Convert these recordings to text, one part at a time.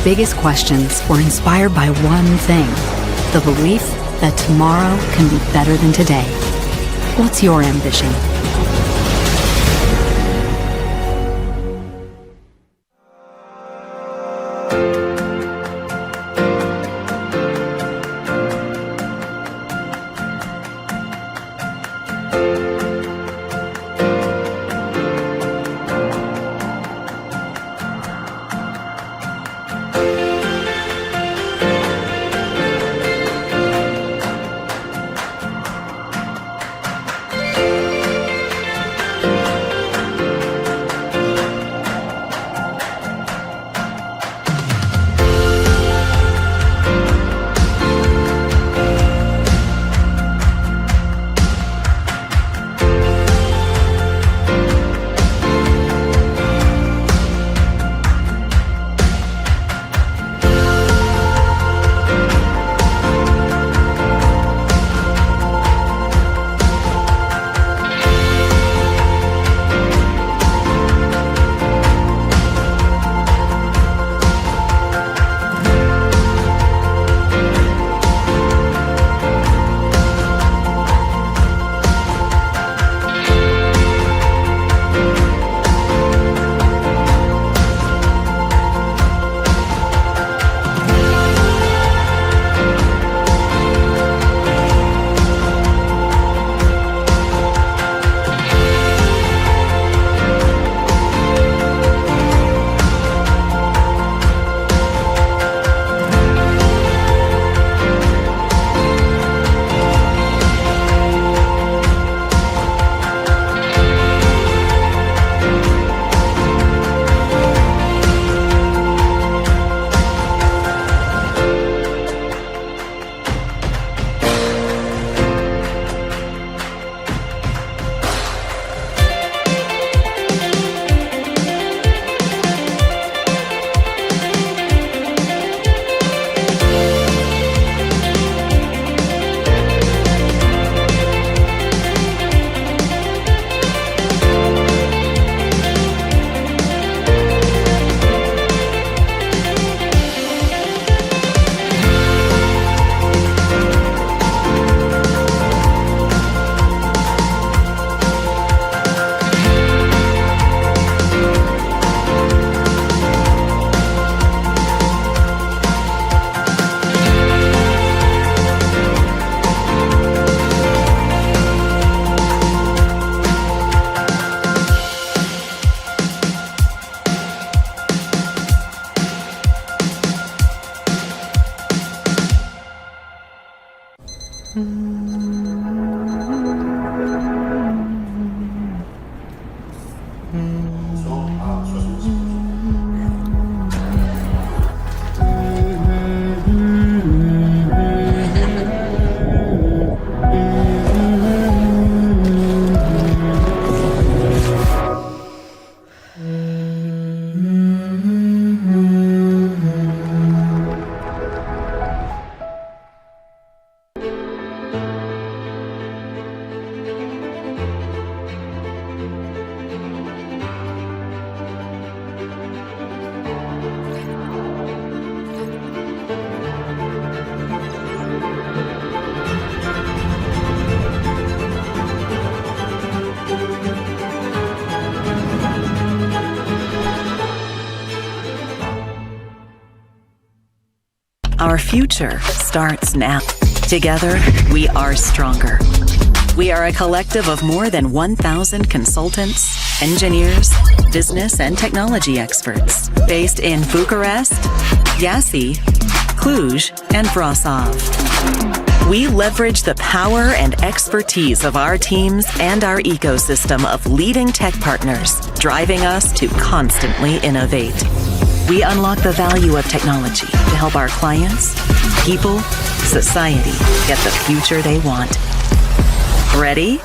biggest questions were inspired by one thing: the belief that tomorrow can be better than today. What's your ambition? Our future starts now. Together, we are stronger. We are a collective of more than 1,000 consultants, engineers, business and technology experts based in Bucharest, Iași, Cluj, and Brasov. We leverage the power and expertise of our teams and our ecosystem of leading tech partners, driving us to constantly innovate. We unlock the value of technology to help our clients, people, society get the future they want. Ready?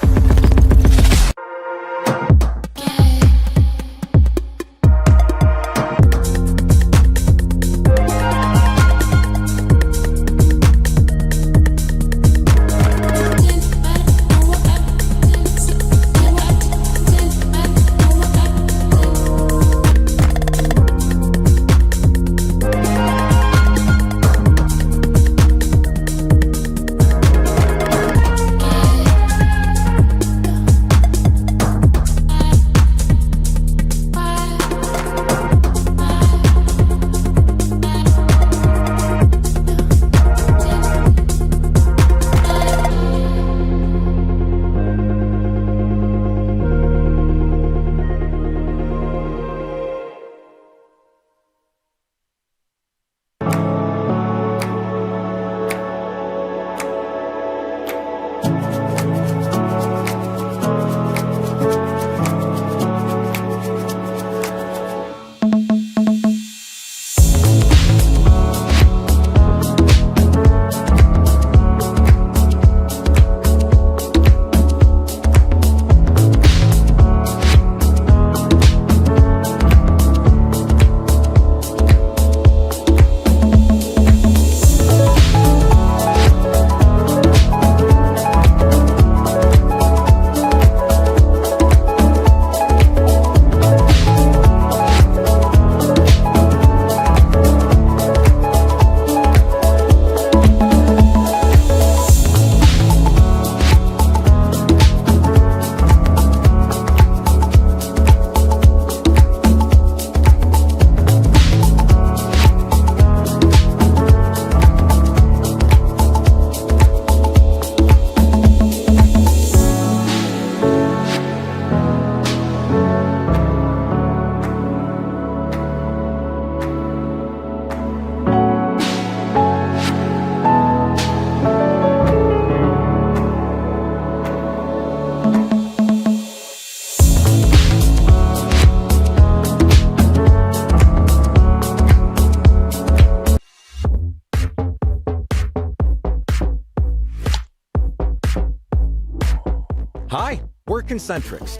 Concentrics.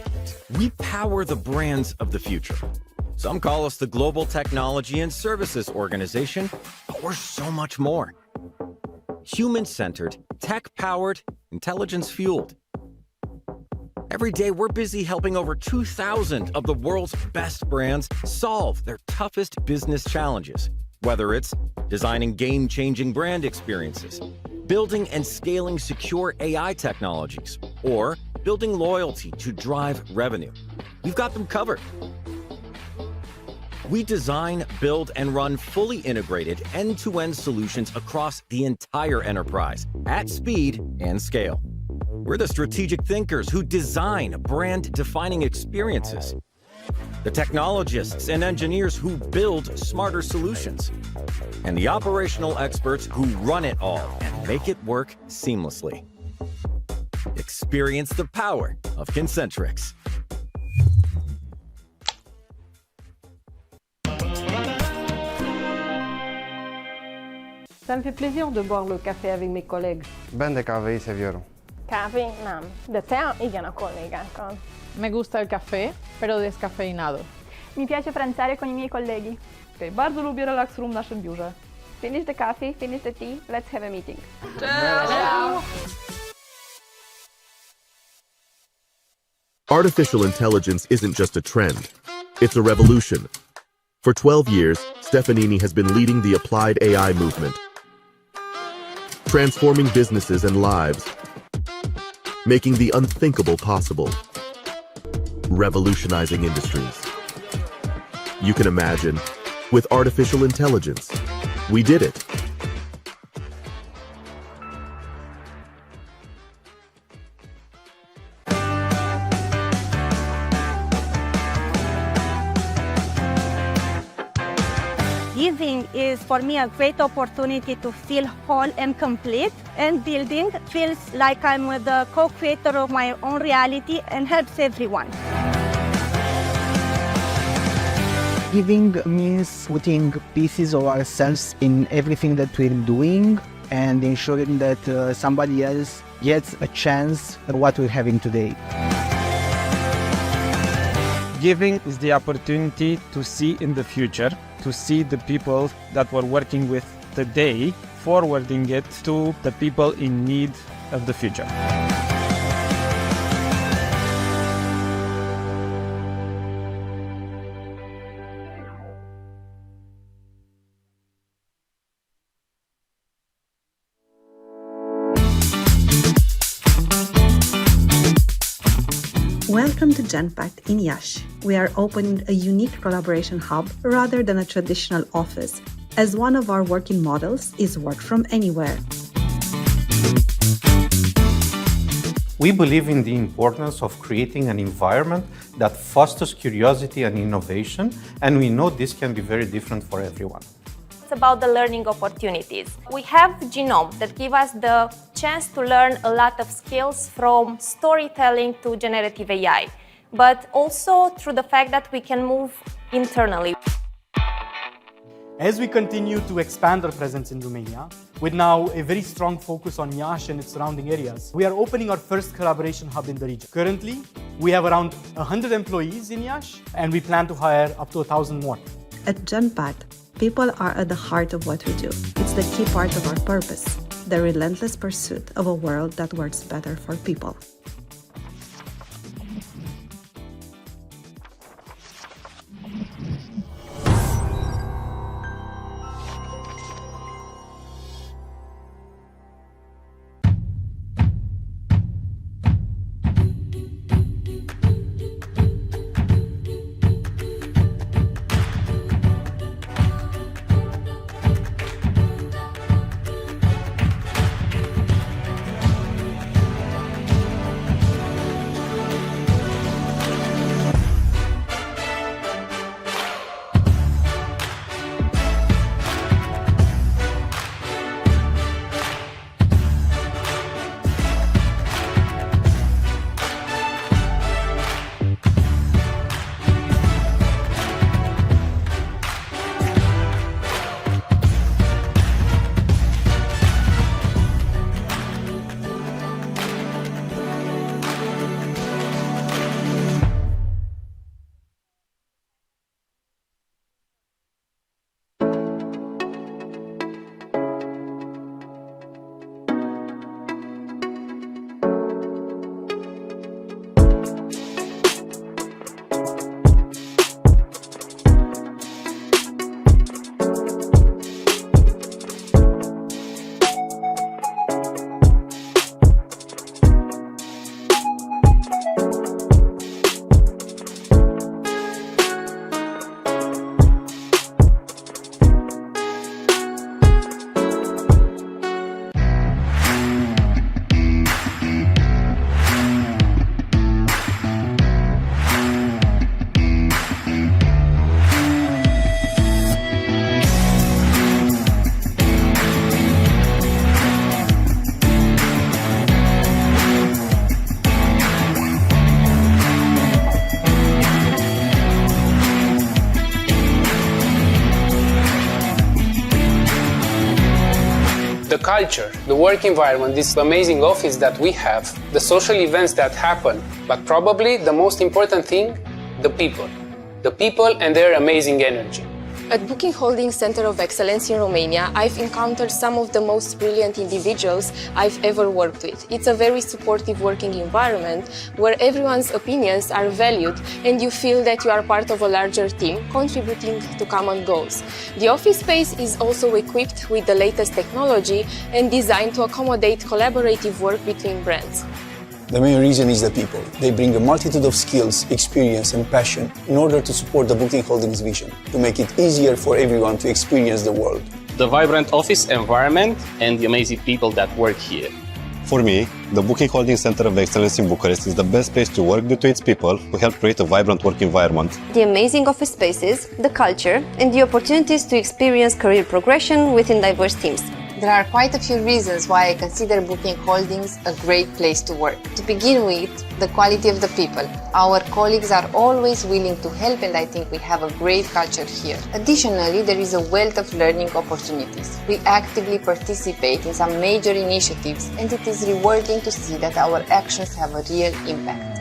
We power the brands of the future. Some call us the Global Technology and Services Organization, but we're so much more. Human-centered, tech-powered, intelligence-fueled. Every day, we're busy helping over 2,000 of the world's best brands solve their toughest business challenges, whether it's designing game-changing brand experiences, building and scaling secure AI technologies, or building loyalty to drive revenue. We've got them covered. We design, build, and run fully integrated end-to-end solutions across the entire enterprise at speed and scale. We're the strategic thinkers who design brand-defining experiences, the technologists and engineers who build smarter solutions, and the operational experts who run it all and make it work seamlessly. Experience the power of Concentrics. Ça me fait plaisir de boire le café avec mes collègues. Bende kávé seviyorum. Kávé nem, de tea igen a kollégákkal. Me gusta el café, pero descafeinado. Mi piace pranzare con I miei colleghi. Bardzo lubię relax room w naszym biurze. Finish the coffee, finish the tea, let's have a meeting. Ciao. Artificial intelligence isn't just a trend, it's a revolution. For 12 years, Stefanini has been leading the applied AI movement, transforming businesses and lives, making the unthinkable possible, revolutionizing industries. You can imagine, with artificial intelligence, we did it. Giving is for me a great opportunity to feel whole and complete, and building feels like I'm the co-creator of my own reality and helps everyone. Giving means putting pieces of ourselves in everything that we're doing and ensuring that somebody else gets a chance at what we're having today. Giving is the opportunity to see in the future, to see the people that we're working with today, forwarding it to the people in need of the future. Welcome to Genpact in Iași. We are opening a unique collaboration hub rather than a traditional office, as one of our working models is work from anywhere. We believe in the importance of creating an environment that fosters curiosity and innovation, and we know this can be very different for everyone. It's about the learning opportunities. We have Genome that give us the chance to learn a lot of skills from storytelling to generative AI, but also through the fact that we can move internally. As we continue to expand our presence in Romania, with now a very strong focus on Iași and its surrounding areas, we are opening our first collaboration hub in the region. Currently, we have around 100 employees in Iași, and we plan to hire up to 1,000 more. At Genpact, people are at the heart of what we do. It's the key part of our purpose, the relentless pursuit of a world that works better for people. culture, the work environment, this amazing office that we have, the social events that happen, but probably the most important thing, the people. The people and their amazing energy. At Booking Holdings Center of Excellence in Romania, I've encountered some of the most brilliant individuals I've ever worked with. It's a very supportive working environment where everyone's opinions are valued and you feel that you are part of a larger team contributing to common goals. The office space is also equipped with the latest technology and designed to accommodate collaborative work between brands. The main reason is the people. They bring a multitude of skills, experience and passion in order to support the Booking Holdings vision, to make it easier for everyone to experience the world. The vibrant office environment and the amazing people that work here. For me, the Booking Holdings Center of Excellence in Bucharest is the best place to work due to its people who help create a vibrant work environment. The amazing office spaces, the culture and the opportunities to experience career progression within diverse teams. There are quite a few reasons why I consider Booking Holdings a great place to work. To begin with, the quality of the people. Our colleagues are always willing to help and I think we have a great culture here. Additionally, there is a wealth of learning opportunities. We actively participate in some major initiatives and it is rewarding to see that our actions have a real impact.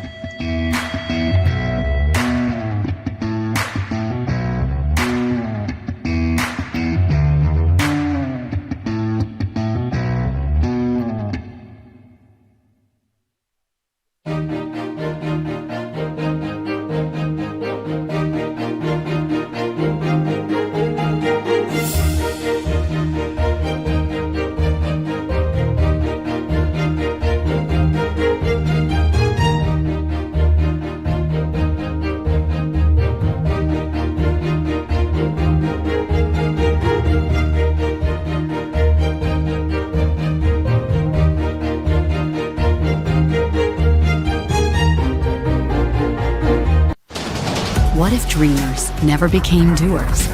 What if dreamers never became doers?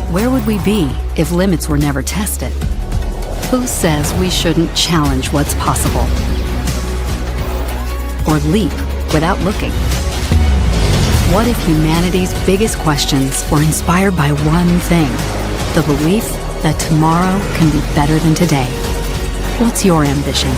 Where would we be if limits were never tested? Who says we shouldn't challenge what's possible? Or leap without looking? What if humanity's biggest questions were inspired by one thing? The belief that tomorrow can be better than today. What's your ambition?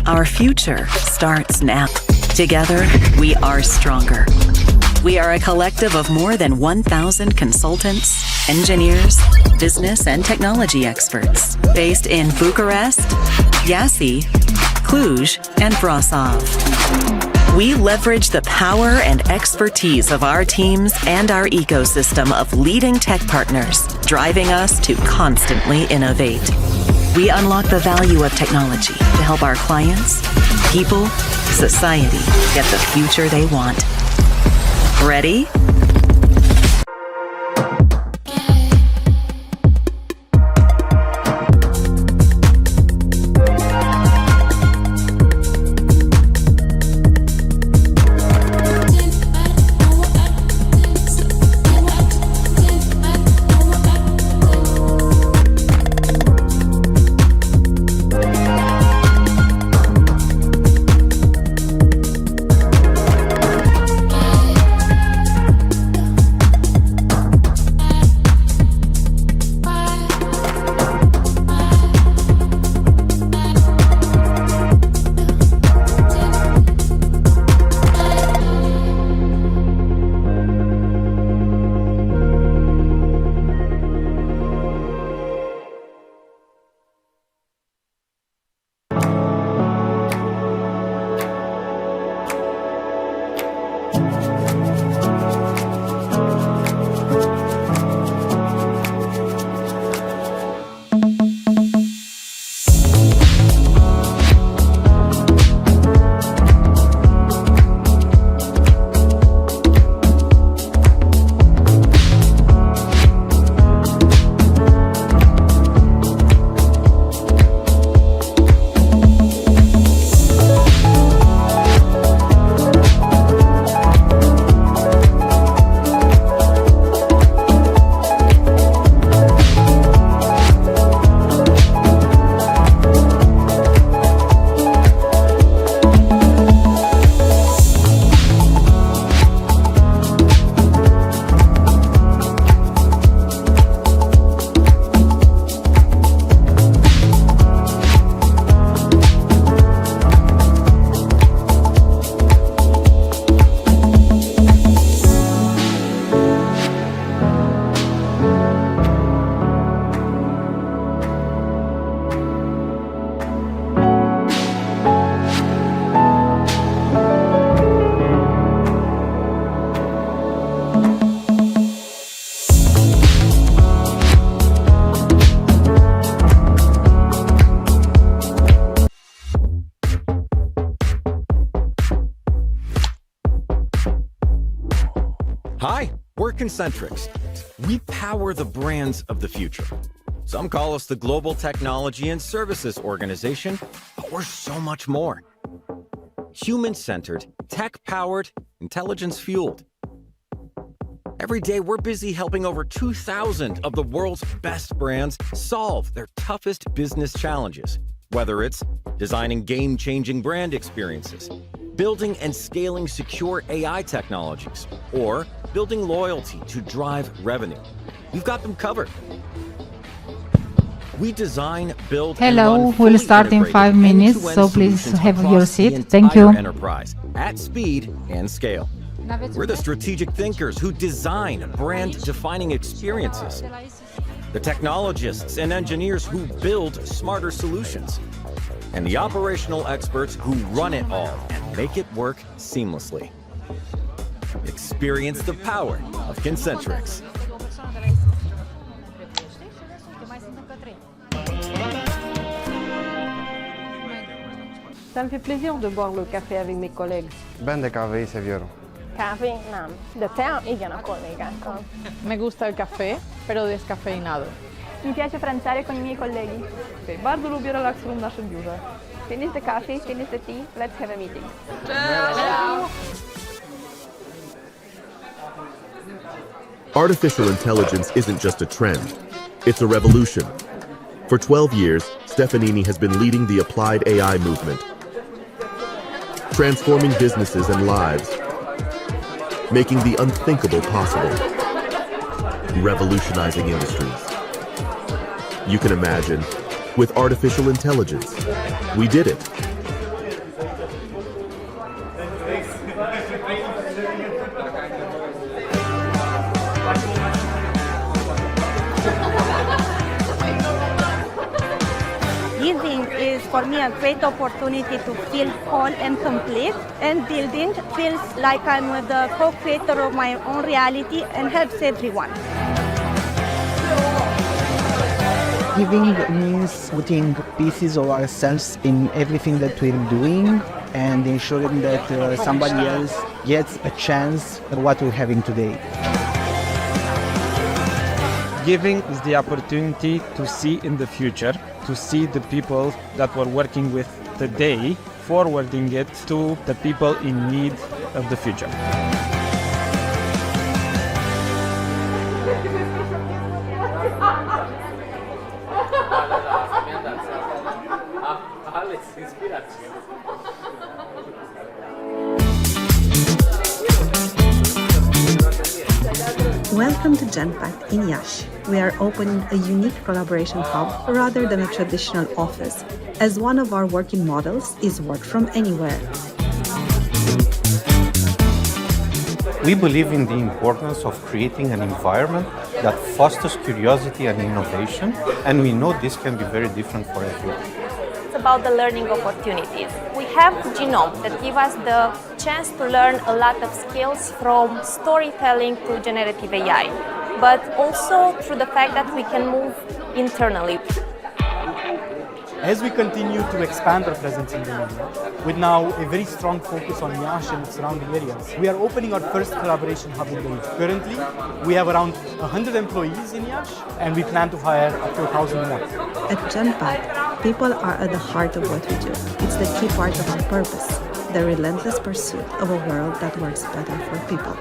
Our future starts now. Together, we are stronger. We are a collective of more than 1,000 consultants, engineers, business and technology experts based in Bucharest, Iași, Cluj, and Brasov. We leverage the power and expertise of our teams and our ecosystem of leading tech partners, driving us to constantly innovate. We unlock the value of technology to help our clients, people, society get the future they want. Ready? Hi, we're Concentrix. We power the brands of the future. Some call us the Global Technology and Services Organization, but we're so much more. Human-centered, tech-powered, intelligence-fueled. Every day, we're busy helping over 2,000 of the world's best brands solve their toughest business challenges, whether it's designing game-changing brand experiences, building and scaling secure AI technologies, or building loyalty to drive revenue. We've got them covered. We design, build, Hello, and run we'll start in 5 minutes, end-to-end so please solutions have your across the seat. Thank entire you. Enterprise at speed and scale. We're the strategic thinkers who design brand-defining experiences, the technologists and engineers who build smarter solutions, and the operational experts who run it all and make it work seamlessly. Experience the power of Concentrix. Ça me fait plaisir de boire le café avec mes collègues. Bem de kávé seviyorum. Kávé nem, de tea igen a kollégákkal. Me gusta el café, pero descafeinado. Mi piace pranzare con I miei colleghi. Bardzo lubię relaks w naszym biurze. Finish the coffee, finish the tea, let's have a meeting. Ciao. Artificial intelligence isn't just a trend, it's a revolution. For 12 years, Stefanini has been leading the applied AI movement, transforming businesses and lives, making the unthinkable possible, revolutionizing industries. You can imagine, with artificial intelligence, we did it. Giving is for me a great opportunity to feel whole and complete, and building feels like I'm the co-creator of my own reality and helps everyone. Giving means putting pieces of ourselves in everything that we're doing and ensuring that somebody else gets a chance at what we're having today. Giving is the opportunity to see in the future, to see the people that we're working with today, forwarding it to the people in need of the future. Welcome to Genpact in Iași. We are opening a unique collaboration hub rather than a traditional office, as one of our working models is work from anywhere. We believe in the importance of creating an environment that fosters curiosity and innovation, and we know this can be very different for everyone. It's about the learning opportunities. We have Genome that give us the chance to learn a lot of skills from storytelling to generative AI, but also through the fact that we can move internally. As we continue to expand our presence in Romania, with now a very strong focus on Iași and its surrounding areas, we are opening our first collaboration hub in the region. Currently, we have around 100 employees in Iași, and we plan to hire up to 1,000 more. At Genpact, people are at the heart of what we do. It's the key part of our purpose, the relentless pursuit of a world that works better for people.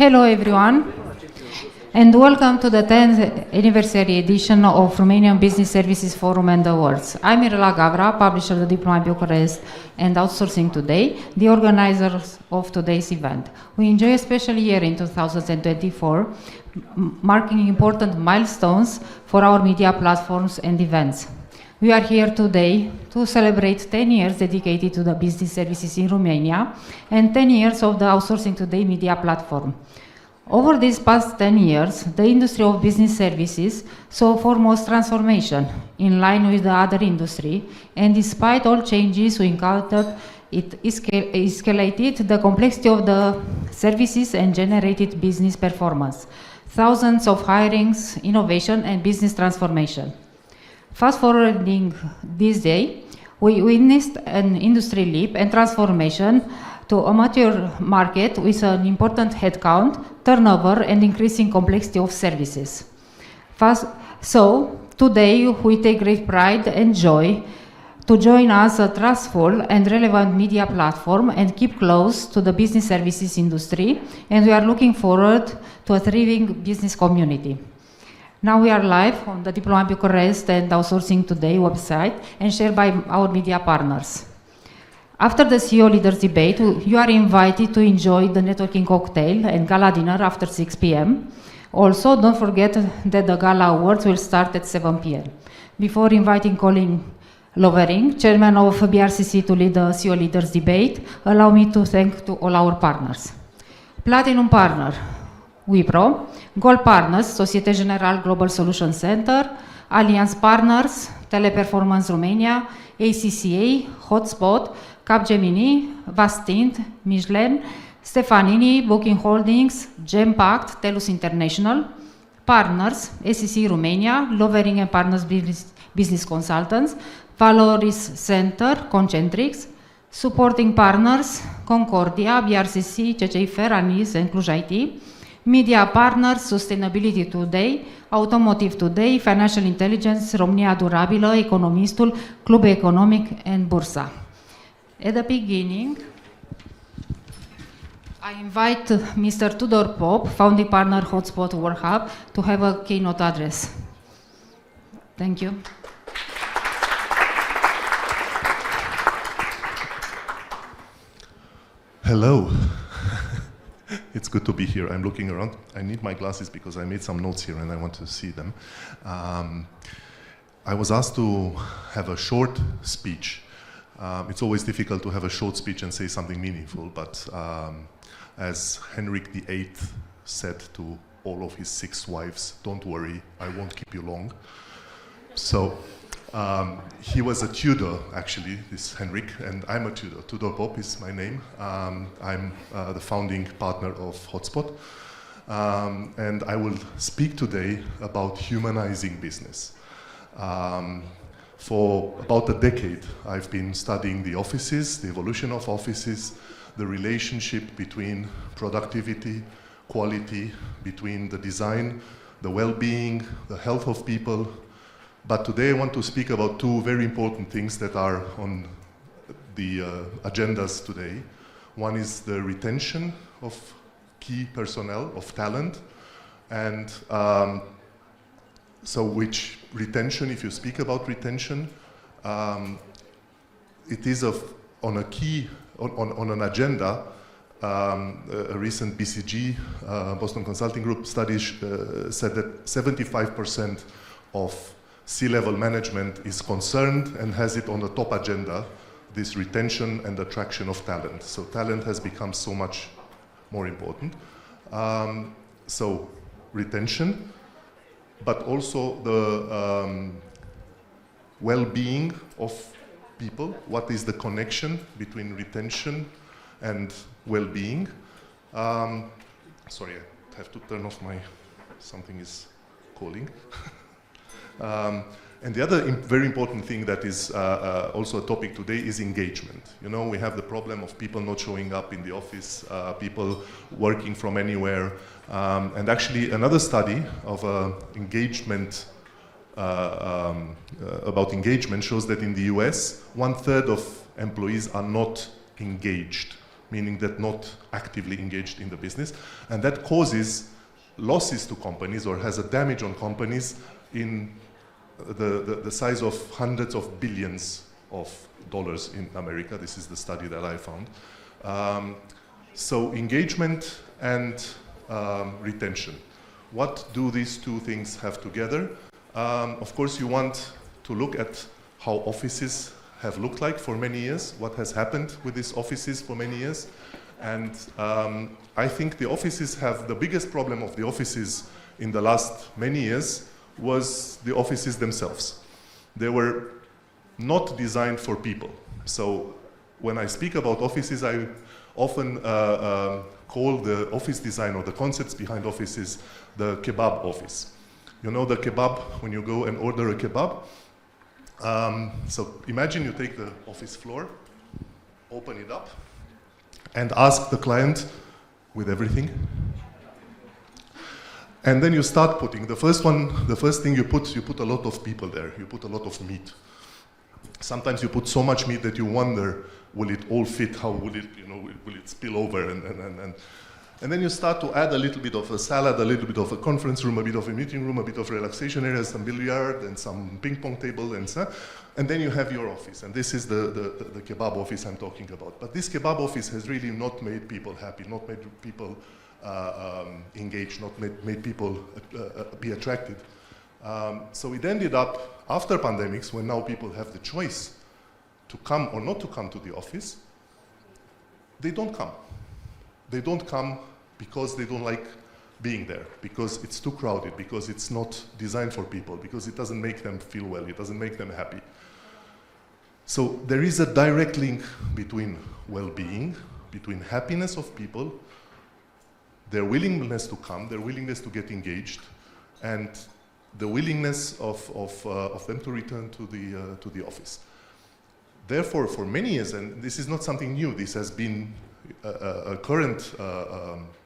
Hello everyone, and welcome to the 10th anniversary edition of Romanian Business Services Forum and Awards. I'm Mirela Gavra, publisher of the Diplomat-Bucharest and Outsourcing Today, the organizers of today's event. We enjoy a special year in 2024, marking important milestones for our media platforms and events. We are here today to celebrate 10 years dedicated to the business services in Romania and 10 years of the Outsourcing Today media platform. Over these past 10 years, the industry of business services saw foremost transformation in line with the other industry, and despite all changes we encountered, it escalated the complexity of the services and generated business performance, thousands of hirings, innovation, and business transformation. Fast forwarding this day, we witnessed an industry leap and transformation to a mature market with an important headcount, turnover, and increasing complexity of services. So, today we take great pride and joy to join us a trustful and relevant media platform and keep close to the business services industry, and we are looking forward to a thriving business community. Now we are live on the Diplomat-Bucharest and Outsourcing Today website and shared by our media partners. After the CEO Leaders Debate, you are invited to enjoy the networking cocktail and gala dinner after 6 p.m. Also, don't forget that the Gala Awards will start at 7 p.m. Before inviting Colin Lovering, Chairman of BRCC, to lead the CEO Leaders Debate, allow me to thank to all our partners. Platinum Partner, Wipro. Gold Partners, Societe Generale Global Solution Center. Alliance Partners, Teleperformance Romania, ACCA, Hotspot, Capgemini, Vastint, Michelin, Stefanini, Booking Holdings, Gempact, Telus International. Partners, SEC Romania, Lovering and Partners Business Consultants, Valoris Center, Concentrix. Supporting Partners, Concordia, BRCC, CCI Fair, Anis, and Cluj IT. Media Partners, Sustainability Today, Automotive Today, Financial Intelligence, România Durabilă, Economistul, Club Economic, and Bursa. At the beginning, I invite Mr. Tudor Pop, founding partner Hotspot Work Hub, to have a keynote address. Thank you. Hello. It's good to be here. I'm looking around. I need my glasses because I made some notes here and I want to see them. I was asked to have a short speech. It's always difficult to have a short speech and say something meaningful, but as Henrik VIII said to all of his 6 wives, don't worry, I won't keep you long. So he was a Tudor, actually, this Henrik, and I'm a Tudor. Tudor Pop is my name. I'm the founding partner of Hotspot. And I will speak today about humanizing business. For about a decade, I've been studying the offices, the evolution of offices, the relationship between productivity, quality, between the design, the well-being, the health of people. But today I want to speak about 2 very important things that are on the agendas today. One is the retention of key personnel, of talent, and so which retention, if you speak about retention, it is on an agenda. A recent BCG, Boston Consulting Group study said that 75% of C-level management is concerned and has it on the top agenda, this retention and attraction of talent. So talent has become so much more important. So retention, but also the well-being of people. What is the connection between retention and well-being? Sorry, I have to turn off my, something is calling. And the other very important thing that is also a topic today is engagement. You know, we have the problem of people not showing up in the office, people working from anywhere. And actually another study of engagement, about engagement shows that in the US, 1/3 of employees are not engaged, meaning that not actively engaged in the business. And that causes losses to companies or has a damage on companies in the size of hundreds of billions of dollars in America. This is the study that I found. So engagement and retention. What do these two things have together? Of course, you want to look at how offices have looked like for many years, what has happened with these offices for many years. And I think the offices have, the biggest problem of the offices in the last many years was the offices themselves. They were not designed for people. So when I speak about offices, I often call the office design or the concepts behind offices the kebab office. You know the kebab, when you go and order a kebab? So imagine you take the office floor, open it up, and ask the client with everything. And then you start putting, the first thing you put a lot of people there, you put a lot of meat. Sometimes you put so much meat that you wonder, will it all fit? How will it, will it spill over? And then you start to add a little bit of a salad, a little bit of a conference room, a bit of a meeting room, a bit of relaxation area, some billiard and some ping pong table and so on. And then you have your office. And this is the kebab office I'm talking about. But this kebab office has really not made people happy, not made people engaged, not made people be attracted. So it ended up, after pandemics, when now people have the choice to come or not to come to the office, they don't come. They don't come because they don't like being there, because it's too crowded, because it's not designed for people, because it doesn't make them feel well, it doesn't make them happy. So there is a direct link between well-being, between happiness of people, their willingness to come, their willingness to get engaged, and the willingness of them to return to the office. Therefore, for many years, and this is not something new, this has been a current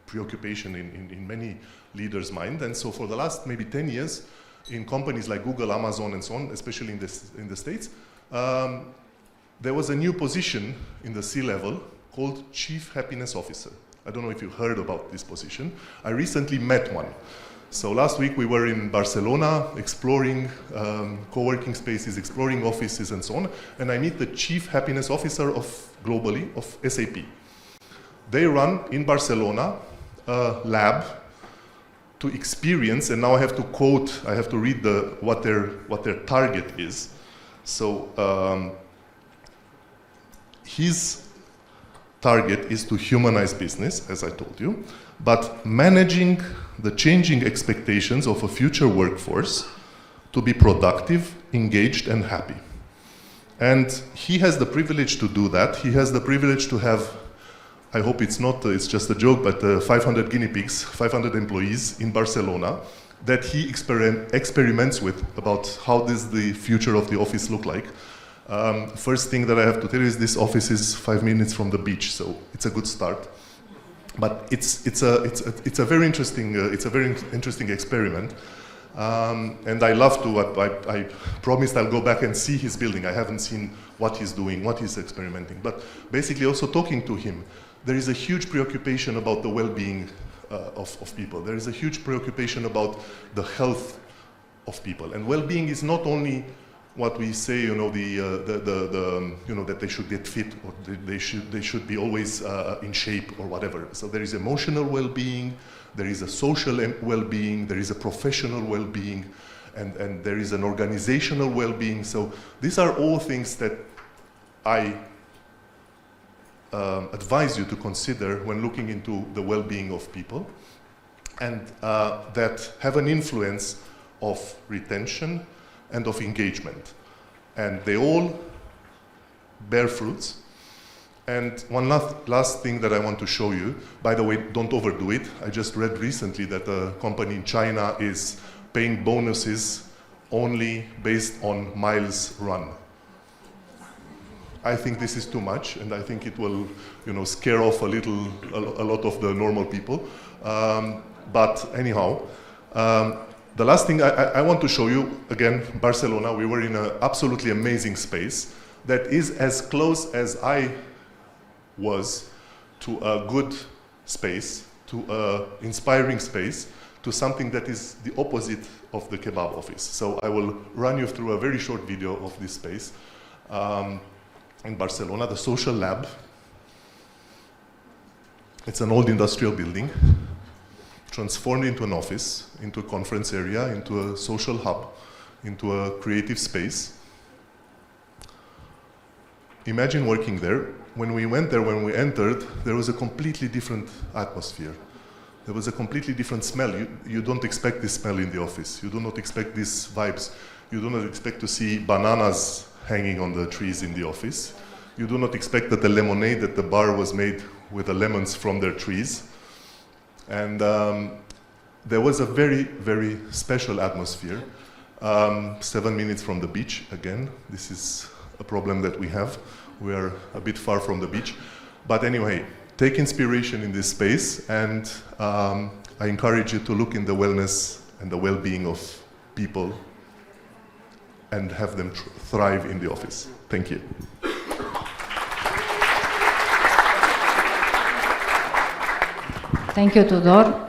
preoccupation in many leaders' mind. And so for the last maybe 10 years, in companies like Google, Amazon, and so on, especially in the States, there was a new position in the C-level called Chief Happiness Officer. I don't know if you heard about this position. I recently met one. So last week we were in Barcelona exploring co-working spaces, exploring offices and so on, and I meet the Chief Happiness Officer globally of SAP. They run in Barcelona a lab to experience, and now I have to quote, I have to read what their target is. So his target is to humanize business, as I told you, but managing the changing expectations of a future workforce to be productive, engaged, and happy. And he has the privilege to do that. He has the privilege to have, I hope it's just a joke, but 500 guinea pigs, 500 employees in Barcelona that he experiments with about how does the future of the office look like. First thing that I have to tell you is this office is 5 minutes from the beach, so it's a good start. But it's a very interesting experiment, and I love to. I promised I'll go back and see his building. I haven't seen what he's doing, what he's experimenting. But basically, also talking to him, there is a huge preoccupation about the well-being of people. There is a huge preoccupation about the health of people, and well-being is not only what we say, that they should get fit or they should be always in shape or whatever. So there is emotional well-being, there is a social well-being, there is a professional well-being, and there is an organizational well-being. So these are all things that I advise you to consider when looking into the well-being of people, and that have an influence of retention and of engagement. And they all bear fruits. And one last thing that I want to show you, by the way, don't overdo it. I just read recently that a company in China is paying bonuses only based on miles run. I think this is too much, and I think it will, scare off a lot of the normal people. But anyhow, the last thing I want to show you, again, Barcelona, we were in an absolutely amazing space that is as close as I was to a good space, to an inspiring space, to something that is the opposite of the kebab office. So I will run you through a very short video of this space in Barcelona, the social lab. It's an old industrial building, transformed into an office, into a conference area, into a social hub, into a creative space. Imagine working there. When we went there, when we entered, there was a completely different atmosphere. There was a completely different smell. You don't expect this smell in the office. You do not expect these vibes. You do not expect to see bananas hanging on the trees in the office. You do not expect that the lemonade at the bar was made with the lemons from their trees. And there was a very, very special atmosphere. 7 minutes from the beach, again. This is a problem that we have. We are a bit far from the beach. But anyway, take inspiration in this space, and I encourage you to look in the wellness and the well-being of people and have them thrive in the office. Thank you. Thank you, Tudor.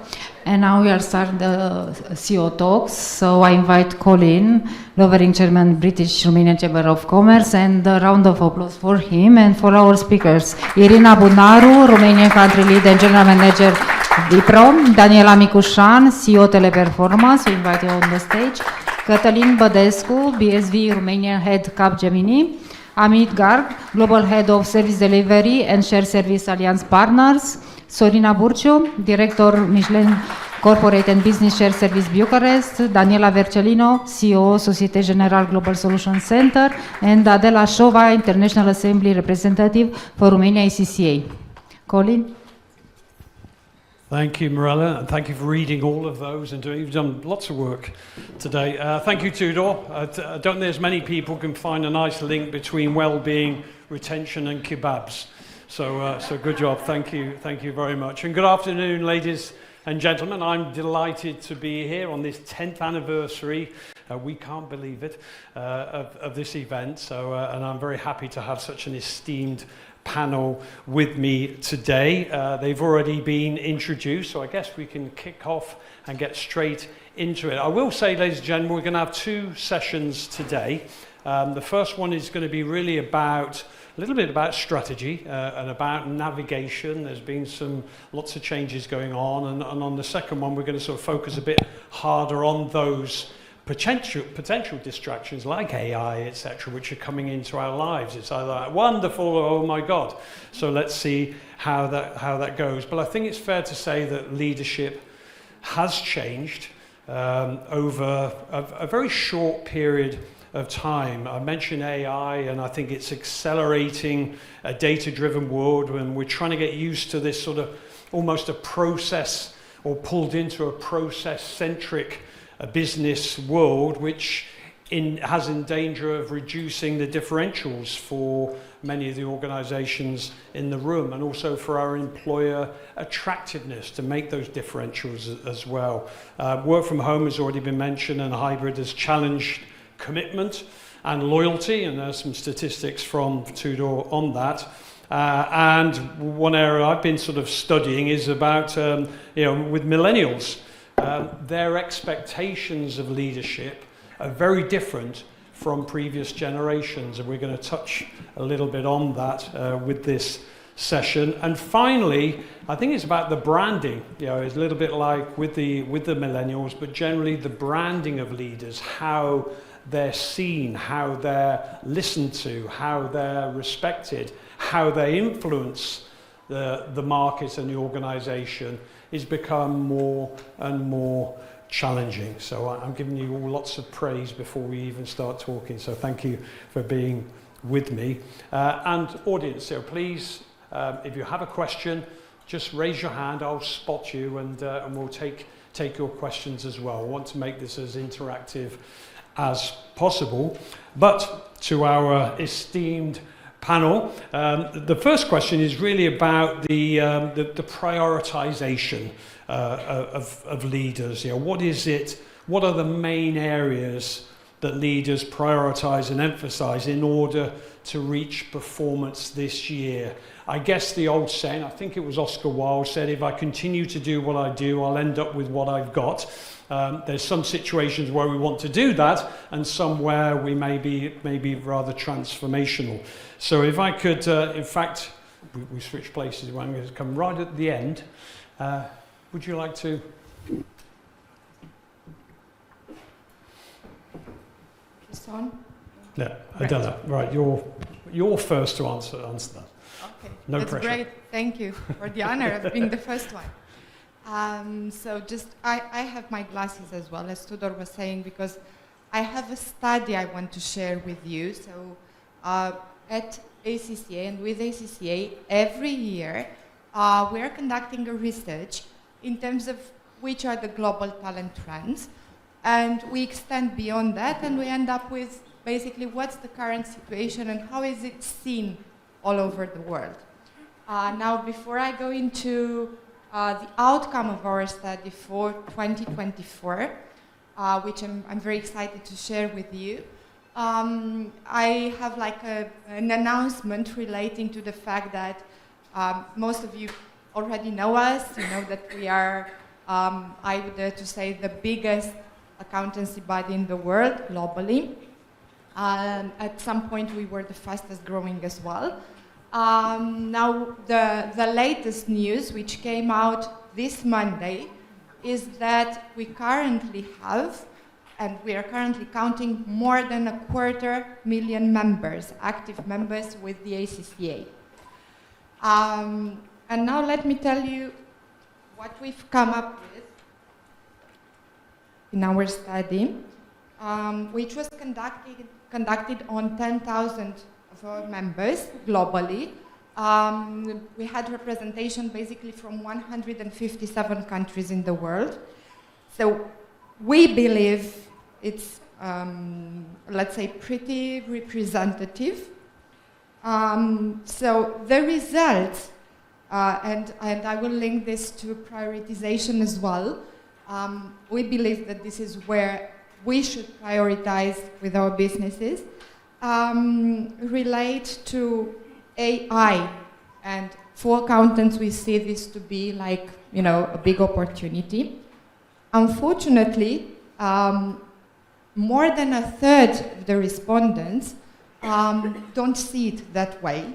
And now we are starting the CEO talks. So I invite Colin, Lovering Chairman, British Romanian Chamber of Commerce, and a round of applause for him and for our speakers. Irina Bunaru, Romanian Country Lead and General Manager, Wipro. Daniela Micușan, CEO Teleperformance, we invite you on the stage. Cătălin Bădescu, BSV Romanian Head Capgemini. Amit Garg, Global Head of Service Delivery and Shared Service Alliance Partners. Sorina Burciu, Director Michelin Corporate and Business Shared Service Bucharest, Daniela Vercelino, CEO Societe Generale Global Solution Center, and Adela Șova, International Assembly Representative for Romania ICCA. Colin? Thank you, Mirella, and thank you for reading all of those, and you've done lots of work today. Thank you, Tudor. I don't think there's many people who can find a nice link between well-being, retention, and kebabs. So good job. Thank you very much. And good afternoon, ladies and gentlemen. I'm delighted to be here on this 10th anniversary. We can't believe it, of this event. And I'm very happy to have such an esteemed panel with me today. They've already been introduced, so I guess we can kick off and get straight into it. I will say, ladies and gentlemen, we're going to have two sessions today. The first one is going to be really about a little bit about strategy and about navigation. There's been lots of changes going on, and on the second one we're going to sort of focus a bit harder on those potential distractions like AI, etc., which are coming into our lives. It's either like, wonderful or oh my God. So let's see how that goes. But I think it's fair to say that leadership has changed over a very short period of time. I mentioned AI, and I think it's accelerating a data-driven world when we're trying to get used to this sort of almost a process, or pulled into a process-centric business world, which has in danger of reducing the differentials for many of the organizations in the room, and also for our employer attractiveness to make those differentials as well. Work from home has already been mentioned, and hybrid has challenged commitment and loyalty, and there's some statistics from Tudor on that. And one area I've been sort of studying is about, with millennials, their expectations of leadership are very different from previous generations, and we're going to touch a little bit on that with this session. And finally, I think it's about the branding. It's a little bit like with the millennials, but generally the branding of leaders, how they're seen, how they're listened to, how they're respected, how they influence the market and the organization is become more and more challenging. So I'm giving you all lots of praise before we even start talking. So thank you for being with me. And audience, so please, if you have a question, just raise your hand. I'll spot you, and we'll take your questions as well. I want to make this as interactive as possible. But to our esteemed panel, the first question is really about the prioritization of leaders. What is it? What are the main areas that leaders prioritize and emphasize in order to reach performance this year? I guess the old saying, I think it was Oscar Wilde, said, if I continue to do what I do, I'll end up with what I've got. There's some situations where we want to do that, and some where we may be rather transformational. So if I could, in fact, we switch places, I'm going to come right at the end. Would you like to? It's on? Yeah, Adela, right, you're first to answer that. Okay, no that's pressure. Great. Thank you for the honor of being the first one. So just, I have my glasses as well, as Tudor was saying, because I have a study I want to share with you. So at ACCA and with ACCA, every year we are conducting a research in terms of which are the global talent trends. And we extend beyond that, and we end up with basically what's the current situation and how is it seen all over the world. Now, before I go into the outcome of our study for 2024, which I'm very excited to share with you, I have like an announcement relating to the fact that most of you already know us. You know that we are, I would dare to say, the biggest accountancy body in the world globally. At some point we were the fastest growing as well. Now the latest news, which came out this Monday, is that we currently have, and we are currently counting, more than 250,000 members, active members with the ACCA. And now let me tell you what we've come up with in our study, which was conducted on 10,000 of our members globally. We had representation basically from 157 countries in the world. So we believe it's, let's say, pretty representative. So the results, and I will link this to prioritization as well. We believe that this is where we should prioritize with our businesses, relate to AI. And for accountants, we see this to be like, you know, a big opportunity. Unfortunately, more than a third of the respondents don't see it that way.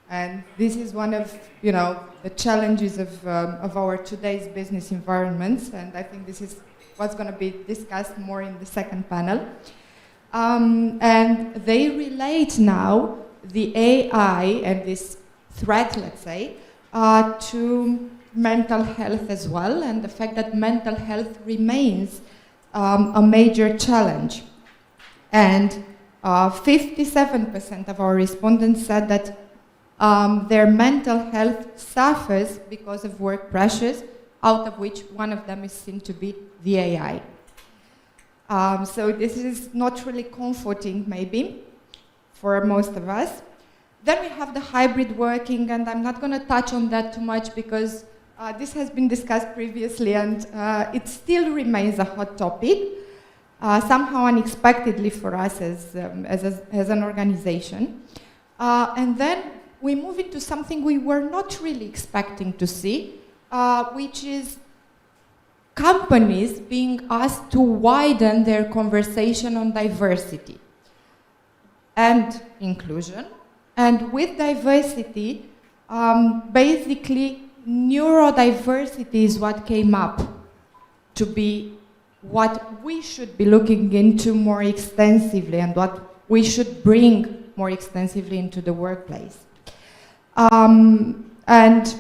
And this is one of, you know, the challenges of our today's business environments. And I think this is what's going to be discussed more in the second panel. And they relate now the AI and this threat, let's say, to mental health as well, and the fact that mental health remains a major challenge. And 57% of our respondents said that their mental health suffers because of work pressures, out of which one of them is seen to be the AI. So this is not really comforting, maybe, for most of us. Then we have the hybrid working, and I'm not going to touch on that too much because this has been discussed previously, and it still remains a hot topic, somehow unexpectedly for us as an organization. And then we move into something we were not really expecting to see, which is companies being asked to widen their conversation on diversity and inclusion. And with diversity, basically, neurodiversity is what came up to be what we should be looking into more extensively and what we should bring more extensively into the workplace. And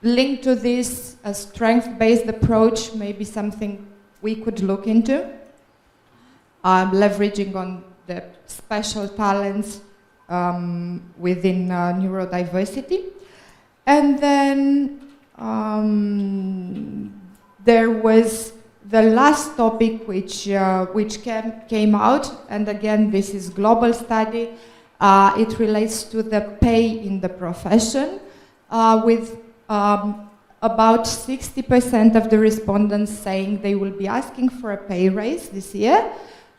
linked to this, a strength-based approach may be something we could look into, leveraging on the special talents within neurodiversity. And then there was the last topic which came out, and again, this is global study. It relates to the pay in the profession, with about 60% of the respondents saying they will be asking for a pay raise this year,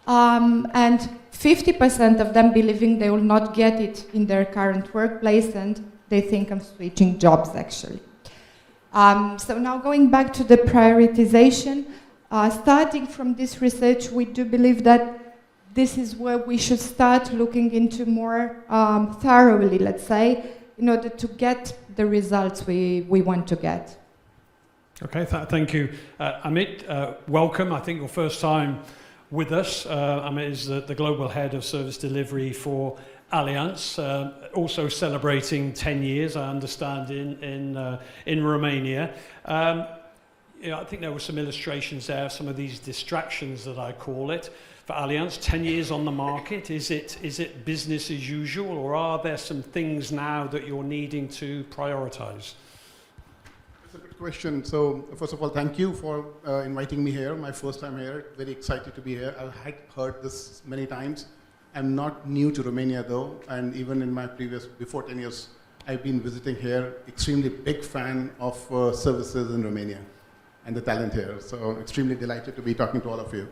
and 50% of them believing they will not get it in their current workplace, and they think I'm switching jobs actually. So now going back to the prioritization, starting from this research, we do believe that this is where we should start looking into more thoroughly, let's say, in order to get the results we want to get. Okay, thank you. Amit, welcome. I think your first time with us. Amit is the global head of service delivery for Allianz, also celebrating 10 years, I understand, in Romania. I think there were some illustrations there of some of these distractions that I call it for Allianz. 10 years on the market, is it business as usual, or are there some things now that you're needing to prioritize? That's a good question. So first of all, thank you for inviting me here. My first time here. Very excited to be here. I had heard this many times. I'm not new to Romania though, and even in my before 10 years, I've been visiting here. Extremely big fan of services in Romania and the talent here. So extremely delighted to be talking to all of you.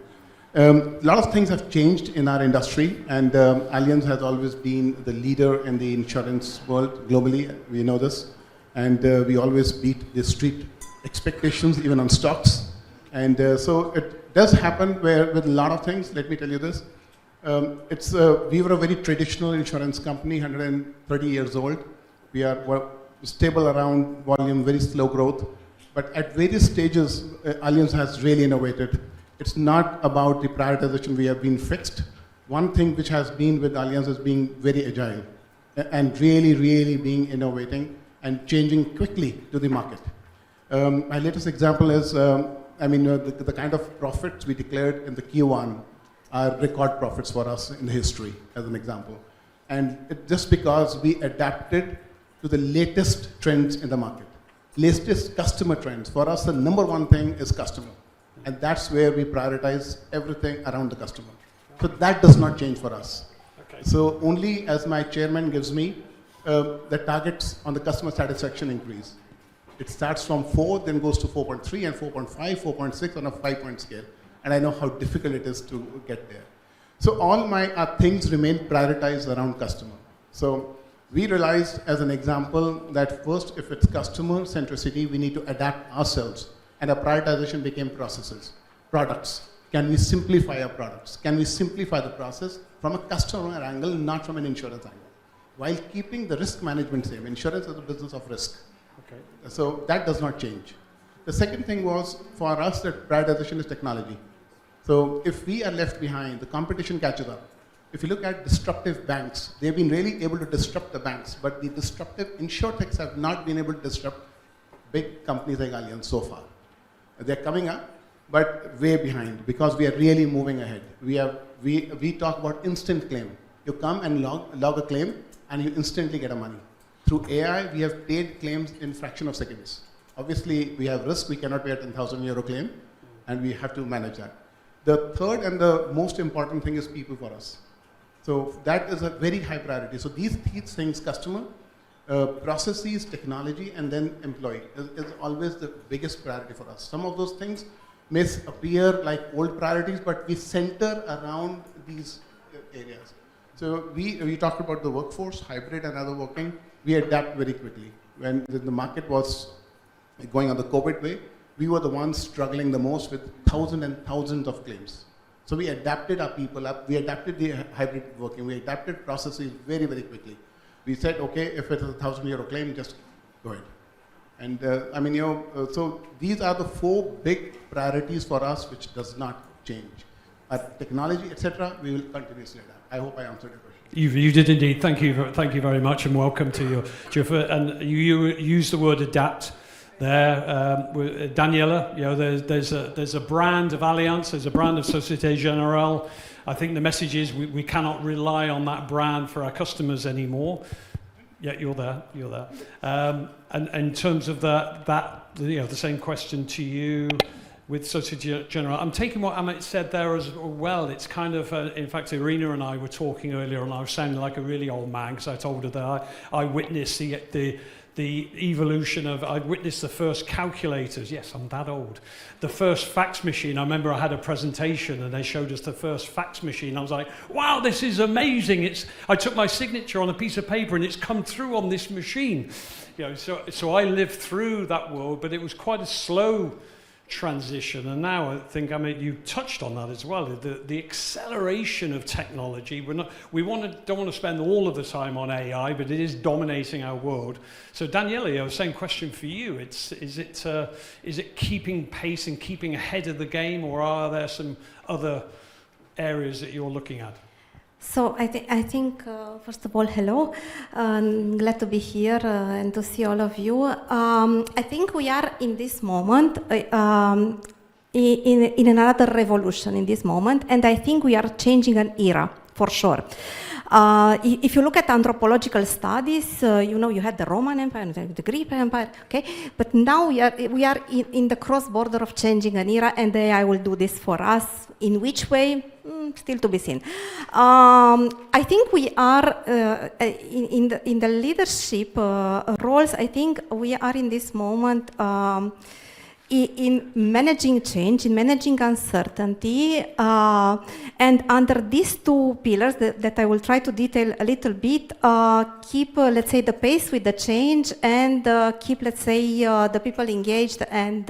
A lot of things have changed in our industry, and Allianz has always been the leader in the insurance world globally. We know this, and we always beat the street expectations, even on stocks. And so it does happen with a lot of things. Let me tell you this. We were a very traditional insurance company, 130 years old. We're stable around volume, very slow growth. But at various stages, Allianz has really innovated. It's not about the prioritization we have been fixed. One thing which has been with Allianz is being very agile and really, really being innovating and changing quickly to the market. My latest example is, the kind of profits we declared in the Q1 are record profits for us in history, as an example. And just because we adapted to the latest trends in the market, latest customer trends. For us, the number one thing is customer. And that's where we prioritize everything around the customer. So that does not change for us. Okay. So only as my chairman gives me, the targets on the customer satisfaction increase. It starts from 4, then goes to 4.3 and 4.5, 4.6 on a 5-point scale. And I know how difficult it is to get there. So all my things remain prioritized around customer. So we realized, as an example, that first, if it's customer centricity, we need to adapt ourselves. And our prioritization became processes, products. Can we simplify our products? Can we simplify the process from a customer angle, not from an insurance angle? While keeping the risk management same. Insurance is a business of risk. Okay. So that does not change. The second thing was, for us, that prioritization is technology. So if we are left behind, the competition catches up. If you look at disruptive banks, they've been really able to disrupt the banks, but the disruptive insurtechs have not been able to disrupt big companies like Allianz so far. They're coming up, but way behind, because we are really moving ahead. We talk about instant claim. You come and log a claim, and you instantly get a money. Through AI, we have paid claims in fraction of seconds. Obviously, we have risk. We cannot pay a 10,000 euro claim, and we have to manage that. The third and the most important thing is people for us. So that is a very high priority. So these things, customer, processes, technology, and then employee is always the biggest priority for us. Some of those things may appear like old priorities, but we center around these areas. So we talked about the workforce, hybrid and other working. We adapt very quickly. When the market was going on the COVID way, we were the ones struggling the most with thousands and thousands of claims. So we adapted our people up. We adapted the hybrid working. We adapted processes very, very quickly. We said, okay, if it's a 1,000 euro claim, just go ahead. And so these are the 4 big priorities for us, which does not change. Our technology, etc., we will continuously adapt. I hope I answered your question. You did indeed. Thank you very much, and welcome to your and you used the word adapt there, Daniela. There's a brand of Allianz, there's a brand of Société Générale. I think the message is we cannot rely on that brand for our customers anymore. Yeah, you're there. And in terms of the same question to you with Société Générale, I'm taking what Amit said there as well. It's kind of, in fact, Irina and I were talking earlier, and I was sounding like a really old man because I told her that I witnessed the evolution of, I witnessed the first calculators. Yes, I'm that old. The first fax machine. I remember I had a presentation and they showed us the first fax machine. I was like, wow, this is amazing. I took my signature on a piece of paper and it's come through on this machine. So I lived through that world, but it was quite a slow transition. And now I think, you touched on that as well, the acceleration of technology. Don't want to spend all of the time on AI, but it is dominating our world. So Daniele, same question for you. Is it keeping pace and keeping ahead of the game, or are there some other areas that you're looking at? So I think first of all, hello. Glad to be here and to see all of you. I think we are in this moment in another revolution in this moment, and I think we are changing an era for sure. If you look at anthropological studies, you had the Roman Empire, the Greek Empire, okay? But now we are in the cross-border of changing an era, and AI will do this for us. In which way? Still to be seen. I think we are in the leadership roles. I think we are in this moment in managing change, in managing uncertainty, and under these two pillars that I will try to detail a little bit, keep, let's say, the pace with the change, and keep, let's say, the people engaged and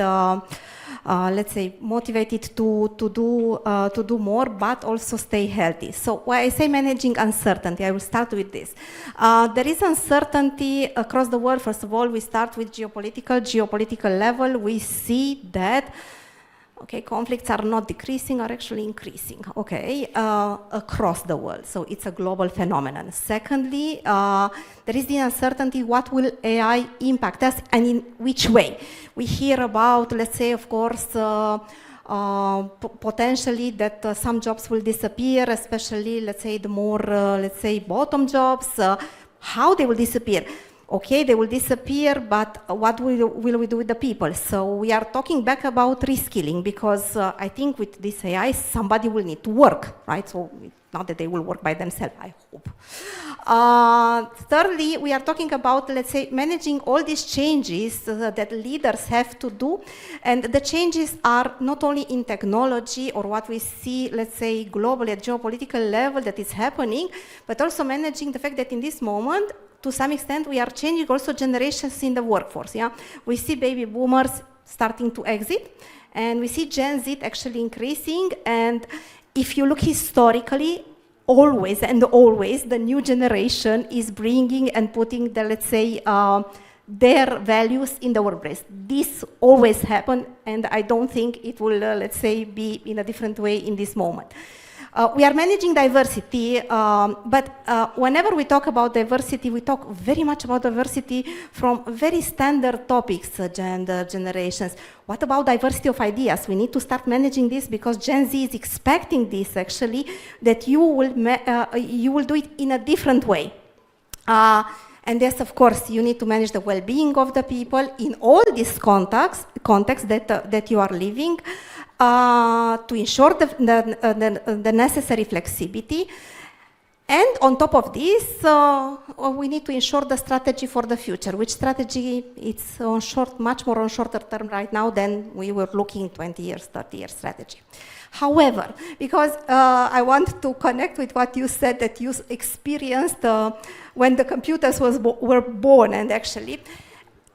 let's say, motivated to do more, but also stay healthy. So when I say managing uncertainty, I will start with this. There is uncertainty across the world. First of all, we start with geopolitical level. We see that conflicts are not decreasing, are actually increasing, across the world. So it's a global phenomenon. Secondly, there is the uncertainty, what will AI impact us and in which way? We hear about, let's say, of course, potentially that some jobs will disappear, especially, let's say, the more, let's say, bottom jobs. How they will disappear? Okay, they will disappear, but what will we do with the people? So we are talking back about reskilling, because I think with this AI, somebody will need to work, right? So not that they will work by themselves, I hope. Thirdly, we are talking about, let's say, managing all these changes that leaders have to do. And the changes are not only in technology or what we see, let's say, globally at geopolitical level that is happening, but also managing the fact that in this moment, to some extent, we are changing also generations in the workforce. Yeah, we see baby boomers starting to exit, and we see Gen Z actually increasing. And if you look historically, always the new generation is bringing and putting the, let's say, their values in the workplace. This always happened, and I don't think it will, let's say, be in a different way in this moment. We are managing diversity, but whenever we talk about diversity, we talk very much about diversity from very standard topics, gender, generations. What about diversity of ideas? We need to start managing this, because Gen Z is expecting this, actually, that you will do it in a different way. And yes, of course, you need to manage the well-being of the people in all these contexts that you are living, to ensure the necessary flexibility. And on top of this, we need to ensure the strategy for the future, which strategy it's on much more on shorter term right now than we were looking 20 years, 30 years strategy. However, because I want to connect with what you said that you experienced when the computers were born, and actually,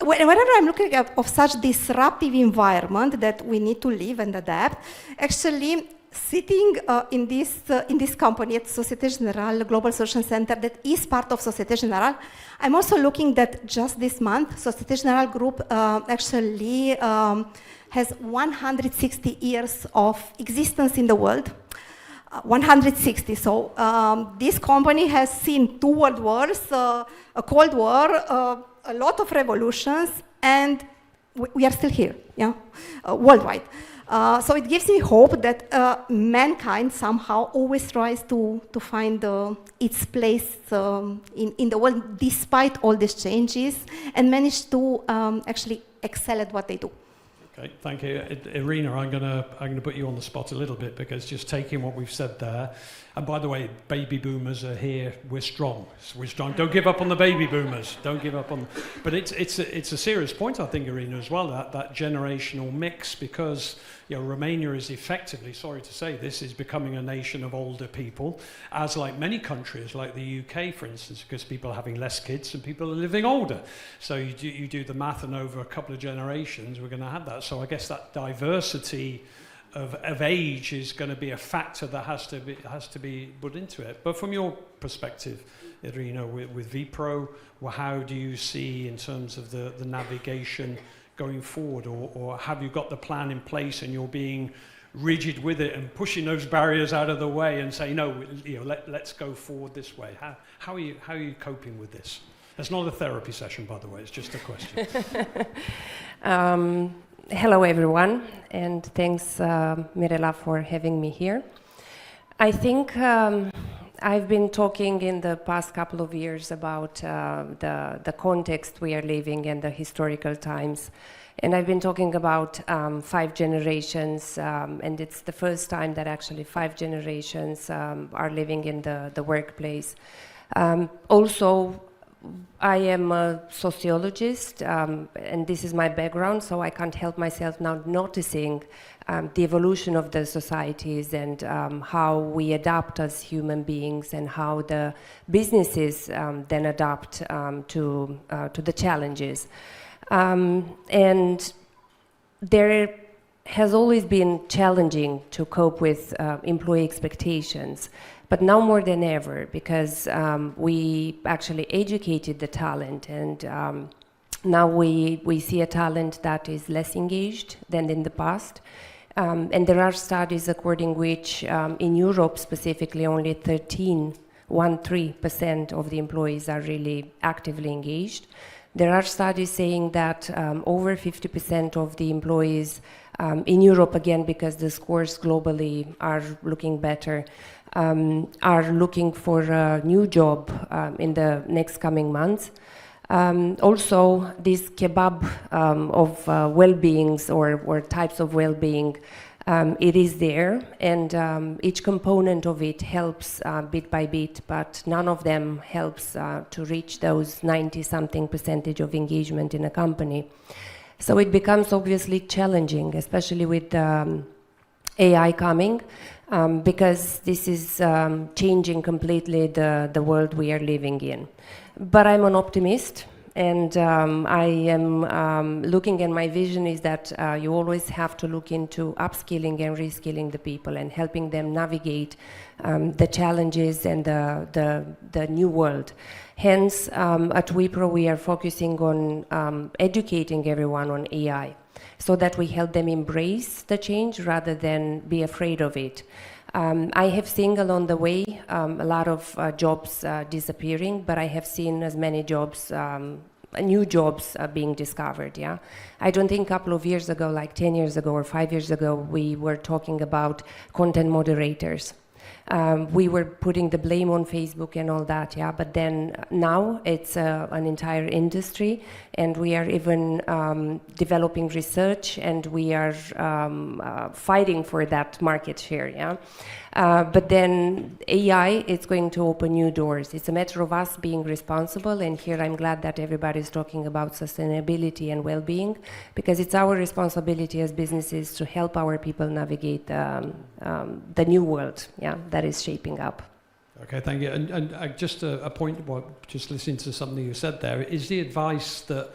whenever I'm looking at such disruptive environment that we need to live and adapt, actually sitting in this company at Société Générale Global Solution Center that is part of Société Générale, I'm also looking that just this month, Société Générale Group actually has 160 years of existence in the world. 160. So this company has seen 2 world wars, a Cold War, a lot of revolutions, and we are still here, worldwide. So it gives me hope that mankind somehow always tries to find its place in the world despite all these changes, and manage to actually excel at what they do. Okay, thank you. Irina, I'm gonna put you on the spot a little bit, because just taking what we've said there, and by the way, baby boomers are here, we're strong. We're strong. Don't give up on the baby boomers. Don't give up on but it's a serious point, I think, Irina, as well, that generational mix, because Romania is effectively, sorry to say this, is becoming a nation of older people, as like many countries, like the UK, for instance, because people are having less kids and people are living older. So you do the math, and over a couple of generations, we're going to have that. So I guess that diversity of age is going to be a factor that has to be put into it. But from your perspective, Irina, with vPro, how do you see in terms of the navigation going forward, or have you got the plan in place and you're being rigid with it and pushing those barriers out of the way and say, no, let's go forward this way? How are you coping with this? It's not a therapy session, by the way, it's just a question. Hello everyone, and thanks Mirela for having me here. I think I've been talking in the past couple of years about the context we are living in, the historical times. And I've been talking about 5 generations, and it's the first time that actually 5 generations are living in the workplace. Also, I am a sociologist, and this is my background, so I can't help myself now noticing the evolution of the societies and how we adapt as human beings, and how the businesses then adapt to the challenges. And there has always been challenging to cope with employee expectations. But now more than ever, because we actually educated the talent, and now we see a talent that is less engaged than in the past. And there are studies according which in Europe specifically only 13% of the employees are really actively engaged. There are studies saying that over 50% of the employees in Europe, again, because the scores globally are looking better, are looking for a new job in the next coming months. Also, this kebab of well-beings or types of well-being, it is there, and each component of it helps bit by bit, but none of them helps to reach those 90-something% of engagement in a company. So it becomes obviously challenging, especially with AI coming, because this is changing completely the world we are living in. But I'm an optimist, and I am looking, and my vision is that you always have to look into upskilling and reskilling the people and helping them navigate the challenges and the new world. Hence, at wipro we are focusing on educating everyone on AI, so that we help them embrace the change rather than be afraid of it. I have seen along the way a lot of jobs disappearing, but I have seen as many jobs, new jobs being discovered, yeah? I don't think a couple of years ago, like 10 years ago or 5 years ago, we were talking about content moderators. We were putting the blame on Facebook and all that, yeah, but then now it's an entire industry, and we are even developing research, and we are fighting for that market share, yeah. But then AI is going to open new doors. It's a matter of us being responsible, and here I'm glad that everybody is talking about sustainability and well-being, because it's our responsibility as businesses to help our people navigate the new world, yeah, that is shaping up. Okay, thank you. And just a point, just listening to something you said there, is the advice that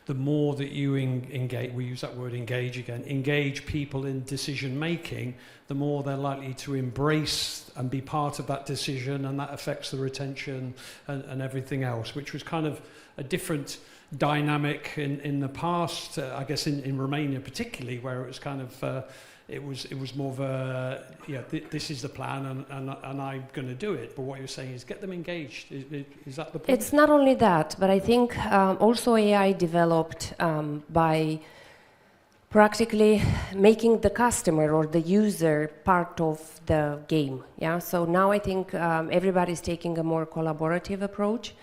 the more that you engage, we use that word engage again, engage people in decision making, the more they're likely to embrace and be part of that decision, and that affects the retention and everything else, which was kind of a different dynamic in the past, I guess in Romania particularly, where it was kind of it was more of a, yeah, this is the plan, and I'm going to do it. But what you're saying is get them engaged. Is that the point? It's not only that, but I think also AI developed by practically making the customer or the user part of the game. Yeah. So now I think everybody's taking a more collaborative approach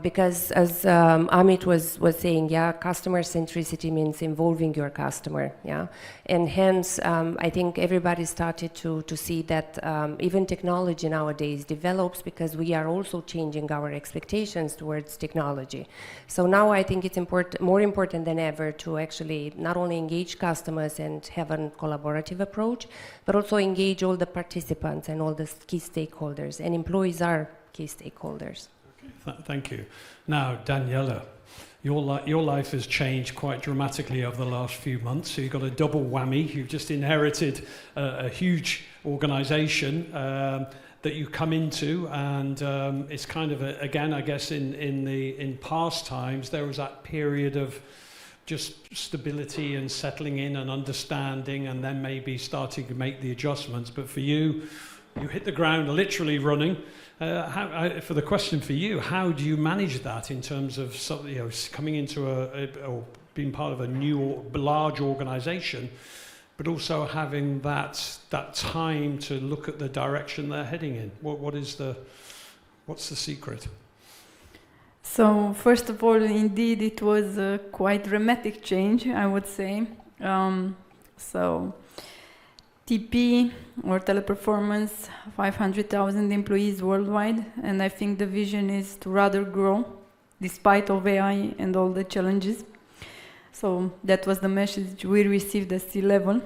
because, as Amit was saying, yeah, customer centricity means involving your customer. Yeah, and hence I think everybody started to see that even technology nowadays develops because we are also changing our expectations towards technology. So now I think it's more important than ever to actually not only engage customers and have a collaborative approach, but also engage all the participants and all the key stakeholders, and employees are key stakeholders. Okay, thank you. Now, Daniela, your life has changed quite dramatically over the last few months, so you've got a double whammy. You've just inherited a huge organization that you come into, and it's kind of, again, I guess in past times, there was that period of just stability and settling in and understanding, and then maybe starting to make the adjustments. But for you, you hit the ground literally running. For the question for you, how do you manage that in terms of coming into or being part of a new large organization, but also having that time to look at the direction they're heading in? What's the secret? So first of all, indeed, it was a quite dramatic change, I would say. So TP, or Teleperformance, 500,000 employees worldwide, and I think the vision is to rather grow despite of AI and all the challenges. So that was the message we received at C-level,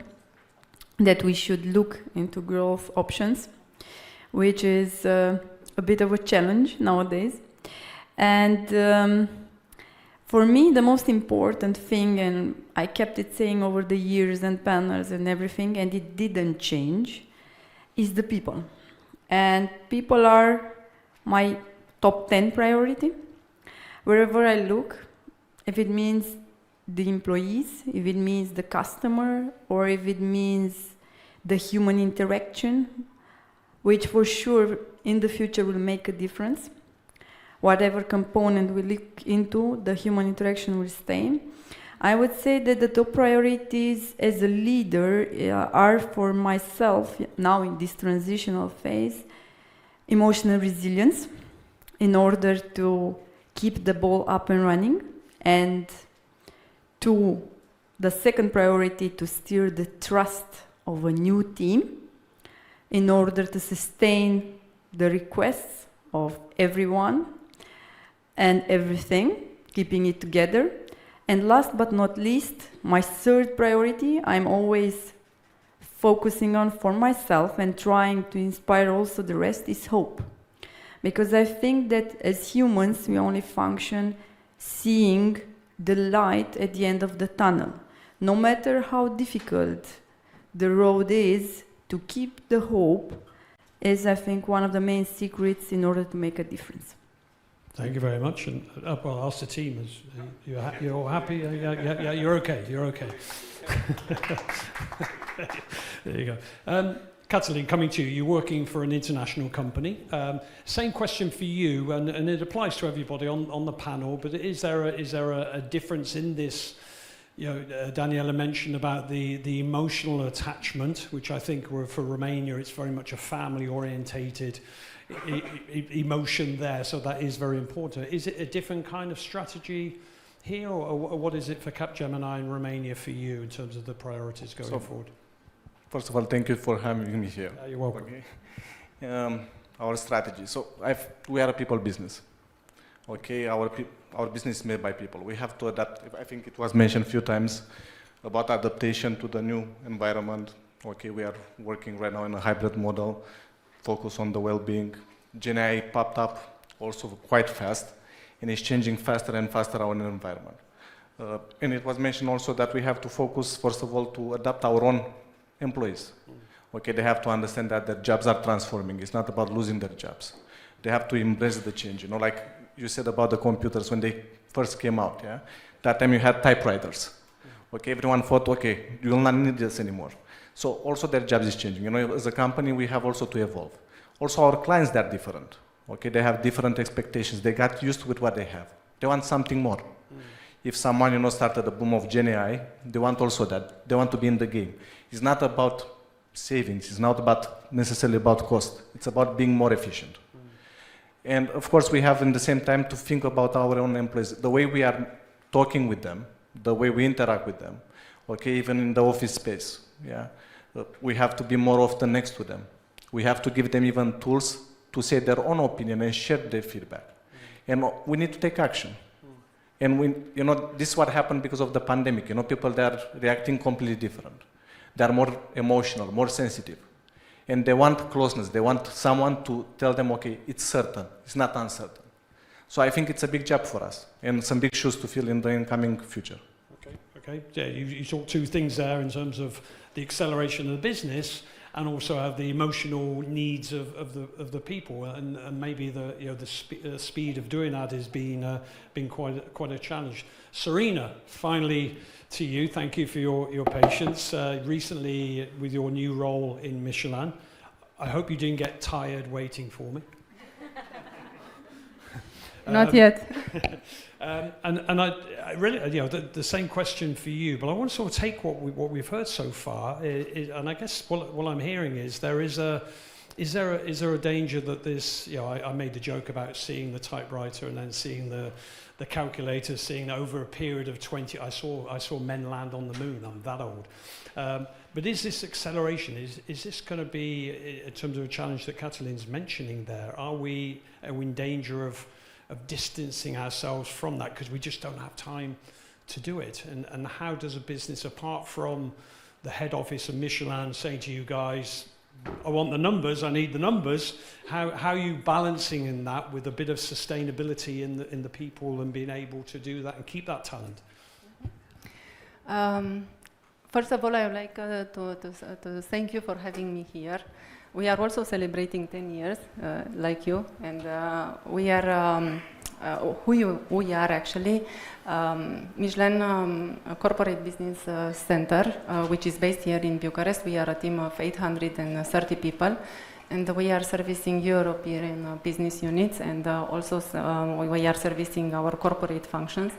that we should look into growth options, which is a bit of a challenge nowadays. And for me, the most important thing, and I kept it saying over the years and panels and everything, and it didn't change, is the people. And people are my top 10 priority. Wherever I look, if it means the employees, if it means the customer, or if it means the human interaction, which for sure in the future will make a difference. Whatever component we look into, the human interaction will stay. I would say that the top priorities as a leader are for myself, now in this transitional phase, emotional resilience in order to keep the ball up and running, and the second priority, to steer the trust of a new team in order to sustain the requests of everyone and everything, keeping it together. And last but not least, my third priority, I'm always focusing on for myself and trying to inspire also the rest, is hope. Because I think that as humans, we only function seeing the light at the end of the tunnel. No matter how difficult the road is, to keep the hope is, I think, one of the main secrets in order to make a difference. Thank you very much. And well, I'll ask the team. You're all happy? Yeah, you're okay. You're okay. There you go. Katalin, coming to you. You're working for an international company. Same question for you, and it applies to everybody on the panel. But is there a difference in this? Daniela mentioned about the emotional attachment, which I think for Romania, it's very much a family-orientated emotion there, so that is very important. Is it a different kind of strategy here, or what is it for Capgemini in Romania for you in terms of the priorities going forward? First of all, thank you for having me here. You're welcome. Okay. Our strategy. So we are a people business. Okay, our business is made by people. We have to adapt. I think it was mentioned a few times about adaptation to the new environment. Okay, we are working right now in a hybrid model, focus on the well-being. GenAI popped up also quite fast, and it's changing faster and faster our environment. And it was mentioned also that we have to focus, first of all, to adapt our own employees. Okay, they have to understand that their jobs are transforming. It's not about losing their jobs. They have to embrace the change. Like you said about the computers when they first came out, yeah? That time you had typewriters. Okay, everyone thought, okay, you will not need this anymore. So also their jobs is changing. As a company, we have also to evolve. Also our clients, they're different. Okay, they have different expectations. They got used with what they have. They want something more. If someone, started the boom of Gen AI, they want also that. They want to be in the game. It's not about savings. It's not necessarily about cost. It's about being more efficient. And of course, we have in the same time to think about our own employees, the way we are talking with them, the way we interact with them, okay, even in the office space. Yeah, we have to be more often next to them. We have to give them even tools to say their own opinion and share their feedback. And we need to take action. And this is what happened because of the pandemic. People, they are reacting completely different. They are more emotional, more sensitive. And they want closeness. They want someone to tell them, okay, it's certain, it's not uncertain. So I think it's a big job for us and some big shoes to fill in the incoming future. Okay. Yeah, you talked two things there in terms of the acceleration of the business and also have the emotional needs of the people, and maybe the speed of doing that has been quite a challenge. Serena, finally to you. Thank you for your patience. Recently, with your new role in Michelin, I hope you didn't get tired waiting for me. Not yet. And I really, the same question for you, but I want to sort of take what we've heard so far, and I guess what I'm hearing is is there a danger that this, I made the joke about seeing the typewriter and then seeing the calculator, seeing over a period of 20, I saw men land on the moon. I'm that old. But is this acceleration, is this going to be, in terms of a challenge that Catalin's mentioning there, are we in danger of distancing ourselves from that because we just don't have time to do it? And how does a business, apart from the head office of Michelin saying to you guys, I want the numbers, I need the numbers, how are you balancing in that with a bit of sustainability in the people and being able to do that and keep that talent? First of all, I would like to thank you for having me here. We are also celebrating 10 years, like you, and we are we are actually Michelin Corporate Business Center, which is based here in Bucharest. We are a team of 830 people, and we are servicing European business units, and also we are servicing our corporate functions.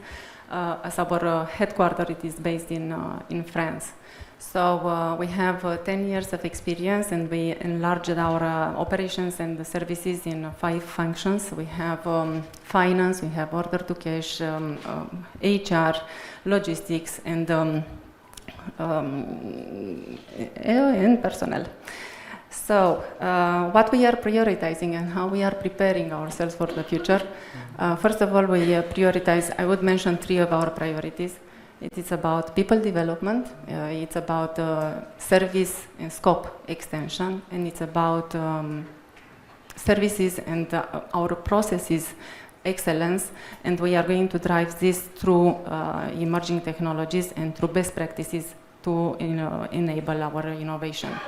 As our headquarters, it is based in France. So we have 10 years of experience, and we enlarged our operations and the services in 5 functions. We have finance, we have order to cash, HR, logistics, and personnel. So what we are prioritizing and how we are preparing ourselves for the future. First of all, we prioritize, I would mention 3 of our priorities. It is about people development, it's about service and scope extension, and it's about services and our processes excellence, and we are going to drive this through emerging technologies and through best practices to enable our innovation.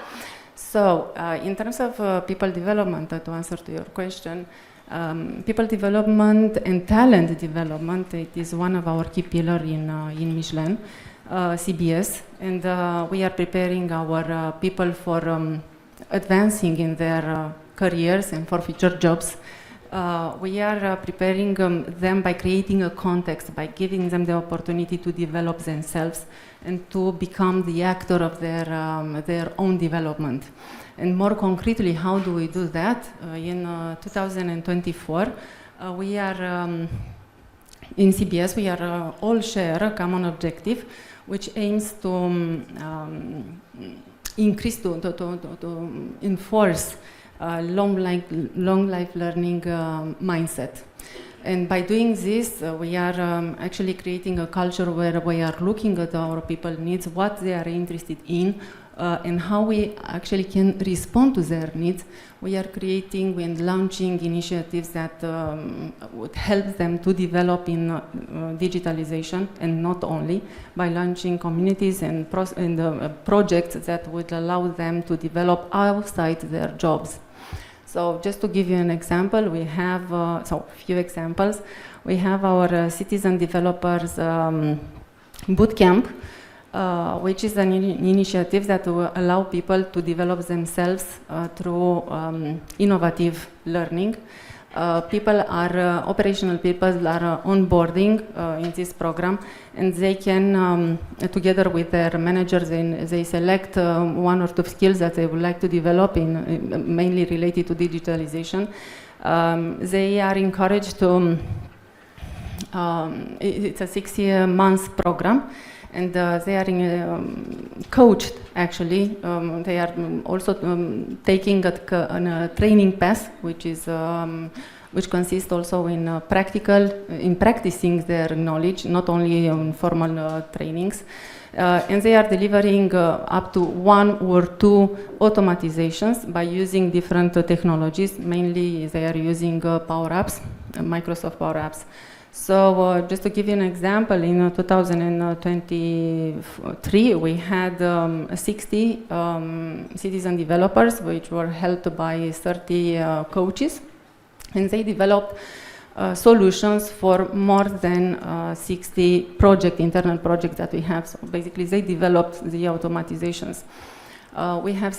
So in terms of people development, to answer to your question, people development and talent development, it is one of our key pillars in Michelin, CBS, and we are preparing our people for advancing in their careers and for future jobs. We are preparing them by creating a context, by giving them the opportunity to develop themselves and to become the actor of their own development. And more concretely, how do we do that? In 2024, we are, in CBS, we are all share a common objective, which aims to increase, to enforce long life learning mindset. And by doing this, we are actually creating a culture where we are looking at our people's needs, what they are interested in, and how we actually can respond to their needs. We are creating and launching initiatives that would help them to develop in digitalization, and not only, by launching communities and projects that would allow them to develop outside their jobs. So just to give you an example, we have, few examples. We have our Citizen Developers Bootcamp, which is an initiative that will allow people to develop themselves through innovative learning. Operational people are onboarding in this program, and they can, together with their managers, they select one or two skills that they would like to develop mainly related to digitalization. They are encouraged to, it's a 6-month program, and they are coached, actually. They are also taking a training path, which consists also in practicing their knowledge, not only on formal trainings. And they are delivering up to 1 or 2 automatizations by using different technologies. Mainly, they are using Power Apps, Microsoft Power Apps. So just to give you an example, in 2023, we had 60 citizen developers, which were helped by 30 coaches, and they developed solutions for more than 60 internal projects that we have. So basically, they developed the automatizations. We have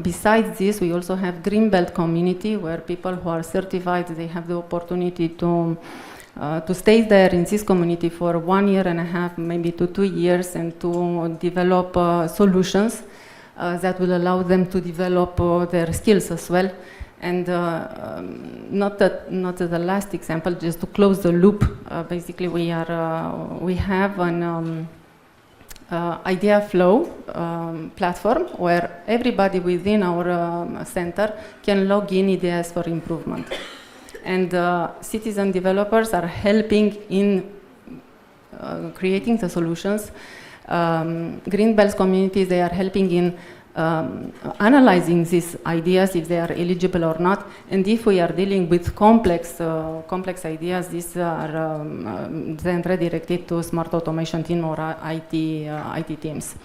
besides this, we also have Greenbelt community, where people who are certified, they have the opportunity to stay there in this community for 1.5 years, maybe to 2 years, and to develop solutions that will allow them to develop their skills as well. And not the last example, just to close the loop. Basically, we have an idea flow platform where everybody within our center can log in ideas for improvement. And citizen developers are helping in creating the solutions. Greenbelt communities, they are helping in analyzing these ideas, if they are eligible or not. And if we are dealing with complex ideas, these are then redirected to smart automation team or IT teams.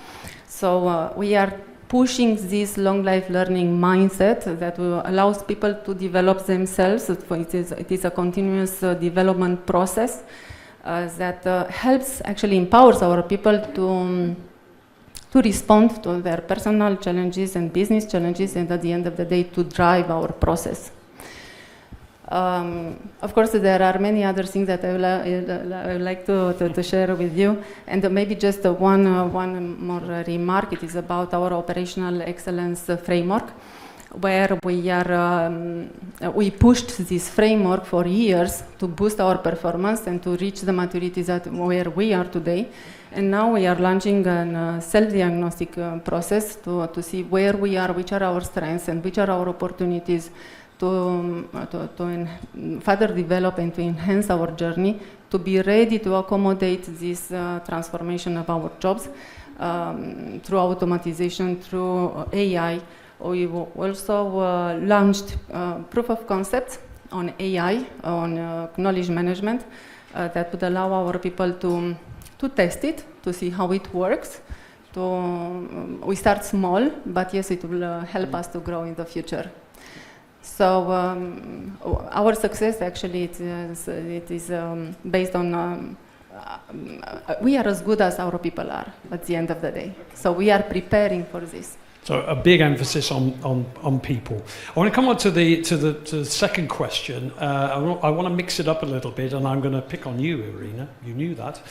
So we are pushing this long life learning mindset that allows people to develop themselves. It is a continuous development process that helps, actually empowers our people to respond to their personal challenges and business challenges, and at the end of the day to drive our process. Of course, there are many other things that I would like to share with you, and maybe just one more remark. It is about our operational excellence framework, where we pushed this framework for years to boost our performance and to reach the maturity where we are today. And now we are launching a self-diagnostic process to see where we are, which are our strengths, and which are our opportunities to further develop and to enhance our journey, to be ready to accommodate this transformation of our jobs through automatization, through AI. We also launched proof of concepts on AI, on knowledge management, that would allow our people to test it, to see how it works. We start small, but yes, it will help us to grow in the future. So our success, actually, it is based on we are as good as our people are at the end of the day. So we are preparing for this. So a big emphasis on people. I want to come on to the second question. I want to mix it up a little bit, and I'm going to pick on you, Irina. You knew that,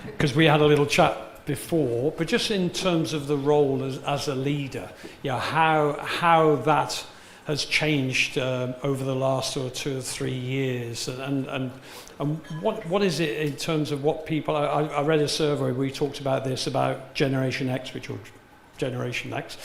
because we had a little chat before. But just in terms of the role as a leader, how that has changed over the last 2 or 3 years, and what is it in terms of what people? I read a survey where we talked about this, about Generation X, which will Generation X,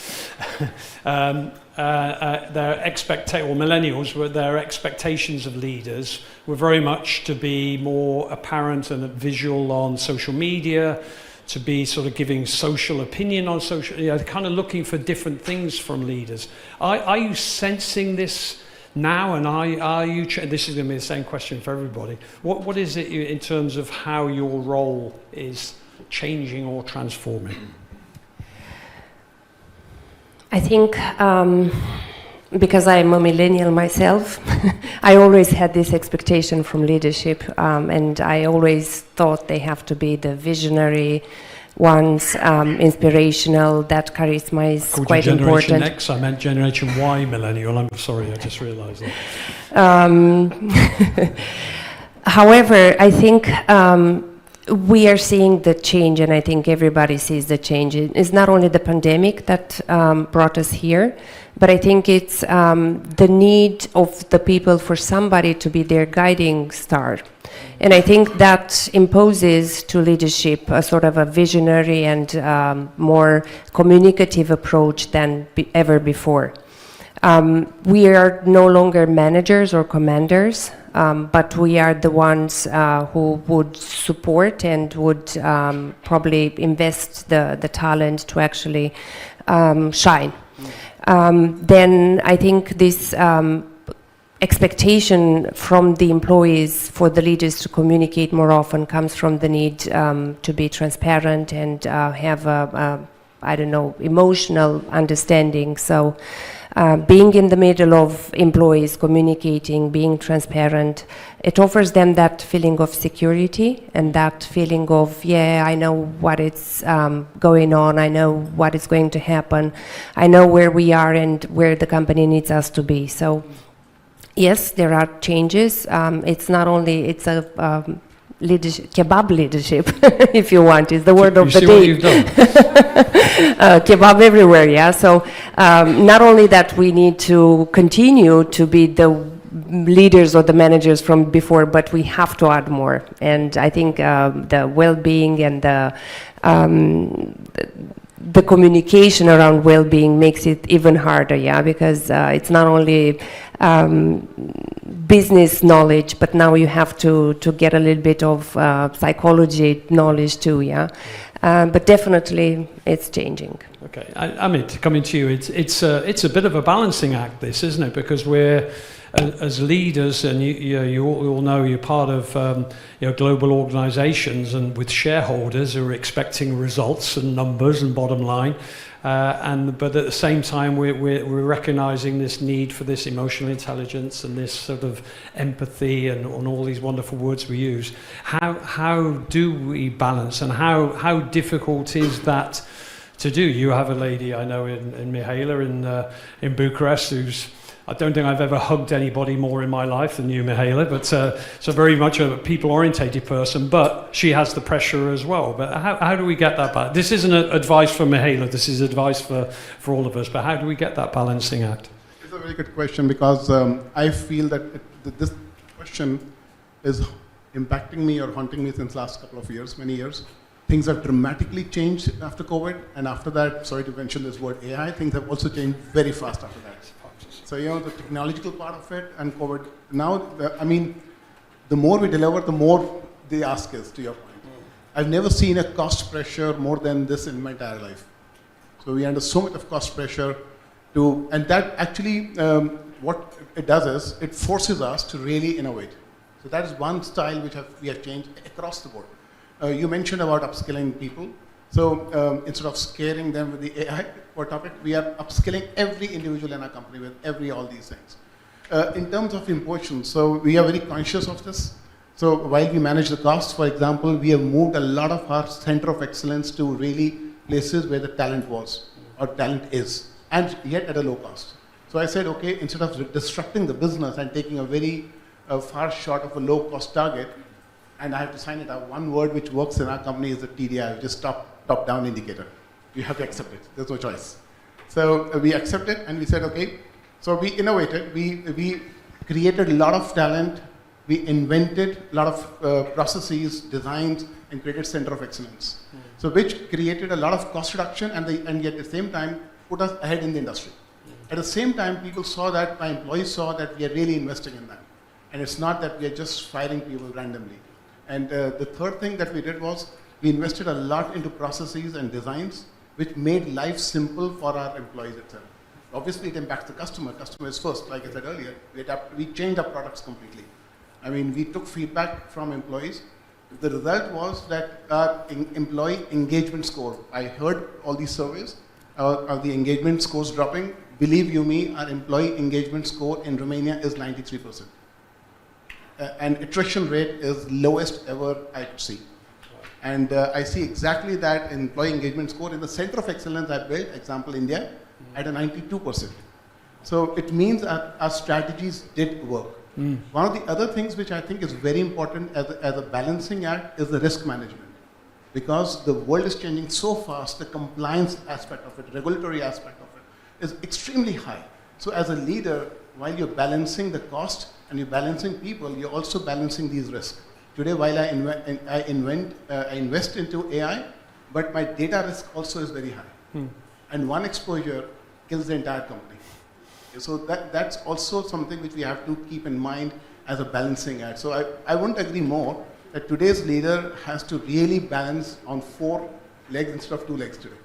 millennials, their expectations of leaders were very much to be more apparent and visual on social media, to be sort of giving social opinion on social, kind of looking for different things from leaders. Are you sensing this now, and are you? This is going to be the same question for everybody. What is it in terms of how your role is changing or transforming? I think because I'm a millennial myself, I always had this expectation from leadership, and I always thought they have to be the visionary ones, inspirational. That charisma is quite Generation important. X, I meant Generation Y millennial. I'm sorry, I just realised that. However, I think we are seeing the change, and I think everybody sees the change. It's not only the pandemic that brought us here, but I think it's the need of the people for somebody to be their guiding star. And I think that imposes to leadership a sort of a visionary and more communicative approach than ever before. We are no longer managers or commanders, but we are the ones who would support and would probably invest the talent to actually shine. Then I think this expectation from the employees for the leaders to communicate more often comes from the need to be transparent and have I don't know, emotional understanding. So being in the middle of employees, communicating, being transparent, it offers them that feeling of security and that feeling of, yeah, I know what is going on, I know what is going to happen, I know where we are and where the company needs us to be. So yes, there are changes. It's not only, it's a leadership, kebab leadership, if you want, is the word of the day. What you've done? Kebab everywhere, yeah. So not only that we need to continue to be the leaders or the managers from before, but we have to add more. And I think the well-being and the communication around well-being makes it even harder, yeah, because it's not only business knowledge, but now you have to get a little bit of psychology knowledge too, yeah. But definitely it's changing. Okay, Amit, coming to you, it's a bit of a balancing act, this, isn't it? Because we're as leaders, and you all know you're part of global organisations, and with shareholders who are expecting results and numbers and bottom line, but at the same time we're recognising this need for this emotional intelligence and this sort of empathy and all these wonderful words we use. How do we balance, and how difficult is that to do? You have a lady I know in Mihaela in Bucharest who's, I don't think I've ever hugged anybody more in my life than you, Mihaela, but so very much a people-orientated person, but she has the pressure as well. But how do we get that back? This isn't advice for Mihaela, this is advice for all of us, but how do we get that balancing act? It's a very good question, because I feel that this question is impacting me or haunting me since last couple of years, many years. Things have dramatically changed after COVID, and after that, sorry to mention this word AI, things have also changed very fast after that. So, the technological part of it and COVID. Now, the more we deliver, the more they ask us, to your point. I've never seen a cost pressure more than this in my entire life. So we under so much of cost pressure and that actually, what it does is, it forces us to really innovate. So that is one style which we have changed across the board. You mentioned about upskilling people. So instead of scaring them with the AI topic, we are upskilling every individual in our company with all these things. In terms of emotions, so we are very conscious of this. So while we manage the costs, for example, we have moved a lot of our center of excellence to really places where the talent was or talent is, and yet at a low cost. So I said, okay, instead of disrupting the business and taking a very far short of a low cost target, and I have to sign it out, one word which works in our company is the TDI, which is top-down indicator. You have to accept it. There's no choice. So we accepted, and we said, okay. So we innovated. We created a lot of talent. We invented a lot of processes, designs, and created center of excellence. So which created a lot of cost reduction, and yet at the same time put us ahead in the industry. At the same time, people saw that, my employees saw that we are really investing in that. And it's not that we are just firing people randomly. And the third thing that we did was, we invested a lot into processes and designs, which made life simple for our employees itself. Obviously, it impacts the customer. Customer is first, like I said earlier. We changed our products completely. We took feedback from employees. The result was that our employee engagement score, I heard all these surveys, of the engagement scores dropping. Believe you me, our employee engagement score in Romania is 93%. And attrition rate is lowest ever I could see. And I see exactly that employee engagement score in the center of excellence I built, example India, at a 92%. So it means our strategies did work. One of the other things which I think is very important as a balancing act is the risk management. Because the world is changing so fast, the compliance aspect of it, regulatory aspect of it is extremely high. So as a leader, while you're balancing the cost and you're balancing people, you're also balancing these risks. Today, while I invest into AI, but my data risk also is very high. And one exposure kills the entire company. So that's also something which we have to keep in mind as a balancing act. So I wouldn't agree more that today's leader has to really balance on 4 legs instead of 2 legs today.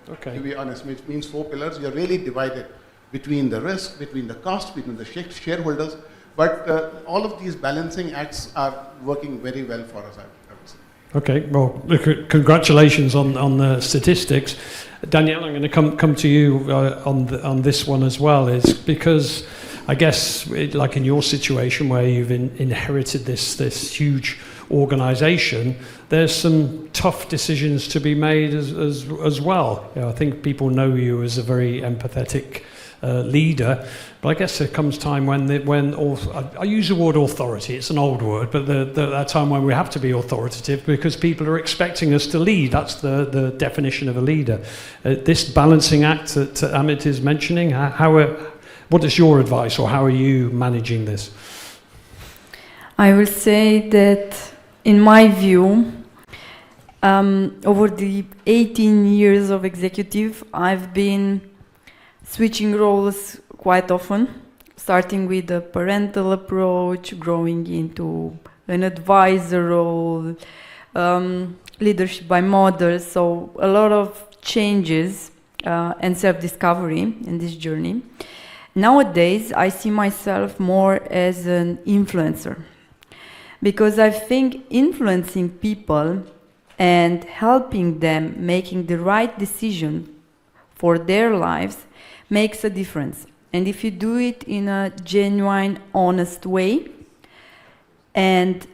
Okay. To be honest, which means 4 pillars. You're really divided between the risk, between the cost, between the shareholders. But all of these balancing acts are working very well for us, I would say. Okay, well, look, congratulations on the statistics. Danielle, I'm going to come to you on this one as well. Is because I guess, like in your situation where you've inherited this huge organisation, there's some tough decisions to be made as well. I think people know you as a very empathetic leader, but I guess there comes time when I use the word authority. It's an old word, but that time when we have to be authoritative because people are expecting us to lead. That's the definition of a leader. This balancing act that Amit is mentioning, what is your advice, or how are you managing this? I will say that, in my view, over the 18 years of executive, I've been switching roles quite often, starting with a parental approach, growing into an advisor role, leadership by models, so a lot of changes and self-discovery in this journey. Nowadays, I see myself more as an influencer, because I think influencing people and helping them making the right decision for their lives makes a difference. And if you do it in a genuine, honest way and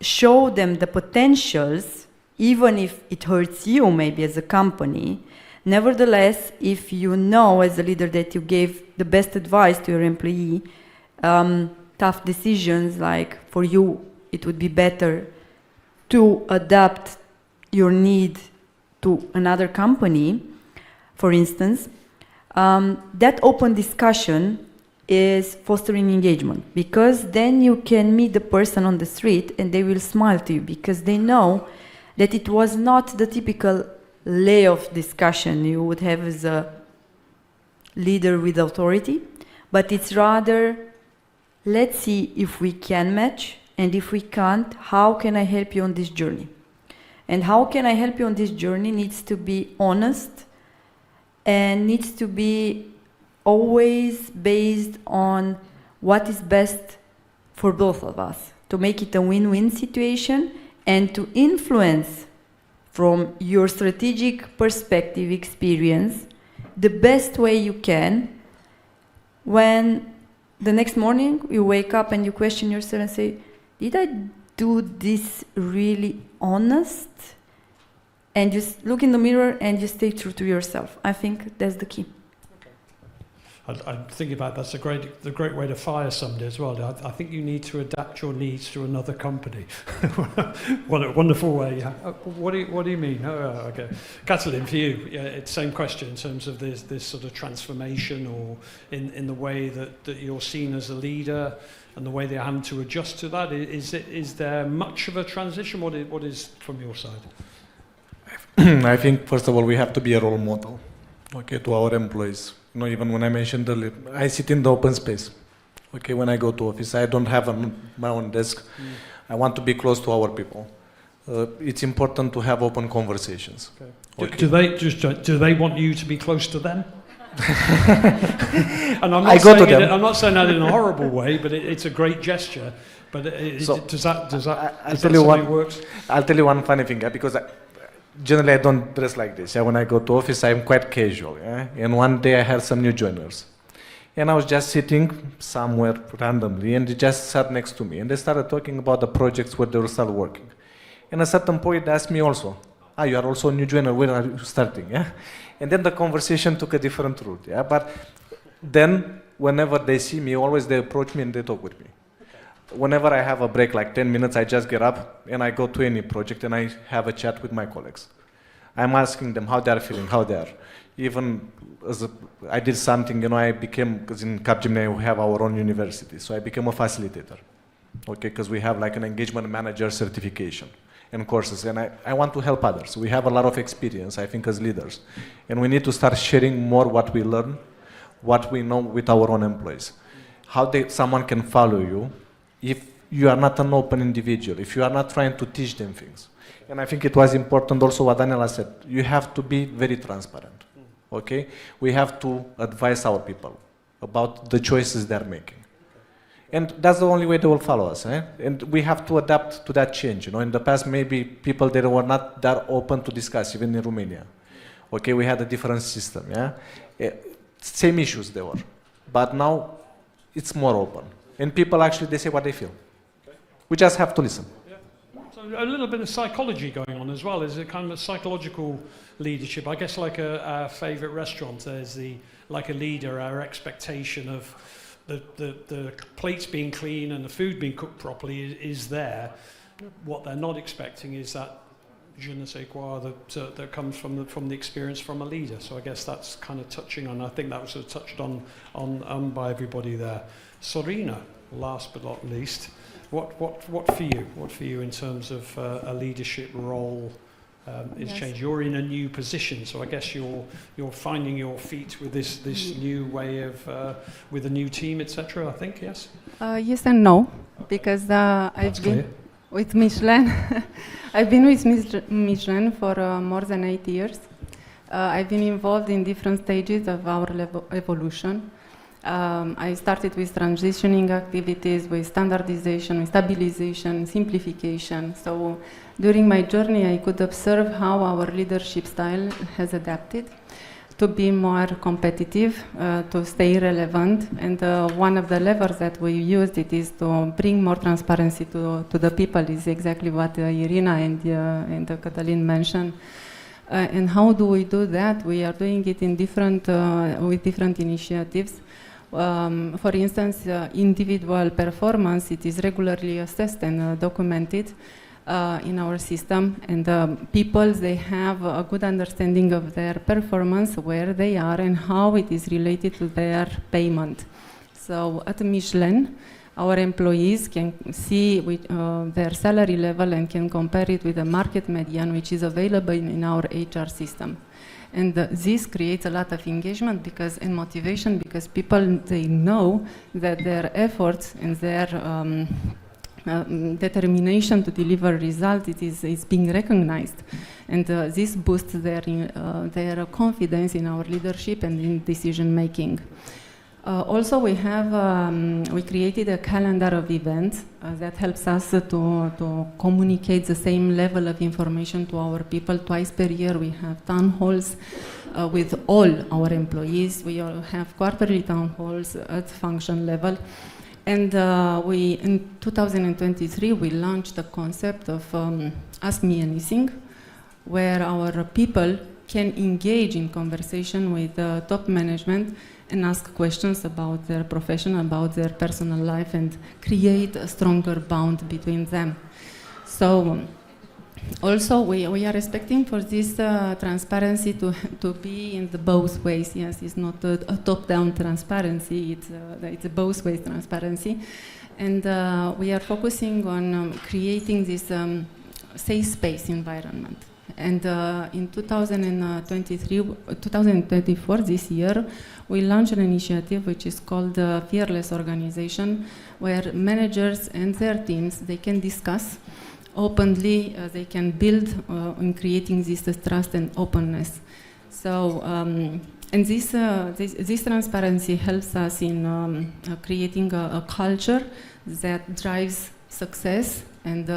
show them the potentials, even if it hurts you maybe as a company, nevertheless, if you know as a leader that you gave the best advice to your employee, tough decisions like for you it would be better to adapt your need to another company, for instance, that open discussion is fostering engagement, because then you can meet the person on the street and they will smile to you because they know that it was not the typical layoff discussion you would have as a leader with authority, but it's rather, let's see if we can match, and if we can't, how can I help you on this journey? And how can I help you on this journey needs to be honest and needs to be always based on what is best for both of us, to make it a win-win situation and to influence from your strategic perspective experience the best way you can, when the next morning you wake up and you question yourself and say, did I do this really honest? And you look in the mirror and you stay true to yourself. I think that's the key. I'm thinking about that's the great way to fire somebody as well. I think you need to adapt your needs to another company. What a wonderful way. Yeah. What do you mean? Okay, Katalin, for you, it's the same question in terms of this sort of transformation, or in the way that you're seen as a leader and the way they're having to adjust to that. Is there much of a transition? What is from your side? I think first of all we have to be a role model, okay, to our employees. Even when I mentioned earlier, I sit in the open space. Okay, when I go to office, I don't have my own desk. I want to be close to our people. It's important to have open conversations. Okay. Do they want you to be close to them? And I'm not saying that in a horrible way, but it's a great gesture. But does that works? I'll tell you one funny thing, because generally I don't dress like this. When I go to office, I'm quite casual. And one day I had some new joiners. And I was just sitting somewhere randomly, and they just sat next to me. And they started talking about the projects where they were still working. And at a certain point, they asked me also, you are also a new joiner, when are you starting? Yeah? And then the conversation took a different route. Yeah? But then, whenever they see me, always they approach me and they talk with me. Whenever I have a break, like 10 minutes, I just get up and I go to any project and I have a chat with my colleagues. I'm asking them how they are feeling, how they are. Even as I did something, I became, because in Capgemini we have our own university, so I became a facilitator. Okay, because we have like an engagement manager certification and courses, and I want to help others. We have a lot of experience, I think, as leaders, and we need to start sharing more what we learn, what we know with our own employees. How someone can follow you if you are not an open individual, if you are not trying to teach them things. And I think it was important also what Daniela said, you have to be very transparent, okay? We have to advise our people about the choices they're making. And that's the only way they will follow us, eh? And we have to adapt to that change. In the past, maybe people, they were not that open to discuss, even in Romania. Okay, we had a different system, yeah? Same issues they were, but now it's more open. And people actually, they say what they feel. We just have to listen. Yeah. So a little bit of psychology going on as well. Is it kind of a psychological leadership? I guess like our favourite restaurant, there's like a leader, our expectation of the plates being clean and the food being cooked properly is there. What they're not expecting is that je ne sais quoi that comes from the experience from a leader. So I guess that's kind of touching on. I think that was sort of touched on by everybody there. Sorina, last but not least, what for you? What for you in terms of a leadership role is changed? You're in a new position, so I guess you're finding your feet with this new way of with a new team, etc. I think, yes. Yes and no, because I've been with Michelin. I've been with Michelin for more than 8 years. I've been involved in different stages of our evolution. I started with transitioning activities, with standardization, with stabilization, simplification. So during my journey, I could observe how our leadership style has adapted to be more competitive, to stay relevant. And one of the levers that we used is to bring more transparency to the people, is exactly what Irina and Cătălin mentioned. And how do we do that? We are doing it in with different initiatives. For instance, individual performance, it is regularly assessed and documented in our system, and people, they have a good understanding of their performance, where they are and how it is related to their payment. So at Michelin, our employees can see their salary level and can compare it with the market median, which is available in our HR system. And this creates a lot of engagement and motivation, because people, they know that their efforts and their determination to deliver results is being recognized. And this boosts their confidence in our leadership and in decision making. Also, we created a calendar of events that helps us to communicate the same level of information to our people. Twice per year we have town halls with all our employees. We all have quarterly town halls at function level. And in 2023 we launched the concept of Ask Me Anything, where our people can engage in conversation with top management and ask questions about their profession, about their personal life, and create a stronger bond between them. So also we are expecting for this transparency to be in the both ways. Yes, it's not a top-down transparency, it's a both ways transparency. And we are focusing on creating this safe space environment. And in 2024, this year, we launched an initiative which is called Fearless Organization, where managers and their teams, they can discuss openly, they can build in creating this trust and openness. So, and this transparency helps us in creating a culture that drives success, and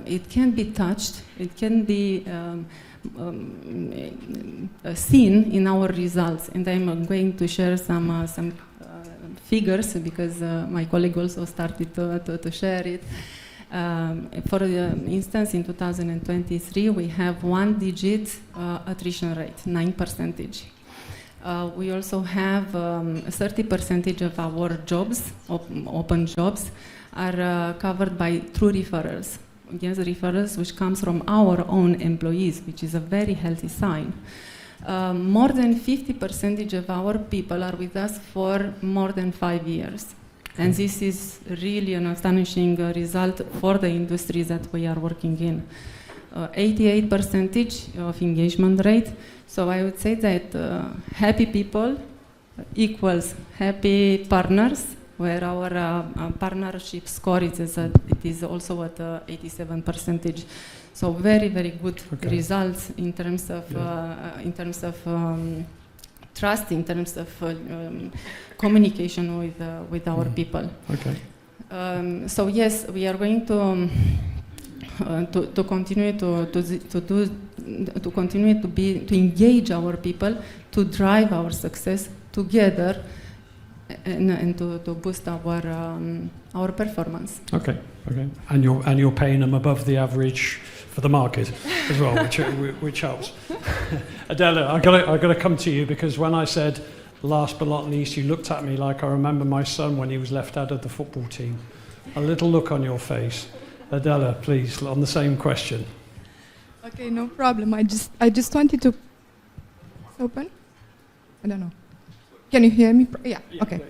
it can be touched, it can be seen in our results. And I'm going to share some figures, because my colleague also started to share it. For instance, in 2023, we have one-digit attrition rate, 9%. We also have 30% of our jobs, open jobs, are covered by true referrals. Yes, referrals which comes from our own employees, which is a very healthy sign. More than 50% of our people are with us for more than 5 years. And this is really an astonishing result for the industries that we are working in. 88% of engagement rate. So I would say that happy people equals happy partners, where our partnership score is also at 87%. So very, very good results in terms of trust, in terms of communication with our people. Okay. So yes, we are going to continue to engage our people, to drive our success together, and to boost our performance. Okay. Okay. And you're paying them above the average for the market as well, which helps. Adela, I got to come to you, because when I said last but not least, you looked at me like I remember my son when he was left out of the football team. A little look on your face. Adela, please, on the same question. Okay, no problem. I just wanted to... It's open? I don't know. Can you hear me? Yeah, okay.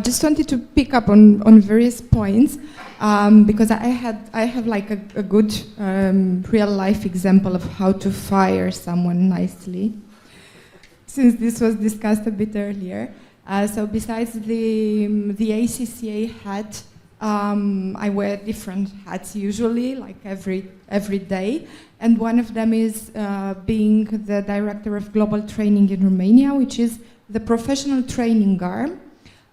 Just wanted to pick up on various points, because I have like a good real life example of how to fire someone nicely, since this was discussed a bit earlier. So besides the ACCA hat, I wear different hats usually, like every day, and one of them is being the director of global training in Romania, which is the professional training arm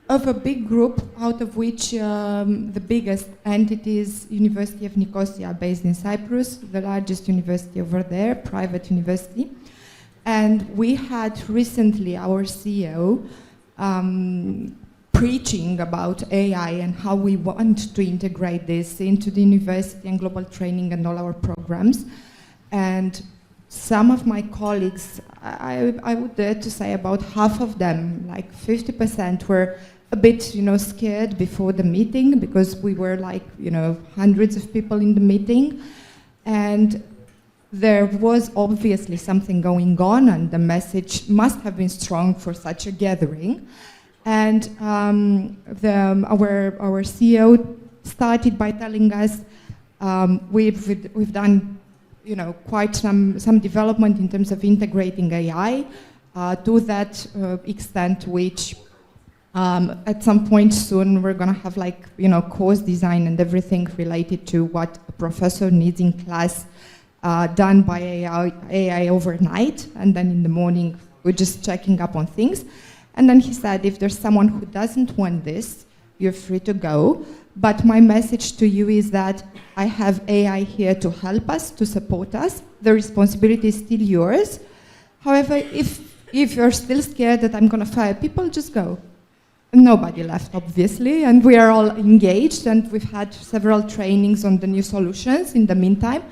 of a big group, out of which the biggest entity is University of Nicosia, based in Cyprus, the largest university over there, private university. And we had recently our CEO preaching about AI and how we want to integrate this into the university and global training and all our programs. And some of my colleagues, I would dare to say about half of them, like 50%, were a bit, scared before the meeting, because we were like, hundreds of people in the meeting. And there was obviously something going on, and the message must have been strong for such a gathering. And our CEO started by telling us we've done quite some development in terms of integrating AI to that extent, which at some point soon we're going to have course design and everything related to what a professor needs in class done by AI overnight, and then in the morning we're just checking up on things. And then he said, if there's someone who doesn't want this, you're free to go. But my message to you is that I have AI here to help us, to support us. The responsibility is still yours. However, if you're still scared that I'm going to fire people, just go. Nobody left, obviously, and we are all engaged, and we've had several trainings on the new solutions in the meantime,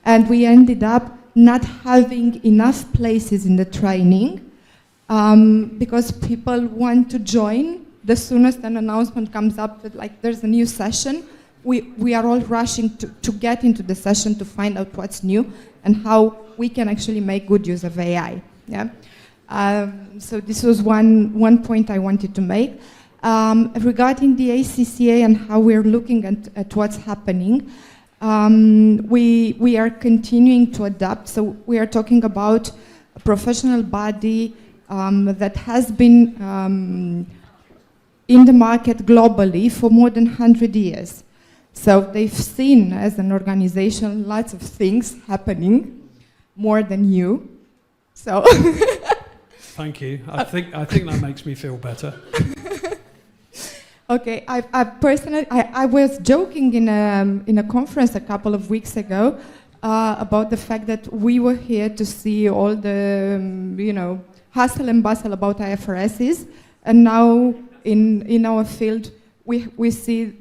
and we ended up not having enough places in the training because people want to join. The soonest an announcement comes up that there's a new session, we are all rushing to get into the session to find out what's new and how we can actually make good use of AI. Yeah. So this was one point I wanted to make. Regarding the ACCA and how we're looking at what's happening, we are continuing to adapt. So we are talking about a professional body that has been in the market globally for more than 100 years. So they've seen, as an organization, lots of things happening, more than you. So thank you. I think that makes me feel better. Okay, I personally was joking in a conference a couple of weeks ago about the fact that we were here to see all the hustle and bustle about IFRSs, and now in our field we see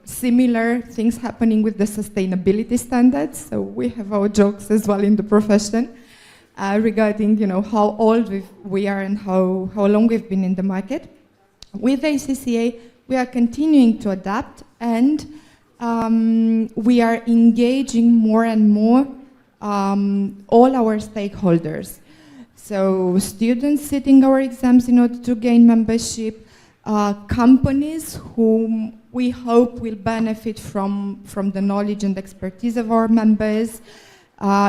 similar things happening with the sustainability standards. So we have our jokes as well in the profession regarding, how old we are and how long we've been in the market. With ACCA, we are continuing to adapt, and we are engaging more and more all our stakeholders. So students sitting our exams in order to gain membership, companies whom we hope will benefit from the knowledge and expertise of our members,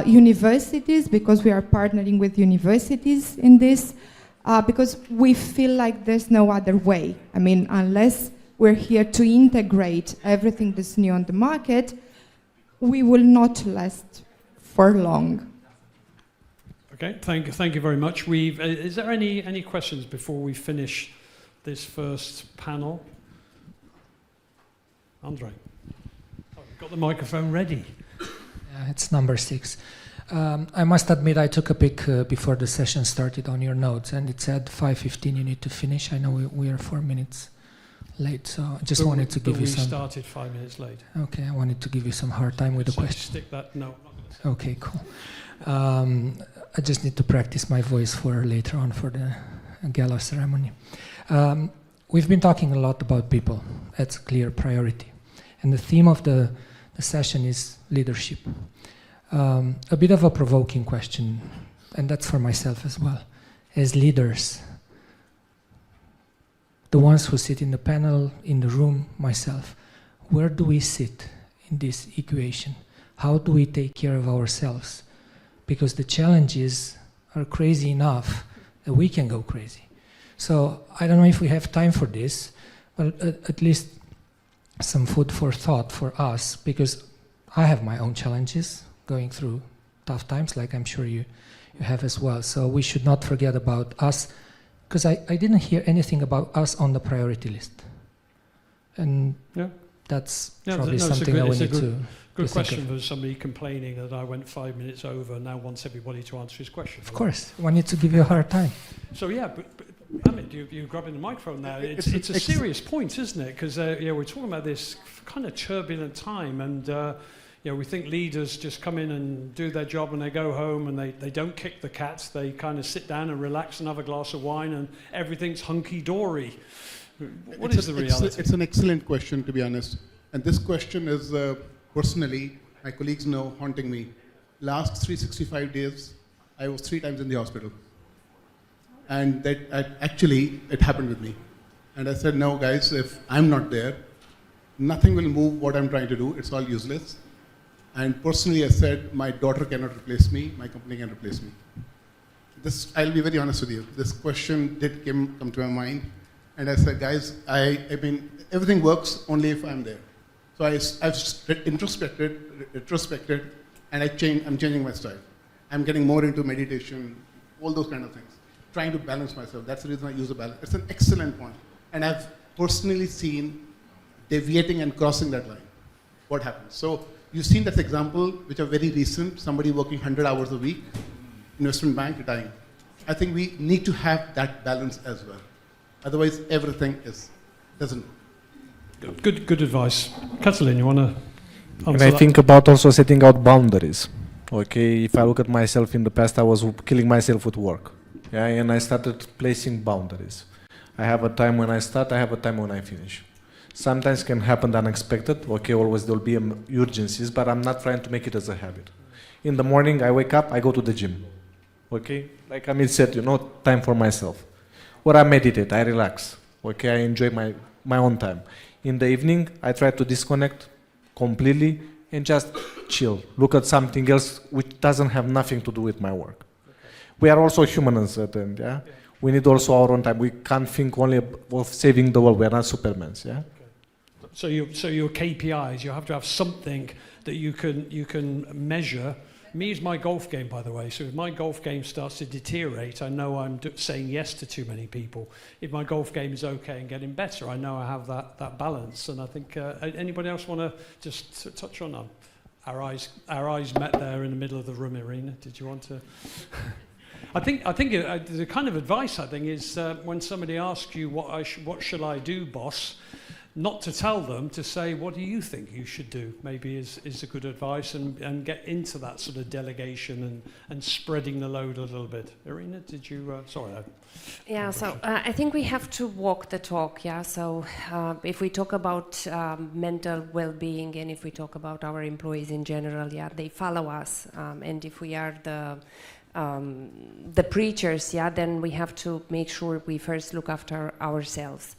universities, because we are partnering with universities in this, because we feel like there's no other way. I mean, unless we're here to integrate everything that's new on the market, we will not last for long. Okay, thank you very much. Is there any questions before we finish this first panel? Andre, you've got the microphone ready. It's number 6. I must admit I took a peek before the session started on your notes, and it said 5:15 you need to finish. I know we are 4 minutes late, so I just wanted to give you some... We started 5 minutes late. Okay, I wanted to give you some hard time with the question. Stick that, no. Okay, cool. I just need to practice my voice for later on for the Gala ceremony. We've been talking a lot about people. That's a clear priority. And the theme of the session is leadership. A bit of a provoking question, and that's for myself as well. As leaders, the ones who sit in the panel, in the room, myself, where do we sit in this equation? How do we take care of ourselves? Because the challenges are crazy enough that we can go crazy. So I don't know if we have time for this, but at least some food for thought for us, because I have my own challenges going through tough times, like I'm sure you have as well. So we should not forget about us, because I didn't hear anything about us on the priority list. And that's probably something I would need to... Good question for somebody complaining that I went 5 minutes over and now wants everybody to answer his question. Of course, I need to give you a hard time. So yeah, but Amit, you're grabbing the microphone now. It's a serious point, isn't it? Because we're talking about this kind of turbulent time, and we think leaders just come in and do their job and they go home and they don't kick the cats. They kind of sit down and relax and have a glass of wine and everything's hunky-dory. What is the reality? It's an excellent question, to be honest. And this question is... personally, my colleagues know, haunting me. Last 365 days, I was 3 times in the hospital. And that actually, it happened with me. And I said, no, guys, if I'm not there, nothing will move what I'm trying to do. It's all useless. And personally, I said, my daughter cannot replace me. My company can replace me. I'll be very honest with you. This question did come to my mind. And I said, guys, I mean, everything works only if I'm there. So I've introspected, and I'm changing my style. I'm getting more into meditation, all those kind of things. Trying to balance myself. That's the reason I use a balance. It's an excellent point. And I've personally seen deviating and crossing that line. What happens? So you've seen that example, which are very recent, somebody working 100 hours a week, investment bank retiring. I think we need to have that balance as well. Otherwise, everything doesn't work. Good advice. Katalin, you want to answer And I that? think about also setting out boundaries. Okay, if I look at myself in the past, I was killing myself with work. Yeah, and I started placing boundaries. I have a time when I start, I have a time when I finish. Sometimes can happen unexpected. Okay, always there will be urgencies, but I'm not trying to make it as a habit. In the morning, I wake up, I go to the gym. Okay, like Amit said, time for myself. Or I meditate, I relax. Okay, I enjoy my own time. In the evening, I try to disconnect completely and just chill. Look at something else which doesn't have nothing to do with my work. Okay. We are also humans at the end, yeah? We need also our own time. We can't think only of saving the world. We are not Supermen, yeah? Okay. So your KPIs, you have to have something that you can measure. Me is my golf game, by the way. So if my golf game starts to deteriorate, I know I'm saying yes to too many people. If my golf game is okay and getting better, I know I have that balance. And I think anybody else want to just touch on that? Our eyes met there in the middle of the room, Irina. Did you want to? I think the kind of advice I think is when somebody asks you what shall I do, boss. not to tell them, to say, what do you think you should do, maybe is a good advice, and get into that sort of delegation and spreading the load a little bit. Irina, did you, sorry. Yeah, so I think we have to walk the talk, yeah, so if we talk about mental well-being and if we talk about our employees in general, yeah, they follow us, and if we are the preachers, yeah, then we have to make sure we first look after ourselves.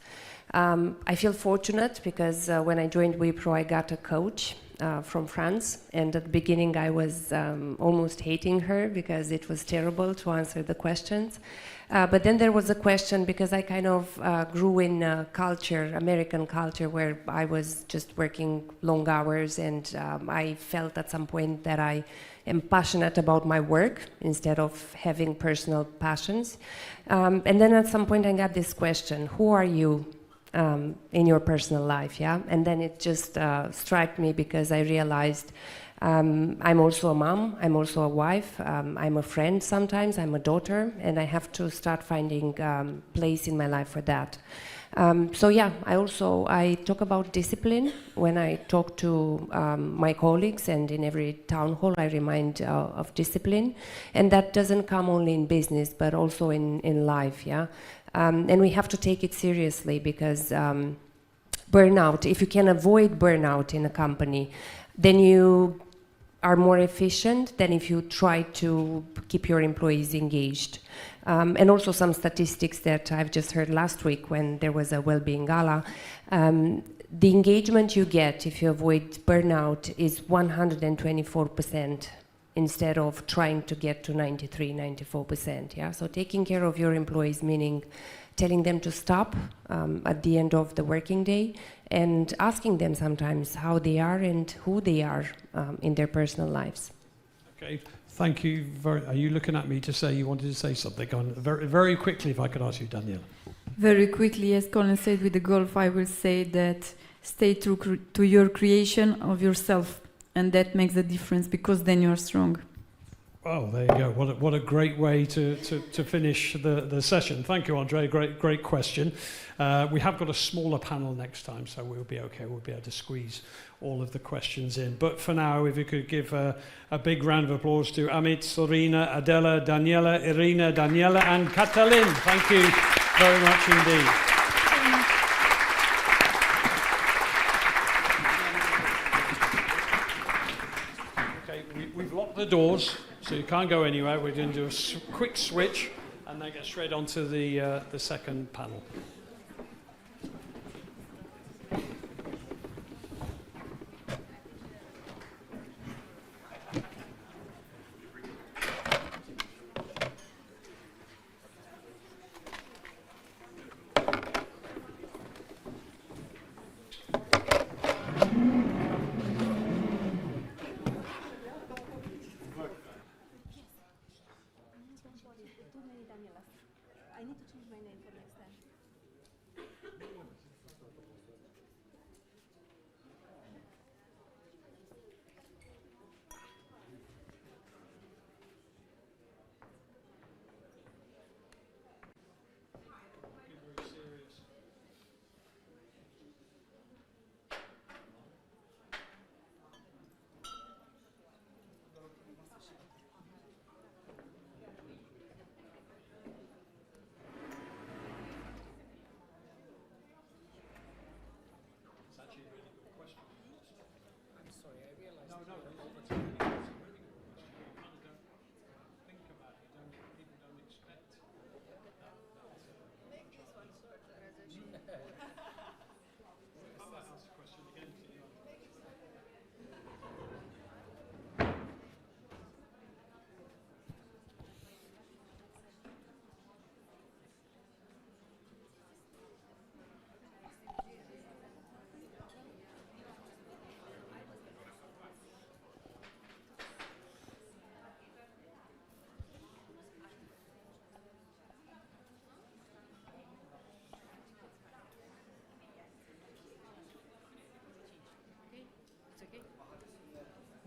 I feel fortunate because when I joined Wipro, I got a coach from France, and at the beginning I was almost hating her because it was terrible to answer the questions. But then there was a question because I kind of grew in American culture, where I was just working long hours, and I felt at some point that I am passionate about my work instead of having personal passions. And then at some point I got this question: who are you in your personal life? Yeah, and then it just struck me because I realized I'm also a mom, I'm also a wife, I'm a friend sometimes, I'm a daughter, and I have to start finding place in my life for that. So yeah, I talk about discipline when I talk to my colleagues, and in every town hall I remind of discipline, and that doesn't come only in business but also in life, yeah. And we have to take it seriously because burnout, if you can avoid burnout in a company, then you are more efficient than if you try to keep your employees engaged. And also some statistics that I've just heard last week when there was a well-being gala. The engagement you get if you avoid burnout is 124%. Instead of trying to get to 93, 94%, yeah? So taking care of your employees, meaning telling them to stop at the end of the working day and asking them sometimes how they are and who they are in their personal lives. Okay, thank you. Are you looking at me to say you wanted to say something? Go on, very, very quickly, if I could ask you, Daniela. Very quickly, as Colin said with the golf, I will say that stay true to your creation of yourself. And that makes a difference, because then you're strong. Oh, there you go. What a great way to finish the session. Thank you, Andre. Great question. We have got a smaller panel next time, so we'll be okay. We'll be able to squeeze all of the questions in. But for now, if you could give a big round of applause to Amit, Sorina, Adela, Daniela, Irina, Daniela, and Katalin. Thank you very much indeed. We've locked the doors, so you can't go anywhere. We're going to do a quick switch and then get straight onto the second panel.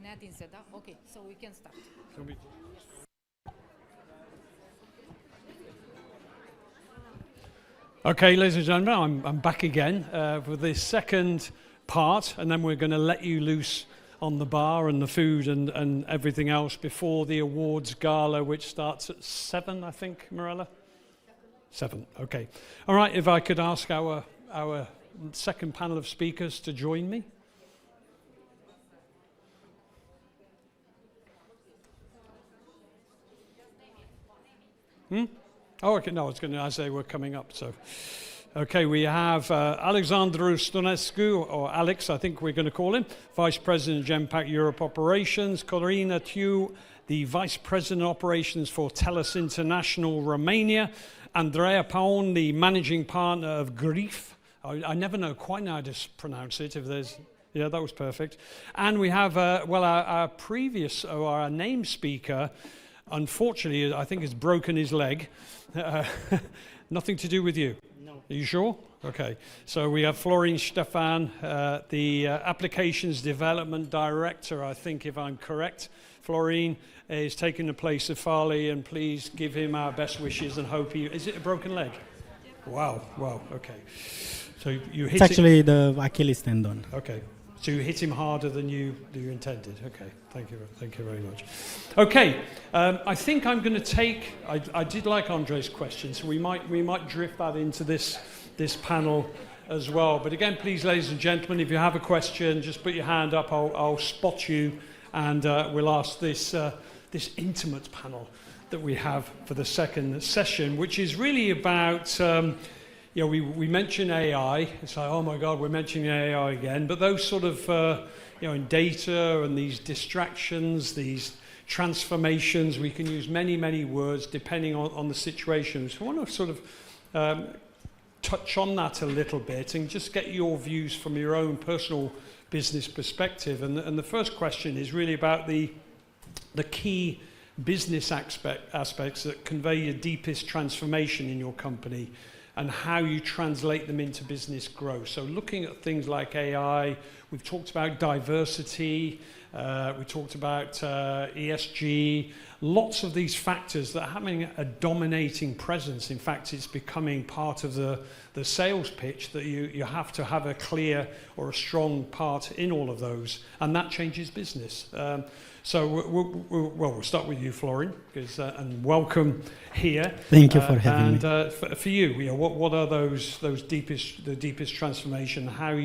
Neatinse, da? Okay, so we can start. Okay, ladies and gentlemen, I'm back again for the second part, and then we're going to let you loose on the bar and the food and everything else before the awards gala, which starts at 7, I think, Mirella? 7, okay. All right, if I could ask our second panel of speakers to join me. Oh, okay, no, I was going to, as they were coming up, so. Okay, we have Alexandru Stonescu, or Alex, I think we're going to call him, Vice President of Genpact Europe Operations. Corina Tiu, the Vice President of Operations for TELUS International Romania. Andreea Paun, the Managing Partner of Grief. I never know quite how to pronounce it, if there's... Yeah, that was perfect. And we have, our previous, or our named speaker, unfortunately, I think has broken his leg. Nothing to do with you? No. Are you sure? Okay. So we have Florine Stefan, the Applications Development Director, I think, if I'm correct. Florine is taking the place of Farley, and please give him our best wishes and hope he... Is it a broken leg? Wow, okay. So you hit It's actually the Achilles tendon. Okay. So you hit him harder than you intended. Okay, thank you very much. Okay, I think I'm going to take. I did like Andre's question, so we might drift that into this panel as well. But again, please, ladies and gentlemen, if you have a question, just put your hand up. I'll spot you, and we'll ask this intimate panel that we have for the second session, which is really about. We mention AI. It's like, oh my God, we're mentioning AI again. But those sort of, in data and these distractions, these transformations, we can use many, many words depending on the situation. So I want to sort of touch on that a little bit and just get your views from your own personal business perspective. And the first question is really about the key business aspects that convey your deepest transformation in your company, and how you translate them into business growth. So looking at things like AI, we've talked about diversity, we talked about ESG, lots of these factors that are having a dominating presence. In fact, it's becoming part of the sales pitch that you have to have a clear or a strong part in all of those, and that changes business. So we'll start with you, Florine, and welcome here. Thank you for having me. And for you, what are the deepest transformation? How are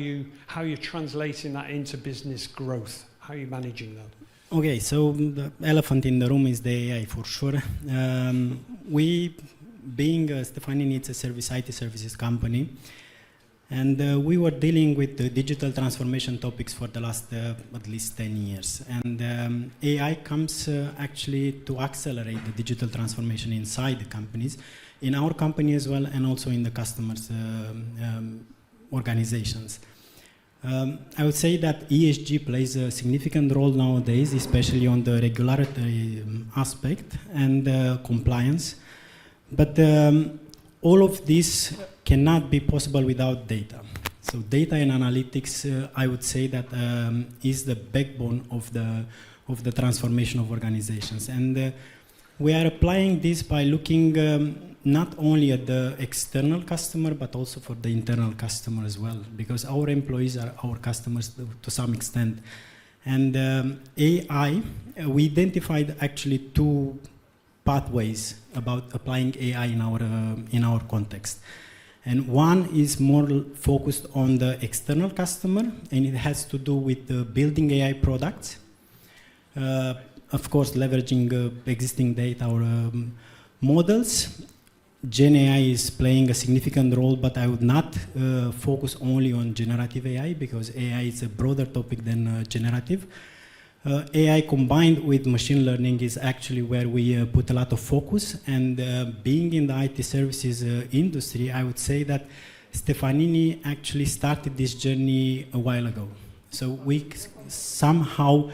you translating that into business growth? How are you managing that? Okay, so the elephant in the room is the AI for sure. We, being Stefanini, it's a IT services company. And we were dealing with the digital transformation topics for the last at least 10 years. And AI comes actually to accelerate the digital transformation inside the companies, in our company as well, and also in the customers' organizations. I would say that ESG plays a significant role nowadays, especially on the regulatory aspect and compliance. But all of this cannot be possible without data. So data and analytics, I would say that is the backbone of the transformation of organizations. And we are applying this by looking not only at the external customer, but also for the internal customer as well, because our employees are our customers to some extent. And AI, we identified actually two pathways about applying AI in our context. And one is more focused on the external customer, and it has to do with building AI products. Of course, leveraging existing data or models. Gen AI is playing a significant role, but I would not focus only on generative AI, because AI is a broader topic than generative. AI combined with machine learning is actually where we put a lot of focus. And being in the IT services industry, I would say that Stefanini actually started this journey a while ago. So we somehow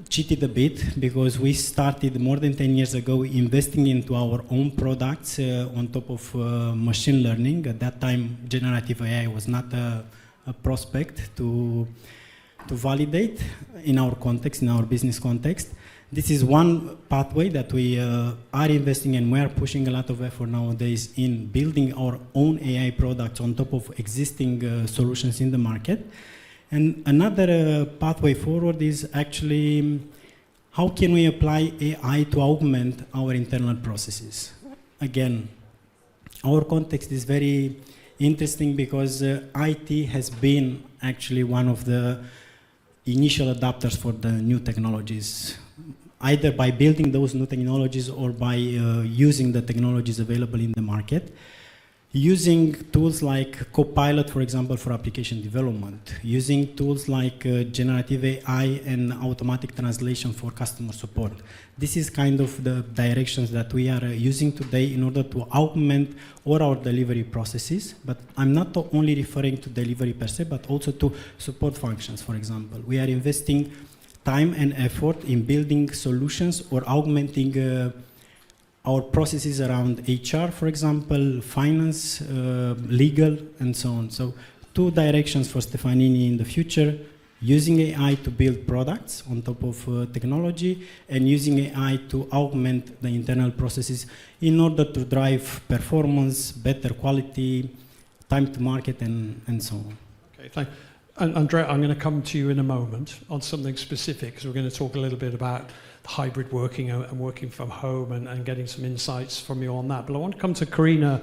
cheated a bit, because we started more than 10 years ago investing into our own products on top of machine learning. At that time, generative AI was not a prospect to validate in our context, in our business context. This is one pathway that we are investing and we are pushing a lot of effort nowadays in building our own AI products on top of existing solutions in the market. And another pathway forward is actually how can we apply AI to augment our internal processes? Again, our context is very interesting because IT has been actually one of the initial adapters for the new technologies, either by building those new technologies or by using the technologies available in the market. Using tools like Copilot, for example, for application development, using tools like generative AI and automatic translation for customer support. This is kind of the directions that we are using today in order to augment all our delivery processes. But I'm not only referring to delivery per se, but also to support functions, for example. We are investing time and effort in building solutions or augmenting our processes around HR, for example, finance, legal, and so on. So 2 directions for Stefanini in the future: using AI to build products on top of technology, and using AI to augment the internal processes in order to drive performance, better quality, time to market, and so on. Okay, thank you. And Andrea, I'm going to come to you in a moment on something specific, because we're going to talk a little bit about hybrid working and working from home and getting some insights from you on that. But I want to come to Karina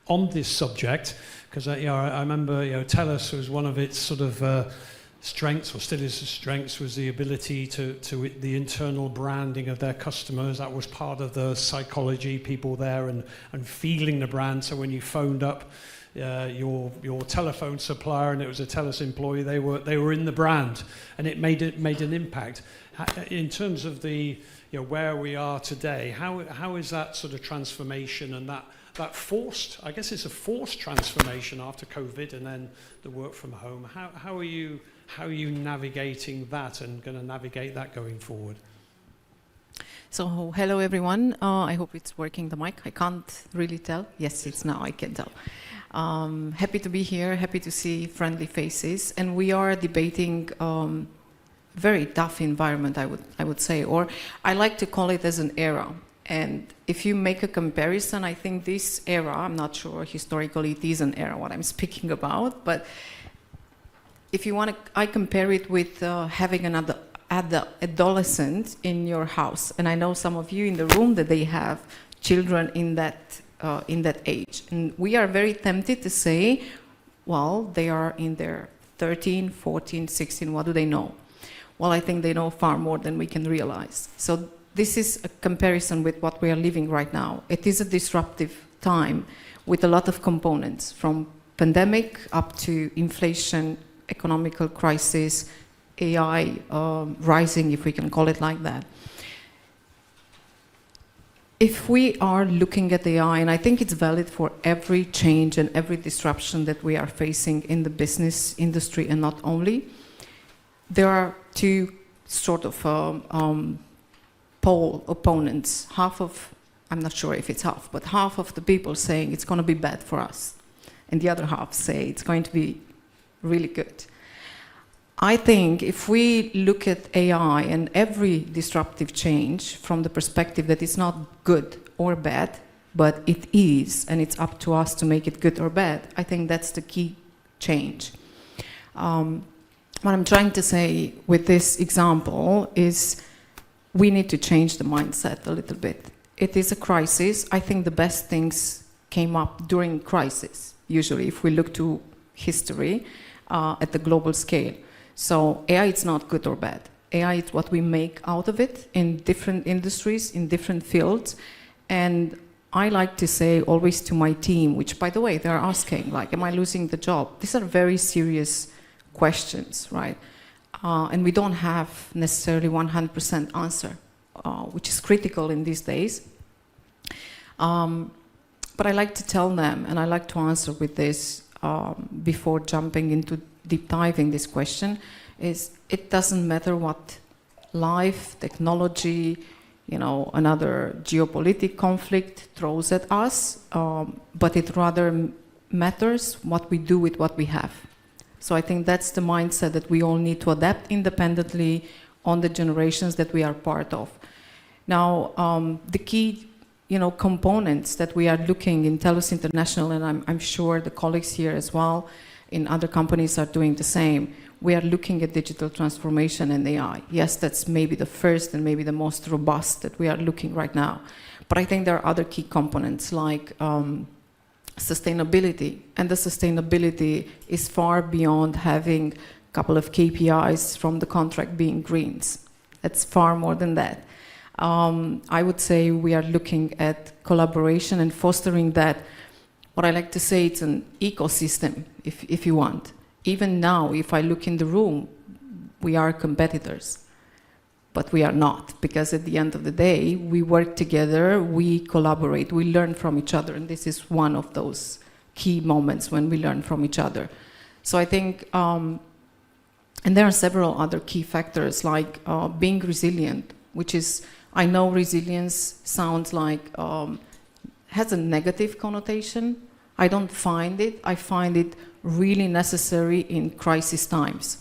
on this subject, because I remember TELUS was one of its sort of strengths, or still is a strength, was the ability to the internal branding of their customers. That was part of the psychology, people there and feeling the brand. So when you phoned up your telephone supplier and it was a TELUS employee, they were in the brand, and it made an impact. In terms of the where we are today, how is that sort of transformation and that forced, I guess it's a forced transformation after COVID and then the work from home. How are you navigating that and going to navigate that going forward? So hello everyone. I hope it's working, the mic. I can't really tell. Yes, it's now. I can tell. Happy to be here. Happy to see friendly faces, and we are debating very tough environment, I would say, or I like to call it as an era. And if you make a comparison, I think this era, I'm not sure historically it is an era what I'm speaking about, but if you want to, I compare it with having another adolescent in your house. And I know some of you in the room that they have children in that age. And we are very tempted to say, well, they are in their 13, 14, 16, what do they know? Well, I think they know far more than we can realize. So this is a comparison with what we are living right now. It is a disruptive time with a lot of components, from pandemic up to inflation, economical crisis, AI rising, if we can call it like that. If we are looking at AI, and I think it's valid for every change and every disruption that we are facing in the business industry, and not only, there are 2 sort of poll opponents. I'm not sure if it's half, but half of the people saying it's going to be bad for us, and the other half say it's going to be really good. I think if we look at AI and every disruptive change from the perspective that it's not good or bad, but it is, and it's up to us to make it good or bad, I think that's the key change. What I'm trying to say with this example is we need to change the mindset a little bit. It is a crisis. I think the best things came up during crisis, usually, if we look to history at the global scale. So AI is not good or bad. AI is what we make out of it in different industries, in different fields. And I like to say always to my team, which, by the way, they're asking, like, am I losing the job? These are very serious questions, right? And we don't have necessarily 100% answer, which is critical in these days. But I like to tell them, and I like to answer with this before jumping into deep diving this question, is it doesn't matter what life, technology, another geopolitical conflict throws at us, but it rather matters what we do with what we have. So I think that's the mindset that we all need to adapt independently on the generations that we are part of. Now, the key components that we are looking in TELUS International, and I'm sure the colleagues here as well in other companies are doing the same, we are looking at digital transformation and AI. Yes, that's maybe the first and maybe the most robust that we are looking right now. But I think there are other key components like sustainability. And the sustainability is far beyond having a couple of KPIs from the contract being greens. It's far more than that. I would say we are looking at collaboration and fostering that. What I like to say, it's an ecosystem, if you want. Even now, if I look in the room, we are competitors, but we are not, because at the end of the day, we work together, we collaborate, we learn from each other, and this is one of those key moments when we learn from each other. So I think, and there are several other key factors, like being resilient, which is, I know resilience sounds like, has a negative connotation. I don't find it. I find it really necessary in crisis times.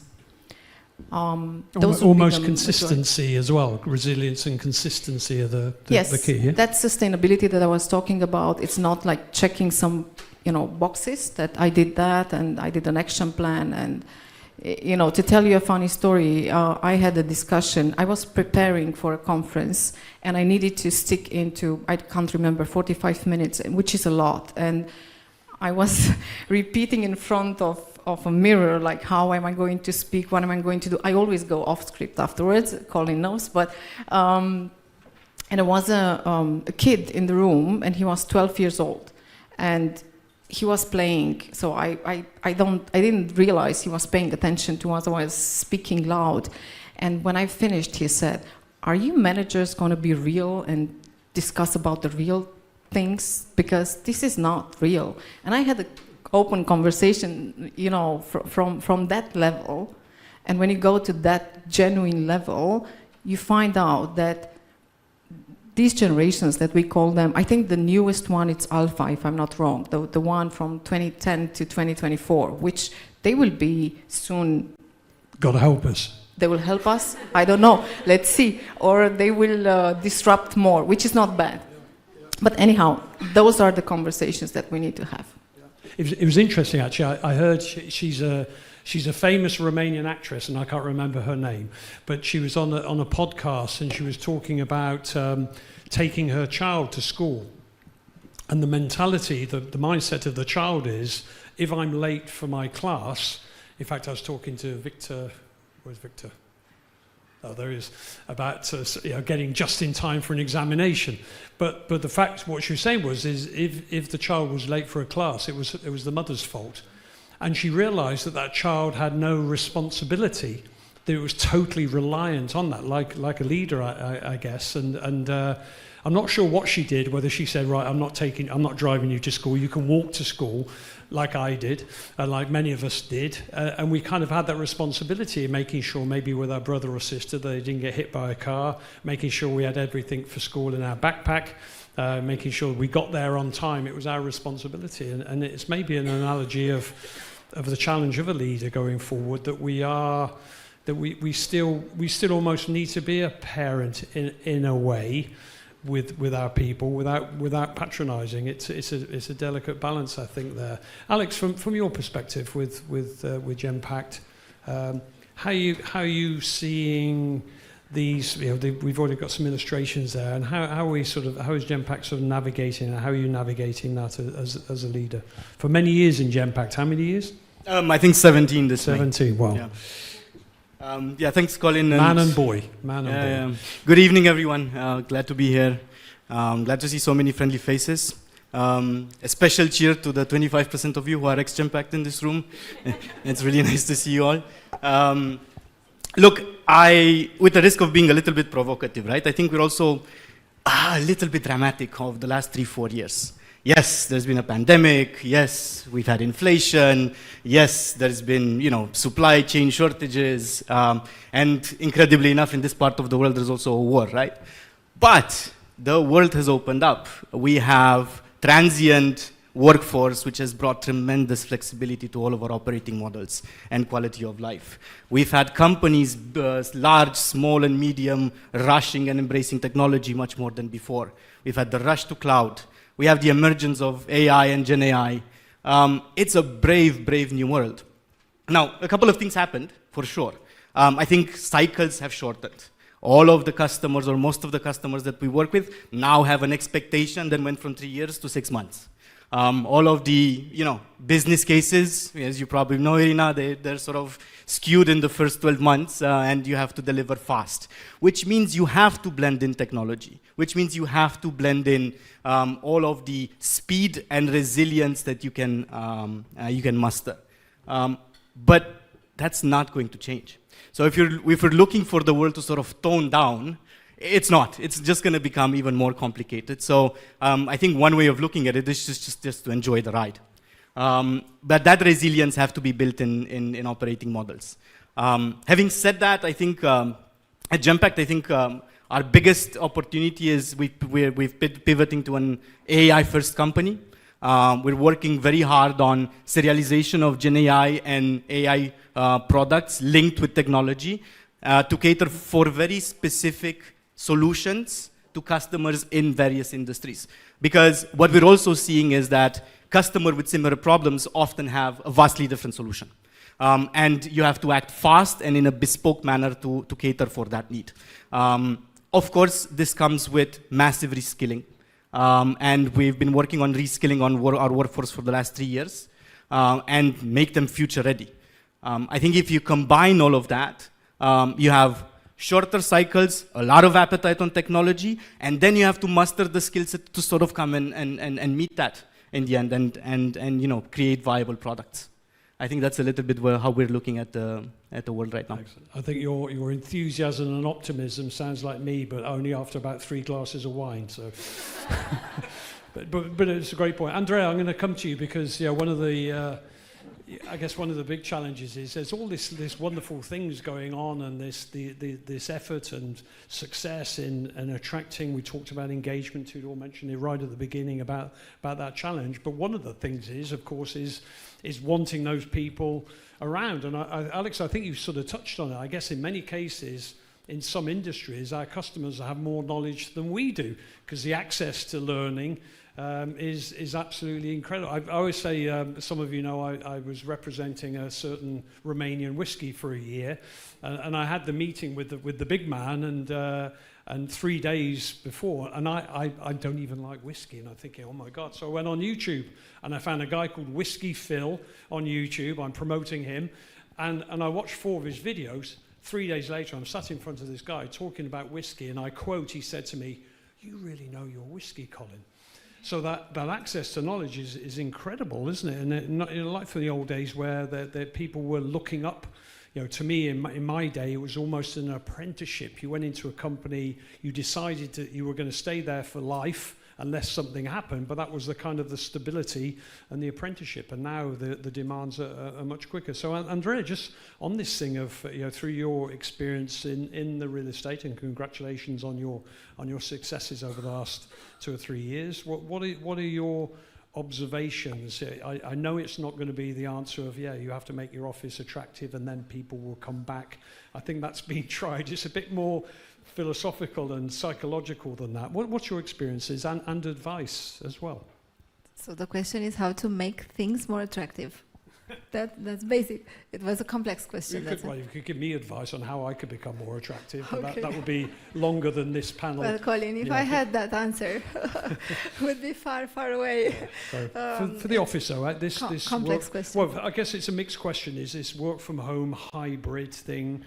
Almost consistency as well. Resilience and consistency are the key. Yeah? That sustainability that I was talking about, it's not like checking some boxes that I did that and I did an action plan. And to tell you a funny story, I had a discussion. I was preparing for a conference and I needed to stick into, I can't remember, 45 minutes, which is a lot. And I was repeating in front of a mirror, like, how am I going to speak? What am I going to do? I always go off script afterwards, Colin knows. But, and there was a kid in the room, and he was 12 years old. And he was playing, so I didn't realize he was paying attention to us. I was speaking loud. And when I finished, he said, "Are you managers going to be real and discuss about the real things, because this is not real?" And I had an open conversation, from that level. And when you go to that genuine level, you find out that these generations that we call them, I think the newest one, it's Alpha, if I'm not wrong, the one from 2010 to 2024, which they will be soon. Got to help us. They will help us? I don't know. Let's see. Or they will disrupt more, which is not bad. But anyhow, those are the conversations that we need to have. It was interesting, actually. I heard she's a famous Romanian actress, and I can't remember her name, but she was on a podcast, and she was talking about taking her child to school. And the mentality, the mindset of the child is, if I'm late for my class, in fact, I was talking to Victor, where's Victor? Oh, there he is, about getting just in time for an examination. But the fact, what she was saying was, if the child was late for a class, it was the mother's fault. And she realized that child had no responsibility, that it was totally reliant on that, like a leader, I guess. And I'm not sure what she did, whether she said, right, I'm not driving you to school, you can walk to school, like I did, and like many of us did. And we kind of had that responsibility of making sure, maybe with our brother or sister, they didn't get hit by a car, making sure we had everything for school in our backpack, making sure we got there on time. It was our responsibility. And it's maybe an analogy of the challenge of a leader going forward, that we still almost need to be a parent in a way with our people without patronizing. It's a delicate balance, I think, there. Alex, from your perspective with Genpact, how are you seeing these? We've already got some illustrations there, and how is Genpact sort of navigating, and how are you navigating that as a leader? For many years in Genpact, how many years? I think 17 this May. 17, wow. Yeah. Thanks, Colin. Man and boy. Good evening, everyone. Glad to be here. Glad to see so many friendly faces. A special cheer to the 25% of you who are ex-Genpact in this room. It's really nice to see you all. Look, with the risk of being a little bit provocative, right? I think we're also a little bit dramatic of the last 3-4 years. Yes, there's been a pandemic. Yes, we've had inflation. Yes, there's been, supply chain shortages. And incredibly enough, in this part of the world, there's also a war, right? But the world has opened up. We have transient workforce, which has brought tremendous flexibility to all of our operating models and quality of life. We've had companies, large, small, and medium, rushing and embracing technology much more than before. We've had the rush to cloud. We have the emergence of AI and Gen AI. It's a brave, brave new world. Now, a couple of things happened, for sure. I think cycles have shortened. All of the customers, or most of the customers that we work with, now have an expectation that went from 3 years to 6 months. All of the business cases, as you probably know, Irina, they're sort of skewed in the first 12 months, and you have to deliver fast, which means you have to blend in technology, which means you have to blend in all of the speed and resilience that you can muster. But that's not going to change. So if we're looking for the world to sort of tone down, it's not. It's just going to become even more complicated. So I think one way of looking at it is just to enjoy the ride. But that resilience have to be built in operating models. Having said that, I think at Genpact, I think our biggest opportunity is we're pivoting to an AI-first company. We're working very hard on serialization of Gen AI and AI products linked with technology to cater for very specific solutions to customers in various industries. Because what we're also seeing is that customers with similar problems often have a vastly different solution. And you have to act fast and in a bespoke manner to cater for that need. Of course, this comes with massive reskilling. And we've been working on reskilling our workforce for the last 3 years and make them future ready. I think if you combine all of that, you have shorter cycles, a lot of appetite on technology, and then you have to muster the skill set to sort of come and meet that in the end and create viable products. I think that's a little bit how we're looking at the world right now. Excellent. I think your enthusiasm and optimism sounds like me, but only after about 3 glasses of wine. So, but it's a great point, Andrea. I'm going to come to you because one of the big challenges is there's all this wonderful things going on, and this effort and success in attracting. We talked about engagement. Tudor mentioned it right at the beginning about that challenge. But one of the things is, of course, is wanting those people around. And Alex, I think you sort of touched on it. I guess in many cases, in some industries, our customers have more knowledge than we do because the access to learning is absolutely incredible. I always say, some of you know, I was representing a certain Romanian whiskey for a year, and I had the meeting with the big man, and 3 days before, and I don't even like whiskey, and I'm thinking, oh my God. So I went on YouTube, and I found a guy called Whiskey Phil on YouTube. I'm promoting him, and I watched 4 of his videos. 3 days later, I'm sat in front of this guy talking about whiskey, and I quote, he said to me, "You really know your whiskey, Colin." So that access to knowledge is incredible, isn't it? And not like for the old days where the people were looking up. To me, in my day, it was almost an apprenticeship. You went into a company, you decided that you were going to stay there for life unless something happened, but that was the kind of the stability and the apprenticeship. And now the demands are much quicker. So, Andrea, just on this thing of through your experience in the real estate, and congratulations on your successes over the last 2 or 3 years. What are your observations? I know it's not going to be the answer of you have to make your office attractive and then people will come back. I think that's been tried. It's a bit more philosophical and psychological than that. What's your experiences and advice as well? So the question is how to make things more attractive. That's basic. It was a complex question. You could give me advice on how I could become more attractive, but that would be longer than this panel. Well, Colin, if I had that answer, would be far, far away. For the office, though, this complex question. Well, I guess it's a mixed question. Is this work from home hybrid thing?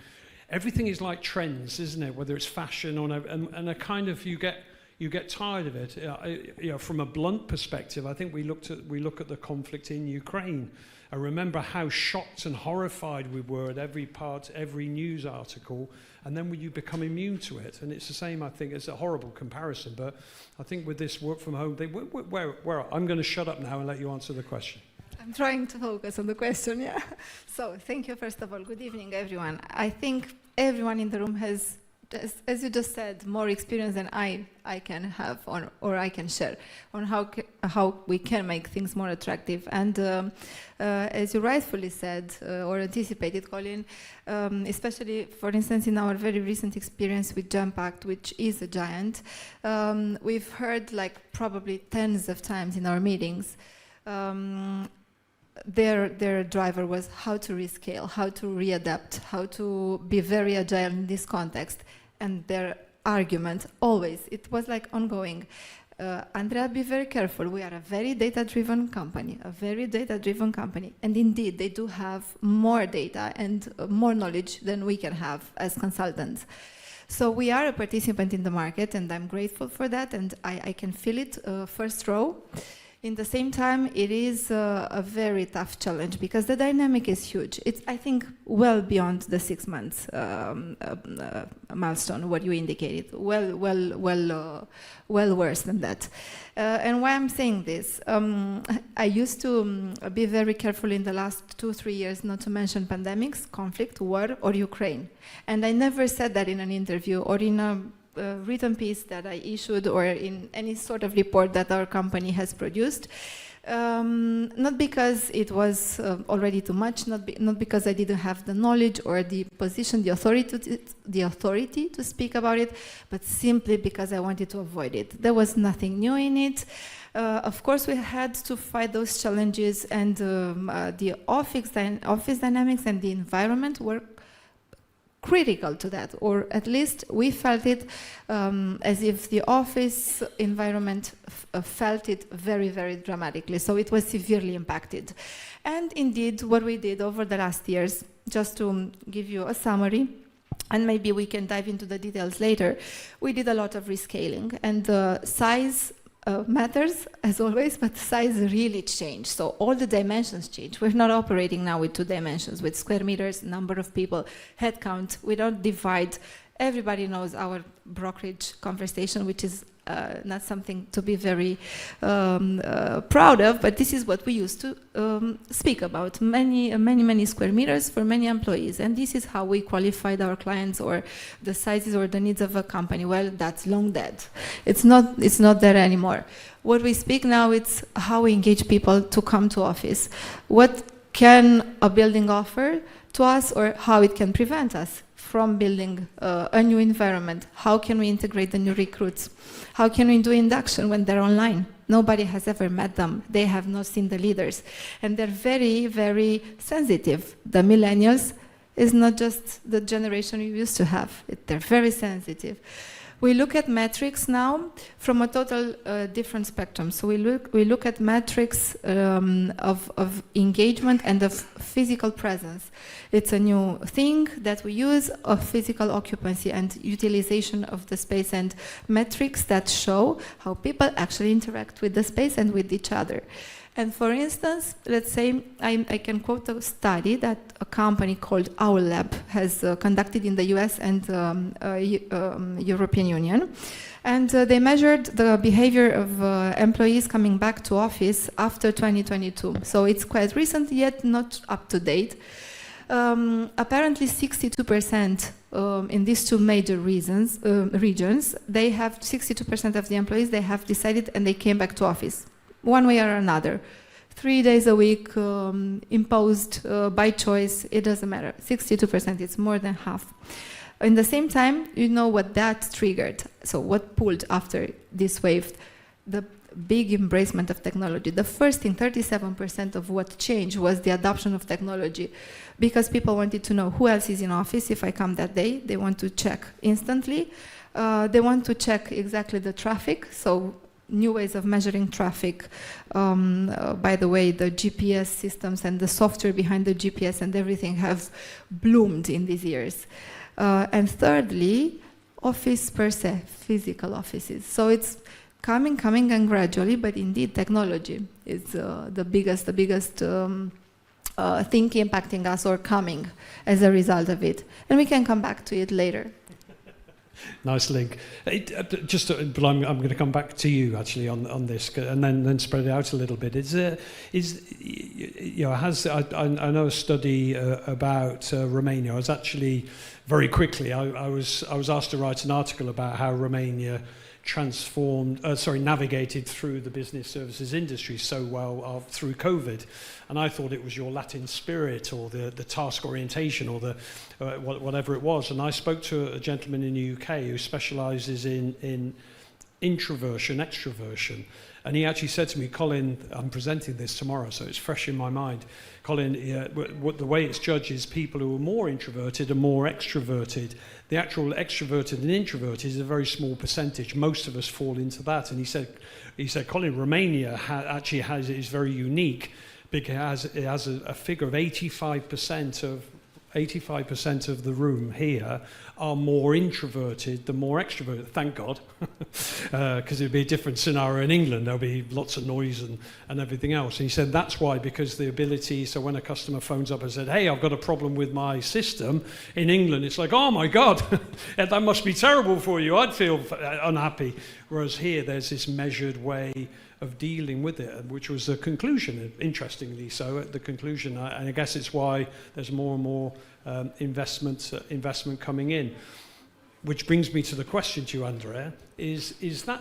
Everything is like trends, isn't it? Whether it's fashion or and a kind of you get tired of it. From a blunt perspective, I think we look at the conflict in Ukraine. I remember how shocked and horrified we were at every news article, and then you become immune to it. And it's the same, I think. It's a horrible comparison, but I think with this work from home thing, where I'm going to shut up now and let you answer the question. I'm trying to focus on the question, So thank you, first of all. Good evening, everyone. I think everyone in the room has as you just said, more experience than I can have on, or I can share on how we can make things more attractive. And as you rightfully said or anticipated, Colin, especially for instance in our very recent experience with Jump Act, which is a giant, we've heard like probably tens of times in our meetings. Their driver was how to rescale, how to readapt, how to be very agile in this context. And their argument always, it was like ongoing. Andrea, be very careful. We are a very data-driven company, And indeed, they do have more data and more knowledge than we can have as consultants. So we are a participant in the market, and I'm grateful for that, and I can feel it first row. In the same time, it is a very tough challenge because the dynamic is huge. It's, I think, well beyond the 6 months milestone, what you indicated. Well worse than that. And why I'm saying this, I used to be very careful in the last 2-3 years not to mention pandemics, conflict, war, or Ukraine. And I never said that in an interview or in a written piece that I issued or in any sort of report that our company has produced. Not because it was already too much, not because I didn't have the knowledge or the position, the authority to speak about it, but simply because I wanted to avoid it. There was nothing new in it. Of course, we had to fight those challenges, and the office dynamics and the environment were critical to that, or at least we felt it as if the office environment felt it very, very dramatically. So it was severely impacted. And indeed, what we did over the last years, just to give you a summary, and maybe we can dive into the details later, we did a lot of rescaling, and the size matters as always, but size really changed. So all the dimensions changed. We're not operating now with 2 dimensions, with square meters, number of people, head count. We don't divide. Everybody knows our brokerage conversation, which is not something to be very proud of, but this is what we used to speak about. Many square meters for many employees, and this is how we qualified our clients or the sizes or the needs of a company. Well, that's long dead. It's not there anymore. What we speak now, it's how we engage people to come to office. What can a building offer to us, or how it can prevent us from building a new environment? How can we integrate the new recruits? How can we do induction when they're online? Nobody has ever met them. They have not seen the leaders. And they're very, very sensitive. The millennials is not just the generation we used to have. They're very sensitive. We look at metrics now from a total different spectrum. So we look at metrics of engagement and of physical presence. It's a new thing that we use, of physical occupancy and utilization of the space, and metrics that show how people actually interact with the space and with each other. And for instance, let's say I can quote a study that a company called Owl Lab has conducted in the US and European Union. And they measured the behavior of employees coming back to office after 2022. So it's quite recent, yet not up to date. Apparently 62% in these 2 major regions, they have 62% of the employees, they have decided and they came back to office. One way or another, 3 days a week, imposed by choice, it doesn't matter. 62%, it's more than half. In the same time, you know what that triggered. So what pulled after this wave? The big embracement of technology. The first thing, 37% of what changed was the adoption of technology, because people wanted to know who else is in office if I come that day. They want to check instantly. They want to check exactly the traffic. So new ways of measuring traffic. By the way, the GPS systems and the software behind the GPS and everything have bloomed in these years. And thirdly, office per se, physical offices. So it's coming and gradually, but indeed technology is the biggest thing impacting us or coming as a result of it. And we can come back to it later. Nice link. But I'm going to come back to you actually on this, and then spread it out a little bit. I know a study about Romania. I was actually very quickly. I was asked to write an article about how Romania navigated through the business services industry so well through COVID, and I thought it was your Latin spirit or the task orientation or the whatever it was. And I spoke to a gentleman in the UK who specialises in introversion, extroversion, and he actually said to me, Colin, I'm presenting this tomorrow, so it's fresh in my mind. Colin, the way it's judged is people who are more introverted and more extroverted. The actual extroverted and introverted is a very small percentage. Most of us fall into that. And he said, Colin, Romania is very unique because it has a figure of 85% of the room here are more introverted than more extroverted. Thank God, because it would be a different scenario in England. There'll be lots of noise and everything else. And he said that's why, because the ability, so when a customer phones up and said, hey, I've got a problem with my system, in England it's like, oh my God, that must be terrible for you. I'd feel unhappy. Whereas here there's this measured way of dealing with it, which was the conclusion, interestingly so, at the conclusion. And I guess it's why there's more and more investment coming in. Which brings me to the question to you, Andrea,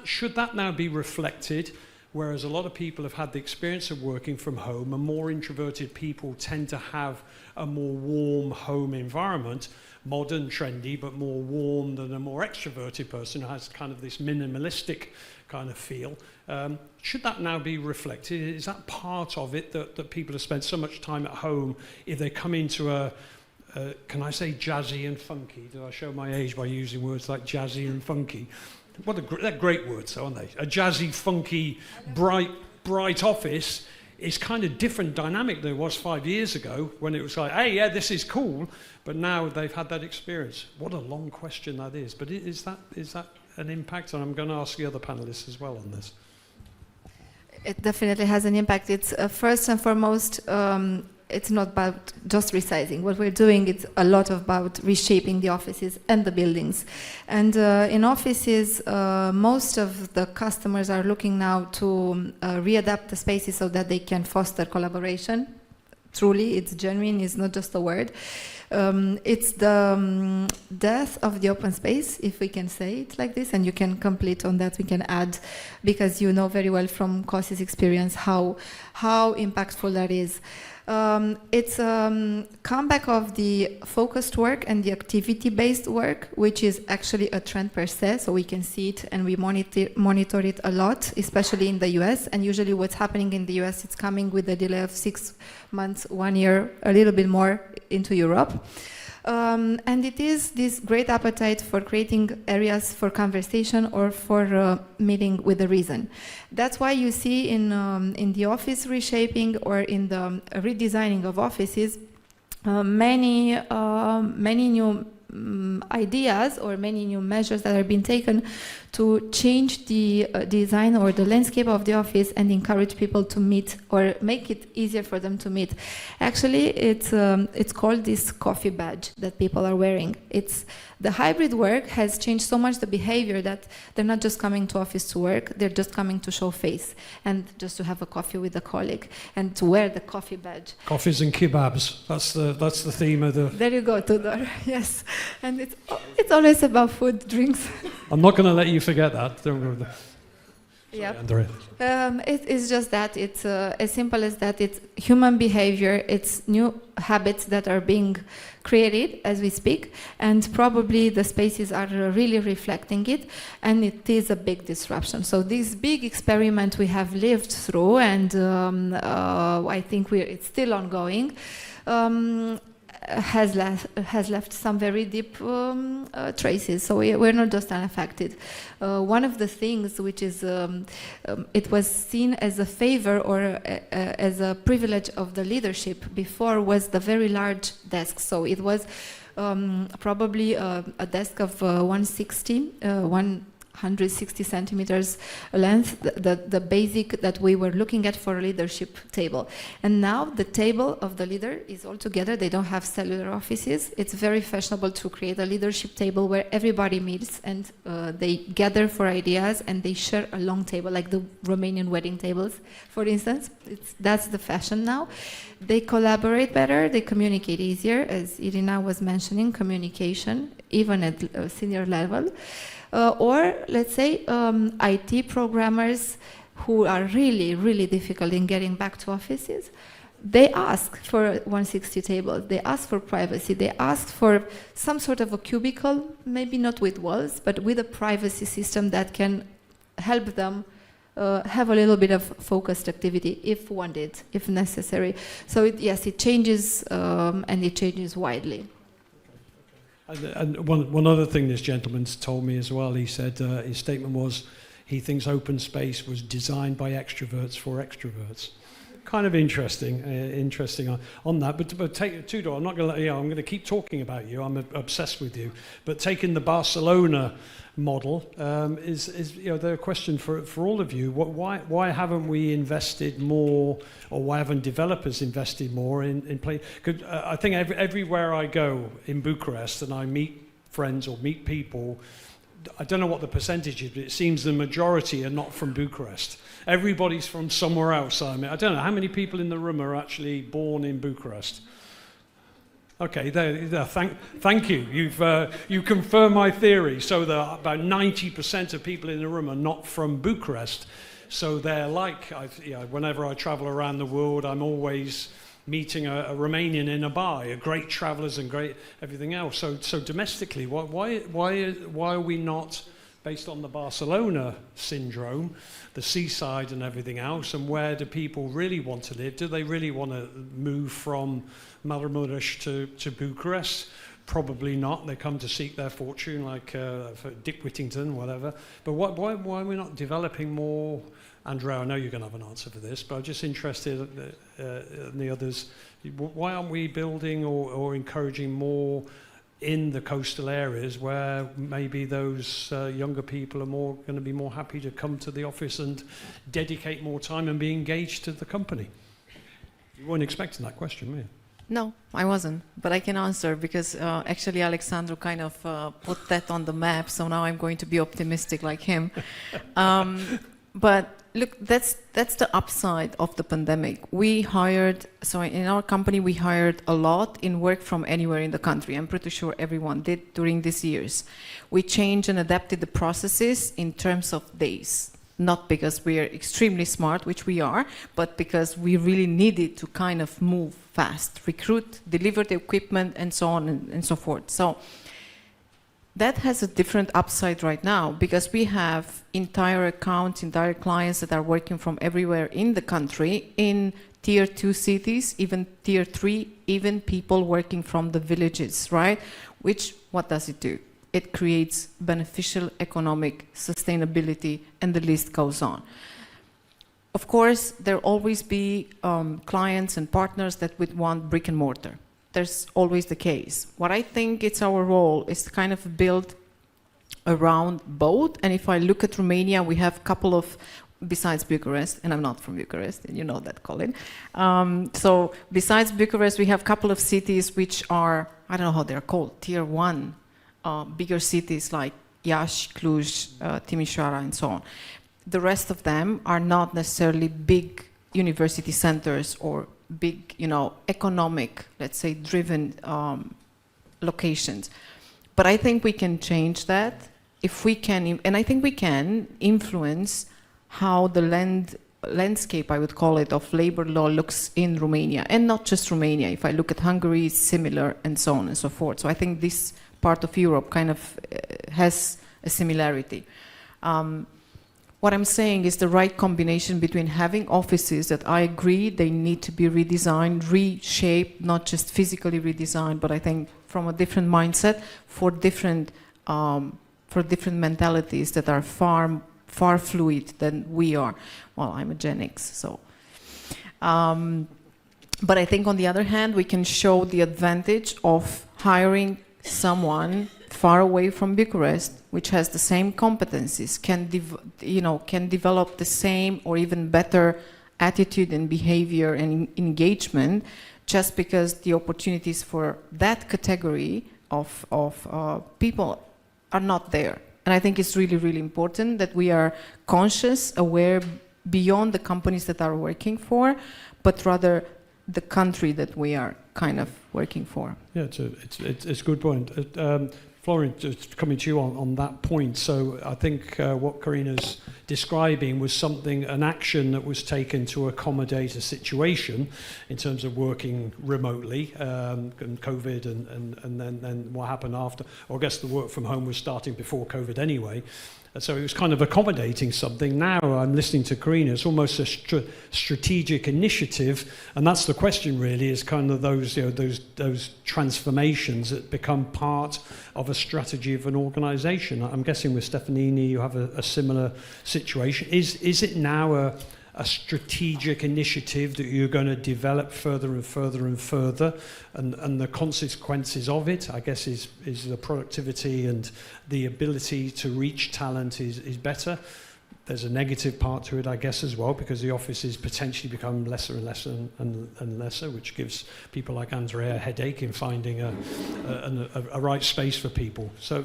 should that now be reflected, whereas a lot of people have had the experience of working from home, and more introverted people tend to have a more warm home environment, modern, trendy, but more warm than a more extroverted person who has kind of this minimalistic kind of feel. Should that now be reflected? Is that part of it, that people have spent so much time at home, if they come into can I say jazzy and funky? Did I show my age by using words like jazzy and funky? They're great words, aren't they? A jazzy, funky, bright office is kind of different dynamic than it was 5 years ago when it was like, hey, yeah, this is cool. But now they've had that experience. What a long question that is. But is that an impact? And I'm going to ask the other panelists as well on this. It definitely has an impact. It's first and foremost, it's not about just resizing. What we're doing is a lot about reshaping the offices and the buildings. And in offices, most of the customers are looking now to readapt the spaces so that they can foster collaboration. Truly, it's genuine, it's not just a word. It's the death of the open space, if we can say it like this, and you can complete on that, we can add, because you know very well from Kosi's experience how impactful that is. It's a comeback of the focused work and the activity-based work, which is actually a trend per se, so we can see it and we monitor it a lot, especially in the US. And usually what's happening in the US, it's coming with a delay of 6 months, 1 year, a little bit more into Europe. And it is this great appetite for creating areas for conversation or for meeting with a reason. That's why you see in the office reshaping or in the redesigning of offices many new ideas or many new measures that are being taken to change the design or the landscape of the office and encourage people to meet or make it easier for them to meet. Actually, it's called this coffee badge that people are wearing. The hybrid work has changed so much the behavior that they're not just coming to office to work, they're just coming to show face and just to have a coffee with a colleague and to wear the coffee badge. Coffees and kebabs, that's the theme of the... There you go, Tudor, yes. And it's always about food, drinks. I'm not going to let you forget that. Don't go there. Yeah. It's just that it's as simple as that. It's human behavior. It's new habits that are being created as we speak, and probably the spaces are really reflecting it, and it is a big disruption. So this big experiment we have lived through, and I think it's still ongoing. Has left some very deep traces. So we're not just unaffected. One of the things which is, it was seen as a favor or as a privilege of the leadership before was the very large desk. So it was probably a desk of 160, 160 centimeters length, the basic that we were looking at for a leadership table. And now the table of the leader is all together. They don't have cellular offices. It's very fashionable to create a leadership table where everybody meets and they gather for ideas and they share a long table, like the Romanian wedding tables, for instance. That's the fashion now. They collaborate better, they communicate easier, as Irina was mentioning, communication, even at a senior level. Or, let's say, IT programmers who are really, really difficult in getting back to offices, they ask for 160 tables, they ask for privacy, they ask for some sort of a cubicle, maybe not with walls, but with a privacy system that can help them have a little bit of focused activity if wanted, if necessary. So yes, it changes and it changes widely. And one other thing this gentleman's told me as well, he said his statement was he thinks open space was designed by extroverts for extroverts. Kind of interesting on that. But take Tudor, I'm not going to I'm going to keep talking about you. I'm obsessed with you. But taking the Barcelona model is the question for all of you. Why haven't we invested more, or why haven't developers invested more in play? Cause, I think everywhere I go in Bucharest and I meet friends or meet people, I don't know what the percentage is, but it seems the majority are not from Bucharest. Everybody's from somewhere else. I mean, I don't know how many people in the room are actually born in Bucharest. Okay, there. Thank you. You confirm my theory. So about 90% of people in the room are not from Bucharest. So they're like, whenever I travel around the world, I'm always meeting a Romanian in a bar, great travellers and great everything else. So domestically, why are we not, based on the Barcelona syndrome, the seaside and everything else, and where do people really want to live? Do they really want to move from Maramuresh to Bucharest? Probably not. They come to seek their fortune, like for Dick Whittington, whatever. But why are we not developing more? Andrea, I know you're going to have an answer for this, but I'm just interested in the others. Why aren't we building or encouraging more in the coastal areas where maybe those younger people are going to be more happy to come to the office and dedicate more time and be engaged to the company? You weren't expecting that question, were you? No, I wasn't, but I can answer because actually Alexandru kind of put that on the map, so now I'm going to be optimistic like him. But look, that's the upside of the pandemic. We hired, so in our company we hired a lot in work from anywhere in the country. I'm pretty sure everyone did during these years. We changed and adapted the processes in terms of days. Not because we are extremely smart, which we are, but because we really needed to kind of move fast, recruit, deliver the equipment, and so on and so forth. So that has a different upside right now because we have entire accounts, entire clients that are working from everywhere in the country, in tier 2 cities, even tier 3, even people working from the villages, right? Which, what does it do? It creates beneficial economic sustainability, and the list goes on. Of course, there'll always be clients and partners that would want brick and mortar. There's always the case. What I think it's our role is to kind of build around both. And if I look at Romania, we have a couple of, besides Bucharest, and I'm not from Bucharest, and you know that, Colin. So besides Bucharest, we have a couple of cities which are, I don't know how they're called, tier 1, bigger cities like Iași, Cluj, Timișoara, and so on. The rest of them are not necessarily big university centers or big, economic, let's say, driven locations. But I think we can change that if we can, and I think we can influence how the landscape, I would call it, of labor law looks in Romania, and not just Romania. If I look at Hungary, it's similar, and so on and so forth. So I think this part of Europe kind of has a similarity. What I'm saying is the right combination between having offices that I agree they need to be redesigned, reshaped, not just physically redesigned, but I think from a different mindset for different mentalities that are far fluid than we are. Well, I'm a Gen X, so. But I think on the other hand, we can show the advantage of hiring someone far away from Bucharest, which has the same competencies, can develop the same or even better attitude and behavior and engagement, just because the opportunities for that category of people are not there. And I think it's really, really important that we are conscious, aware, beyond the companies that are working for, but rather the country that we are kind of working for. Yeah, it's a good point. Florian, just coming to you on that point. So I think what Karina's describing was an action that was taken to accommodate a situation in terms of working remotely, and COVID, and then what happened after. Or I guess the work from home was starting before COVID anyway. So it was kind of accommodating something. Now I'm listening to Karina, it's almost a strategic initiative, and that's the question really, is kind of those transformations that become part of a strategy of an organisation. I'm guessing with Stefanini you have a similar situation. Is it now a strategic initiative that you're going to develop further and further and further, and the consequences of it, I guess, is the productivity and the ability to reach talent is better? There's a negative part to it, I guess, as well, because the offices potentially become lesser and lesser and lesser, which gives people like Andrea a headache in finding a right space for people. So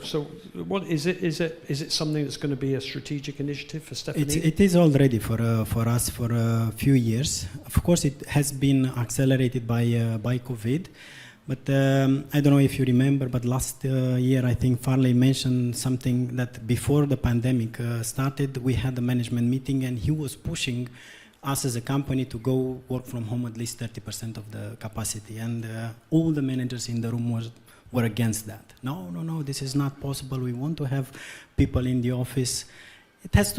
what is it? Is it something that's going to be a strategic initiative for Stephanie? It is already for us for a few years. Of course, it has been accelerated by COVID. But I don't know if you remember, but last year I think Farley mentioned something that before the pandemic started, we had a management meeting and he was pushing us as a company to go work from home at least 30% of the capacity. And all the managers in the room were against that. No, this is not possible. We want to have people in the office. It has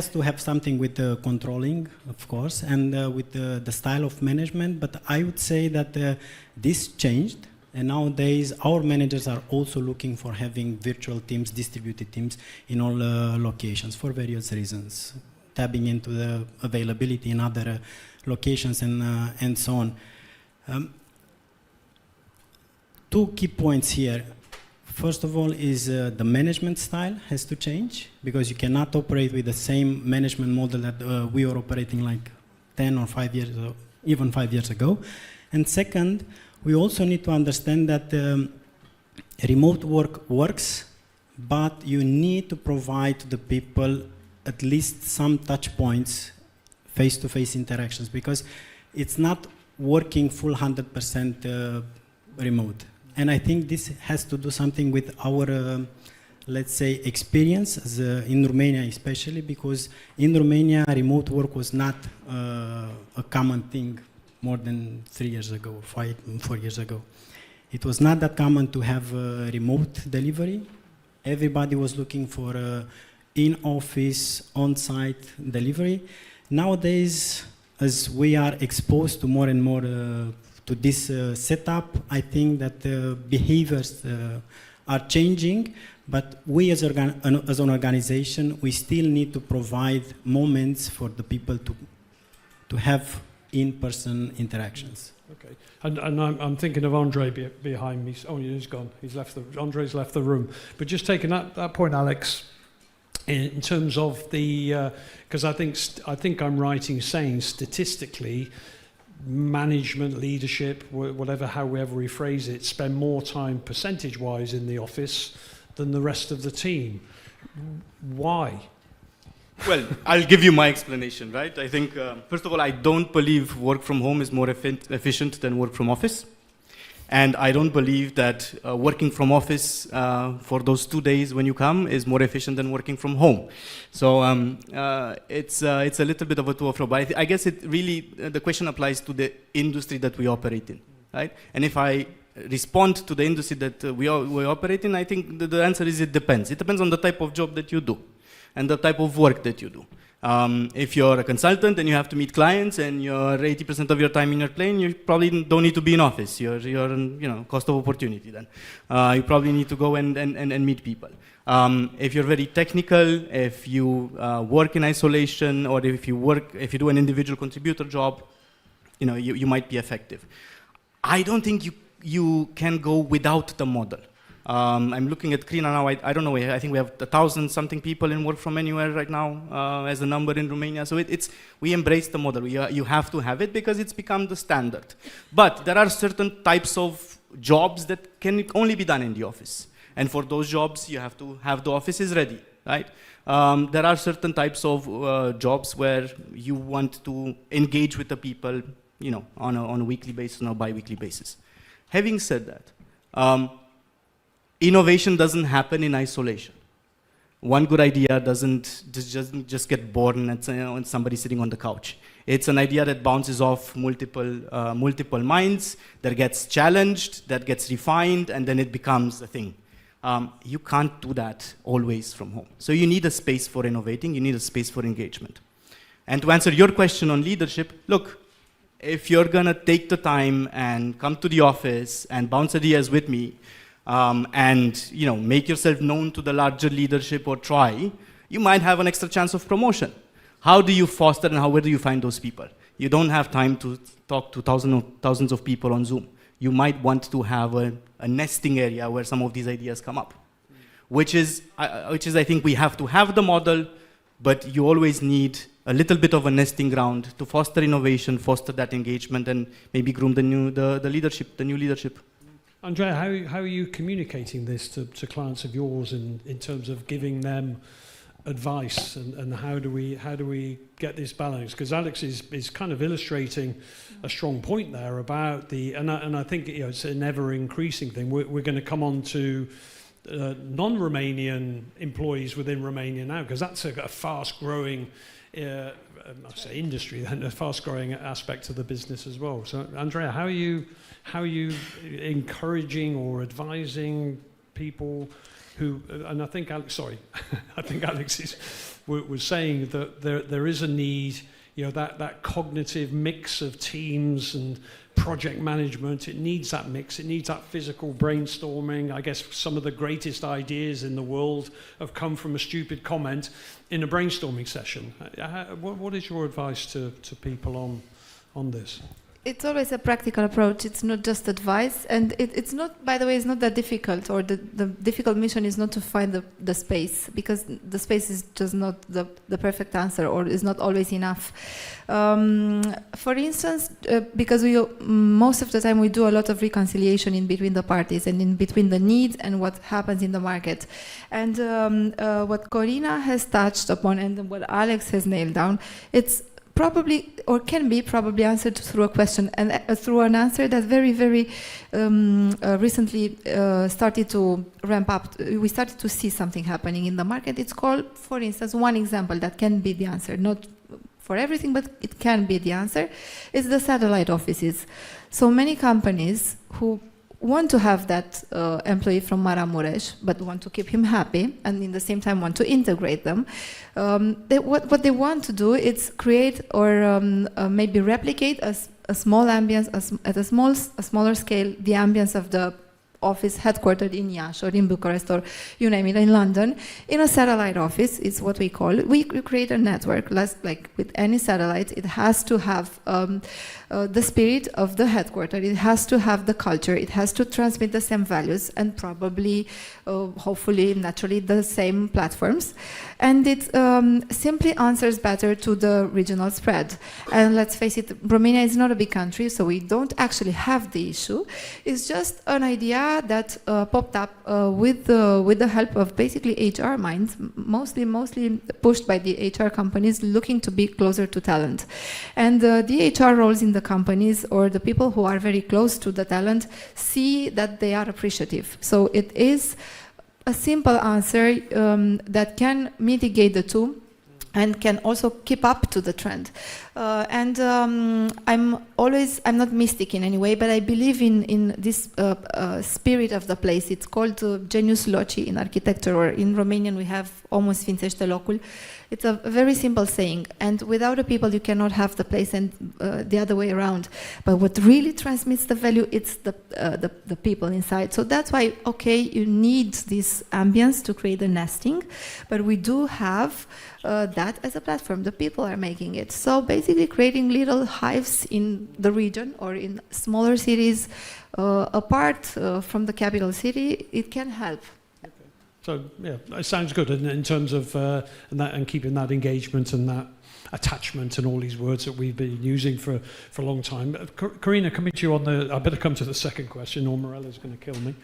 to have something with the controlling, of course, and with the style of management. But I would say that this changed, and nowadays our managers are also looking for having virtual teams, distributed teams in all locations for various reasons, tapping into the availability in other locations and so on. Two key points here. First of all is the management style has to change, because you cannot operate with the same management model that we were operating like 10 or 5 years ago, even 5 years ago. And second, we also need to understand that remote work works, but you need to provide to the people at least some touch points, face-to-face interactions, because it's not working full 100% remote. And I think this has to do something with our, let's say, experience in Romania especially, because in Romania remote work was not a common thing more than 3 years ago, 4 years ago. It was not that common to have remote delivery. Everybody was looking for in-office, on-site delivery. Nowadays, as we are exposed to more and more to this setup, I think that behaviors are changing, but we as an organization, we still need to provide moments for the people to have in-person interactions. Okay, and I'm thinking of Andre behind me. Oh, he's gone. Andre's left the room. But just taking that point, Alex, in terms of the, because I think I'm right in saying statistically, management, leadership, however we phrase it, spend more time percentage-wise in the office than the rest of the team. Why? Well, I'll give you my explanation, right? I think, first of all, I don't believe work from home is more efficient than work from office. And I don't believe that working from office for those 2 days when you come is more efficient than working from home. So it's a little bit of a two or fro. But I guess it really, the question applies to the industry that we operate in, right? And if I respond to the industry that we operate in, I think the answer is it depends. It depends on the type of job that you do and the type of work that you do. If you're a consultant and you have to meet clients and you're 80% of your time in your plane, you probably don't need to be in office. You're cost of opportunity then. You probably need to go and meet people. If you're very technical, if you work in isolation, or if you do an individual contributor job, you might be effective. I don't think you can go without the model. I'm looking at Crina now, I don't know, I think we have 1,000 something people in work from anywhere right now as a number in Romania. So we embrace the model. You have to have it because it's become the standard. But there are certain types of jobs that can only be done in the office. And for those jobs, you have to have the offices ready, right? There are certain types of jobs where you want to engage with the people, you know, on a weekly basis, on a bi-weekly basis. Having said that, innovation doesn't happen in isolation. One good idea doesn't just get born and somebody sitting on the couch. It's an idea that bounces off multiple minds, that gets challenged, that gets refined, and then it becomes a thing. You can't do that always from home. So you need a space for innovating, you need a space for engagement. And to answer your question on leadership, look, if you're gonna take the time and come to the office and bounce ideas with me, and you know, make yourself known to the larger leadership or try, you might have an extra chance of promotion. How do you foster and where do you find those people? You don't have time to talk to thousands of people on Zoom. You might want to have a nesting area where some of these ideas come up, which is I think we have to have the model, but you always need a little bit of a nesting ground to foster innovation, foster that engagement, and maybe groom the new leadership. Andrea, how are you communicating this to clients of yours in terms of giving them advice, and how do we get this balance? Because Alex is kind of illustrating a strong point there about and I think, you know, it's an ever increasing thing. We're going to come on to non-Romanian employees within Romania now, because that's a fast growing I say industry, then a fast growing aspect of the business as well. So Andrea, how are you encouraging or advising people who, and I think Alex, I think Alex was saying that there is a need, you know, that cognitive mix of teams and project management, it needs that mix, it needs that physical brainstorming. I guess some of the greatest ideas in the world have come from a stupid comment in a brainstorming session. What is your advice to people on this? It's always a practical approach. It's not just advice, and it's not, by the way, it's not that difficult, or the difficult mission is not to find the space, because the space is just not the perfect answer, or is not always enough. For instance, because most of the time we do a lot of reconciliation in between the parties and in between the needs and what happens in the market. And what Corina has touched upon and what Alex has nailed down, it's probably, or can be probably answered through a question, and through an answer that very, very recently started to ramp up. We started to see something happening in the market. It's called, for instance, one example that can be the answer, not for everything, but it can be the answer, is the satellite offices. So many companies who want to have that employee from Maramureș, but want to keep him happy, and in the same time want to integrate them. What they want to do is create or maybe replicate a small ambience, at a smaller scale, the ambience of the office headquartered in Iași or in Bucharest or you name it, in London, in a satellite office. It's what we call it. We create a network, like with any satellite. It has to have the spirit of the headquarters. It has to have the culture. It has to transmit the same values and probably, hopefully, naturally, the same platforms. And it simply answers better to the regional spread. And let's face it, Romania is not a big country, so we don't actually have the issue. It's just an idea that popped up with the help of basically HR minds, mostly pushed by the HR companies looking to be closer to talent. And the HR roles in the companies, or the people who are very close to the talent, see that they are appreciative. So it is a simple answer that can mitigate the two and can also keep up to the trend. I'm not mystic in any way, but I believe in this spirit of the place. It's called genius loci in architecture, or in Romanian we have omul sfințește locul. It's a very simple saying, and without the people you cannot have the place, and the other way around. But what really transmits the value, it's the people inside. So that's why, okay, you need this ambience to create the nesting, but we do have that as a platform. The people are making it. So basically basically creating little hives in the region or in smaller cities apart from the capital city. It can help. So yeah, it sounds good in terms of and keeping that engagement and that attachment and all these words that we've been using for a long time. Karina, coming to you on I better come to the second question, or Morella's going to kill me.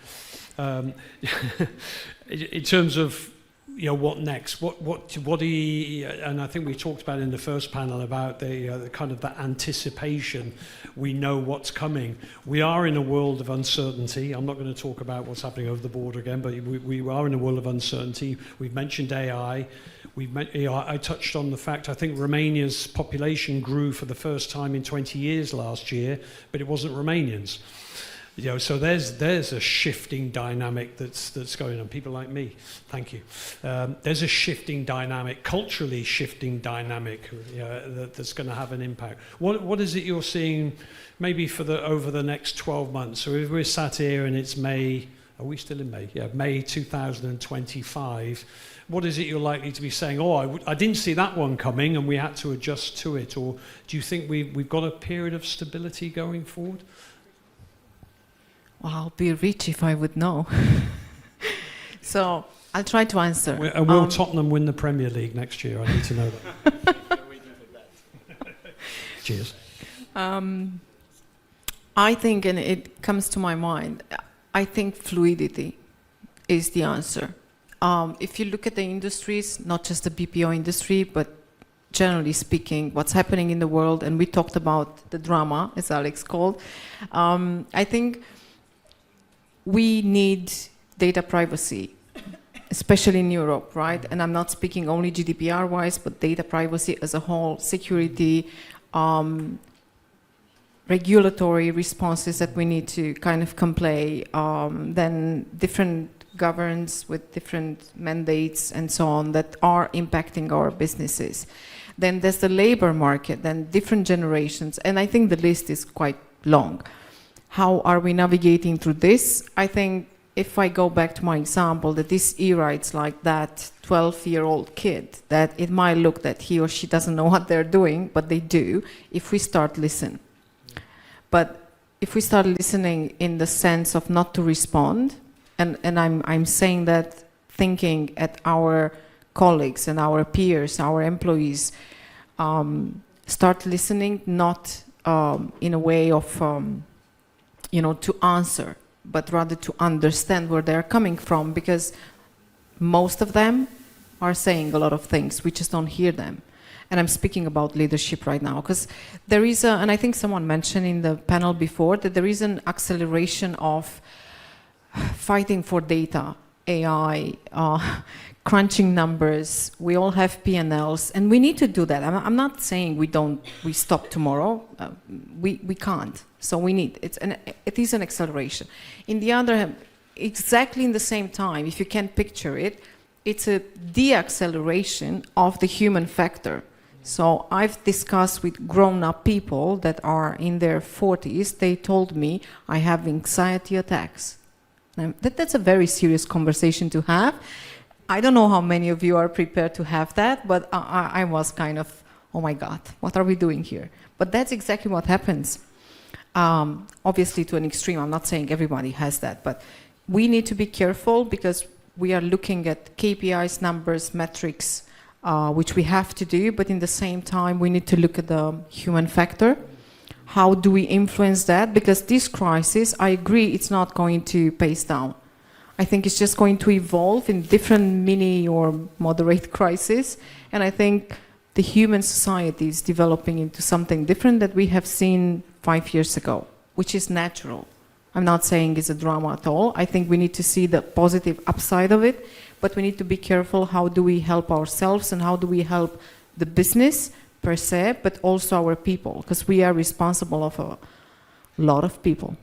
In terms of, you know, what next? What do you, and I think we talked about in the first panel about the kind of that anticipation. We know what's coming. We are in a world of uncertainty. I'm not going to talk about what's happening over the border again, but we are in a world of uncertainty. We've mentioned AI. I touched on the fact, I think Romania's population grew for the first time in 20 years last year, but it wasn't Romanians. You know, so there's a shifting dynamic that's going on. People like me, thank you. There's a shifting dynamic, culturally shifting dynamic, that's going to have an impact. What is it you're seeing, maybe over the next 12 months? So if we're sat here and it's May, are we still in May? Yeah, May 2025. What is it you're likely to be saying? Oh, I didn't see that one coming, and we had to adjust to it. Or do you think we've got a period of stability going forward? Well, I'll be rich if I would know. So I'll try to answer. Will Tottenham win the Premier League next year? I need to know that. Cheers. I think, and it comes to my mind, I think fluidity is the answer. If you look at the industries, not just the BPO industry, but generally speaking, what's happening in the world, and we talked about the drama, as Alex called, I think we need data privacy, especially in Europe, right? And I'm not speaking only GDPR-wise, but data privacy as a whole, security, regulatory responses that we need to kind of comply, then different governments with different mandates and so on that are impacting our businesses. Then there's the labor market, then different generations, and I think the list is quite long. How are we navigating through this? I think if I go back to my example, that this era, it's like that 12-year-old kid, that it might look that he or she doesn't know what they're doing, but they do, if we start listening. But if we start listening in the sense of not to respond, and I'm saying that thinking at our colleagues and our peers, our employees, start listening not in a way of, to answer, but rather to understand where they're coming from, because most of them are saying a lot of things, we just don't hear them. And I'm speaking about leadership right now, because there is and I think someone mentioned in the panel before, that there is an acceleration of fighting for data, AI, crunching numbers. We all have P&Ls, and we need to do that. I'm not saying we stop tomorrow. We can't. So we need, it is an acceleration. In the other hand, exactly in the same time, if you can picture it, it's a de-acceleration of the human factor. So I've discussed with grown-up people that are in their 40s, they told me, I have anxiety attacks. That's a very serious conversation to have. I don't know how many of you are prepared to have that, but I was kind of, oh my God, what are we doing here? But that's exactly what happens. Obviously to an extreme, I'm not saying everybody has that, but we need to be careful because we are looking at KPIs, numbers, metrics, which we have to do, but in the same time, we need to look at the human factor. How do we influence that? Because this crisis, I agree, it's not going to pace down. I think it's just going to evolve in different mini or moderate crises. And I think the human society is developing into something different that we have seen 5 years ago, which is natural. I'm not saying it's a drama at all. I think we need to see the positive upside of it, but we need to be careful how do we help ourselves and how do we help the business per se, but also our people, because we are responsible of a lot of people.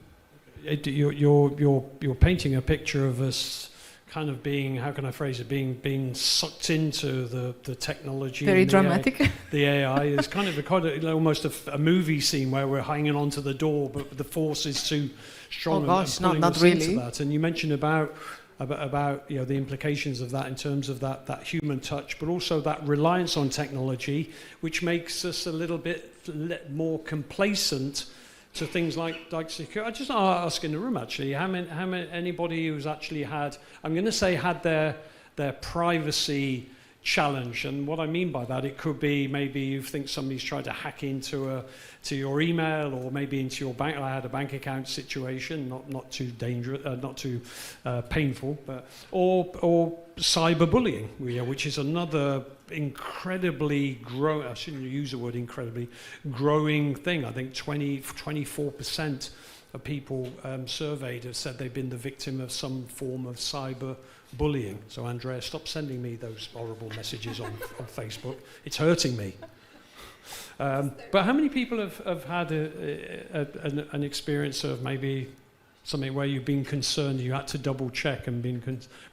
You're painting a picture of us kind of being, how can I phrase it, being sucked into the technology. Very dramatic. The AI is kind of almost a movie scene where we're hanging on to the door, but the force is too strong. Oh gosh, and not really. Into that. And you mentioned about about the implications of that in terms of that human touch, but also that reliance on technology, which makes us a little bit more complacent to things like security. I just ask in the room actually, how many anybody who's actually had, I'm going to say had their privacy challenge, and what I mean by that, it could be maybe you think somebody's tried to hack into to your email, or maybe into your bank. I had a bank account situation, not too dangerous, not too painful, but or cyberbullying, which is another incredibly growing, I shouldn't use the word incredibly, growing thing. I think 24% of people surveyed have said they've been the victim of some form of cyber bullying. So Andrea, stop sending me those horrible messages on Facebook. It's hurting me. But how many people have had an experience of maybe something where you've been concerned, you had to double check and been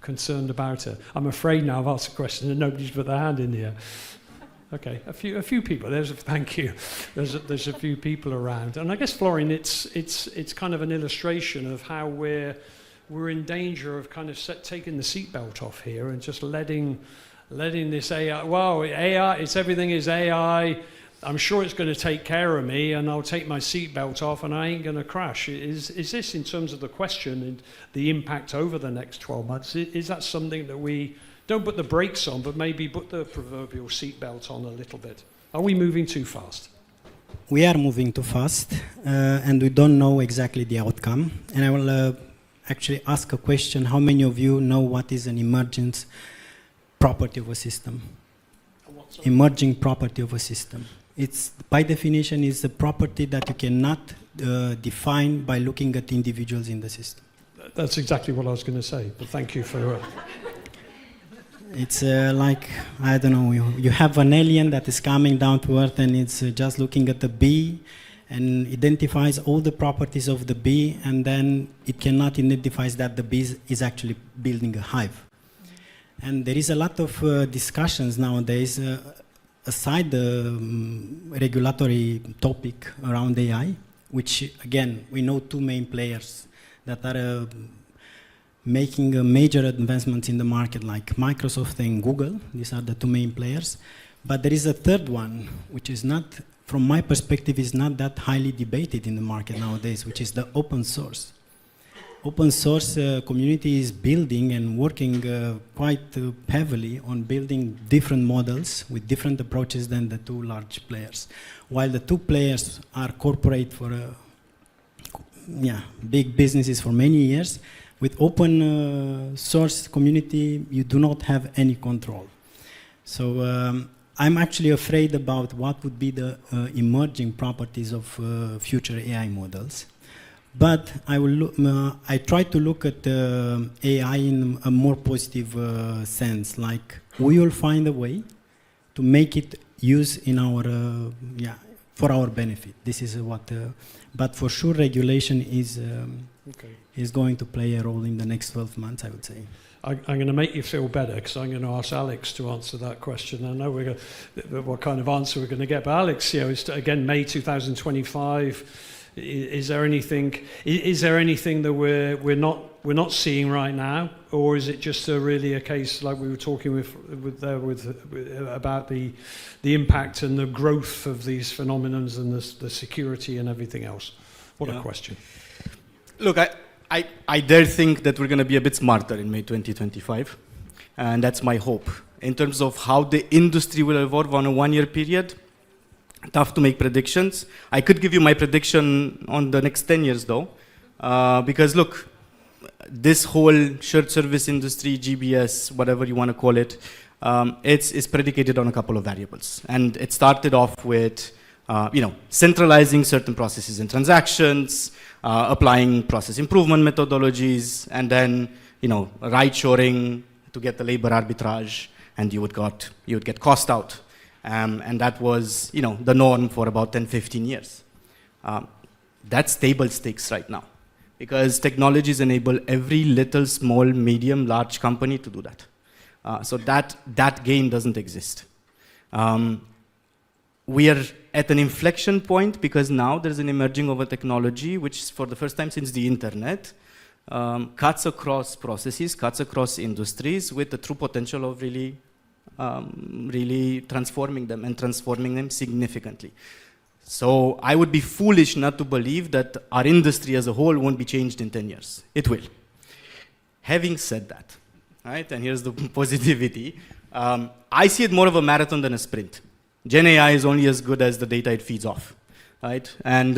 concerned about it? I'm afraid now I've asked a question and nobody's put their hand in here. Okay, a few people. Thank you. There's a few people around, and I guess Florian, it's kind of an illustration of how we're in danger of kind of taking the seatbelt off here and just letting this AI. Wow, AI! Everything is AI. I'm sure it's going to take care of me, and I'll take my seatbelt off, and I ain't going to crash. Is this, in terms of the question and the impact over the next 12 months, is that something that we don't put the brakes on, but maybe put the proverbial seatbelt on a little bit? Are we moving too fast? We are moving too fast, and we don't know exactly the outcome. And I will actually ask a question. How many of you know what is an emergent property of a system? Emerging property of a system. It's, by definition, is a property that you cannot define by looking at individuals in the system. That's exactly what I was going to say, but thank you for... It's like, I don't know, you have an alien that is coming down to Earth, and it's just looking at the bee and identifies all the properties of the bee, and then it cannot identify that the bee is actually building a hive. And there is a lot of discussions nowadays, aside the regulatory topic around AI, which, again, we know two main players that are making major advancements in the market, like Microsoft and Google. These are the two main players. But there is a third one, which is not, from my perspective, is not that highly debated in the market nowadays, which is the open source. Open source community is building and working quite heavily on building different models with different approaches than the two large players. While the two players are corporate for big businesses for many years, with open source community, you do not have any control. So I'm actually afraid about what would be the emerging properties of future AI models. But I try to look at AI in a more positive sense, like we will find a way to make it use in our, for our benefit. This is what, but for sure regulation is going to play a role in the next 12 months, I would say. I'm going to make you feel better, because I'm going to ask Alex to answer that question. I know what kind of answer we're going to get, but Alex, it's again May 2025. Is there anything that we're not seeing right now, or is it just really a case like we were talking about the impact and the growth of these phenomena and the security and everything else? What a question! Look, I dare think that we're going to be a bit smarter in May 2025, and that's my hope. In terms of how the industry will evolve on a one-year period, tough to make predictions. I could give you my prediction on the next 10 years though, because look, this whole shared service industry, GBS, whatever you want to call it, it's predicated on a couple of variables. And it started off with, centralizing certain processes and transactions, applying process improvement methodologies, and then, right-shoring to get the labor arbitrage, and you would get cost out. And that was, the norm for about 10, 15 years. That's table stakes right now, because technologies enable every little, small, medium, large company to do that. So that gain doesn't exist. We are at an inflection point, because now there's an emerging of a technology which, for the first time since the internet, cuts across processes, cuts across industries with the true potential of really transforming them significantly. So I would be foolish not to believe that our industry as a whole won't be changed in 10 years. It will. Having said that, right, and here's the positivity, I see it more of a marathon than a sprint. Gen AI is only as good as the data it feeds off, right? And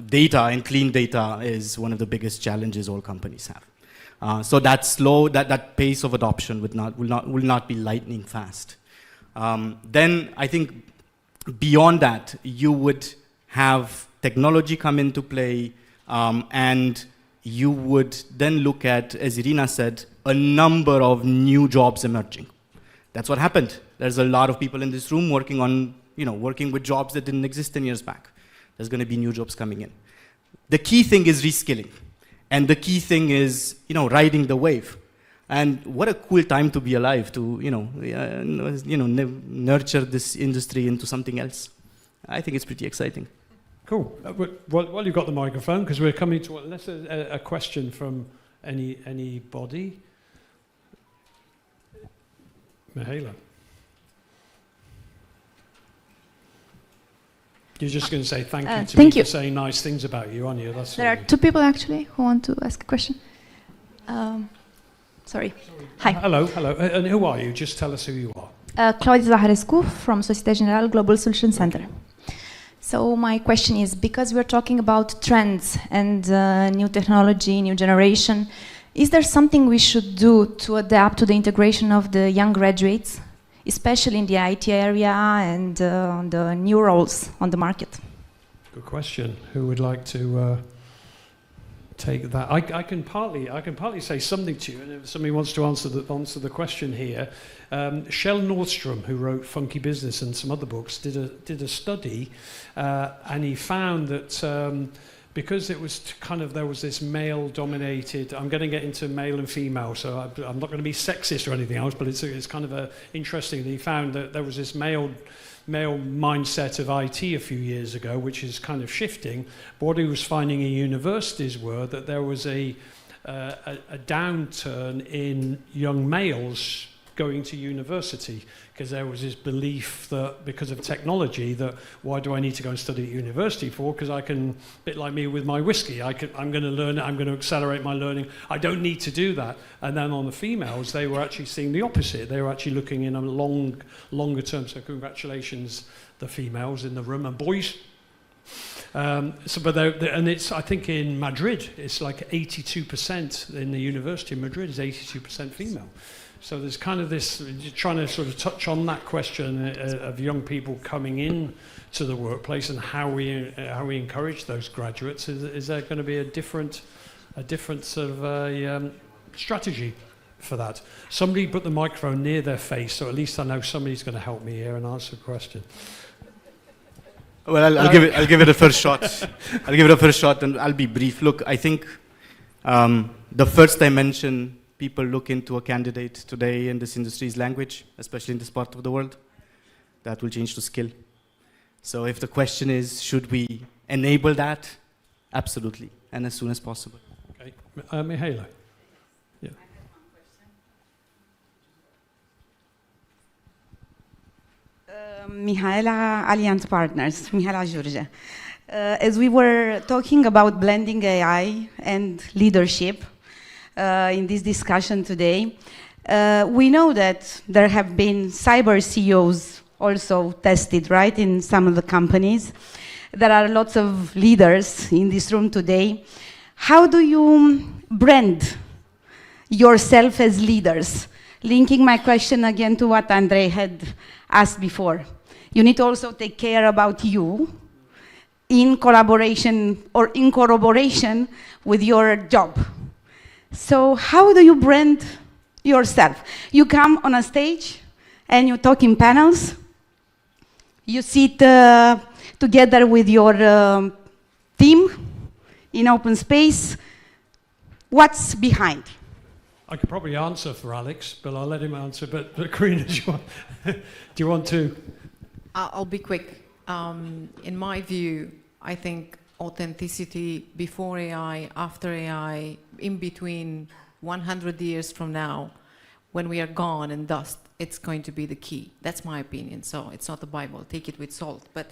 data and clean data is one of the biggest challenges all companies have. So that that pace of adoption will not be lightning fast. Then I think beyond that, you would have technology come into play, and you would then look at, as Irina said, a number of new jobs emerging. That's what happened. There's a lot of people in this room working on, working with jobs that didn't exist 10 years back. There's going to be new jobs coming in. The key thing is reskilling. And the key thing is, riding the wave. And what a cool time to be alive, to, nurture this industry into something else. I think it's pretty exciting. Cool. Well, you've got the microphone, because we're coming to unless a question from anybody. Mihaela. You're just going to say thank you to me for saying nice things about you, aren't you? There are two people actually who want to ask a question. Sorry. Hi. Hello. And who are you? Just tell us who you are. Claudia Zaharescu from Societe Generale Global Solution Center. So my question is, because we're talking about trends and new technology, new generation, is there something we should do to adapt to the integration of the young graduates, especially in the IT area and the new roles on the market? Good question. Who would like to take that? I can partly say something to you, and if somebody wants to answer the question here, Shel Nordstrom, who wrote Funky Business and some other books, did a study, and he found that because it was there was this male-dominated. I'm going to get into male and female, so I'm not going to be sexist or anything else, but it's kind of interesting that he found that there was this male mindset of IT a few years ago, which is kind of shifting. But what he was finding in universities were that there was a downturn in young males going to university, because there was this belief that because of technology, that why do I need to go and study at university for? Because I can, a bit like me with my whiskey, I'm going to learn it, I'm going to accelerate my learning. I don't need to do that. And then on the females, they were actually seeing the opposite. They were actually looking in a longer term. So congratulations, the females in the room, and boys. And it's, I think in Madrid, it's like 82% in the University of Madrid is 82% female. So there's kind of this, trying to sort of touch on that question of young people coming in to the workplace and how we encourage those graduates. Is there going to be a different sort of strategy for that? Somebody put the microphone near their face, so at least I know somebody's going to help me here and answer the question. Well, I'll give it a first shot. I'll give it a first shot, and I'll be brief. Look, I think the first dimension people look into a candidate today in this industry's language, especially in this part of the world, that will change to skill. So if the question is, should we enable that? Absolutely, and as soon as possible. Okay, Mihaela. Yeah. Mihaela, Allianz Partners, Mihaela Jurge. As we were talking about blending AI and leadership, in this discussion today, we know that there have been cyber CEOs also tested, right, in some of the companies. There are lots of leaders in this room today. How do you brand yourself as leaders? Linking my question again to what Andrei had asked before. You need to also take care about you in collaboration or in corroboration with your job. So how do you brand yourself? You come on a stage and you talk in panels. You sit together with your team in open space. What's behind? I could probably answer for Alex, but I'll let him answer. But Karina, do you want to? I'll be quick. In my view, I think authenticity before AI, after AI, in between 100 years from now, when we are gone and dust, it's going to be the key. That's my opinion. So it's not the Bible. Take it with salt. But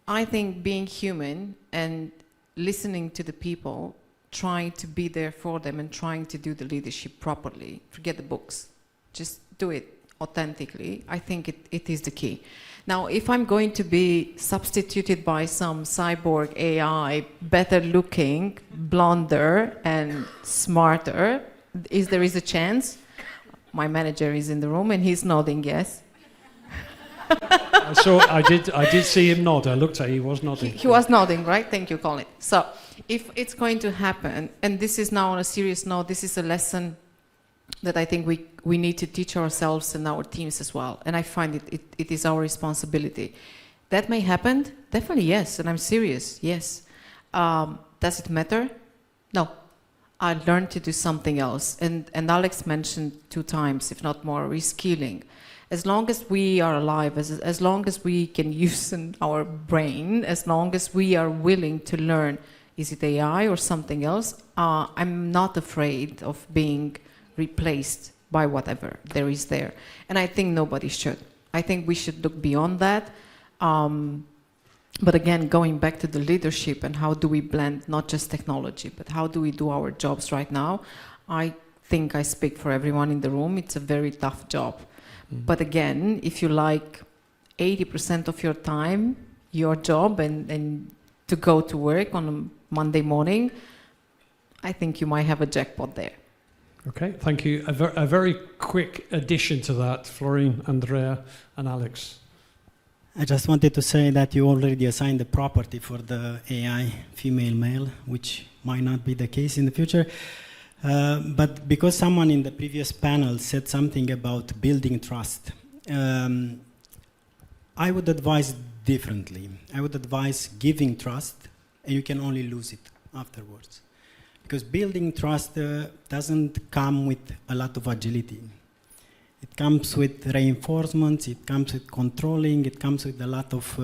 I think being human and listening to the people, trying to be there for them and trying to do the leadership properly, forget the books, just do it authentically. I think it is the key. Now, if I'm going to be substituted by some cyborg AI, better looking, blonder and smarter, there is a chance. My manager is in the room and he's nodding yes. I did see him nod. I looked at him, he was nodding. He was nodding, right? Thank you, Colin. So if it's going to happen, and this is now on a serious note, this is a lesson that I think we need to teach ourselves and our teams as well. And I find it is our responsibility. That may happen? Definitely yes, and I'm serious, yes. Does it matter? No. I learned to do something else. And Alex mentioned 2 times, if not more, reskilling. As long as we are alive, as long as we can use our brain, as long as we are willing to learn, is it AI or something else, I'm not afraid of being replaced by whatever there is there. And I think nobody should. I think we should look beyond that. But again, going back to the leadership and how do we blend not just technology, but how do we do our jobs right now, I think I speak for everyone in the room. It's a very tough job. But again, if you like 80% of your time, your job, and to go to work on a Monday morning, I think you might have a jackpot there. Okay, thank you. A very quick addition to that, Florine, Andrea, and Alex. I just wanted to say that you already assigned the property for the AI female-male, which might not be the case in the future. But because someone in the previous panel said something about building trust, I would advise differently. I would advise giving trust, and you can only lose it afterwards. Because building trust doesn't come with a lot of agility. It comes with reinforcements, it comes with controlling, it comes with a lot of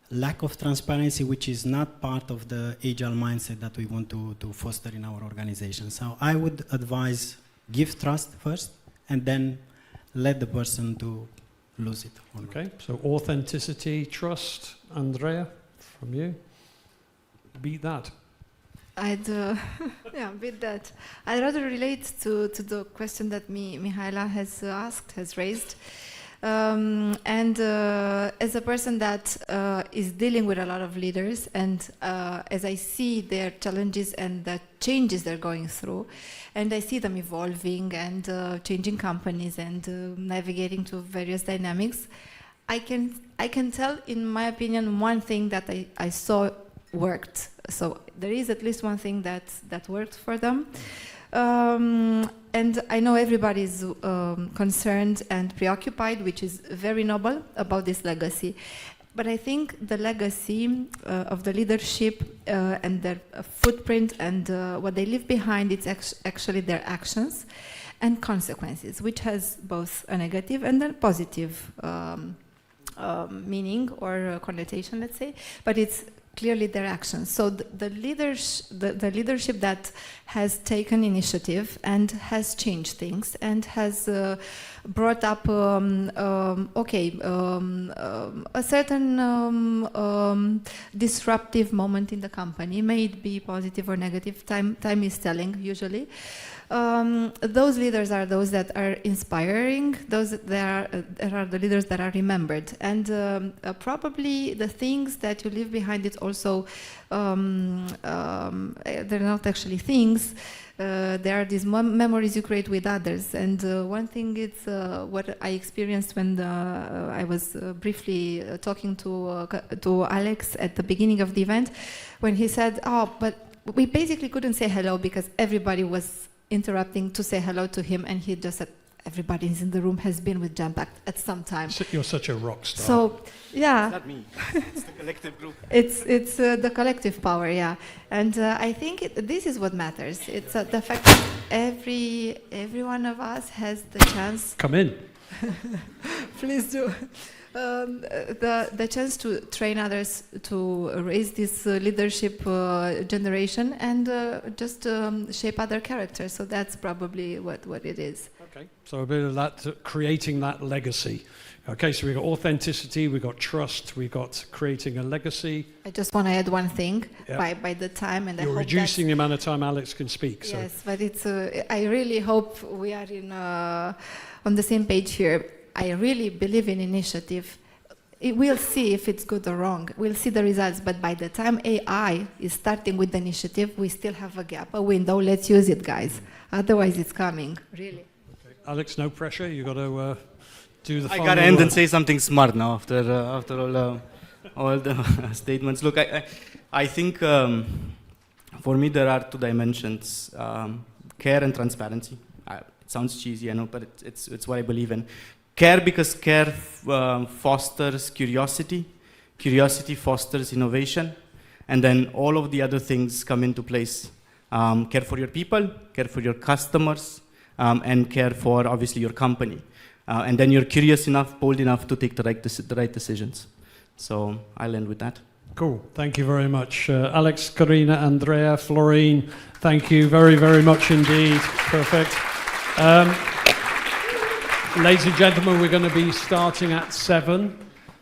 lack of transparency, which is not part of the agile mindset that we want to foster in our organization. So I would advise give trust first, and then let the person to lose it. Okay, so authenticity, trust. Andrea, from you. Beat that. I'd beat that. I'd rather relate to the question that Mihaela has raised. And as a person that is dealing with a lot of leaders, and as I see their challenges and the changes they're going through, and I see them evolving and changing companies and navigating to various dynamics, I can tell, in my opinion, one thing that I saw worked. So there is at least one thing that worked for them. And I know everybody's concerned and preoccupied, which is very noble, about this legacy. But I think the legacy of the leadership and their footprint and what they leave behind, it's actually their actions and consequences, which has both a negative and a positive meaning or connotation, let's say. But it's clearly their actions. So the leadership that has taken initiative and has changed things and has brought up a certain disruptive moment in the company, may it be positive or negative, time is telling usually. Those leaders are those that are inspiring, those that are the leaders that are remembered. And probably the things that you leave behind, it's also, they're not actually things, there are these memories you create with others. And one thing is what I experienced when I was briefly talking to Alex at the beginning of the event, when he said, but we basically couldn't say hello because everybody was interrupting to say hello to him, and he just said, everybody in the room has been with Jam-Packed at some time. You're such a rock star. So, yeah. It's not me. It's the collective group. It's the collective power, yeah. And I think this is what matters. It's the fact that every one of us has the chance. Come in. Please do. the chance to train others to raise this leadership generation and just shape other characters. So that's probably what it is. Okay, so a bit of that, creating that legacy. Okay, so we've got authenticity, we've got trust, we've got creating a legacy. I just want to add one thing. Yep. By the time, and you're I hope reducing the amount of time Alex can speak. So. Yes, but it's. I really hope we are on the same page here. I really believe in initiative. We'll see if it's good or wrong. We'll see the results. But by the time AI is starting with the initiative, we still have a gap, a window. Let's use it, guys. Otherwise, it's coming. Really. Okay. Alex, no pressure. You got to. Do the I got to end and say something smart now after all the statements. Look, I think for me there are two dimensions: care and transparency. It sounds cheesy, I know, but it's what I believe in. Care because care fosters curiosity. Curiosity fosters innovation, and then all of the other things come into place. Care for your people, care for your customers, and care for obviously your company. And then you're curious enough, bold enough to take the right decisions. So I'll end with that. Cool. Thank you very much. Alex, Karina, Andrea, Florine, thank you very, very much indeed. Perfect. Ladies and gentlemen, we're going to be starting at 7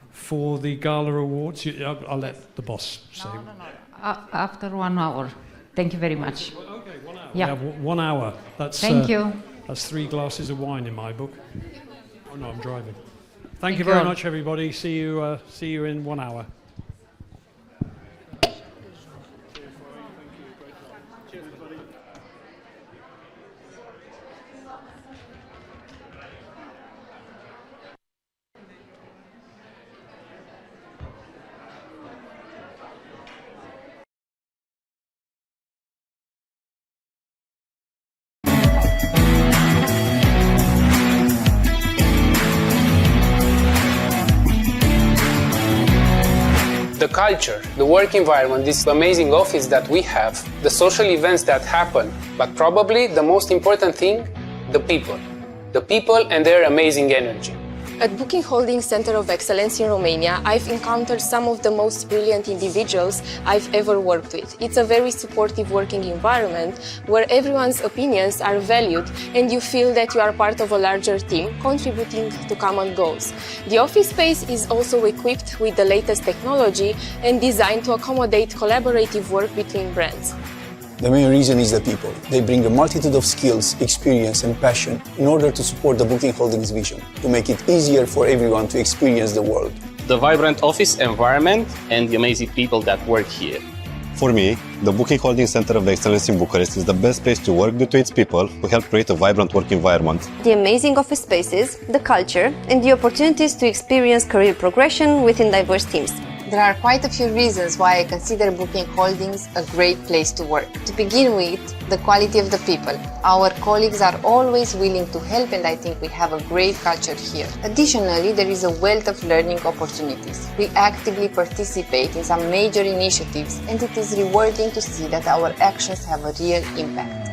for the Gala Awards. I'll let the boss say. No. After 1 hour. Thank you very much. Okay, 1 hour. Yeah. We have 1 hour. Thank you. That's 3 glasses of wine in my book. Oh no, I'm driving. Thank you very much, everybody. See you in 1 hour. The culture, the work environment, this amazing office that we have, the social events that happen, but probably the most important thing, the people. The people and their amazing energy. At Booking Holdings Center of Excellence in Romania, I've encountered some of the most brilliant individuals I've ever worked with. It's a very supportive working environment where everyone's opinions are valued and you feel that you are part of a larger team contributing to common goals. The office space is also equipped with the latest technology and designed to accommodate collaborative work between brands. The main reason is the people. They bring a multitude of skills, experience and passion in order to support the Booking Holdings vision, to make it easier for everyone to experience the world. The vibrant office environment and the amazing people that work here. For me, the Booking Holdings Center of Excellence in Bucharest is the best place to work due to its people who help create a vibrant work environment. The amazing office spaces, the culture, and the opportunities to experience career progression within diverse teams. There are quite a few reasons why I consider Booking Holdings a great place to work. To begin with, the quality of the people. Our colleagues are always willing to help and I think we have a great culture here. Additionally, there is a wealth of learning opportunities. We actively participate in some major initiatives and it is rewarding to see that our actions have a real impact.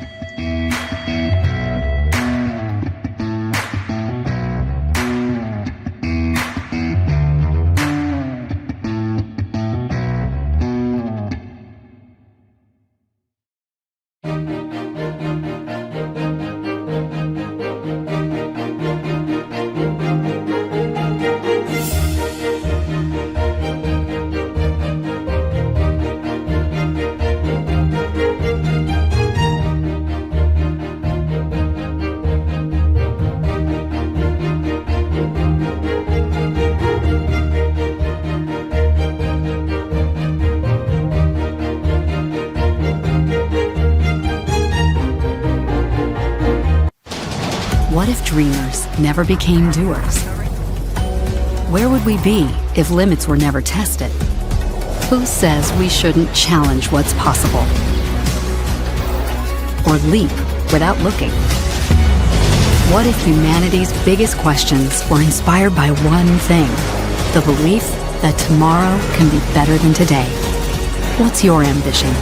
What if dreamers never became doers? Where would we be if limits were never tested? Who says we shouldn't challenge what's possible? Or leap without looking? What if humanity's biggest questions were inspired by one thing? The belief that tomorrow can be better than today. What's your ambition?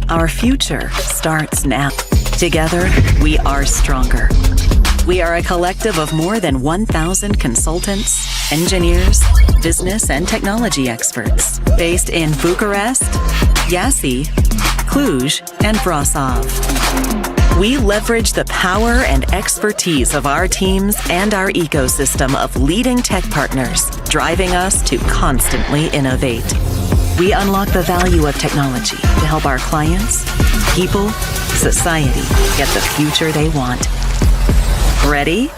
Our future starts now. Together, we are stronger. We are a collective of more than 1,000 consultants, engineers, business and technology experts based in Bucharest, Iași, Cluj, and Brasov. We leverage the power and expertise of our teams and our ecosystem of leading tech partners, driving us to constantly innovate. We unlock the value of technology to help our clients, people, society get the future they want. Ready?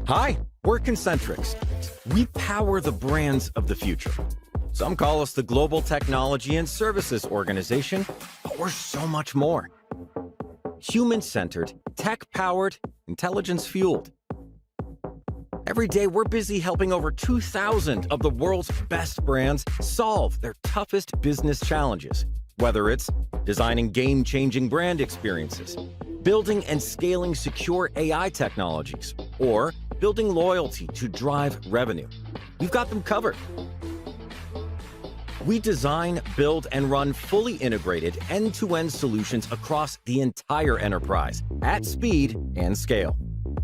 Hi, we're Concentrix. We power the brands of the future. Some call us the Global Technology and Services Organization, but we're so much more. Human-centered, tech-powered, intelligence-fueled. Every day, we're busy helping over 2,000 of the world's best brands solve their toughest business challenges, whether it's designing game-changing brand experiences, building and scaling secure AI technologies, or building loyalty to drive revenue. We've got them covered. We design, build, and run fully integrated end-to-end solutions across the entire enterprise at speed and scale.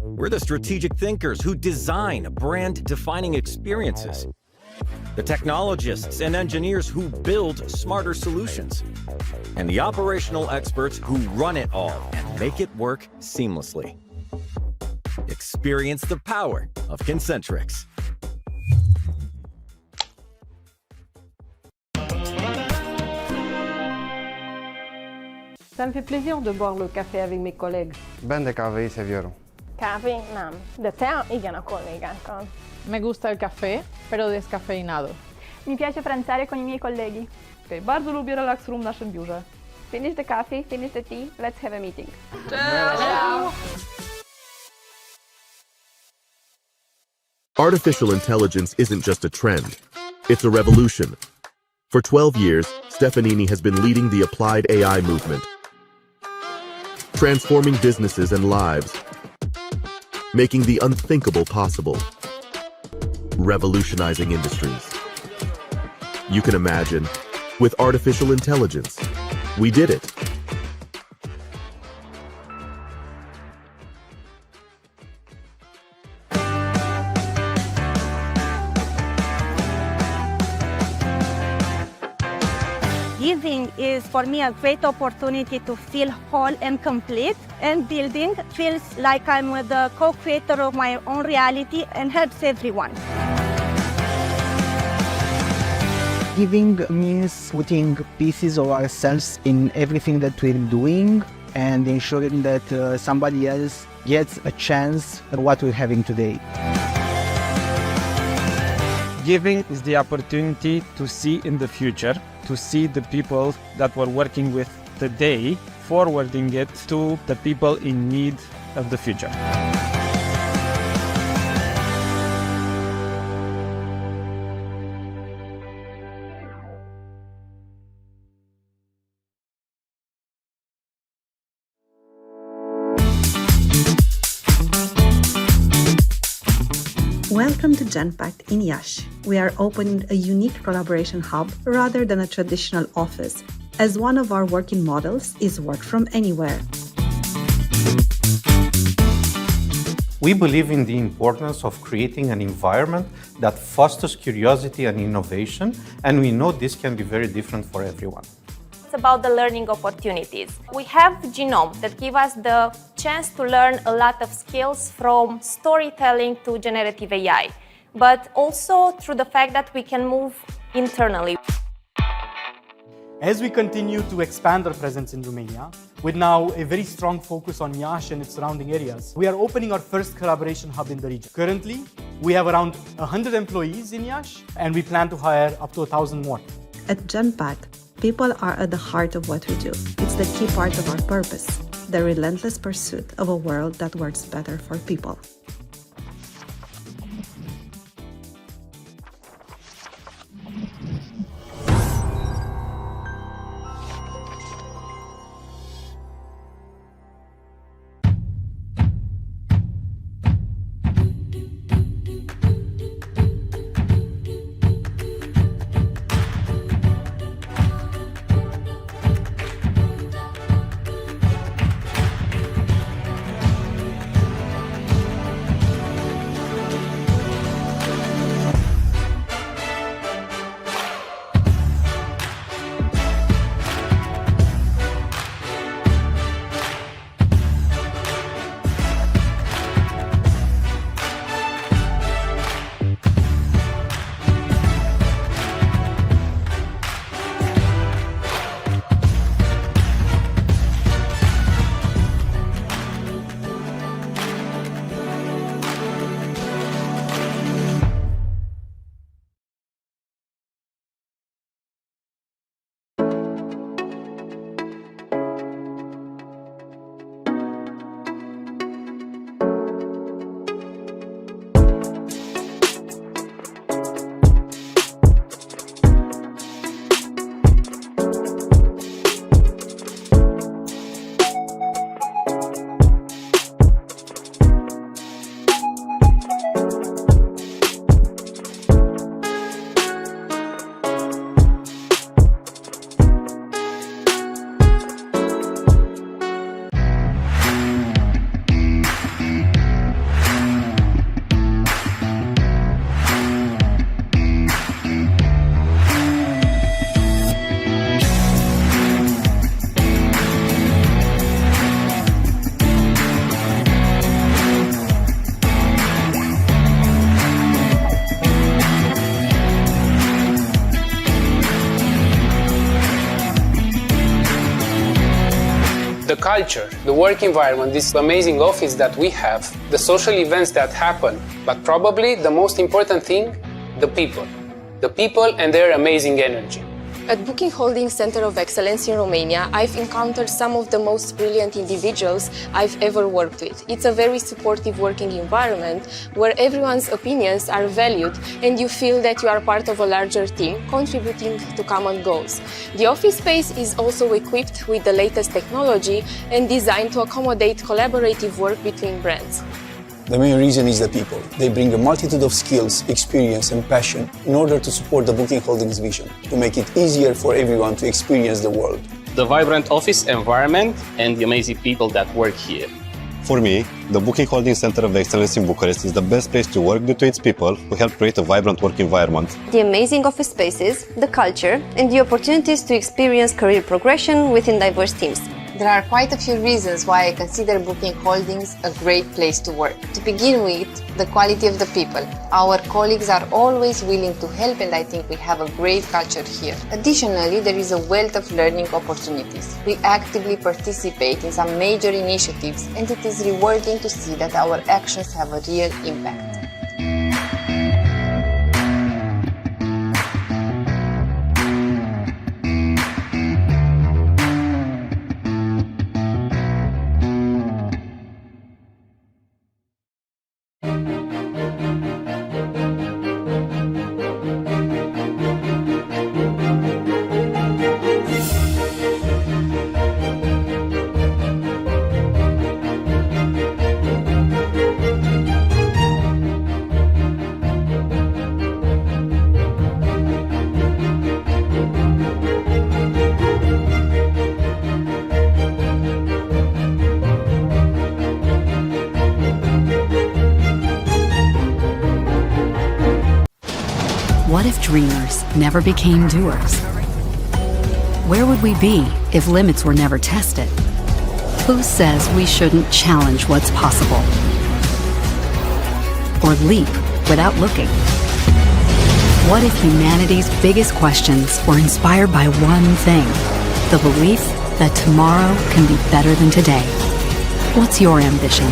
We're the strategic thinkers who design brand-defining experiences, the technologists and engineers who build smarter solutions, and the operational experts who run it all and make it work seamlessly. Experience the power of Concentrix. Ça me fait plaisir de boire le café avec mes collègues. Bem de kávé seviyorum. Kávé nem, de tea igen a kollégákkal. Me gusta el café, pero descafeinado. Mi piace pranzare con I miei colleghi. Okay, bardzo lubię relax room w naszym biurze. Finish the coffee, finish the tea, let's have a meeting. Ciao. Artificial intelligence isn't just a trend, it's a revolution. For 12 years, Stefanini has been leading the applied AI movement, transforming businesses and lives, making the unthinkable possible, revolutionizing industries. You can imagine, with artificial intelligence, we did it. Giving is for me a great opportunity to feel whole and complete, and building feels like I'm the co-creator of my own reality and helps everyone. Giving means putting pieces of ourselves in everything that we're doing and ensuring that somebody else gets a chance at what we're having today. Giving is the opportunity to see in the future, to see the people that we're working with today, forwarding it to the people in need of the future. Welcome to GenPact in Iași. We are opening a unique collaboration hub rather than a traditional office, as one of our working models is work from anywhere. We believe in the importance of creating an environment that fosters curiosity and innovation, and we know this can be very different for everyone. It's about the learning opportunities. We have Genome that give us the chance to learn a lot of skills from storytelling to generative AI, but also through the fact that we can move internally. As we continue to expand our presence in Romania, with now a very strong focus on Iași and its surrounding areas, we are opening our first collaboration hub in the region. Currently, we have around 100 employees in Iași, and we plan to hire up to 1,000 more. At GenPact, people are at the heart of what we do. It's the key part of our purpose, the relentless pursuit of a world that works better for people. The culture, the work environment, this amazing office that we have, the social events that happen, but probably the most important thing, the people. The people and their amazing energy. At Booking Holdings Center of Excellence in Romania, I've encountered some of the most brilliant individuals I've ever worked with. It's a very supportive working environment where everyone's opinions are valued and you feel that you are part of a larger team contributing to common goals. The office space is also equipped with the latest technology and designed to accommodate collaborative work between brands. The main reason is the people. They bring a multitude of skills, experience and passion in order to support the Booking Holdings vision, to make it easier for everyone to experience the world. The vibrant office environment and the amazing people that work here. For me, the Booking Holding Center of Excellence in Bucharest is the best place to work due to its people who help create a vibrant work environment. The amazing office spaces, the culture, and the opportunities to experience career progression within diverse teams. There are quite a few reasons why I consider Booking Holdings a great place to work. To begin with, the quality of the people. Our colleagues are always willing to help, and I think we have a great culture here. Additionally, there is a wealth of learning opportunities. We actively participate in some major initiatives, and it is rewarding to see that our actions have a real impact. What if dreamers never became doers? Where would we be if limits were never tested? Who says we shouldn't challenge what's possible? Or leap without looking? What if humanity's biggest questions were inspired by one thing? The belief that tomorrow can be better than today. What's your ambition?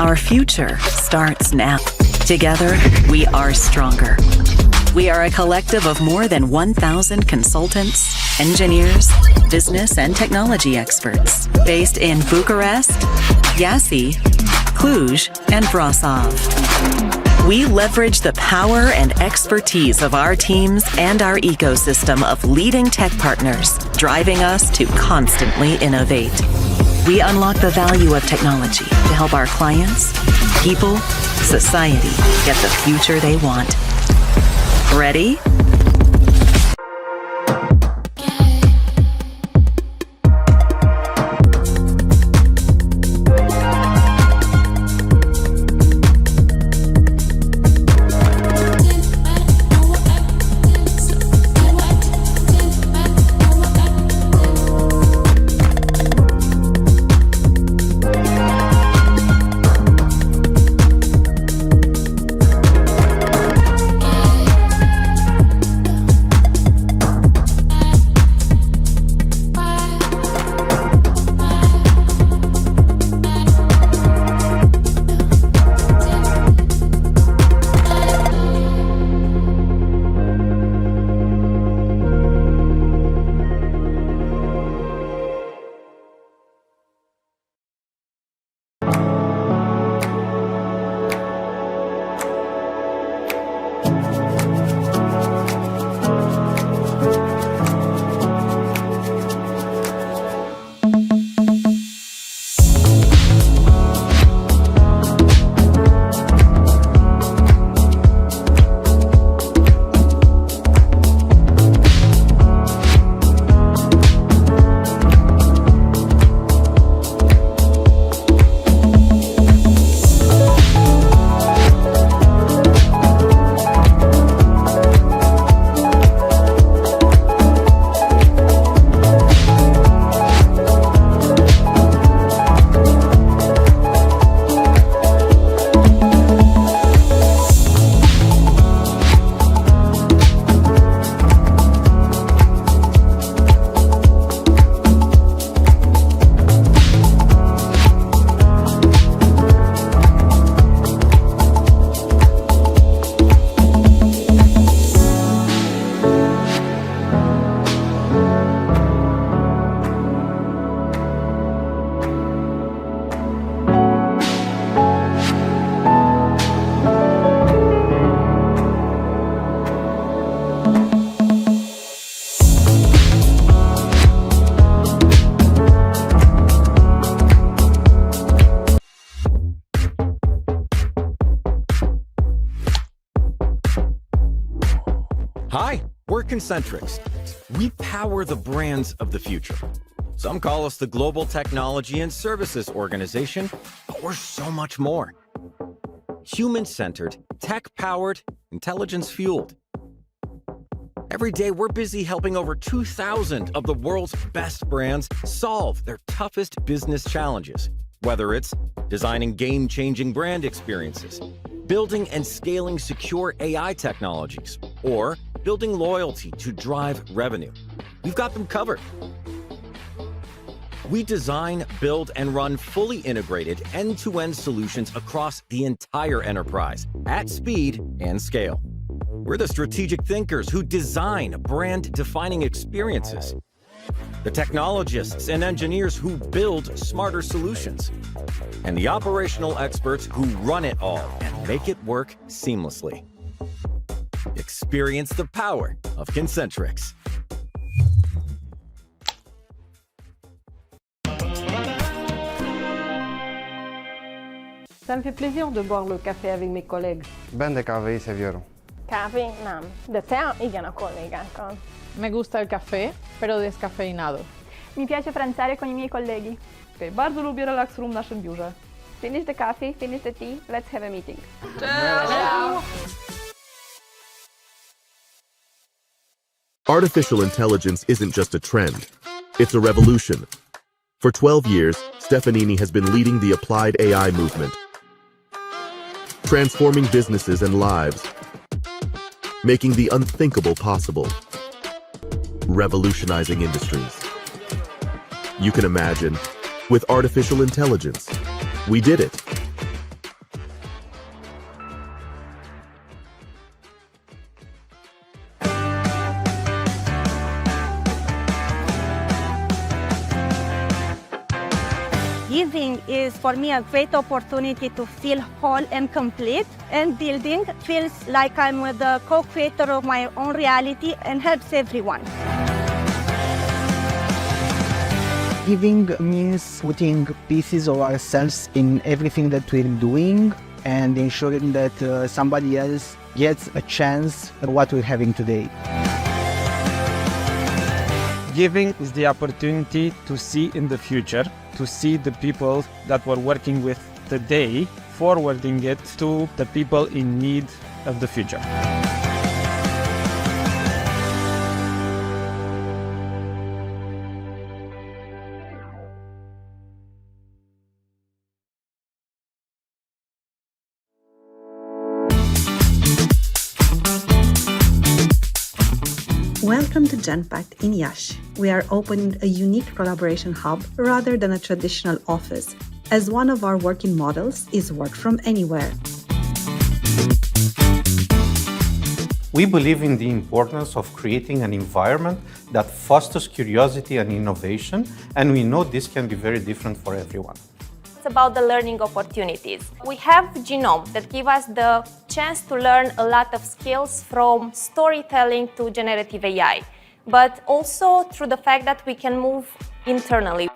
Our future starts now. Together, we are stronger. We are a collective of more than 1,000 consultants, engineers, business and technology experts based in Bucharest, Iași, Cluj, and Brasov. We leverage the power and expertise of our teams and our ecosystem of leading tech partners, driving us to constantly innovate. We unlock the value of technology to help our clients, people, society get the future they want. Ready? Hi, we're Concentrics. We power the brands of the future. Some call us the Global Technology and Services Organization, but we're so much more. Human-centered, tech-powered, intelligence-fueled. Every day, we're busy helping over 2,000 of the world's best brands solve their toughest business challenges, whether it's designing game-changing brand experiences, building and scaling secure AI technologies, or building loyalty to drive revenue. We've got them covered. We design, build, and run fully integrated end-to-end solutions across the entire enterprise at speed and scale. We're the strategic thinkers who design brand-defining experiences, the technologists and engineers who build smarter solutions, and the operational experts who run it all and make it work seamlessly. Experience the power of Concentrics. Ça me fait plaisir de boire le café avec mes collègues. Ben de kávé seviyorum. Kávé nem, de tea igen a kollégákkal. Me gusta el café, pero descafeinado. Mi piace pranzare con I miei colleghi. Bardzo lubię relax room w naszym biurze. Finish the coffee, finish the tea, let's have a meeting. Ciao! Artificial intelligence isn't just a trend, it's a revolution. For 12 years, Stefanini has been leading the applied AI movement, transforming businesses and lives, making the unthinkable possible, revolutionizing industries. You can imagine, with artificial intelligence, we did it. Giving is for me a great opportunity to feel whole and complete, and building feels like I'm the co-creator of my own reality and helps everyone. Giving means putting pieces of ourselves in everything that we're doing and ensuring that somebody else gets a chance at what we're having today. Giving is the opportunity to see in the future, to see the people that we're working with today, forwarding it to the people in need of the future. Welcome to Genpact in Iași. We are opening a unique collaboration hub rather than a traditional office, as one of our working models is work from anywhere. We believe in the importance of creating an environment that fosters curiosity and innovation, and we know this can be very different for everyone. It's about the learning opportunities. We have Genome that give us the chance to learn a lot of skills from storytelling to generative AI, but also through the fact that we can move internally.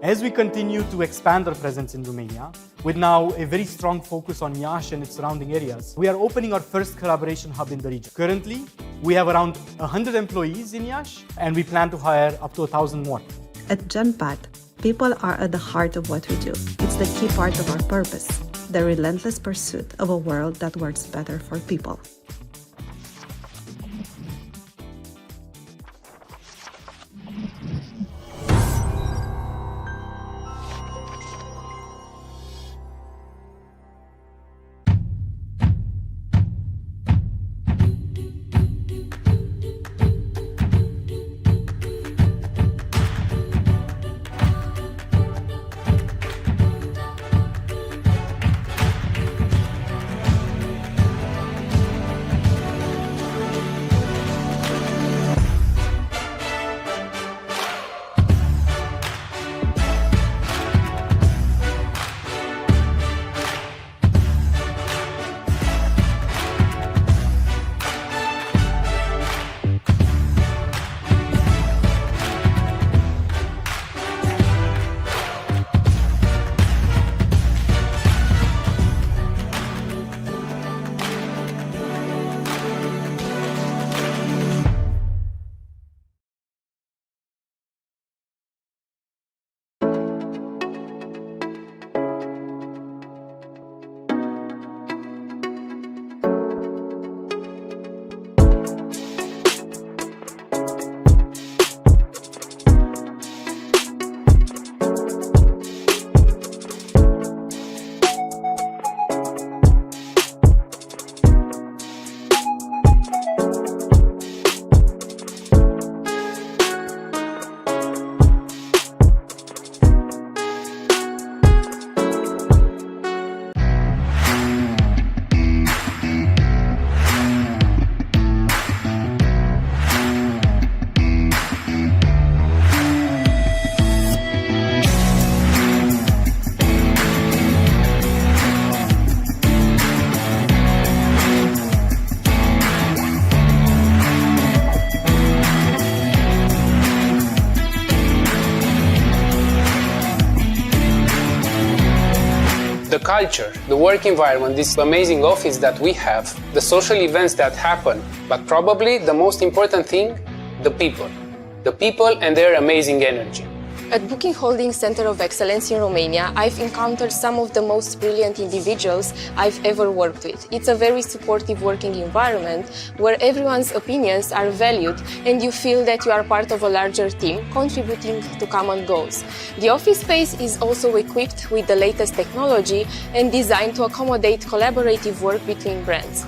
As we continue to expand our presence in Romania, with now a very strong focus on Iași and its surrounding areas, we are opening our first collaboration hub in the region. Currently, we have around 100 employees in Iași, and we plan to hire up to 1,000 more. At Genpact, people are at the heart of what we do. It's the key part of our purpose, the relentless pursuit of a world that works better for people. The culture, the work environment, this amazing office that we have, the social events that happen, but probably the most important thing, the people. The people and their amazing energy. At Booking Holdings Center of Excellence in Romania, I've encountered some of the most brilliant individuals I've ever worked with. It's a very supportive working environment where everyone's opinions are valued and you feel that you are part of a larger team contributing to common goals. The office space is also equipped with the latest technology and designed to accommodate collaborative work between brands.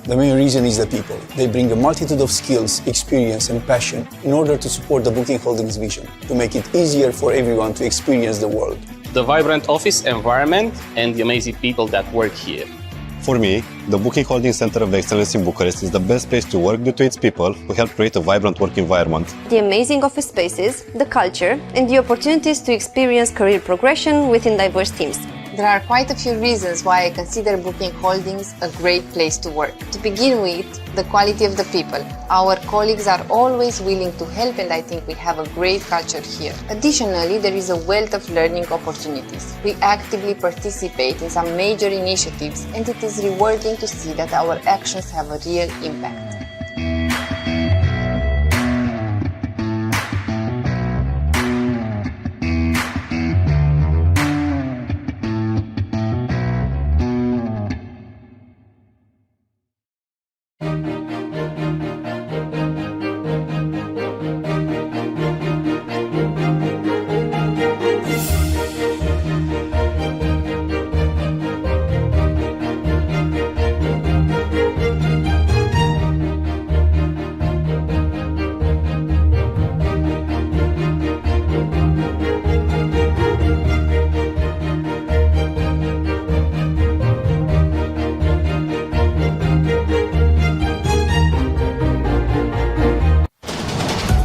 The main reason is the people. They bring a multitude of skills, experience and passion in order to support the Booking Holdings vision, to make it easier for everyone to experience the world. The vibrant office environment and the amazing people that work here. For me, the Booking Holding Center of Excellence in Bucharest is the best place to work due to its people who help create a vibrant work environment. The amazing office spaces, the culture, and the opportunities to experience career progression within diverse teams. There are quite a few reasons why I consider Booking Holdings a great place to work. To begin with, the quality of the people. Our colleagues are always willing to help, and I think we have a great culture here. Additionally, there is a wealth of learning opportunities. We actively participate in some major initiatives, and it is rewarding to see that our actions have a real impact.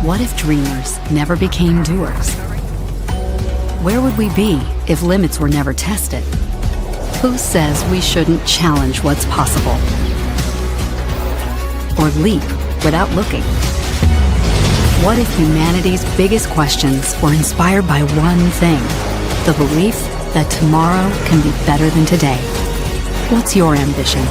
What if dreamers never became doers? Where would we be if limits were never tested? Who says we shouldn't challenge what's possible? Or leap without looking? What if humanity's biggest questions were inspired by one thing? The belief that tomorrow can be better than today. What's your ambition?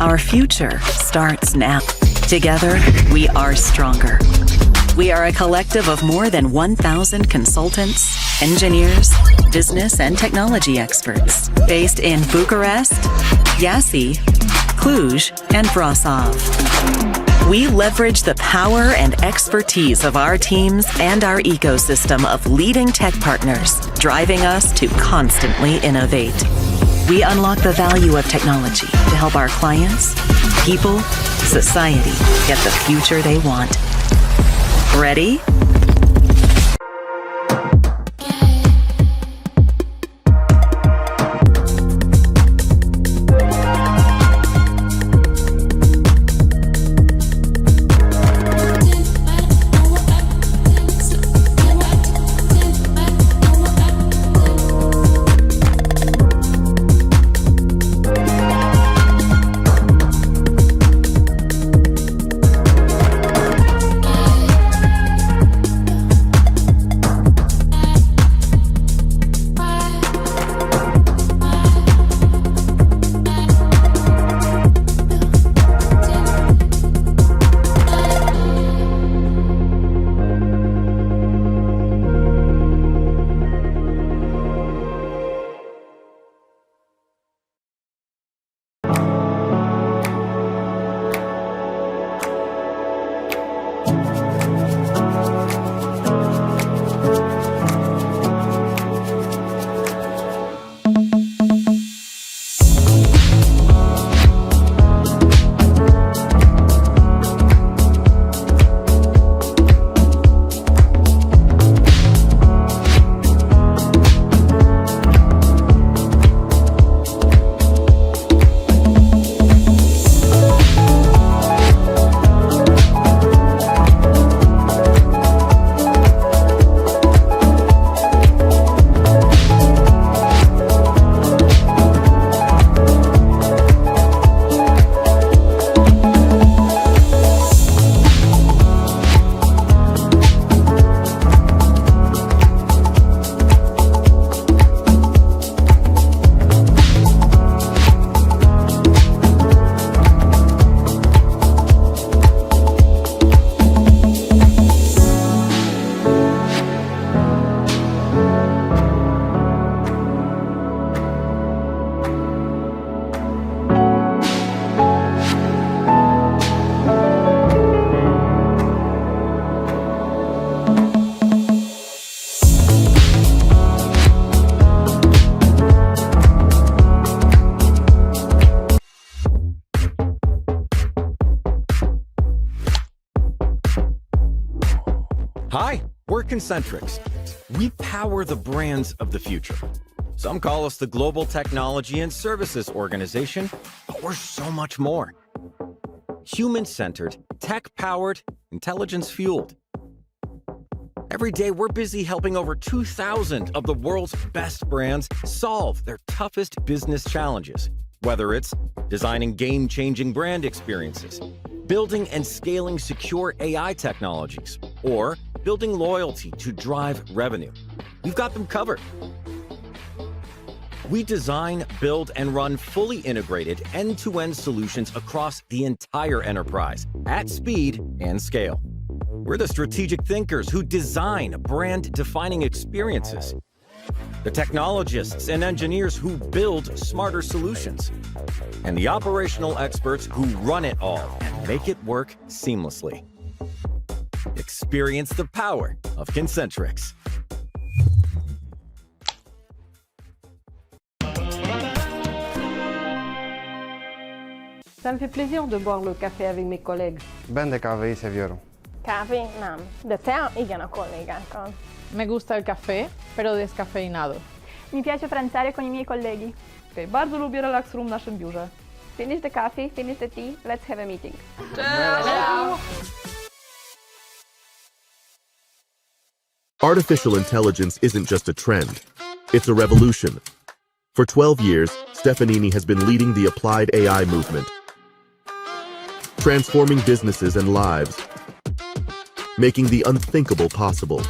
Our future starts now. Together, we are stronger. We are a collective of more than 1,000 consultants, engineers, business and technology experts based in Bucharest, Iași, Cluj, and Brasov. We leverage the power and expertise of our teams and our ecosystem of leading tech partners, driving us to constantly innovate. We unlock the value of technology to help our clients, people, society get the future they want. Ready? Hi, we're Concentrix. We power the brands of the future. Some call us the Global Technology and Services Organization, but we're so much more. Human-centered, tech-powered, intelligence-fueled. Every day, we're busy helping over 2,000 of the world's best brands solve their toughest business challenges, whether it's designing game-changing brand experiences, building and scaling secure AI technologies, or building loyalty to drive revenue. We've got them covered. We design, build, and run fully integrated end-to-end solutions across the entire enterprise at speed and scale. We're the strategic thinkers who design brand-defining experiences, the technologists and engineers who build smarter solutions, and the operational experts who run it all and make it work seamlessly. Experience the power of Concentrix. Ça me fait plaisir de boire le café avec mes collègues. Bende kávé seviyorum. Kávé nem, de tea igen a kollégákkal. Me gusta el café, pero descafeinado. Mi piace pranzare con I miei colleghi. Bardzo lubię relax room w naszym biurze. Finish the coffee, finish the tea, let's have a meeting. Ciao! Artificial intelligence isn't just a trend, it's a revolution. For 12 years, Stefanini has been leading the applied AI movement, transforming businesses and lives, making the unthinkable possible,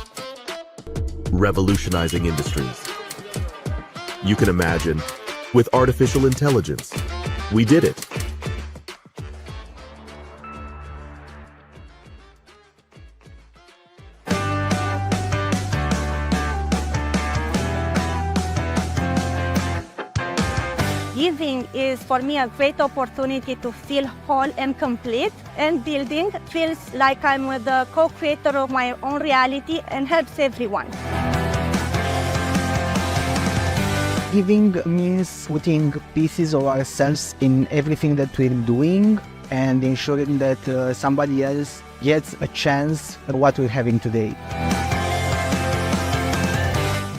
revolutionizing industries. You can imagine, with artificial intelligence, we did it. Living is for me a great opportunity to feel whole and complete, and building feels like I'm with the co-creator of my own reality and helps everyone. Giving means putting pieces of ourselves in everything that we're doing and ensuring that somebody else gets a chance at what we're having today.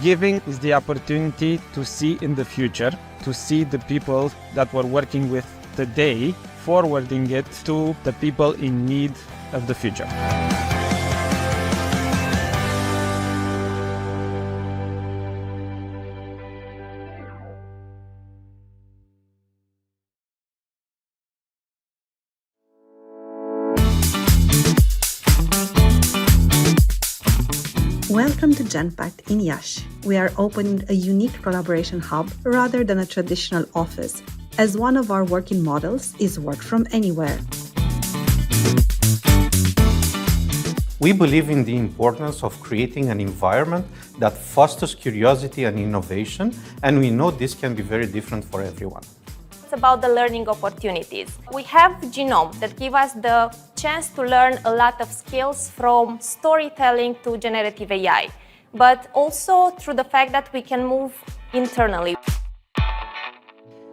Giving is the opportunity to see in the future, to see the people that we're working with today, forwarding it to the people in need of the future. Welcome to Genpact in Iași. We are opening a unique collaboration hub rather than a traditional office, as one of our working models is work from anywhere. We believe in the importance of creating an environment that fosters curiosity and innovation, and we know this can be very different for everyone. It's about the learning opportunities. We have Genome that give us the chance to learn a lot of skills from storytelling to generative AI, but also through the fact that we can move internally.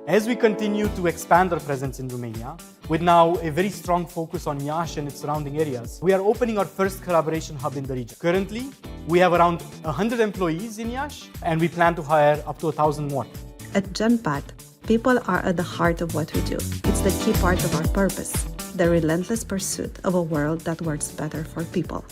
As we continue to expand our presence in Romania, with now a very strong focus on Iași and its surrounding areas, we are opening our first collaboration hub in the region. Currently, we have around 100 employees in Iași, and we plan to hire up to 1,000 more. At Genpact, people are at the heart of what we do. It's the key part of our purpose, the relentless pursuit of a world that works better for people.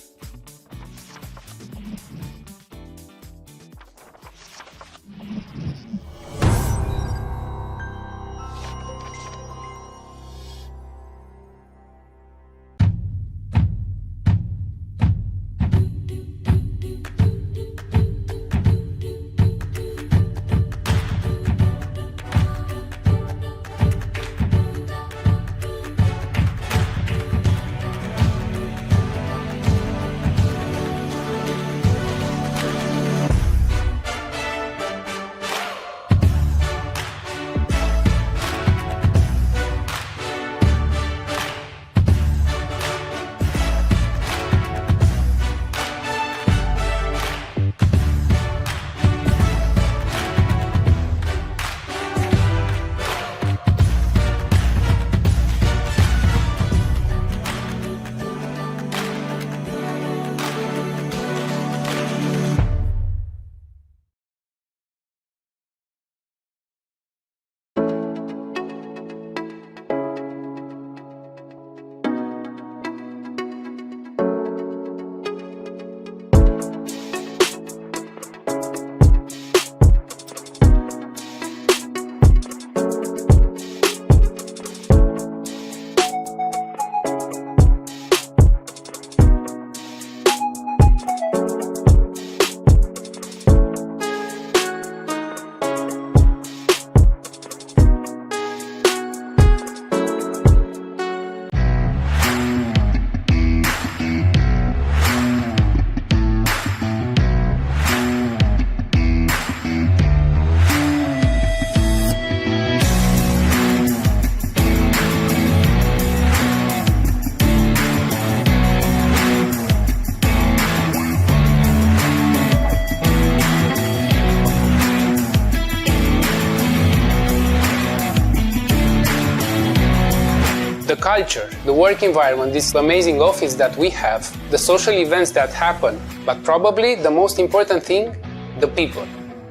The culture, the work environment, this amazing office that we have, the social events that happen, but probably the most important thing, the people.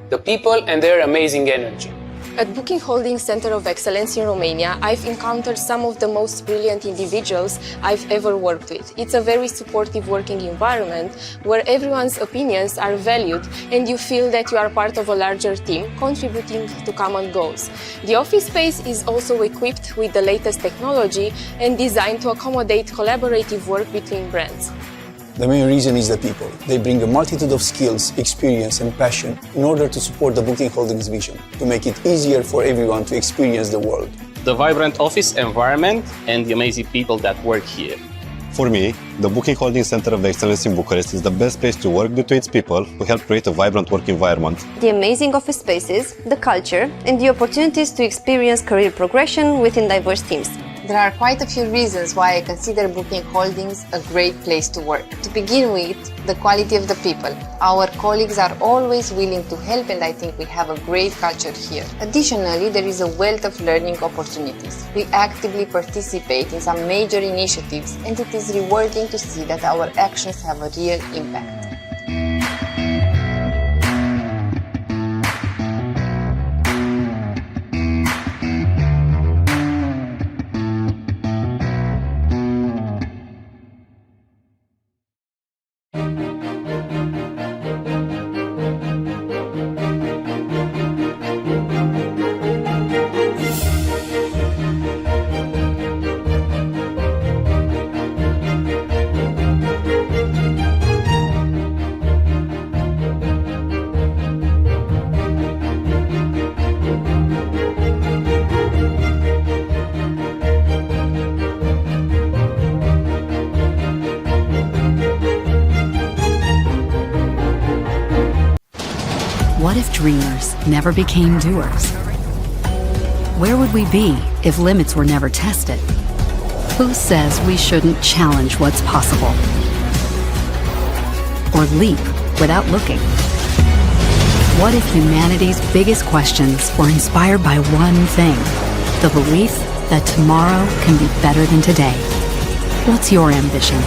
The people and their amazing energy. At Booking Holdings Center of Excellence in Romania, I've encountered some of the most brilliant individuals I've ever worked with. It's a very supportive working environment where everyone's opinions are valued and you feel that you are part of a larger team contributing to common goals. The office space is also equipped with the latest technology and designed to accommodate collaborative work between brands. The main reason is the people. They bring a multitude of skills, experience and passion in order to support the Booking Holdings vision, to make it easier for everyone to experience the world. The vibrant office environment and the amazing people that work here. For me, the Booking Holding Center of Excellence in Bucharest is the best place to work due to its people who help create a vibrant work environment. The amazing office spaces, the culture, and the opportunities to experience career progression within diverse teams. There are quite a few reasons why I consider Booking Holdings a great place to work. To begin with, the quality of the people. Our colleagues are always willing to help, and I think we have a great culture here. Additionally, there is a wealth of learning opportunities. We actively participate in some major initiatives, and it is rewarding to see that our actions have a real impact. What if dreamers never became doers? Where would we be if limits were never tested? Who says we shouldn't challenge what's possible? Or leap without looking? What if humanity's biggest questions were inspired by one thing? The belief that tomorrow can be better than today. What's your ambition?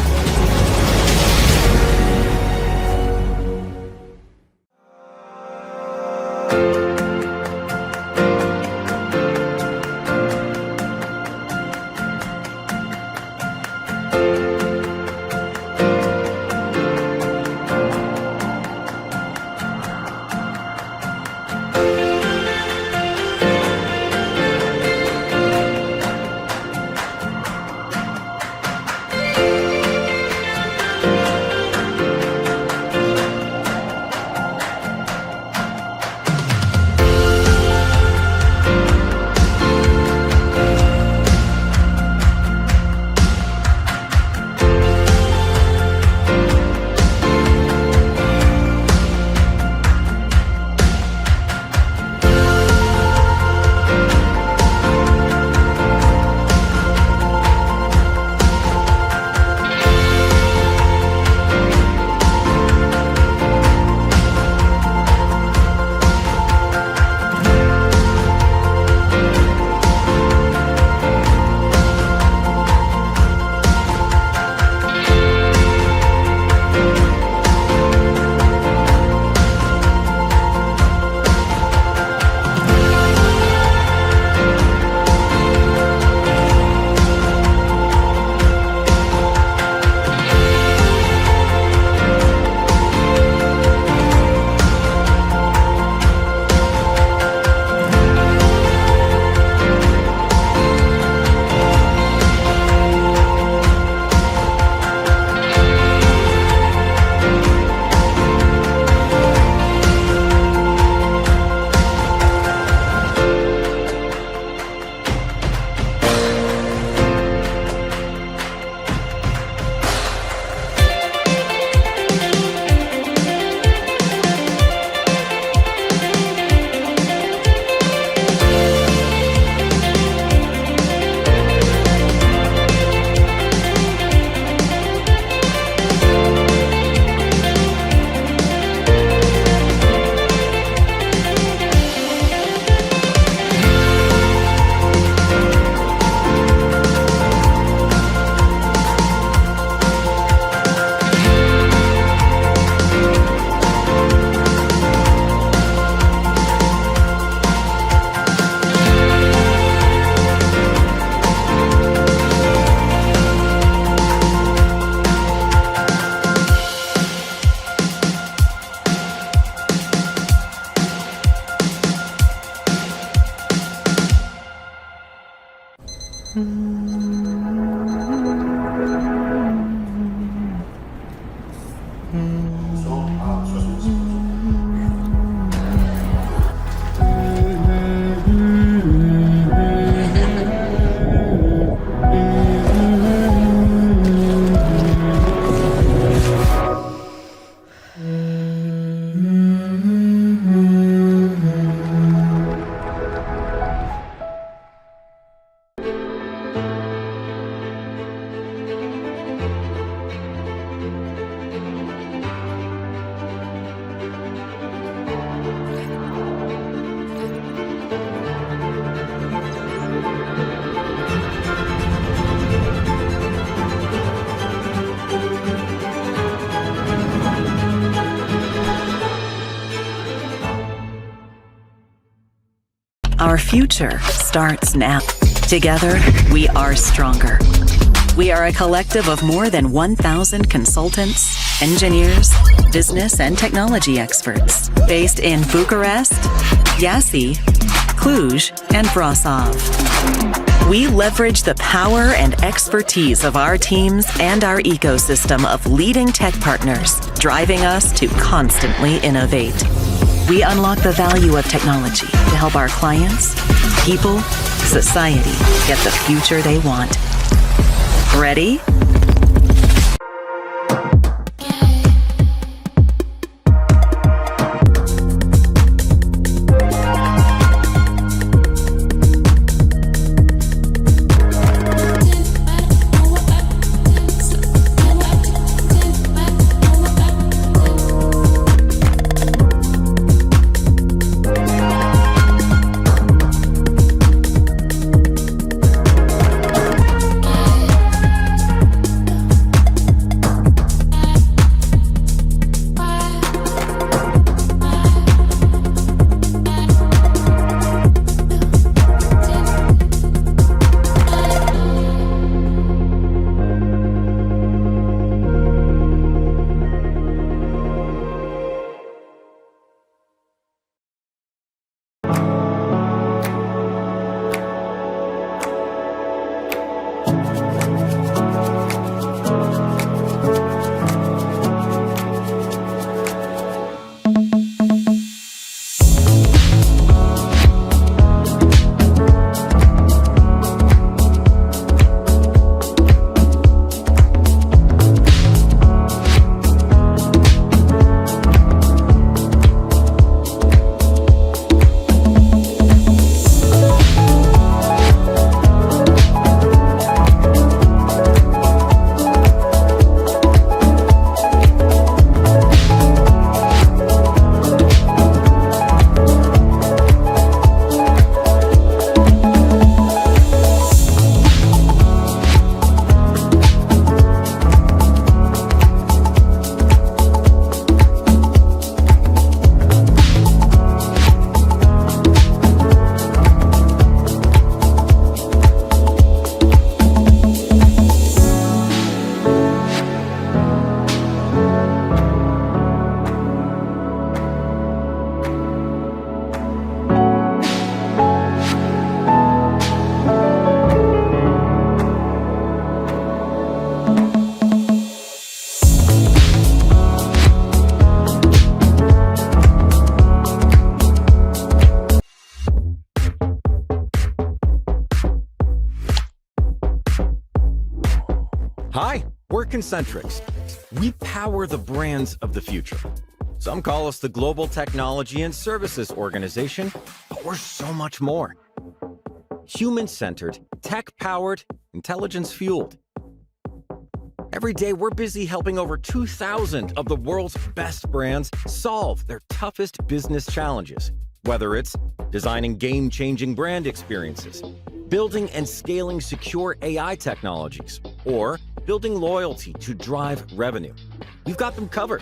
Our future starts now. Together, we are stronger. We are a collective of more than 1,000 consultants, engineers, business and technology experts based in Bucharest, Iași, Cluj, and Brasov. We leverage the power and expertise of our teams and our ecosystem of leading tech partners, driving us to constantly innovate. We unlock the value of technology to help our clients, people, society get the future they want. Ready? Hi, we're Concentrics. We power the brands of the future. Some call us the Global Technology and Services Organization, but we're so much more. Human-centered, tech-powered, intelligence-fueled. Every day, we're busy helping over 2,000 of the world's best brands solve their toughest business challenges, whether it's designing game-changing brand experiences, building and scaling secure AI technologies, or building loyalty to drive revenue. We've got them covered.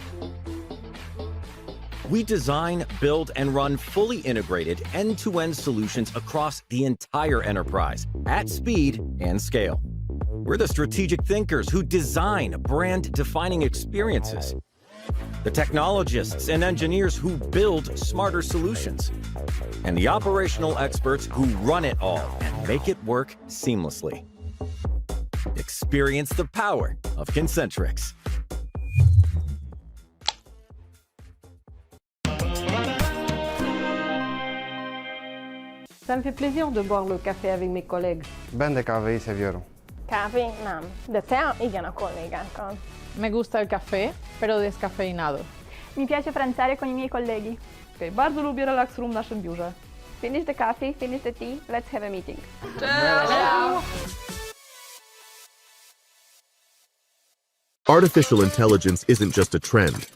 We design, build, and run fully integrated end-to-end solutions across the entire enterprise at speed and scale. We're the strategic thinkers who design brand-defining experiences, the technologists and engineers who build smarter solutions, and the operational experts who run it all and make it work seamlessly. Experience the power of Concentrics. Ça me fait plaisir de boire le café avec mes collègues. Bende kávé Severo. Kávé nem, de tea igen a kollégákkal. Me gusta el café, pero descafeinado. Mi piace pranzare con I miei colleghi. Okay, bardzo lubię relax room w naszym biurze. Finish the coffee, finish the tea, let's have a meeting. Ciao. Artificial intelligence isn't just a trend,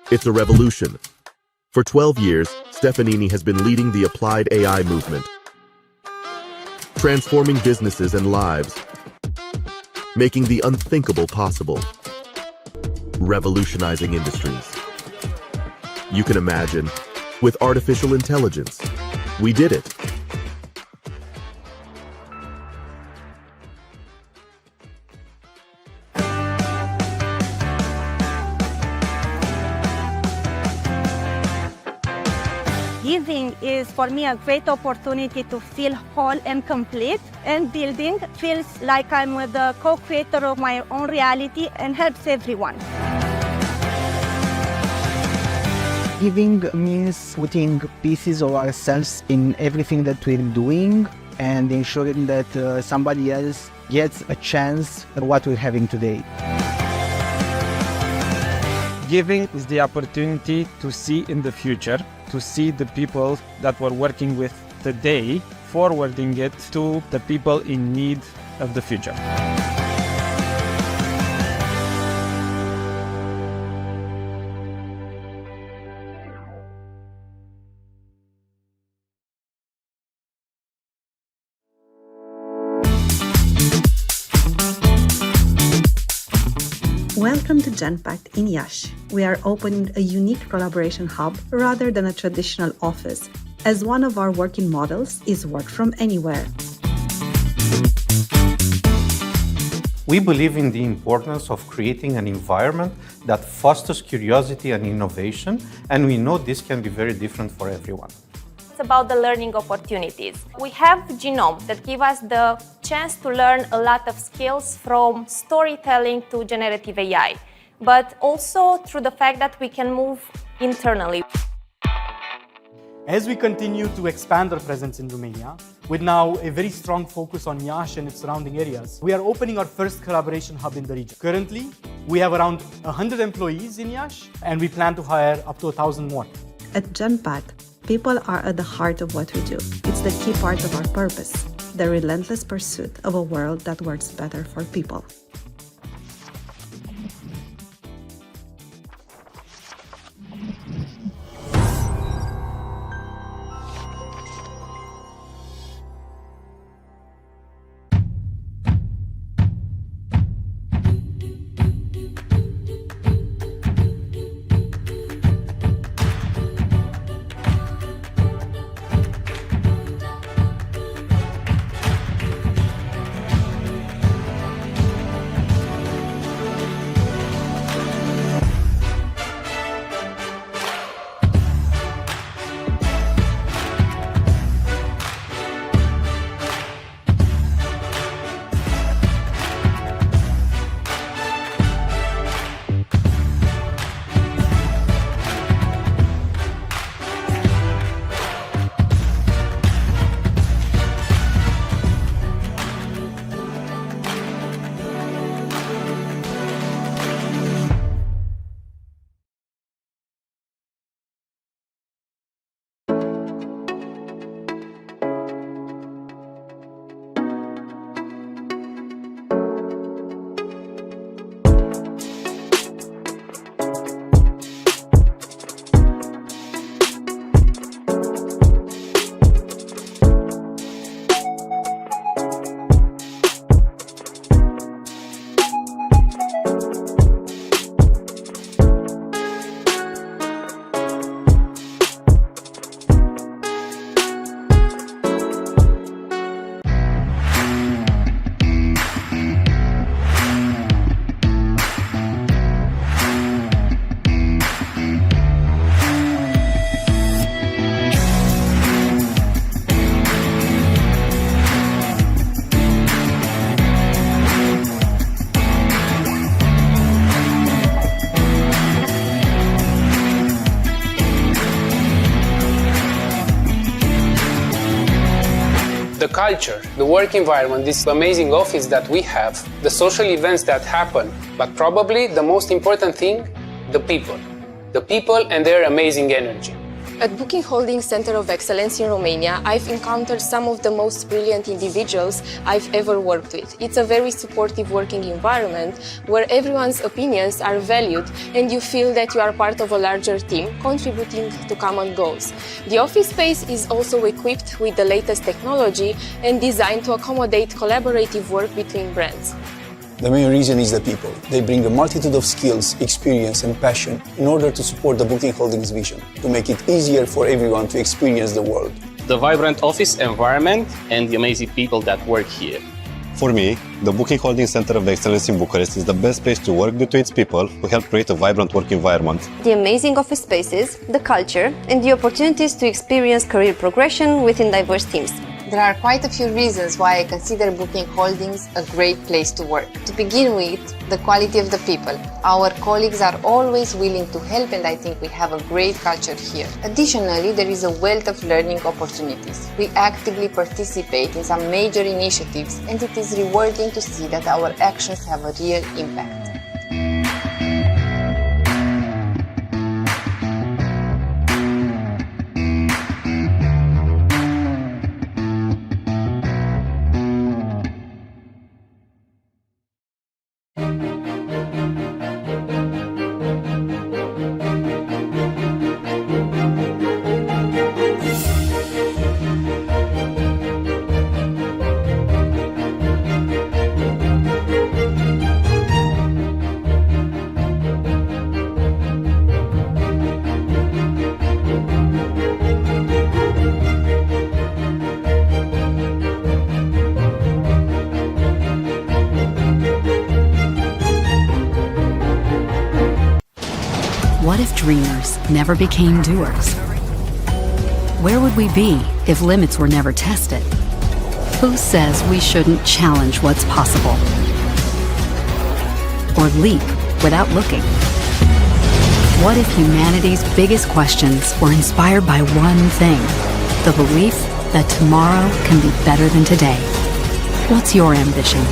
it's a revolution. For 12 years, Stefanini has been leading the applied AI movement, transforming businesses and lives, making the unthinkable possible, revolutionizing industries. You can imagine, with artificial intelligence, we did it. Giving is for me a great opportunity to feel whole and complete, and building feels like I'm with the co-creator of my own reality and helps everyone. Giving means putting pieces of ourselves in everything that we're doing and ensuring that somebody else gets a chance at what we're having today. Giving is the opportunity to see in the future, to see the people that we're working with today, forwarding it to the people in need of the future. Welcome to Genpact in Iași. We are opening a unique collaboration hub rather than a traditional office, as one of our working models is work from anywhere. We believe in the importance of creating an environment that fosters curiosity and innovation, and we know this can be very different for everyone. It's about the learning opportunities. We have Genome that give us the chance to learn a lot of skills from storytelling to generative AI, but also through the fact that we can move internally. As we continue to expand our presence in Romania, with now a very strong focus on Iași and its surrounding areas, we are opening our first collaboration hub in the region. Currently, we have around 100 employees in Iași, and we plan to hire up to 1,000 more. At Genpact, people are at the heart of what we do. It's the key part of our purpose, the relentless pursuit of a world that works better for people. The culture, the work environment, this amazing office that we have, the social events that happen, but probably the most important thing, the people. The people and their amazing energy. At Booking Holdings Center of Excellence in Romania, I've encountered some of the most brilliant individuals I've ever worked with. It's a very supportive working environment where everyone's opinions are valued and you feel that you are part of a larger team contributing to common goals. The office space is also equipped with the latest technology and designed to accommodate collaborative work between brands. The main reason is the people. They bring a multitude of skills, experience and passion in order to support the Booking Holdings vision, to make it easier for everyone to experience the world. The vibrant office environment and the amazing people that work here. For me, the Booking Holding Center of Excellence in Bucharest is the best place to work due to its people who help create a vibrant work environment. The amazing office spaces, the culture, and the opportunities to experience career progression within diverse teams. There are quite a few reasons why I consider Booking Holdings a great place to work. To begin with, the quality of the people. Our colleagues are always willing to help, and I think we have a great culture here. Additionally, there is a wealth of learning opportunities. We actively participate in some major initiatives, and it is rewarding to see that our actions have a real impact. What if dreamers never became doers? Where would we be if limits were never tested? Who says we shouldn't challenge what's possible? Or leap without looking? What if humanity's biggest questions were inspired by one thing? The belief that tomorrow can be better than today. What's your ambition?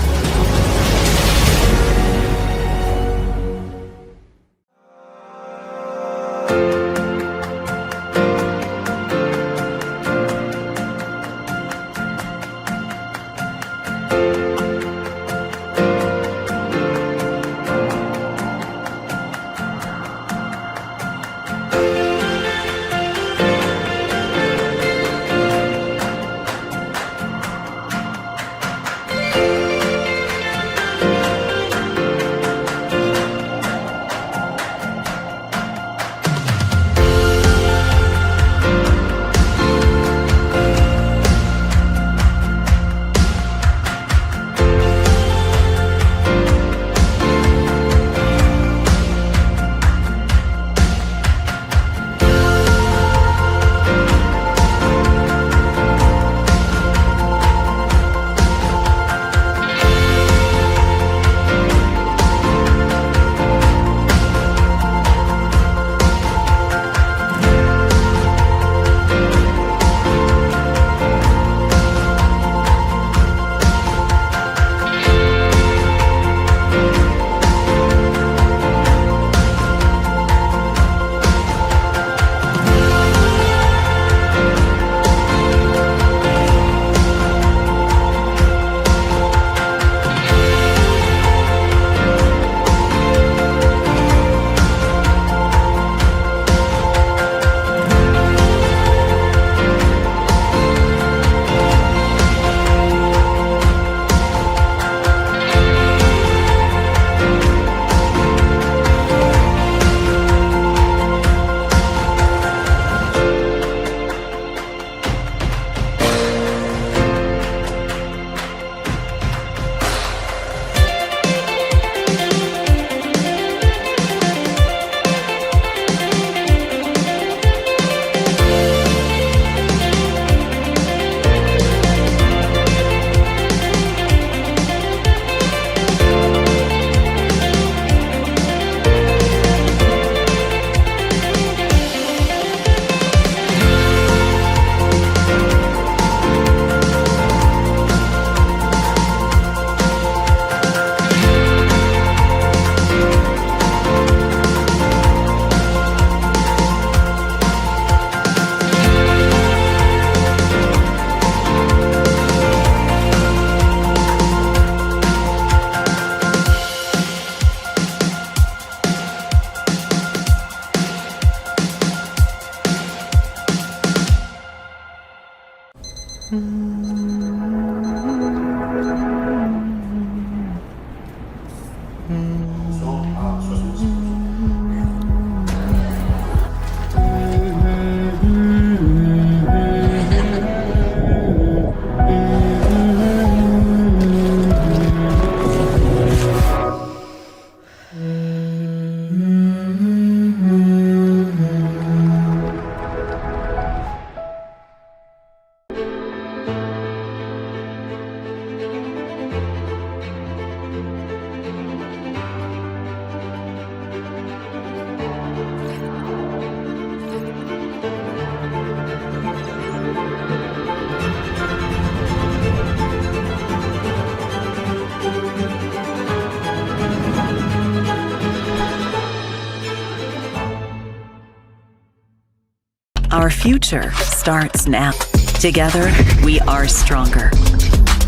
Our future starts now. Together, we are stronger.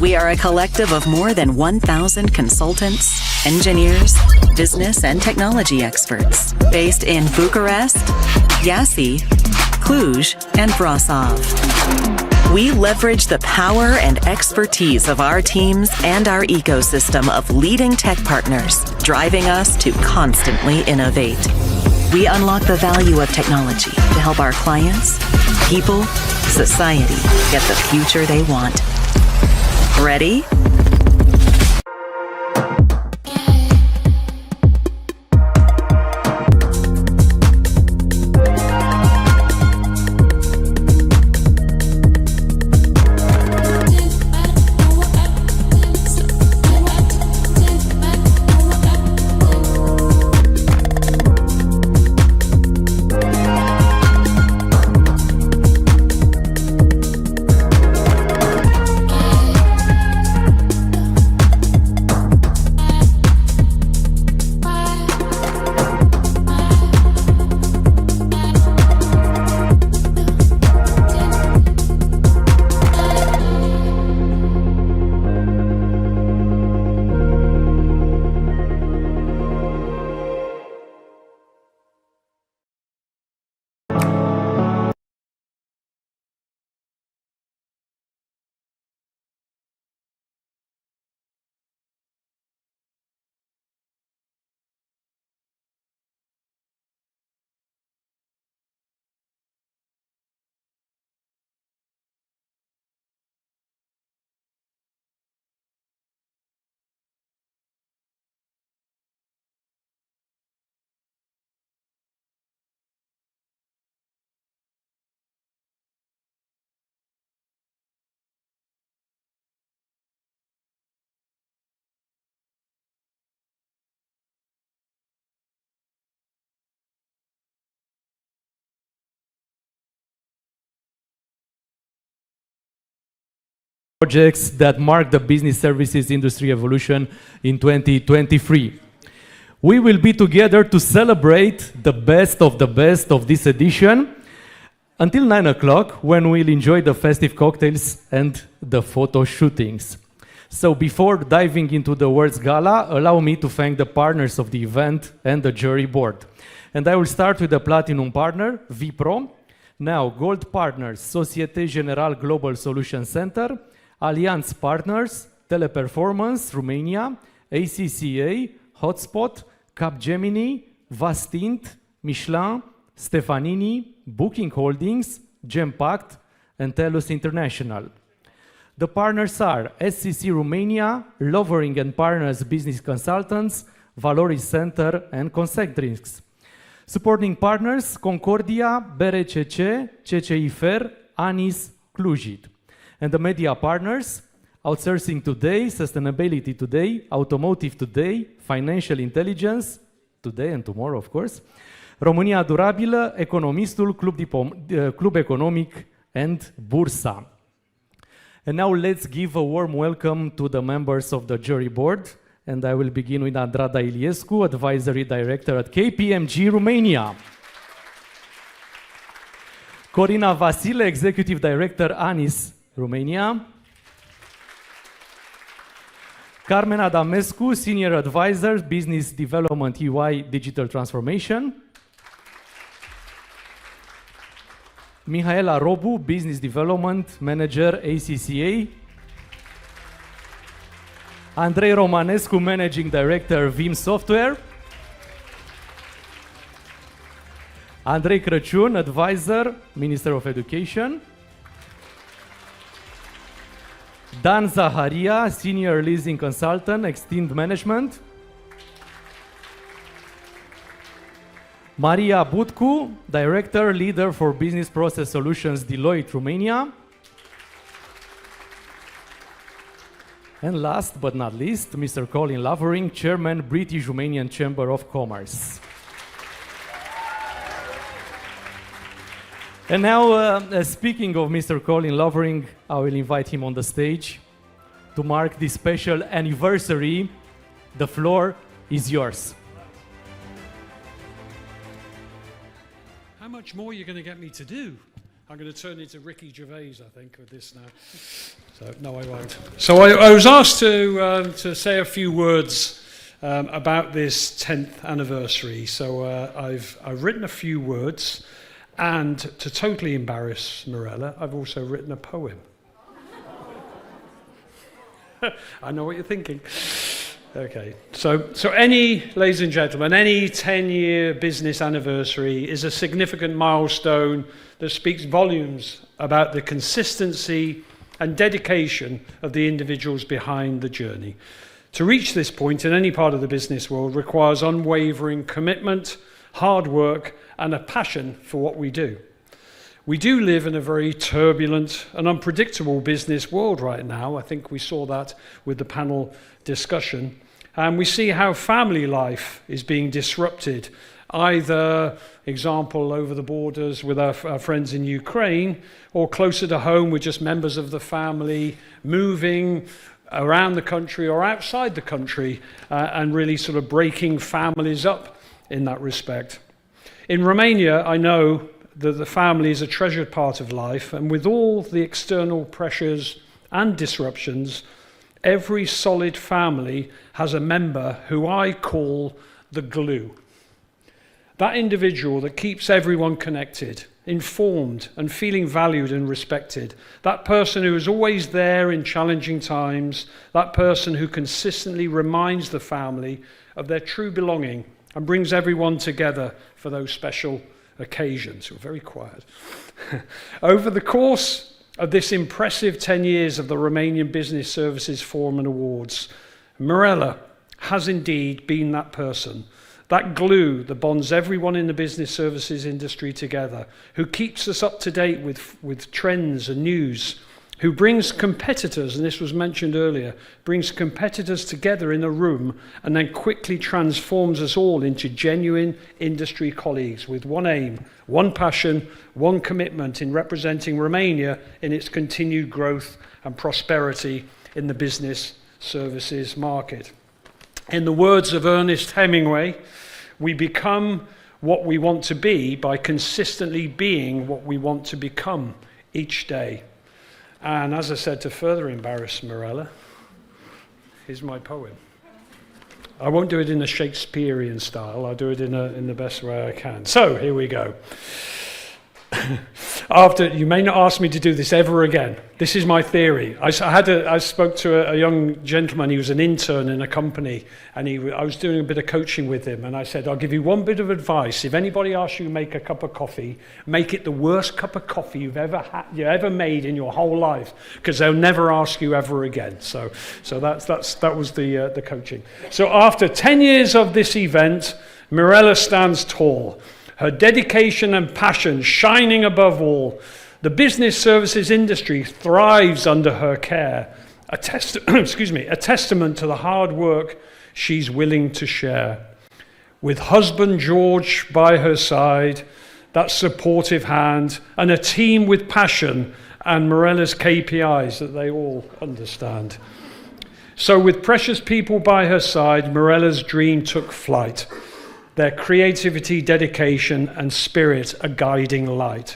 We are a collective of more than 1,000 consultants, engineers, business and technology experts based in Bucharest, Iași, Cluj, and Brasov. We leverage the power and expertise of our teams and our ecosystem of leading tech partners, driving us to constantly innovate. We unlock the value of technology to help our clients, people, society get the future they want. Ready? Projects that mark the business services industry evolution in 2023. We will be together to celebrate the best of this edition until 9 o'clock, when we'll enjoy the festive cocktails and the photo shootings. So before diving into the words Gala, allow me to thank the partners of the event and the jury board. And I will start with the platinum partner, Vipro. Now, gold partners, Societe Generale Global Solution Center, Allianz Partners, Teleperformance, Romania, ACCA, Hotspot, Capgemini, Vastint, Michelin, Stefanini, Booking Holdings, Gempact, and TELUS International. The partners are SCC Romania, Lovering and Partners Business Consultants, Valoris Center, and Concentrix. Supporting partners, Concordia, BRCC, CCI FER, ANIS, Clujit. And the media partners, Outsourcing Today, Sustainability Today, Automotive Today, Financial Intelligence, today and tomorrow, of course, România Durabilă, Economistul, Club Economic, and Bursa. And now let's give a warm welcome to the members of the jury board. And I will begin with Andrada Iliescu, Advisory Director at KPMG Romania. Corina Vasile, Executive Director, ANIS Romania. Carmen Adamescu, Senior Advisor, Business Development EY Digital Transformation. Mihaela Robu, Business Development Manager, ACCA. Andrei Romanescu, Managing Director, Vim Software. Andrei Crăciun, Advisor, Minister of Education. Dan Zaharia, Senior Leasing Consultant, Extend Management. Maria Butcu, Director, Leader for Business Process Solutions, Deloitte, Romania. And last but not least, Mr. Colin Lovering, Chairman, British-Romanian Chamber of Commerce. And now, speaking of Mr. Colin Lovering, I will invite him on the stage to mark this special anniversary. The floor is yours. How much more are you going to get me to do? I'm going to turn into Ricky Gervais, I think, with this now. So, no, I won't. So I was asked to say a few words about this 10th anniversary. So I've written a few words, and to totally embarrass Mirella, I've also written a poem. I know what you're thinking. Okay, so ladies and gentlemen, any 10-year business anniversary is a significant milestone that speaks volumes about the consistency and dedication of the individuals behind the journey. To reach this point in any part of the business world requires unwavering commitment, hard work, and a passion for what we do. We do live in a very turbulent and unpredictable business world right now. I think we saw that with the panel discussion. And we see how family life is being disrupted, either, example, over the borders with our friends in Ukraine, or closer to home with just members of the family moving around the country or outside the country, and really sort of breaking families up in that respect. In Romania, I know that the family is a treasured part of life, and with all the external pressures and disruptions, every solid family has a member who I call the glue. That individual that keeps everyone connected, informed, and feeling valued and respected. That person who is always there in challenging times. That person who consistently reminds the family of their true belonging and brings everyone together for those special occasions. We're very quiet. Over the course of this impressive 10 years of the Romanian Business Services Forum and Awards, Mirella has indeed been that person, that glue that bonds everyone in the business services industry together, who keeps us up to date with trends and news, who brings competitors, and this was mentioned earlier, brings competitors together in a room and then quickly transforms us all into genuine industry colleagues with one aim, one passion, one commitment in representing Romania in its continued growth and prosperity in the business services market. In the words of Ernest Hemingway, we become what we want to be by consistently being what we want to become each day. And as I said, to further embarrass Mirella, here's my poem. I won't do it in a Shakespearean style. I'll do it in the best way I can. So here we go. You may not ask me to do this ever again. This is my theory. I spoke to a young gentleman. He was an intern in a company, and I was doing a bit of coaching with him. And I said, I'll give you one bit of advice. If anybody asks you to make a cup of coffee, make it the worst cup of coffee you ever made in your whole life, because they'll never ask you ever again. So that was the coaching. So after 10 years of this event, Mirella stands tall. Her dedication and passion shining above all. The business services industry thrives under her care. A testament to the hard work she's willing to share. With husband George by her side, that supportive hand, and a team with passion and Mirella's KPIs that they all understand. So with precious people by her side, Mirella's dream took flight. Their creativity, dedication, and spirit a guiding light.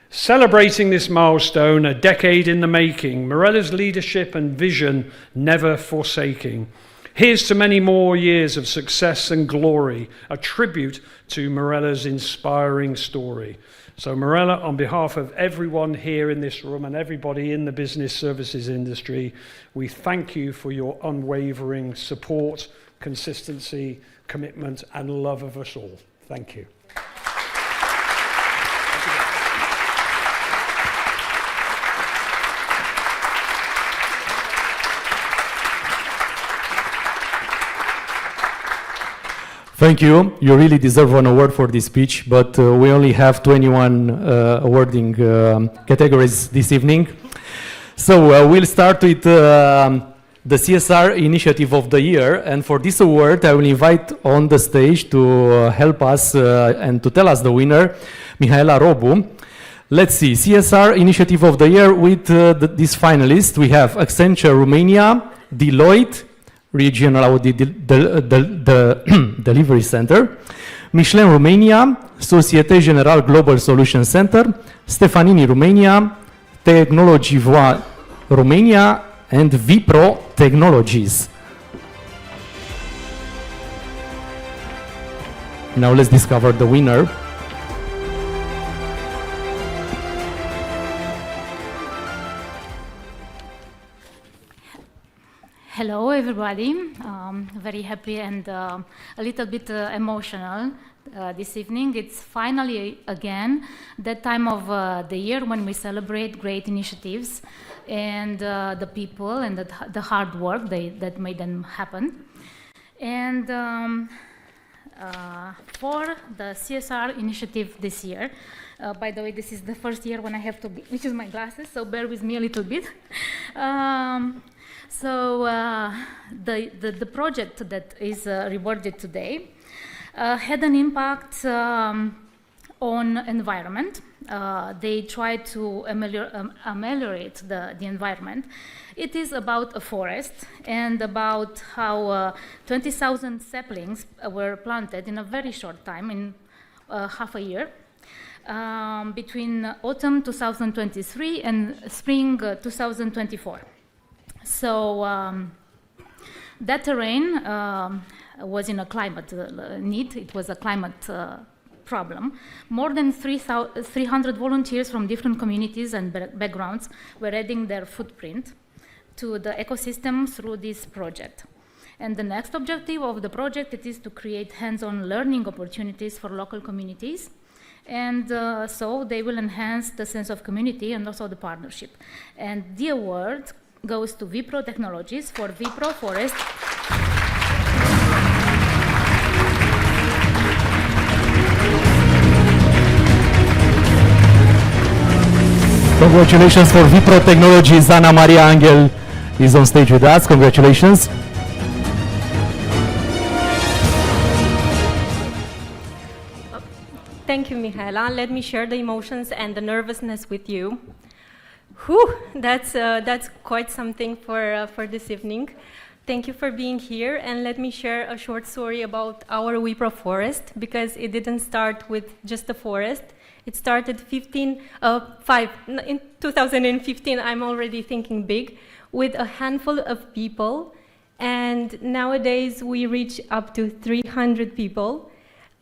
Celebrating this milestone, a decade in the making, Mirella's leadership and vision never forsaking. Here's to many more years of success and glory, a tribute to Mirella's inspiring story. So Mirella, on behalf of everyone here in this room and everybody in the business services industry, we thank you for your unwavering support, consistency, commitment and love of us all. Thank you. Thank you. You really deserve an award for this speech, but we only have 21 awarding categories this evening. So we'll start with the CSR Initiative of the Year, and for this award I will invite on the stage to help us and to tell us the winner, Mihaela Robu. Let's see, CSR Initiative of the Year with these finalists. We have Accenture Romania, Deloitte, Regional Audit Delivery Center, Michelin Romania, Societe Generale Global Solution Center, Stefanini Romania, Technology Voa Romania, and Vipro Technologies. Now let's discover the winner. Hello everybody, very happy and a little bit emotional this evening. It's finally again that time of the year when we celebrate great initiatives and the people and the hard work that made them happen. And for the CSR initiative this year, by the way, this is the first year when I have to use my glasses, so bear with me a little bit. So the project that is rewarded today had an impact on environment. They try to ameliorate the environment. It is about a forest and about how 20,000 saplings were planted in a very short time, in half a year, between autumn 2023 and spring 2024. So that terrain was in a climate need. It was a climate problem. More than 300 volunteers from different communities and backgrounds were adding their footprint to the ecosystem through this project. And the next objective of the project is to create hands-on learning opportunities for local communities. And so they will enhance the sense of community and also the partnership. And the award goes to Vipro Technologies for Vipro Forest. Congratulations for Vipro Technologies. Ana Maria Angel is on stage with us. Congratulations. Thank you, Mihaela. Let me share the emotions and the nervousness with you. Whew, that's quite something for this evening. Thank you for being here, and let me share a short story about our Vipro Forest, because it didn't start with just the forest. It started in 2015, I'm already thinking big, with a handful of people, and nowadays we reach up to 300 people.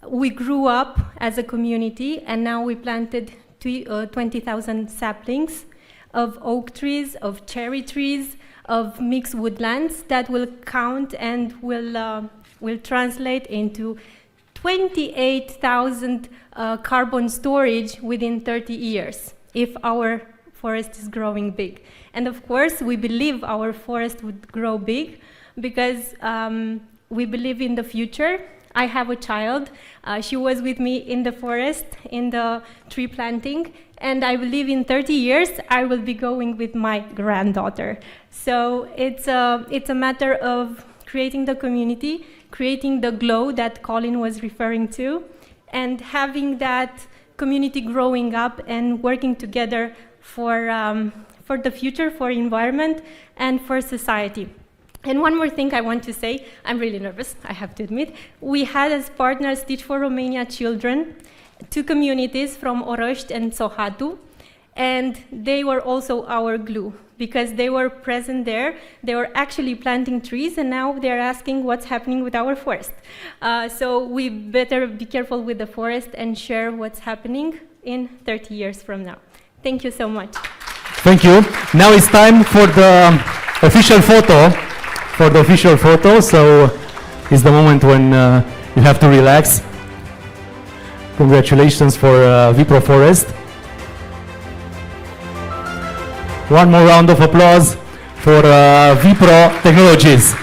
We grew up as a community, and now we planted 20,000 saplings of oak trees, of cherry trees, of mixed woodlands that will count and will translate into 28,000 carbon storage within 30 years if our forest is growing big. And of course, we believe our forest would grow big because we believe in the future. I have a child. She was with me in the forest, in the tree planting, and I believe in 30 years I will be going with my granddaughter. So it's a matter of creating the community, creating the glow that Colin was referring to, and having that community growing up and working together for the future, for environment, and for society. And one more thing I want to say, I'm really nervous, I have to admit. We had as partners Teach for Romania children, 2 communities from Orăști and Sohatu, and they were also our glue because they were present there. They were actually planting trees, and now they're asking what's happening with our forest. So we better be careful with the forest and share what's happening in 30 years from now. Thank you so much. Thank you. Now it's time for the official photo. So it's the moment when you have to relax. Congratulations for Vipro Forest. One more round of applause for Vipro Technologies.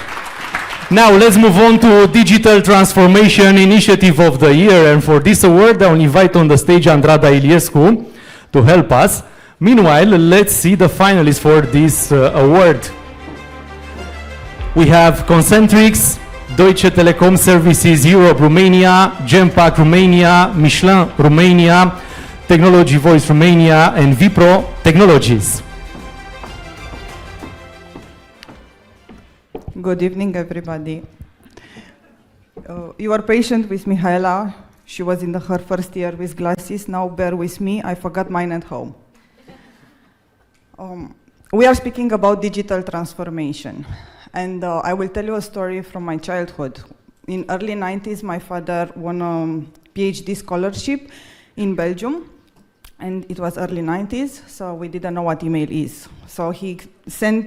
Now let's move on to Digital Transformation Initiative of the Year, and for this award I'll invite on the stage Andrada Iliescu to help us. Meanwhile, let's see the finalists for this award. We have Concentrix, Deutsche Telekom Services Europe Romania, Genpact Romania, Michelin Romania, Technology Voice Romania, and Vipro Technologies. Good evening, everybody. You are patient with Mihaela. She was in her first year with glasses. Now bear with me, I forgot mine at home. We are speaking about digital transformation. And I will tell you a story from my childhood. In early 90s, my father won a PhD scholarship in Belgium. And it was early 90s, so we didn't know what email is. So he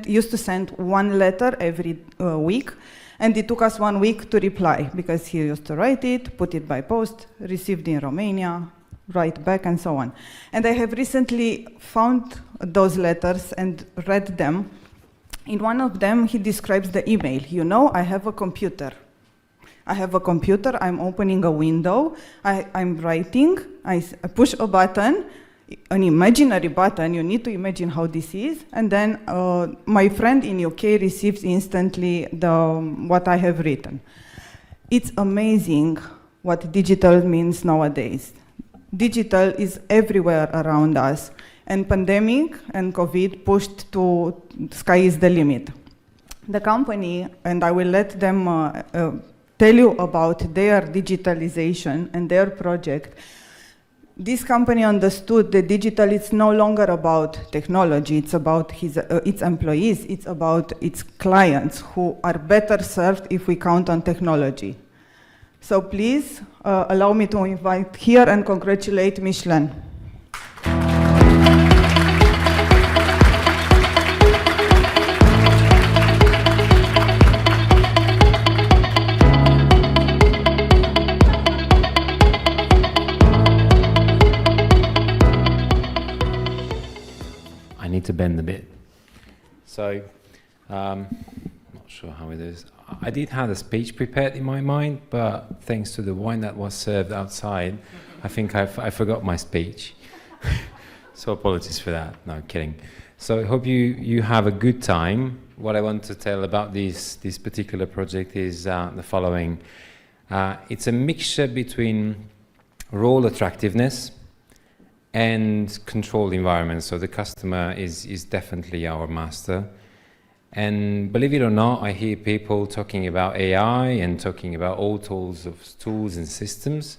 used to send one letter every week, and it took us 1 week to reply, because he used to write it, put it by post, received in Romania, write back, and so on. And I have recently found those letters and read them. In one of them, he describes the email. You know, I have a computer. I have a computer, I'm opening a window, I'm writing, I push a button, an imaginary button, you need to imagine how this is, and then my friend in UK receives instantly what I have written. It's amazing what digital means nowadays. Digital is everywhere around us, and pandemic and COVID pushed to sky is the limit. The company, and I will let them tell you about their digitalization and their project. This company understood that digital is no longer about technology, it's about its employees, it's about its clients who are better served if we count on technology. So please allow me to invite here and congratulate Michelin. To bend a bit. So, not sure how it is. I did have a speech prepared in my mind, but thanks to the wine that was served outside, I think I forgot my speech. So apologies for that. No, kidding. So I hope you have a good time. What I want to tell about this particular project is the following. It's a mixture between role attractiveness and controlled environment. So the customer is definitely our master. And believe it or not, I hear people talking about AI and talking about all tools and systems.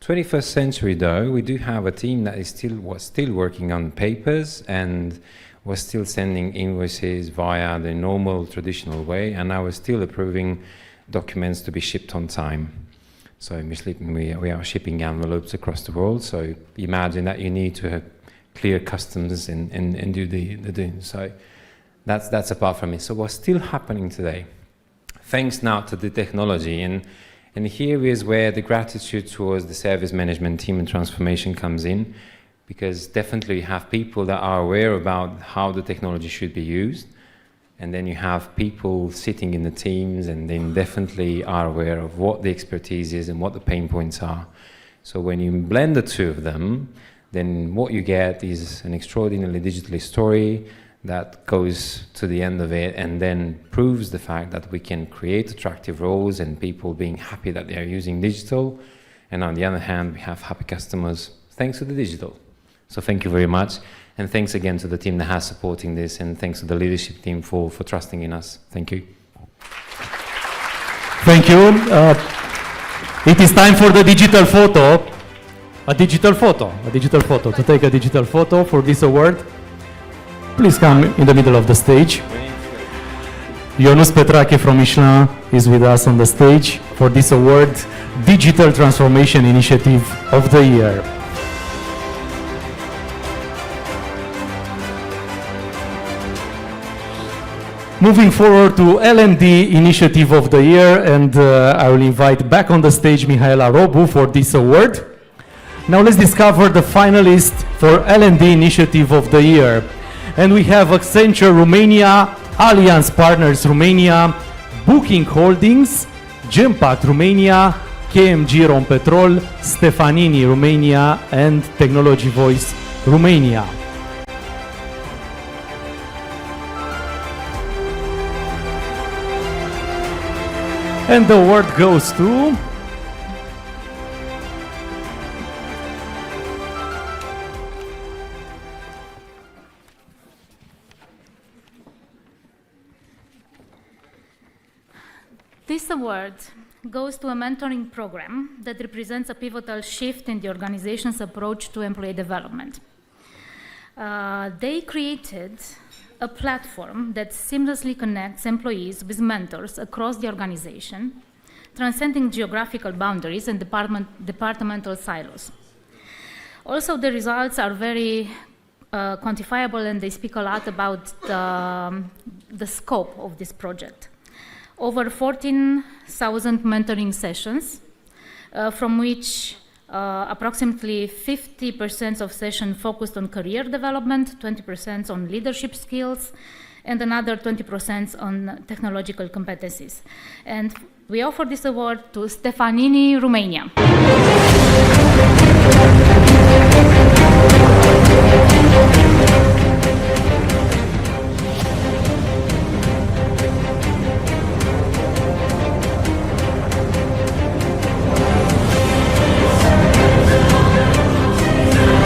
21st century though, we do have a team that was still working on papers and was still sending invoices via the normal traditional way, and I was still approving documents to be shipped on time. So we are shipping envelopes across the world. So imagine that you need to have clear customs and do the so that's apart from it. So what's still happening today, thanks now to the technology, and here is where the gratitude towards the service management team and transformation comes in, because definitely you have people that are aware about how the technology should be used. And then you have people sitting in the teams and then definitely are aware of what the expertise is and what the pain points are. So when you blend the two of them, then what you get is an extraordinarily digital story that goes to the end of it and then proves the fact that we can create attractive roles and people being happy that they are using digital. And on the other hand, we have happy customers thanks to the digital. So thank you very much. And thanks again to the team that has supporting this, and thanks to the leadership team for trusting in us. Thank you. Thank you. It is time for the digital photo. A digital photo. To take a digital photo for this award. Please come in the middle of the stage. Ionuț Petrache from Michelin is with us on the stage for this award, Digital Transformation Initiative of the Year. Moving forward to L&D Initiative of the Year, and I will invite back on the stage Mihaela Robu for this award. Now let's discover the finalists for L&D Initiative of the Year. And we have Accenture Romania, Allianz Partners Romania, Booking Holdings, Genpact Romania, KMG Rompetrol, Stefanini Romania, and Technology Voice Romania. And the award goes to this award goes to a mentoring program that represents a pivotal shift in the organization's approach to employee development. They created a platform that seamlessly connects employees with mentors across the organization, transcending geographical boundaries and departmental silos. Also, the results are very quantifiable, and they speak a lot about the scope of this project. Over 14,000 mentoring sessions, from which approximately 50% of sessions focused on career development, 20% on leadership skills, and another 20% on technological competencies. And we offer this award to Stefanini, Romania.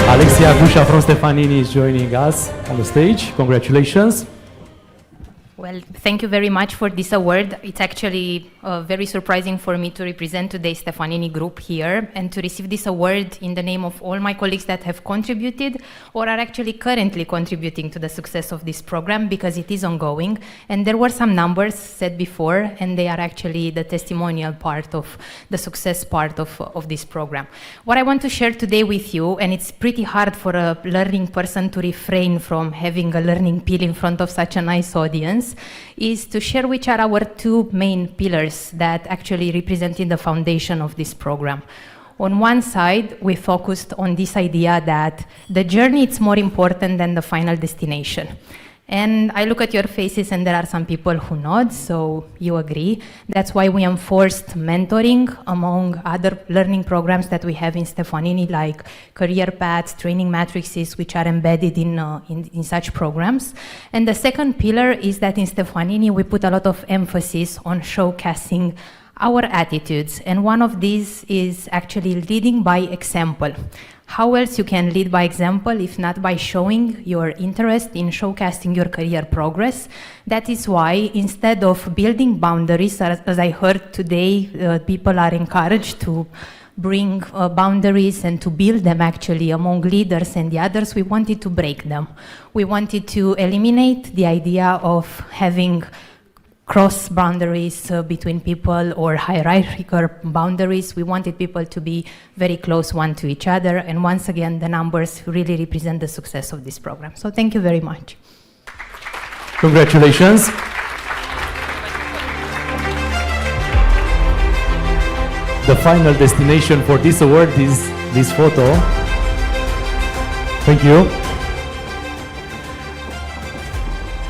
Alexia Gusha from Stefanini is joining us on the stage. Congratulations. Well, thank you very much for this award. It's actually very surprising for me to represent today Stefanini Group here and to receive this award in the name of all my colleagues that have contributed or are actually currently contributing to the success of this program, because it is ongoing. And there were some numbers said before, and they are actually the testimonial part of the success part of this program. What I want to share today with you, and it's pretty hard for a learning person to refrain from having a learning pill in front of such a nice audience, is to share which are our two main pillars that actually represented the foundation of this program. On one side, we focused on this idea that the journey is more important than the final destination. And I look at your faces and there are some people who nod, so you agree. That's why we enforced mentoring among other learning programs that we have in Stefanini, like career paths, training matrices, which are embedded in such programs. And the second pillar is that in Stefanini, we put a lot of emphasis on showcasing our attitudes. And one of these is actually leading by example. How else you can lead by example if not by showing your interest in showcasing your career progress? That is why instead of building boundaries, as I heard today, people are encouraged to bring boundaries and to build them actually among leaders and the others, we wanted to break them. We wanted to eliminate the idea of having cross boundaries between people or hierarchical boundaries. We wanted people to be very close one to each other. And once again, the numbers really represent the success of this program. So thank you very much. Congratulations. The final destination for this award is this photo. Thank you.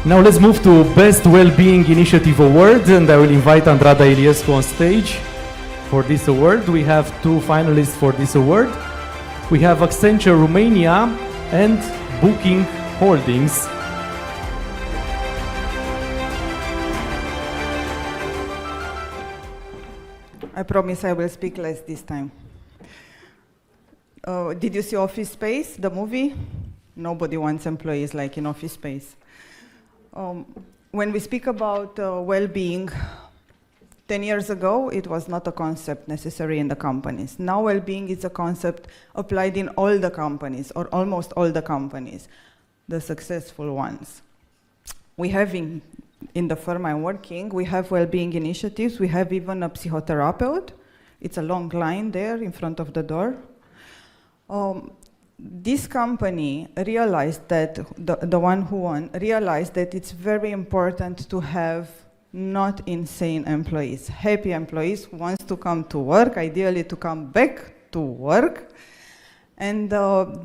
Now let's move to Best Wellbeing Initiative Award, and I will invite Andrada Iliescu on stage for this award. We have two finalists for this award. We have Accenture Romania and Booking Holdings. I promise I will speak less this time. Did you see Office Space, the movie? Nobody wants employees like in Office Space. When we speak about well-being, 10 years ago, it was not a concept necessary in the companies. Now well-being is a concept applied in all the companies, or almost all the companies, the successful ones. We have in the firm I'm working, we have well-being initiatives. We have even a psychotherapist. It's a long line there in front of the door. This company realized that, the one who won, realized that it's very important to have not insane employees, happy employees who wants to come to work, ideally to come back to work. And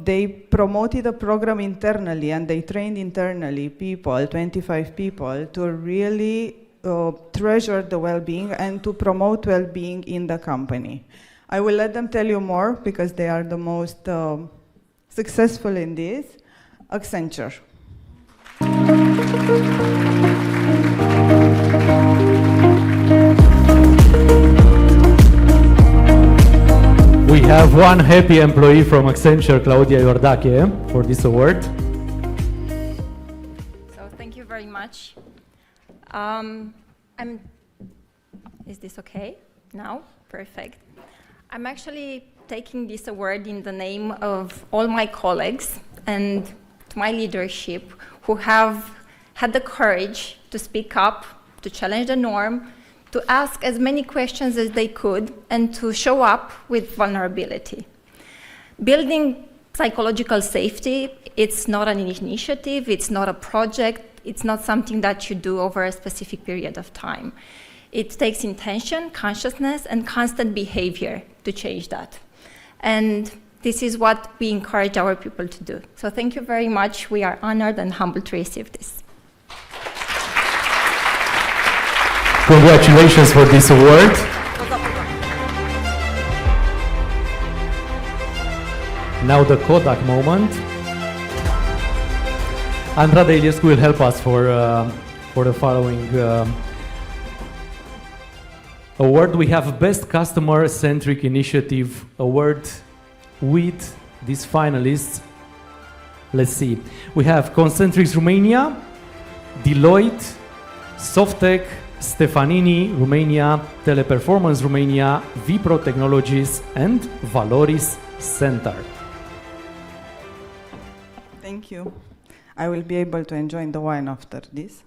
they promoted a program internally and they trained internally people, 25 people, to really treasure the well-being and to promote well-being in the company. I will let them tell you more because they are the most successful in this. Accenture. We have one happy employee from Accenture, Claudia Iordache, for this award. So thank you very much. Is this okay? Now? Perfect. I'm actually taking this award in the name of all my colleagues and my leadership who have had the courage to speak up, to challenge the norm, to ask as many questions as they could, and to show up with vulnerability. Building psychological safety, it's not an initiative, it's not a project, it's not something that you do over a specific period of time. It takes intention, consciousness, and constant behavior to change that. And this is what we encourage our people to do. So thank you very much. We are honored and humbled to receive this. Congratulations for this award. Now the Kodak moment. Andrada Iliescu will help us for the following award. We have Best Customer-Centric Initiative Award with these finalists. Let's see. We have Concentrix Romania, Deloitte, Softec, Stefanini Romania, Teleperformance Romania, Vipro Technologies, and Valoris Center. Thank you. I will be able to enjoy the wine after this.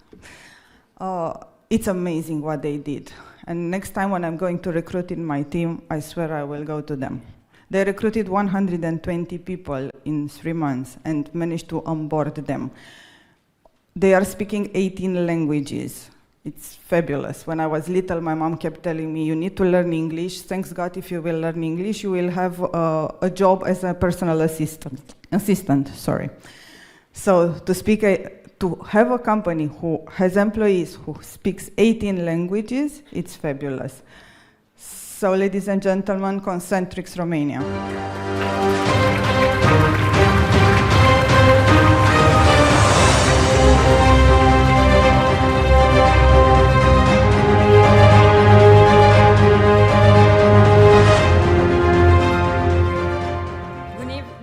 It's amazing what they did. And next time when I'm going to recruit in my team, I swear I will go to them. They recruited 120 people in 3 months and managed to onboard them. They are speaking 18 languages. It's fabulous. When I was little, my mom kept telling me, you need to learn English. Thanks God, if you will learn English, you will have a job as a personal assistant. So to have a company who has employees who speaks 18 languages, it's fabulous. So ladies and gentlemen, Concentrix Romania.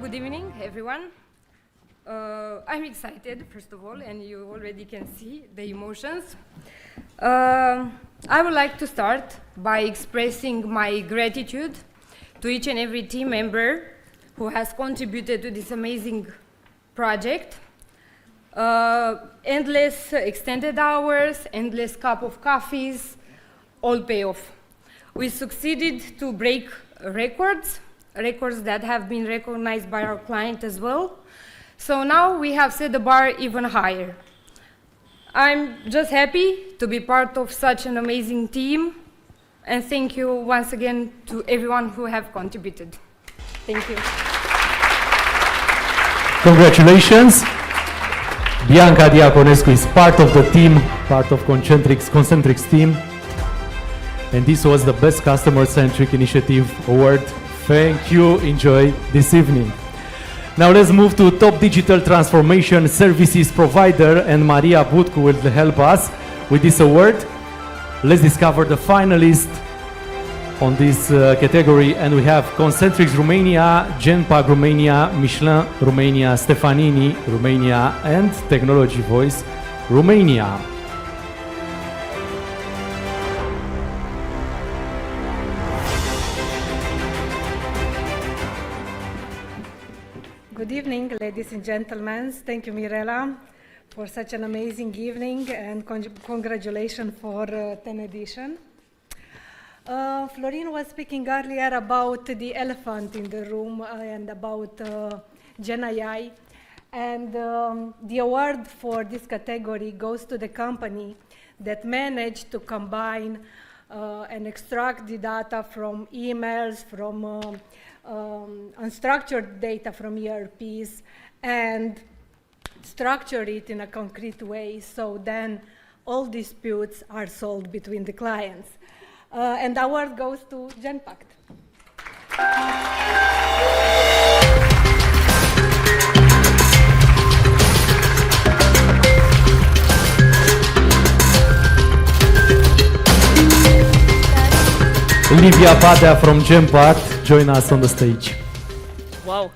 Good evening, everyone. I'm excited, first of all, and you already can see the emotions. I would like to start by expressing my gratitude to each and every team member who has contributed to this amazing project. Endless extended hours, endless cup of coffees, all pay off. We succeeded to break records that have been recognized by our client as well. So now we have set the bar even higher. I'm just happy to be part of such an amazing team, and thank you once again to everyone who have contributed. Thank you. Congratulations. Bianca Diaconescu is part of the team, part of Concentrix team. And this was the Best Customer-Centric Initiative Award. Thank you. Enjoy this evening. Now let's move to Top Digital Transformation Services Provider, and Maria Butcu will help us with this award. Let's discover the finalists on this category, and we have Concentrix Romania, Genpact Romania, Michelin Romania, Stefanini Romania, and Technology Voice Romania. Good evening, ladies and gentlemen. Thank you, Mirela, for such an amazing evening, and congratulations for 10th edition. Florin was speaking earlier about the elephant in the room and about Gen AI, and the award for this category goes to the company that managed to combine and extract the data from emails, from unstructured data from ERPs, and structure it in a concrete way, so then all disputes are solved between the clients. And the award goes to Genpact. Livia Badea from Genpact, join us on the stage. Wow.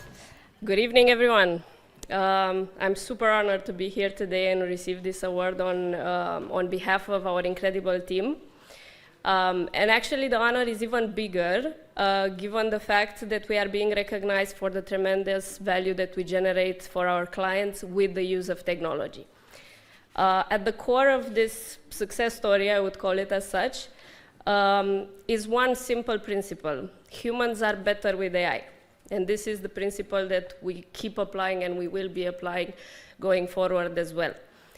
Good evening, everyone. I'm super honored to be here today and receive this award on behalf of our incredible team. And actually the honor is even bigger, given the fact that we are being recognized for the tremendous value that we generate for our clients with the use of technology. At the core of this success story, I would call it as such, is one simple principle. Humans are better with AI. And this is the principle that we keep applying and we will be applying going forward as well.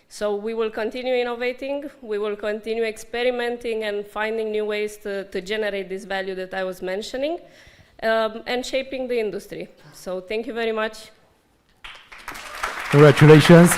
So we will continue innovating, we will continue experimenting and finding new ways to generate this value that I was mentioning, and shaping the industry. So thank you very much. Congratulations.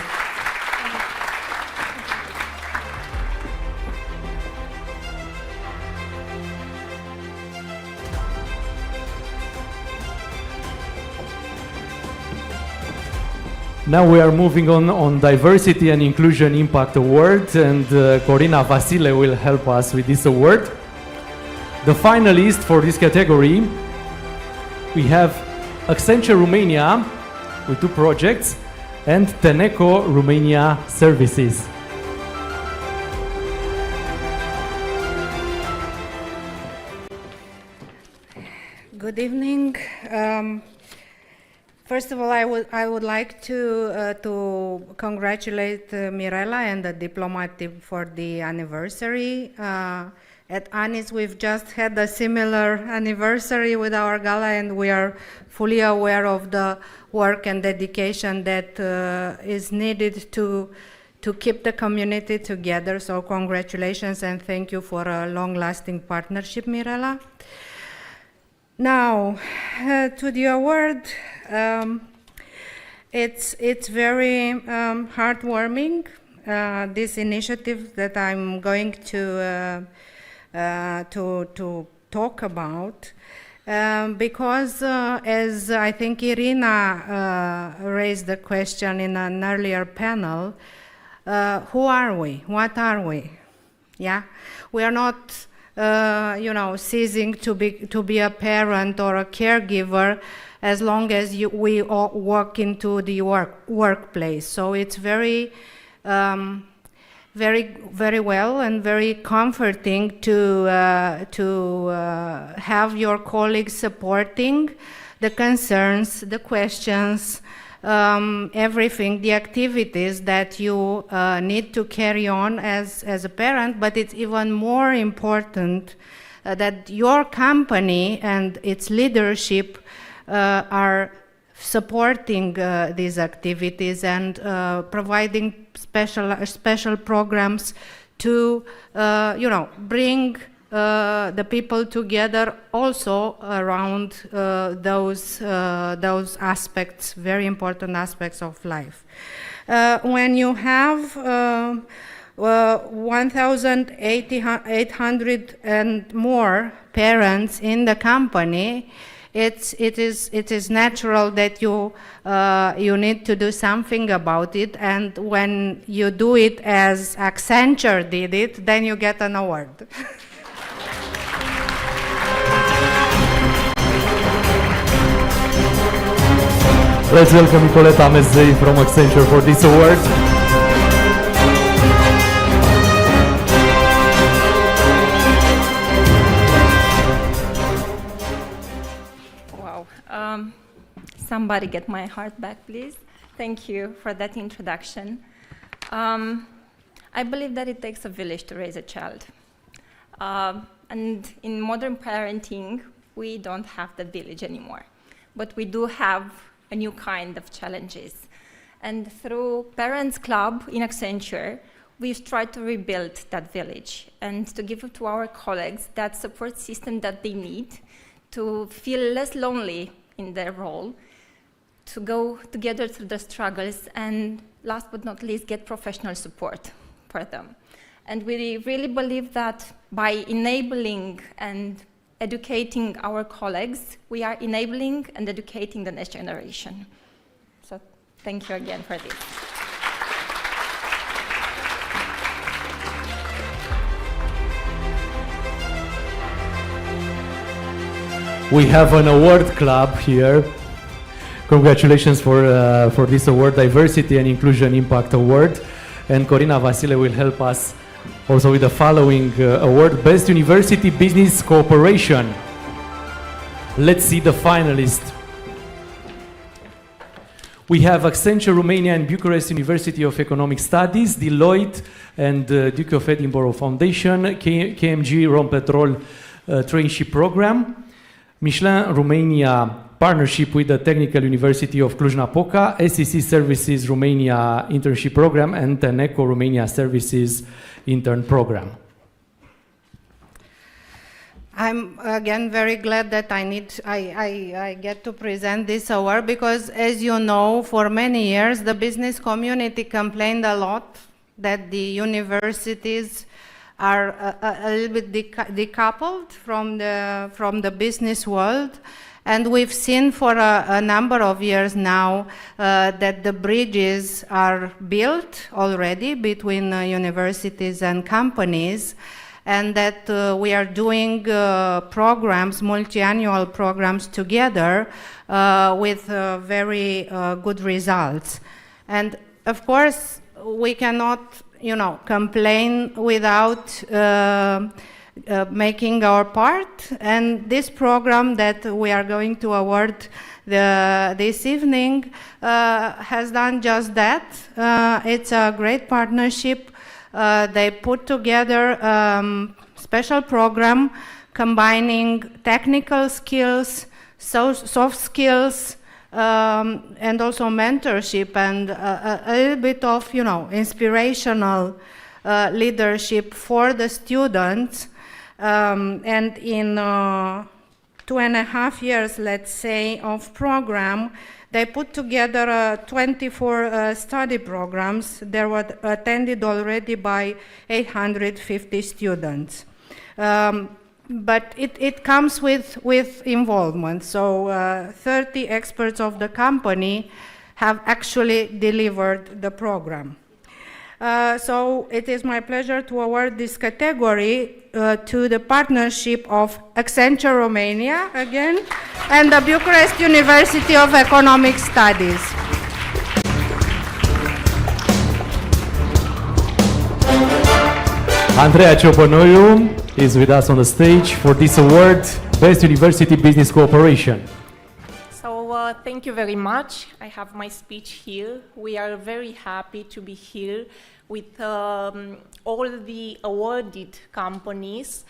Now we are moving on Diversity and Inclusion Impact Award, and Corina Vasile will help us with this award. The finalists for this category, we have Accenture Romania with 2 projects and Teneco Romania Services. Good evening. First of all, I would like to congratulate Mirela and the Diplomat team for the anniversary. At ANIS, we've just had a similar anniversary with our Gala, and we are fully aware of the work and dedication that is needed to keep the community together. So congratulations and thank you for a long-lasting partnership, Mirela. Now, to the award. It's very heartwarming, this initiative that I'm going to talk about, because as I think Irina raised the question in an earlier panel, who are we? What are we? Yeah, we are not ceasing to be a parent or a caregiver as long as we all walk into the workplace. So it's very, very well and very comforting to have your colleagues supporting the concerns, the questions, everything, the activities that you need to carry on as a parent, but it's even more important that your company and its leadership are supporting these activities and providing special programs to bring the people together also around those aspects, very important aspects of life. When you have 1,800 and more parents in the company, it is natural that you need to do something about it, and when you do it as Accenture did it, then you get an award. Let's welcome Nicoleta Amezei from Accenture for this award. Somebody get my heart back, please. Thank you for that introduction. I believe that it takes a village to raise a child. And in modern parenting, we don't have the village anymore. But we do have a new kind of challenges. And through Parents Club in Accenture, we've tried to rebuild that village and to give to our colleagues that support system that they need to feel less lonely in their role, to go together through the struggles, and last but not least, get professional support for them. And we really believe that by enabling and educating our colleagues, we are enabling and educating the next generation. So thank you again for this. We have an award club here. Congratulations for this award, Diversity and Inclusion Impact Award. And Corina Vasile will help us also with the following award, Best University Business Cooperation. Let's see the finalists. We have Accenture Romania and Bucharest University of Economic Studies, Deloitte and Duke of Edinburgh Foundation, KMG Rompetrol Traineeship Program, Michelin Romania partnership with the Technical University of Cluj-Napoca, SEC Services Romania Internship Program, and TENECO Romania Services Intern Program. I'm again very glad that I get to present this award, because as you know, for many years the business community complained a lot that the universities are a little bit decoupled from the business world. And we've seen for a number of years now that the bridges are built already between universities and companies, and that we are doing programs, multi-annual programs together with very good results. And of course, we cannot, complain without making our part. And this program that we are going to award this evening has done just that. It's a great partnership. They put together special program combining technical skills, soft skills, and also mentorship and a little bit of, inspirational leadership for the students. And in 2.5 years, let's say, of program, they put together 24 study programs. They were attended already by 850 students. But it comes with involvement. So 30 experts of the company have actually delivered the program. So it is my pleasure to award this category to the partnership of Accenture Romania, again, and the Bucharest University of Economic Studies. Andreea Ciobănoiu is with us on the stage for this award, Best University Business Cooperation. So thank you very much. I have my speech here. We are very happy to be here with all the awarded companies.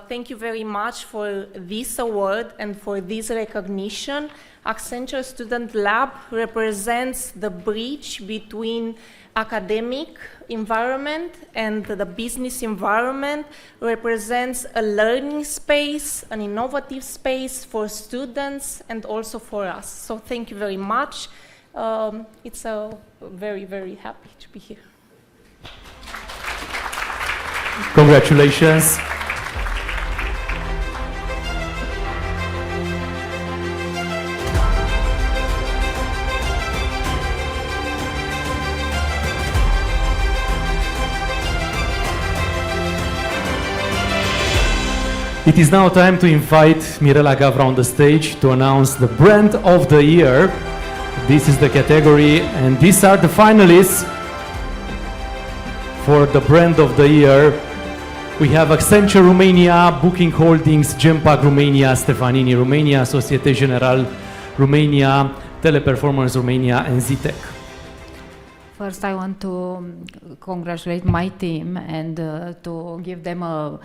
Thank you very much for this award and for this recognition. Accenture Student Lab represents the bridge between academic environment and the business environment, represents a learning space, an innovative space for students and also for us. So thank you very much. It's very, very happy to be here. Congratulations. It is now time to invite Mirela Gavra on the stage to announce the Brand of the Year. This is the category, and these are the finalists for the Brand of the Year. We have Accenture Romania, Booking Holdings, Genpact Romania, Stefanini Romania, Societe Generale Romania, Teleperformance Romania, and Zitec. First, I want to congratulate my team and to give them a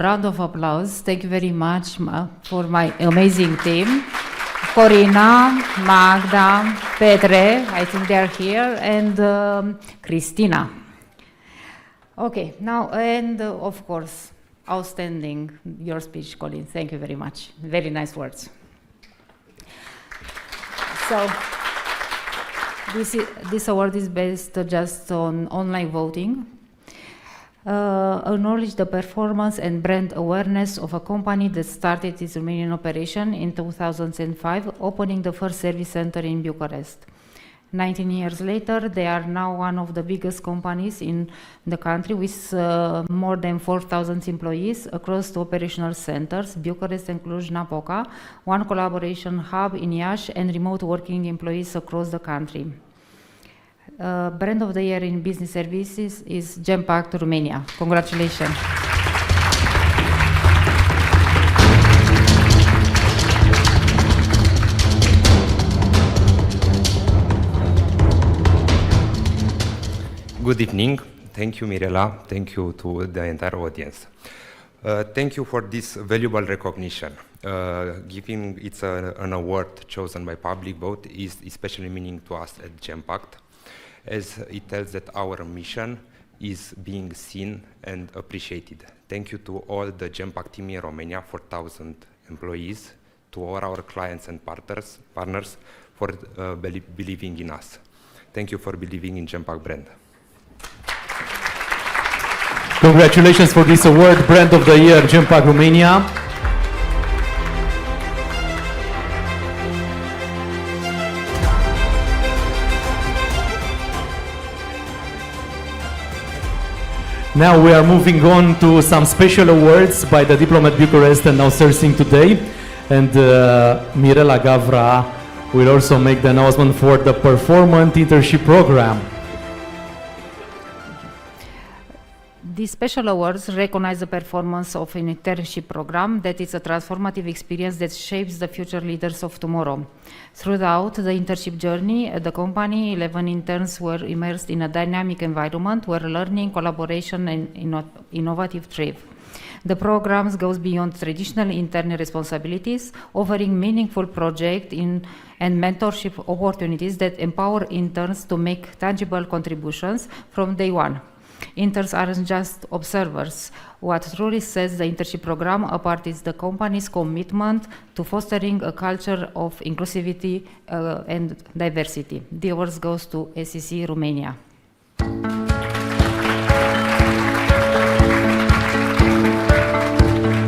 round of applause. Thank you very much for my amazing team. Corina, Magda, Petre, I think they are here, and Cristina. Okay, now, and of course, outstanding, your speech, Colin. Thank you very much. Very nice words. So, this award is based just on online voting. Acknowledge the performance and brand awareness of a company that started its Romanian operation in 2005, opening the first service center in Bucharest. 19 years later, they are now one of the biggest companies in the country with more than 4,000 employees across two operational centers, Bucharest and Cluj-Napoca, one collaboration hub in Iași, and remote working employees across the country. Brand of the Year in Business Services is Genpact Romania. Congratulations. Good evening. Thank you, Mirela. Thank you to the entire audience. Thank you for this valuable recognition. Giving it's an award chosen by public vote is especially meaning to us at Genpact, as it tells that our mission is being seen and appreciated. Thank you to all the Genpact team in Romania, 4,000 employees, to all our clients and partners for believing in us. Thank you for believing in Genpact brand. Congratulations for this award, Brand of the Year, Genpact Romania. Now we are moving on to some special awards by the Diplomat-Bucharest and Outsourcing Today. And Mirela Gavra will also make the announcement for the Performant Internship Program. These special awards recognize the performance of an internship program that is a transformative experience that shapes the future leaders of tomorrow. Throughout the internship journey at the company, 11 interns were immersed in a dynamic environment where learning, collaboration, and innovative thrive. The programs goes beyond traditional intern responsibilities, offering meaningful project and mentorship opportunities that empower interns to make tangible contributions from day one. Interns aren't just observers. What truly sets the internship program apart is the company's commitment to fostering a culture of inclusivity and diversity. The awards goes to SEC Romania.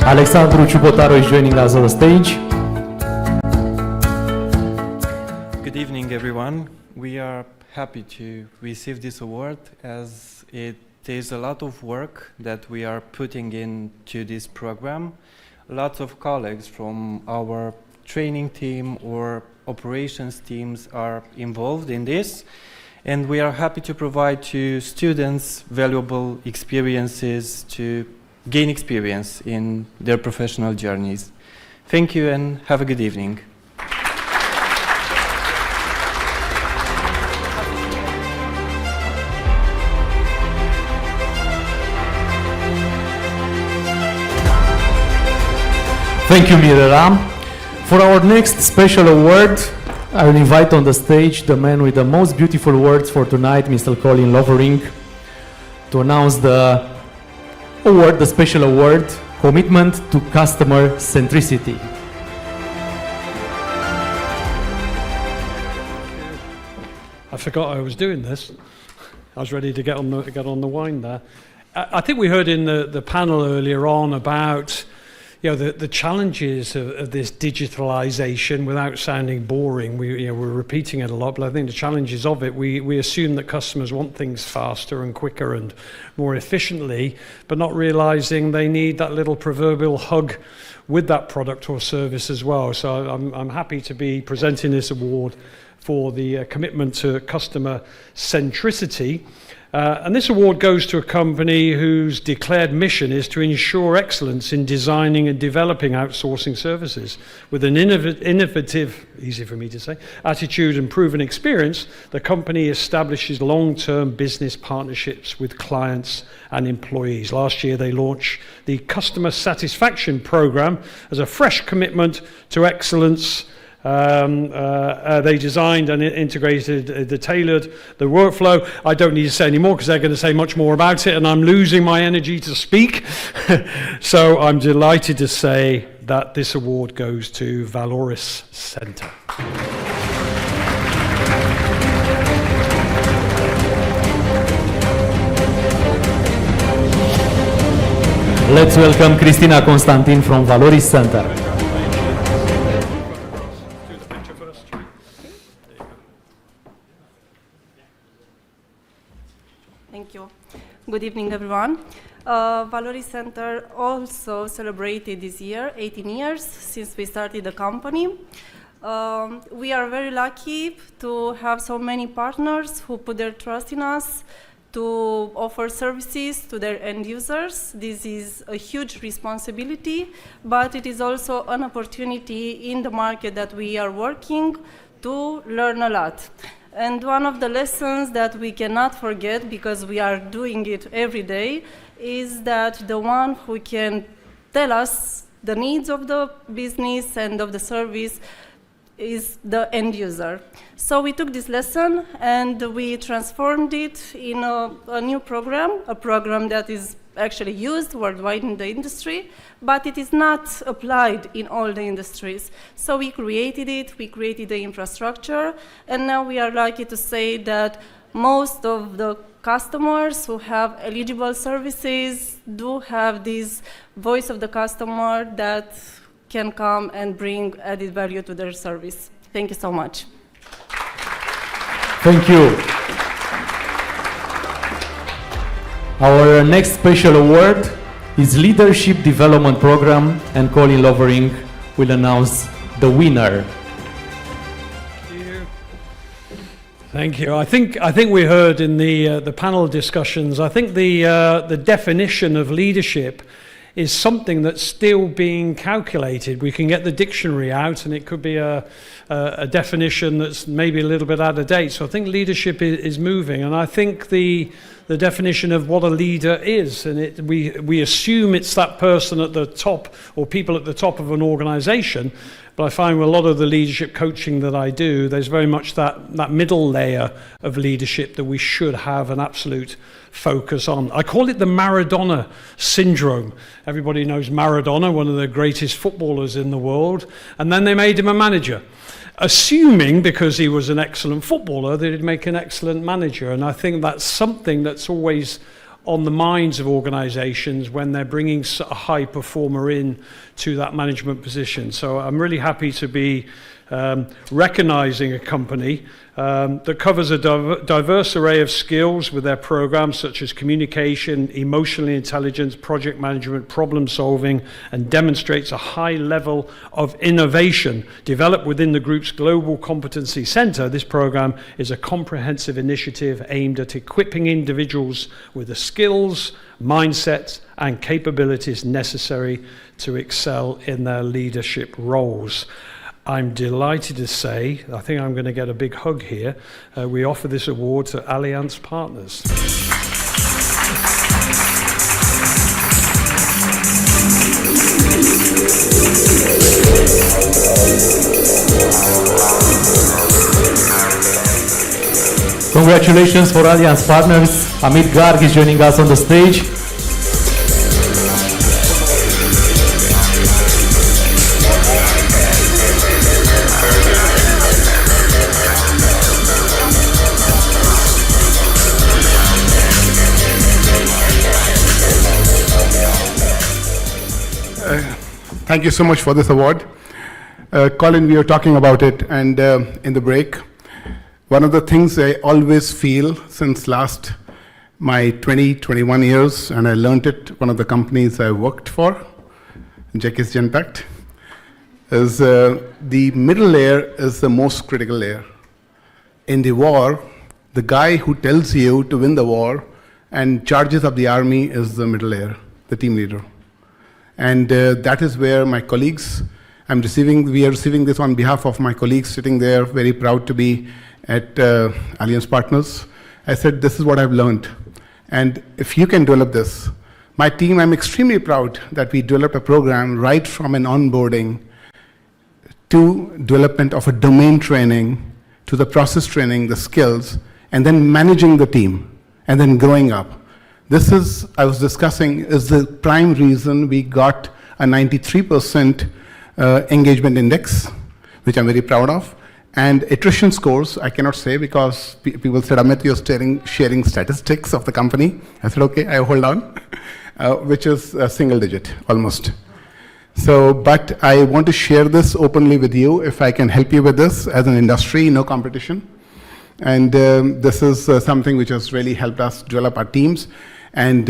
Alexandru Ciubotaru is joining us on the stage. Good evening, everyone. We are happy to receive this award as it is a lot of work that we are putting into this program. Lots of colleagues from our training team or operations teams are involved in this, and we are happy to provide to students valuable experiences to gain experience in their professional journeys. Thank you and have a good evening. Thank you, Mirela. For our next special award, I will invite on the stage the man with the most beautiful words for tonight, Mr. Colin Lovering, to announce the award, the special award, Commitment to Customer Centricity. I forgot I was doing this. I was ready to get on the wine there. I think we heard in the panel earlier on about the challenges of this digitalization without sounding boring. We're repeating it a lot, but I think the challenges of it, we assume that customers want things faster and quicker and more efficiently, but not realizing they need that little proverbial hug with that product or service as well. So I'm happy to be presenting this award for the commitment to customer centricity. And this award goes to a company whose declared mission is to ensure excellence in designing and developing outsourcing services. With an innovative, easy for me to say, attitude and proven experience, the company establishes long-term business partnerships with clients and employees. Last year, they launched the Customer Satisfaction Program as a fresh commitment to excellence. They designed and integrated, tailored the workflow. I don't need to say any more because they're going to say much more about it, and I'm losing my energy to speak. So I'm delighted to say that this award goes to Valoris Center. Let's welcome Cristina Constantin from Valoris Center. Thank you. Good evening, everyone. Valoris Center also celebrated this year 18 years since we started the company. We are very lucky to have so many partners who put their trust in us to offer services to their end users. This is a huge responsibility, but it is also an opportunity in the market that we are working to learn a lot. And one of the lessons that we cannot forget, because we are doing it every day, is that the one who can tell us the needs of the business and of the service is the end user. So we took this lesson and we transformed it in a new program, a program that is actually used worldwide in the industry, but it is not applied in all the industries. So we created it, we created the infrastructure, and now we are lucky to say that most of the customers who have eligible services do have this voice of the customer that can come and bring added value to their service. Thank you so much. Thank you. Our next special award is Leadership Development Program, and Colin Lovering will announce the winner. Thank you. I think we heard in the panel discussions, I think the definition of leadership is something that's still being calculated. We can get the dictionary out and it could be a definition that's maybe a little bit out of date. So I think leadership is moving, and I think the definition of what a leader is, and we assume it's that person at the top or people at the top of an organization. But I find with a lot of the leadership coaching that I do, there's very much that middle layer of leadership that we should have an absolute focus on. I call it the Maradona syndrome. Everybody knows Maradona, one of the greatest footballers in the world, and then they made him a manager, assuming because he was an excellent footballer that he'd make an excellent manager. And I think that's something that's always on the minds of organizations when they're bringing a high performer in to that management position. So I'm really happy to be recognizing a company that covers a diverse array of skills with their programs such as communication, emotional intelligence, project management, problem solving, and demonstrates a high level of innovation developed within the group's Global Competency Center. This program is a comprehensive initiative aimed at equipping individuals with the skills, mindsets, and capabilities necessary to excel in their leadership roles. I'm delighted to say, I think I'm going to get a big hug here, we offer this award to Allianz Partners. Congratulations for Allianz Partners. Amit Garg is joining us on the stage. Thank you so much for this award. Colin, we were talking about it, and in the break, one of the things I always feel since last my 21 years, and I learned it, one of the companies I worked for, Jekis Genpact, is the middle layer is the most critical layer. In the war, the guy who tells you to win the war and charges up the army is the middle layer, the team leader. And that is where my colleagues, we are receiving this on behalf of my colleagues sitting there, very proud to be at Allianz Partners. I said, this is what I've learned. And if you can develop this, my team, I'm extremely proud that we developed a program right from an onboarding to development of a domain training, to the process training, the skills, and then managing the team, and then growing up. This is, I was discussing, is the prime reason we got a 93% engagement index, which I'm very proud of. And attrition scores, I cannot say because people said, Amit, you're sharing statistics of the company. I said, okay, I hold on, which is a single digit, almost. So, but I want to share this openly with you, if I can help you with this as an industry, no competition. And this is something which has really helped us develop our teams. And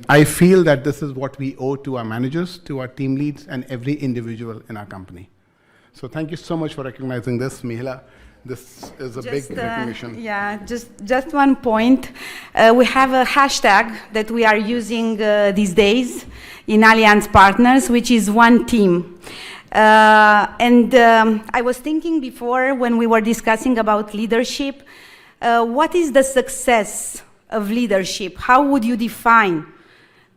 I feel that this is what we owe to our managers, to our team leads, and every individual in our company. So thank you so much for recognizing this, Mihela. This is a big recognition. Yeah, just one point. We have a hashtag that we are using these days in Allianz Partners, which is One Team. I was thinking before when we were discussing about leadership, what is the success of leadership? How would you define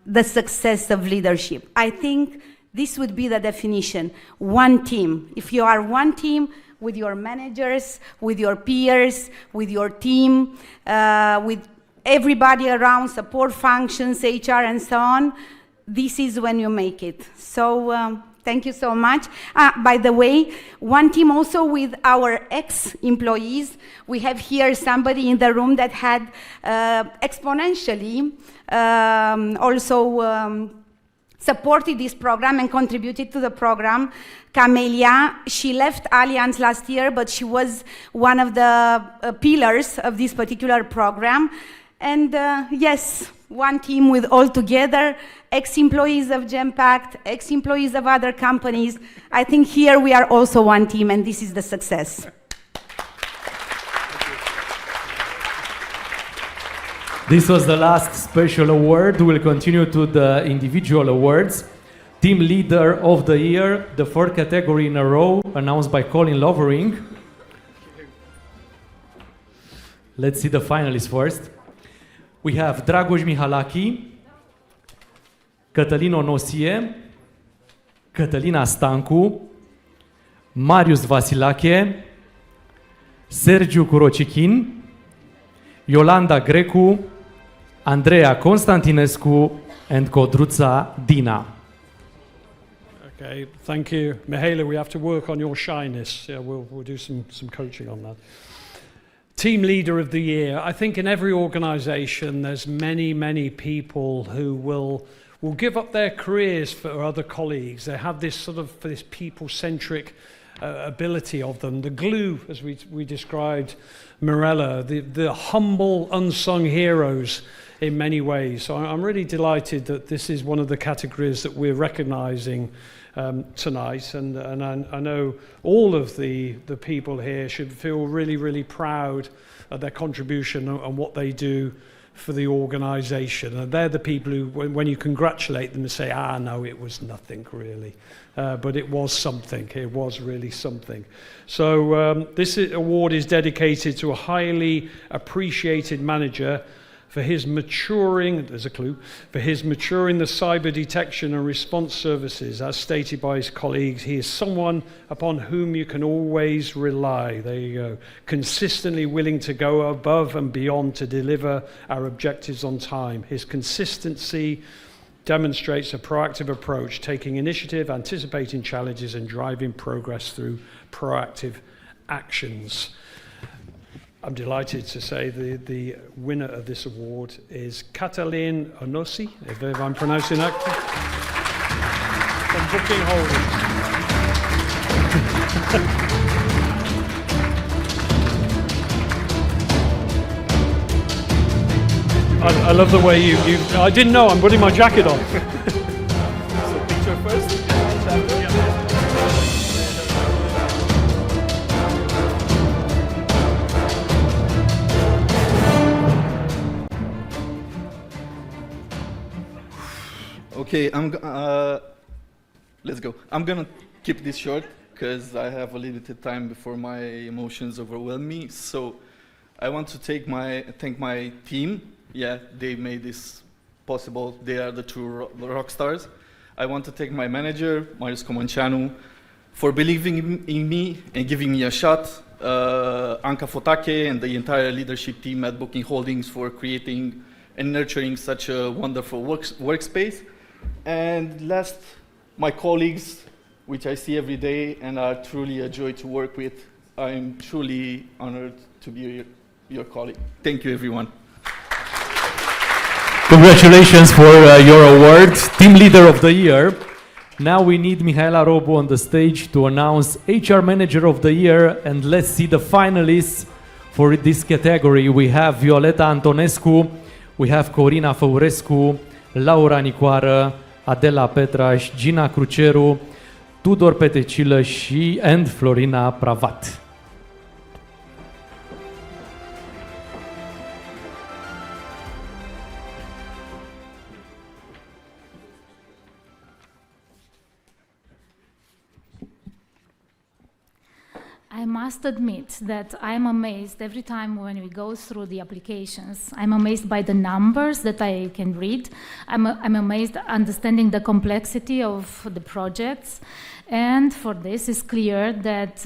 the success of leadership? I think this would be the definition, one team. If you are one team with your managers, with your peers, with your team, with everybody around, support functions, HR, and so on, this is when you make it. So thank you so much. By the way, one team also with our ex-employees. We have here somebody in the room that had exponentially also supported this program and contributed to the program. Camelia, she left Allianz last year, but she was one of the pillars of this particular program. And yes, one team with all together, ex-employees of Genpact, ex-employees of other companies. I think here we are also one team, and this is the success. This was the last special award. We'll continue to the individual awards. Team Leader of the Year, the fourth category in a row, announced by Colin Lovering. Let's see the finalists first. We have Dragoș Mihalaki, Cătălin Onosie, Cătălina Stancu, Marius Vasilache, Sergiu Curocichin, Iolanda Grecu, Andreea Constantinescu, and Codruța Dina. Okay, thank you. Mihaela, we have to work on your shyness. Yeah, we'll do some coaching on that. Team Leader of the Year. I think in every organization there's many people who will give up their careers for other colleagues. They have this sort of this people-centric ability of them. The glue, as we described Mirella, the humble, unsung heroes in many ways. So I'm really delighted that this is one of the categories that we're recognizing tonight, and I know all of the people here should feel really proud of their contribution and what they do for the organization. And they're the people who, when you congratulate them, say, no, it was nothing really. But it was something. It was really something. So this award is dedicated to a highly appreciated manager for his maturing, there's a clue, for his maturing the cyber detection and response services. As stated by his colleagues, he is someone upon whom you can always rely. There you go. Consistently willing to go above and beyond to deliver our objectives on time. His consistency demonstrates a proactive approach, taking initiative, anticipating challenges, and driving progress through proactive actions. I'm delighted to say the winner of this award is Cătălin Onosie, if I'm pronouncing that, from Booking Holdings. I love the way you I didn't know, I'm putting my jacket on. So picture first. Okay, let's go. I'm gonna keep this short because I have a limited time before my emotions overwhelm me. So I want to thank my team. Yeah, they made this possible. They are the true rock stars. I want to thank my manager, Marius Comanceanu, for believing in me and giving me a shot. Anca Fotache and the entire leadership team at Booking Holdings for creating and nurturing such a wonderful workspace. And last, my colleagues, which I see every day and are truly a joy to work with. I'm truly honored to be your colleague. Thank you, everyone. Congratulations for your award, Team Leader of the Year. Now we need Mihaela Robu on the stage to announce HR Manager of the Year, and let's see the finalists for this category. We have Violeta Antonescu, we have Corina Făurescu, Laura Nicoară, Adela Petraș, Gina Cruceru, Tudor Petecilă și and Florina Pravat. I must admit that I'm amazed every time when we go through the applications. I'm amazed by the numbers that I can read. I'm amazed understanding the complexity of the projects. And for this, it's clear that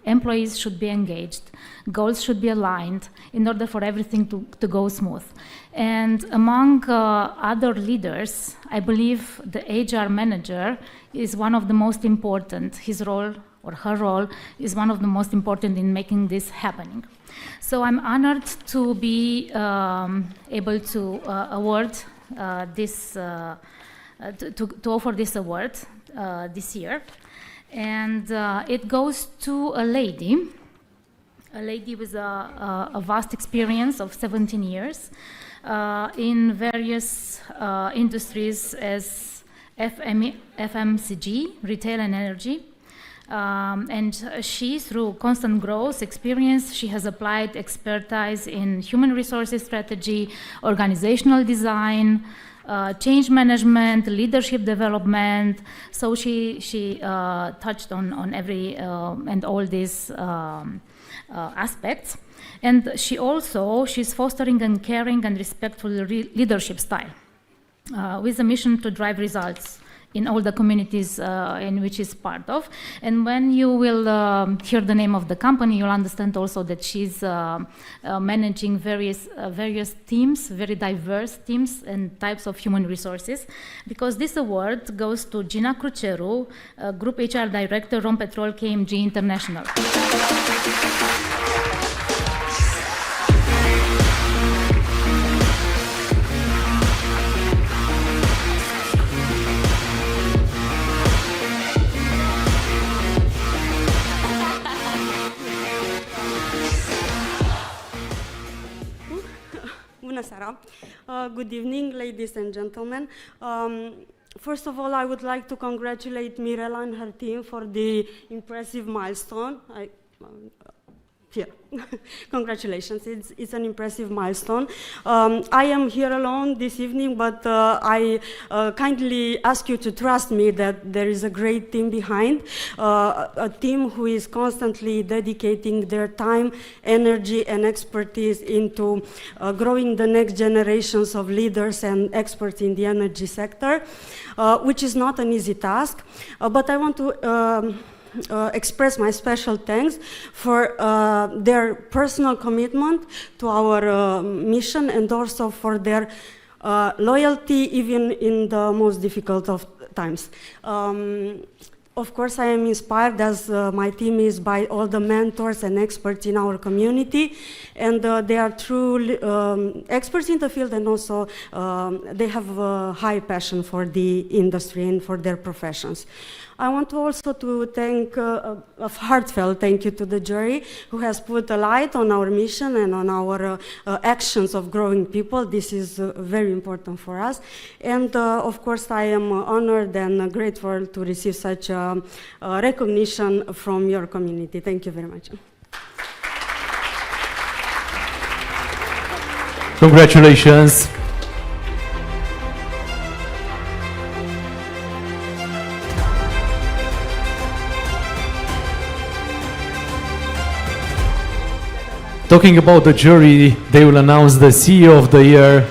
employees should be engaged. Goals should be aligned in order for everything to go smooth. And among other leaders, I believe the HR manager is one of the most important. His role or her role is one of the most important in making this happening. So I'm honored to be able to award this, to offer this award this year. And it goes to a lady with a vast experience of 17 years in various industries as FMCG, retail and energy. And she, through constant growth experience, she has applied expertise in human resources strategy, organizational design, change management, leadership development. So she touched on every and all these aspects. And she's fostering a caring and respectful leadership style with a mission to drive results in all the communities in which is part of. And when you will hear the name of the company, you'll understand also that she's managing various teams, very diverse teams and types of human resources, because this award goes to Gina Cruceru, Group HR Director, Rompetrol KMG International. Good evening, ladies and gentlemen. First of all, I would like to congratulate Mirela and her team for the impressive milestone. Congratulations, it's an impressive milestone. I am here alone this evening, but I kindly ask you to trust me that there is a great team behind, a team who is constantly dedicating their time, energy and expertise into growing the next generations of leaders and experts in the energy sector, which is not an easy task, but I want to express my special thanks for their personal commitment to our mission and also for their loyalty even in the most difficult of times. Of course, I am inspired, as my team is, by all the mentors and experts in our community, and they are true experts in the field, and also they have a high passion for the industry and for their professions. I want also to thank a heartfelt thank you to the jury who has put a light on our mission and on our actions of growing people. This is very important for us. And of course, I am honored and grateful to receive such recognition from your community. Thank you very much. Congratulations. Talking about the jury, they will announce the CEO of the year,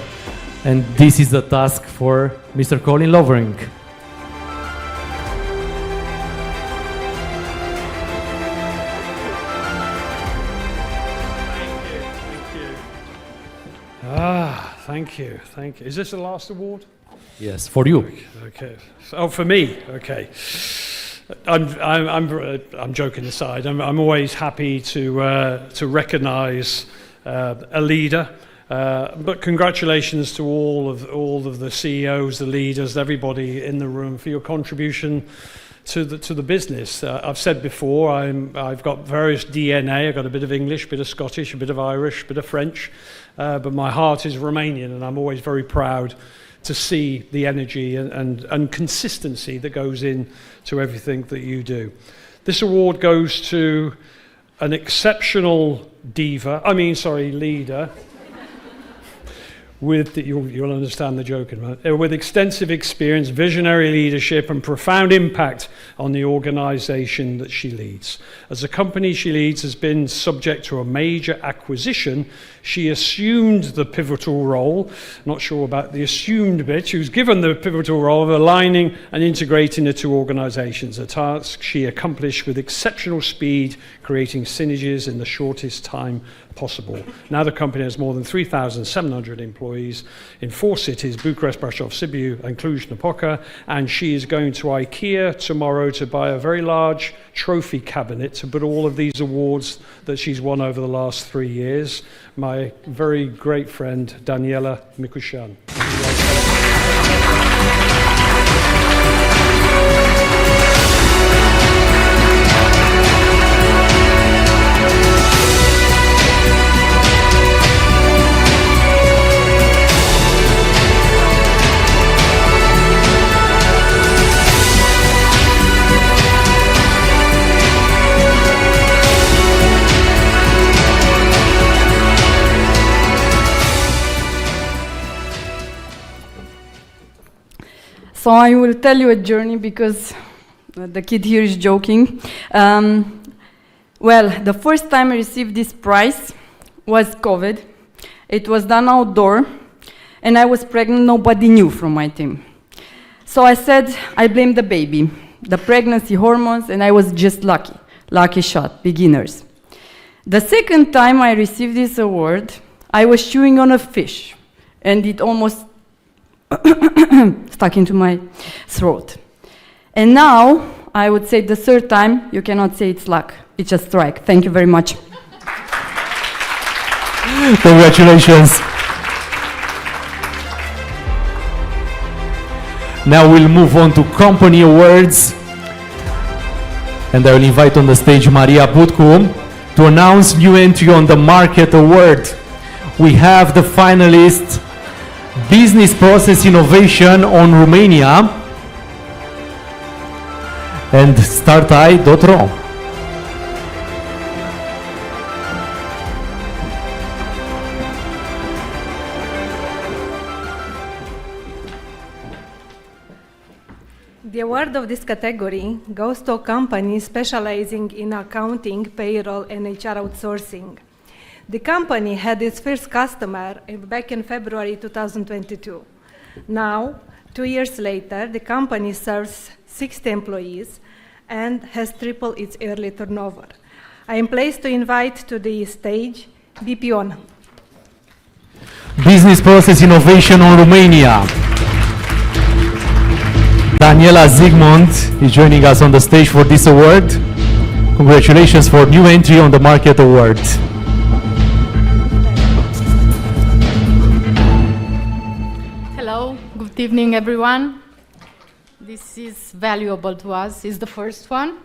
and this is the task for Mr. Colin Lovering. Thank you. Is this the last award? Yes, for you. Okay. Oh, for me. Okay. I'm joking aside. I'm always happy to recognise a leader. But congratulations to all of the CEOs, the leaders, everybody in the room for your contribution to the business. I've said before, I've got various DNA. I've got a bit of English, a bit of Scottish, a bit of Irish, a bit of French, but my heart is Romanian, and I'm always very proud to see the energy and consistency that goes in to everything that you do. This award goes to an exceptional leader, you'll understand the joke, with extensive experience, visionary leadership, and profound impact on the organization that she leads. As the company she leads has been subject to a major acquisition, she assumed the pivotal role, not sure about the assumed bit, she was given the pivotal role of aligning and integrating the two organizations, a task she accomplished with exceptional speed, creating synergies in the shortest time possible. Now the company has more than 3,700 employees in 4 cities, Bucharest, Brașov, Sibiu, and Cluj-Napoca, and she is going to IKEA tomorrow to buy a very large trophy cabinet to put all of these awards that she's won over the last 3 years. My very great friend, Daniela Micușan. So I will tell you a journey because the kid here is joking. Well, the first time I received this prize was COVID. It was done outdoor, and I was pregnant. Nobody knew from my team. So I said, I blame the baby, the pregnancy hormones, and I was just lucky. Lucky shot, beginners. The second time I received this award, I was chewing on a fish, and it almost stuck into my throat. And now, I would say the third time, you cannot say it's luck, it's a strike. Thank you very much. Congratulations. Now we'll move on to company awards. And I will invite on the stage Maria Butcu to announce new entry on the Market Award. We have the finalist, Business Process Innovation on Romania, and startai.ro. The award of this category goes to a company specializing in accounting, payroll, and HR outsourcing. The company had its first customer back in February 2022. Now, 2 years later, the company serves 60 employees and has tripled its yearly turnover. I am pleased to invite to the stage BPO. Business Process Innovation on Romania. Daniela Zygmunt is joining us on the stage for this award. Congratulations for new entry on the Market Award. Hello, good evening everyone. This is valuable to us, it's the first one,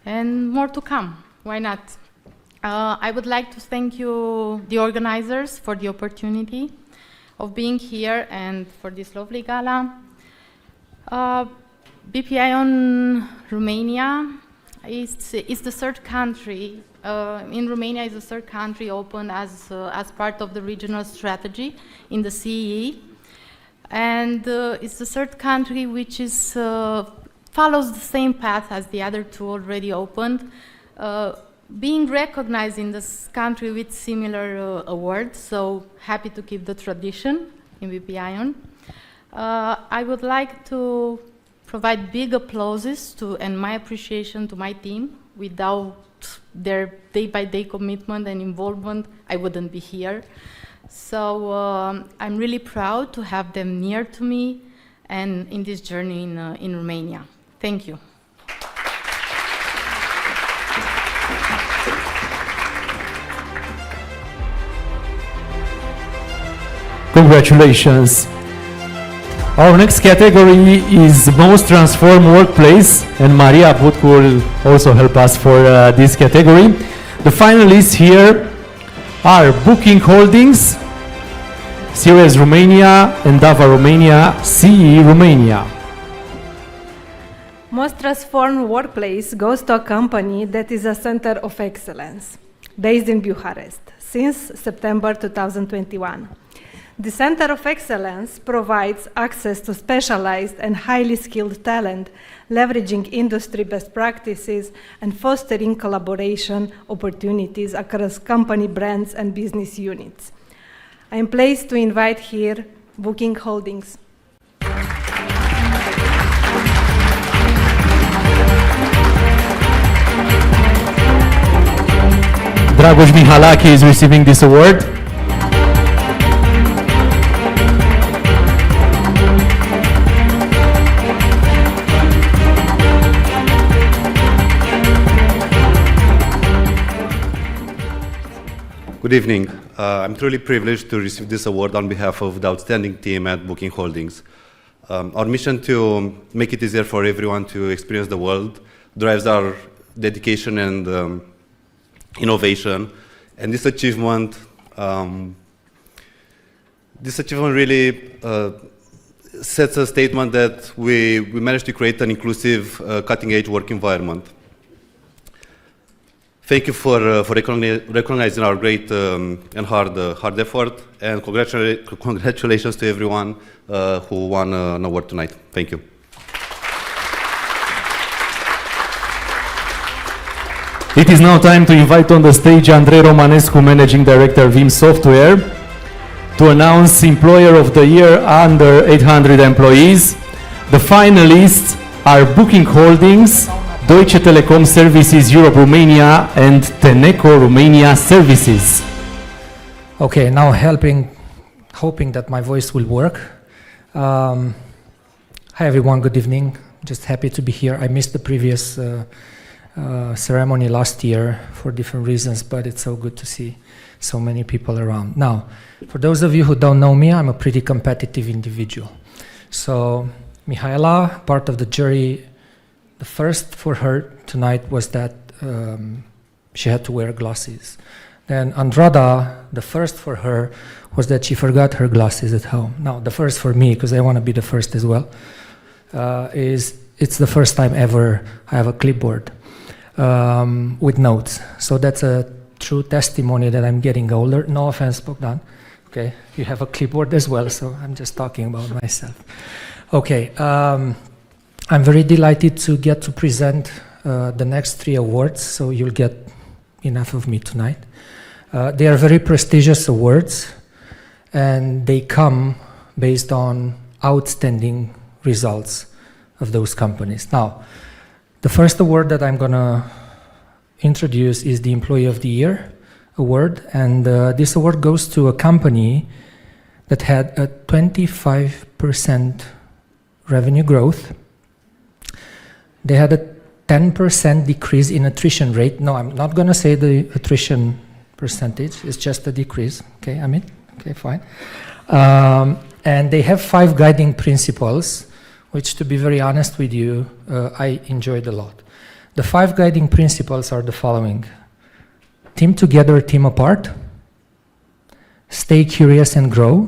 and more to come, why not? I would like to thank you, the organizers, for the opportunity of being here and for this lovely gala. BPI on Romania is the third country. In Romania is the third country opened as part of the regional strategy in the CEE, and it's the third country which is follows the same path as the other two already opened, being recognized in this country with similar awards. So happy to keep the tradition in BPI on. I would like to provide big applauses to and my appreciation to my team. Without their day-by-day commitment and involvement, I wouldn't be here. So I'm really proud to have them near to me and in this journey in Romania. Thank you. Congratulations. Our next category is Most Transformed Workplace, and Maria Butcu will also help us for this category. The finalists here are Booking Holdings, Ceres Romania and Dava Romania, CE Romania. Most transformed workplace goes to a company that is a center of excellence, based in Bucharest, since September 2021. The Center of Excellence provides access to specialized and highly skilled talent, leveraging industry best practices and fostering collaboration opportunities across company brands and business units. I am pleased to invite here Booking Holdings. Dragoș Mihalaki is receiving this award. Good evening. I'm truly privileged to receive this award on behalf of the outstanding team at Booking Holdings. Our mission to make it easier for everyone to experience the world drives our dedication and innovation, and this achievement really sets a statement that we managed to create an inclusive, cutting-edge work environment. Thank you for recognizing our great and hard effort, and congratulations to everyone who won an award tonight. Thank you. It is now time to invite on the stage Andrei Romanescu, Managing Director Vim Software, to announce Employer of the Year under 800 employees. The finalists are Booking Holdings, Deutsche Telekom Services Europe Romania, and Teneco Romania Services. Okay, now hoping that my voice will work. Hi everyone, good evening. Just happy to be here. I missed the previous ceremony last year for different reasons, but it's so good to see so many people around. Now, for those of you who don't know me, I'm a pretty competitive individual. So, Mihaela, part of the jury, the first for her tonight was that she had to wear glasses. Then Andrada, the first for her was that she forgot her glasses at home. Now, the first for me, because I want to be the first as well, is it's the first time ever I have a clipboard with notes. So that's a true testimony that I'm getting older. No offense, Bogdan. Okay, you have a clipboard as well, so I'm just talking about myself. Okay, I'm very delighted to get to present the next 3 awards, so you'll get enough of me tonight. They are very prestigious awards, and they come based on outstanding results of those companies. Now, the first award that I'm going to introduce is the Employee of the Year award, and this award goes to a company that had a 25% revenue growth. They had a 10% decrease in attrition rate. No, I'm not going to say the attrition percentage, it's just a decrease. Okay, Amit? Okay, fine. And they have 5 guiding principles, which, to be very honest with you, I enjoyed a lot. The 5 guiding principles are the following: team together, team apart, stay curious and grow,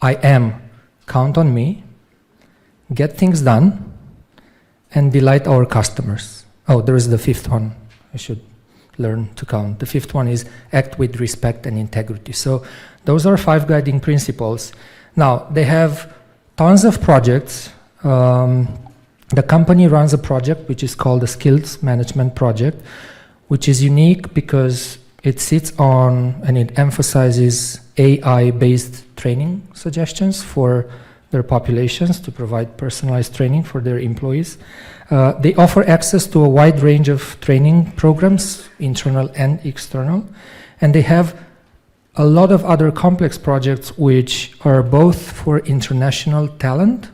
I am, count on me, get things done, and delight our customers. Oh, there is the 5th one. I should learn to count. The 5th one is act with respect and integrity. So those are 5 guiding principles. Now, they have tons of projects. The company runs a project which is called the Skills Management Project, which is unique because it sits on and it emphasizes AI-based training suggestions for their populations to provide personalized training for their employees. They offer access to a wide range of training programs, internal and external, and they have a lot of other complex projects which are both for international talent,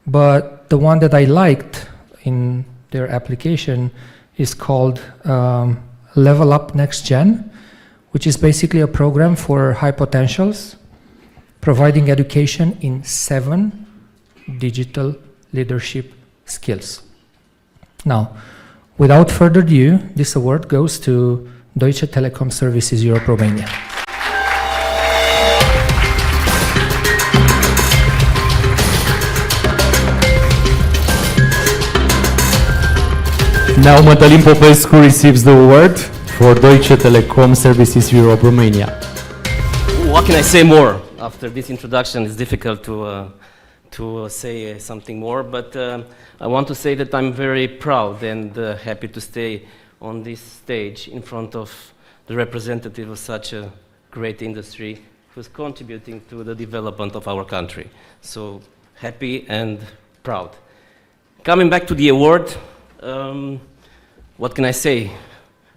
but the one that I liked in their application is called Level Up Next Gen, which is basically a program for high potentials, providing education in 7 digital leadership skills. Now, without further ado, this award goes to Deutsche Telekom Services Europe Romania. Now Madalin Popescu receives the award for Deutsche Telekom Services Europe Romania. What can I say more? After this introduction, it's difficult to say something more, but I want to say that I'm very proud and happy to stay on this stage in front of the representative of such a great industry who's contributing to the development of our country. So happy and proud. Coming back to the award, what can I say?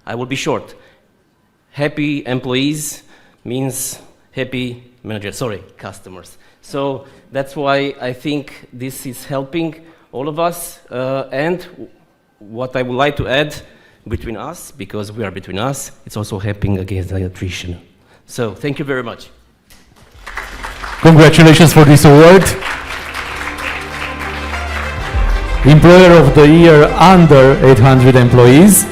I will be short. Happy employees means happy customers. So that's why I think this is helping all of us. And what I would like to add, between us, because we are between us, it's also helping against the attrition. So thank you very much. Congratulations for this award. Employer of the Year under 800 employees.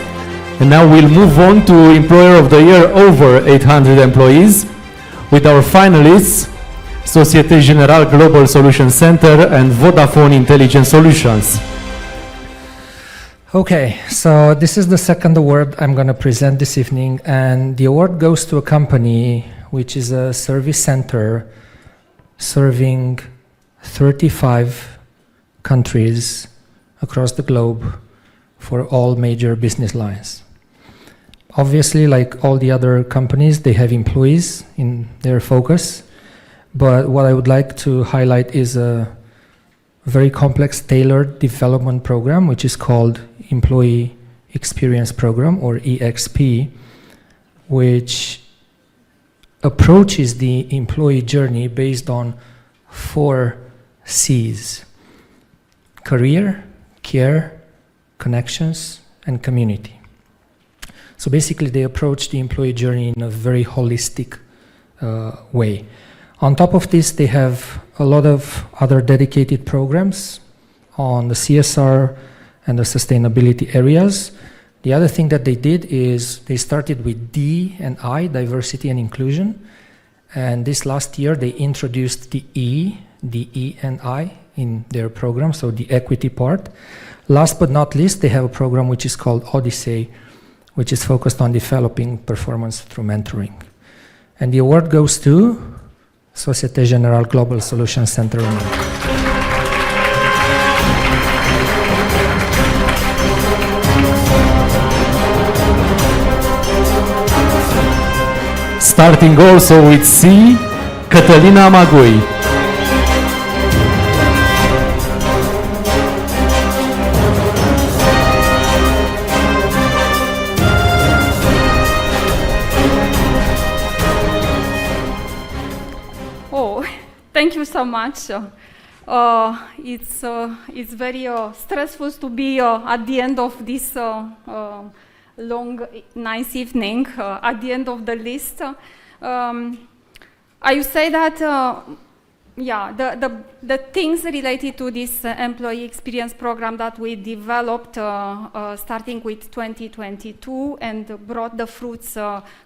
And now we'll move on to Employer of the Year over 800 employees with our finalists, Société Générale Global Solution Center and Vodafone Intelligent Solutions. Okay, so this is the second award I'm going to present this evening, and the award goes to a company which is a service center serving 35 countries across the globe for all major business lines. Obviously, like all the other companies, they have employees in their focus, but what I would like to highlight is a very complex tailored development program which is called Employee Experience Program, or EXP, which approaches the employee journey based on 4 C's: career, care, connections, and community. So basically they approach the employee journey in a very holistic way. On top of this, they have a lot of other dedicated programs on the CSR and the sustainability areas. The other thing that they did is they started with D and I, diversity and inclusion. And this last year, they introduced the E and I in their program, so the equity part. Last but not least, they have a program which is called Odyssey, which is focused on developing performance through mentoring. And the award goes to Société Générale Global Solution Center. Starting also with C, Catalina Magui. Oh, thank you so much. It's very stressful to be at the end of this long, nice evening, at the end of the list. I would say that, the things related to this employee experience program that we developed starting with 2022 and brought the fruits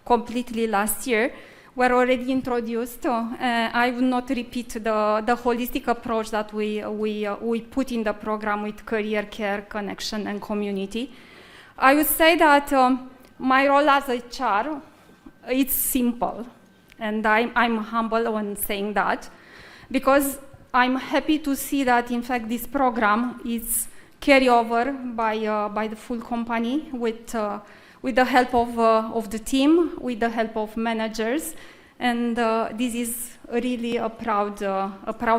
completely last year were already introduced. I will not repeat the holistic approach that we put in the program with career, care, connection, and community. I would say that my role as HR, it's simple, and I'm humble when saying that, because I'm happy to see that, in fact, this program is carried over by the full company with the help of the team, with the help of managers, and this is really a proud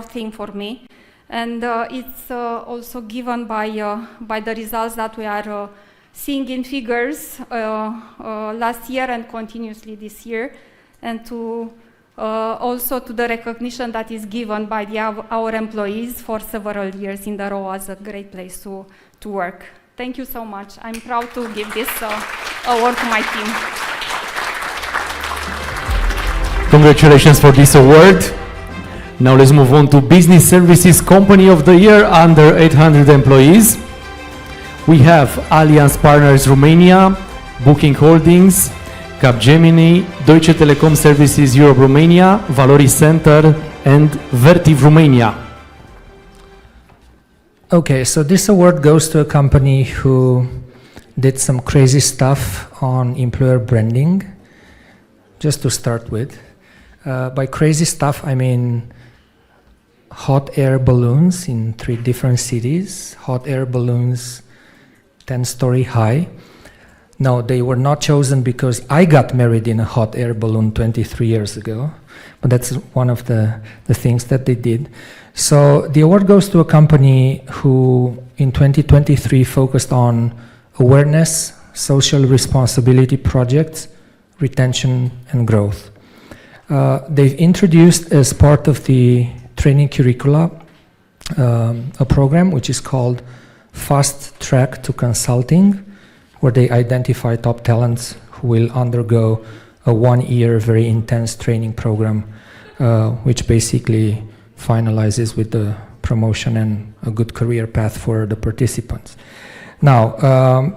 thing for me. And it's also given by the results that we are seeing in figures last year and continuously this year, and to also to the recognition that is given by our employees for several years in a row as a great place to work. Thank you so much. I'm proud to give this award to my team. Congratulations for this award. Now let's move on to Business Services Company of the Year under 800 employees. We have Allianz Partners Romania, Booking Holdings, Capgemini, Deutsche Telekom Services Europe Romania, Valori Center, and Vertiv Romania. Okay, so this award goes to a company who did some crazy stuff on employer branding, just to start with. By crazy stuff, I mean hot air balloons in 3 different cities, hot air balloons 10-story high. No, they were not chosen because I got married in a hot air balloon 23 years ago, but that's one of the things that they did. So the award goes to a company who in 2023 focused on awareness, social responsibility projects, retention and growth. They've introduced as part of the training curricula a program which is called Fast Track to Consulting, where they identify top talents who will undergo a 1-year very intense training program, which basically finalizes with the promotion and a good career path for the participants. Now,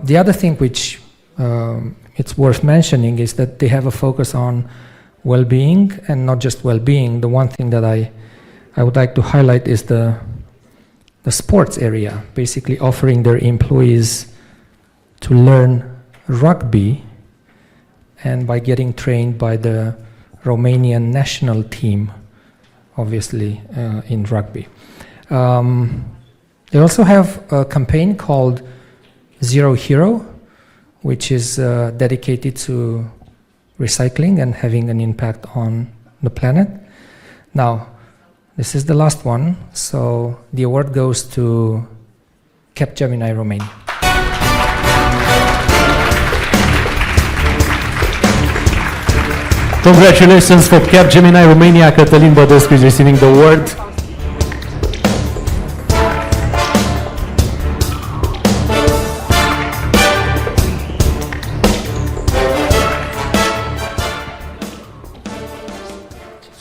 the other thing which it's worth mentioning is that they have a focus on well-being, and not just well-being. The one thing that I would like to highlight is the sports area, basically offering their employees to learn rugby, and by getting trained by the Romanian national team, obviously in rugby. They also have a campaign called Zero Hero, which is dedicated to recycling and having an impact on the planet. Now, this is the last one, so the award goes to Capgemini Romania. Congratulations for Capgemini Romania. Cătălin Bădescu is receiving the award.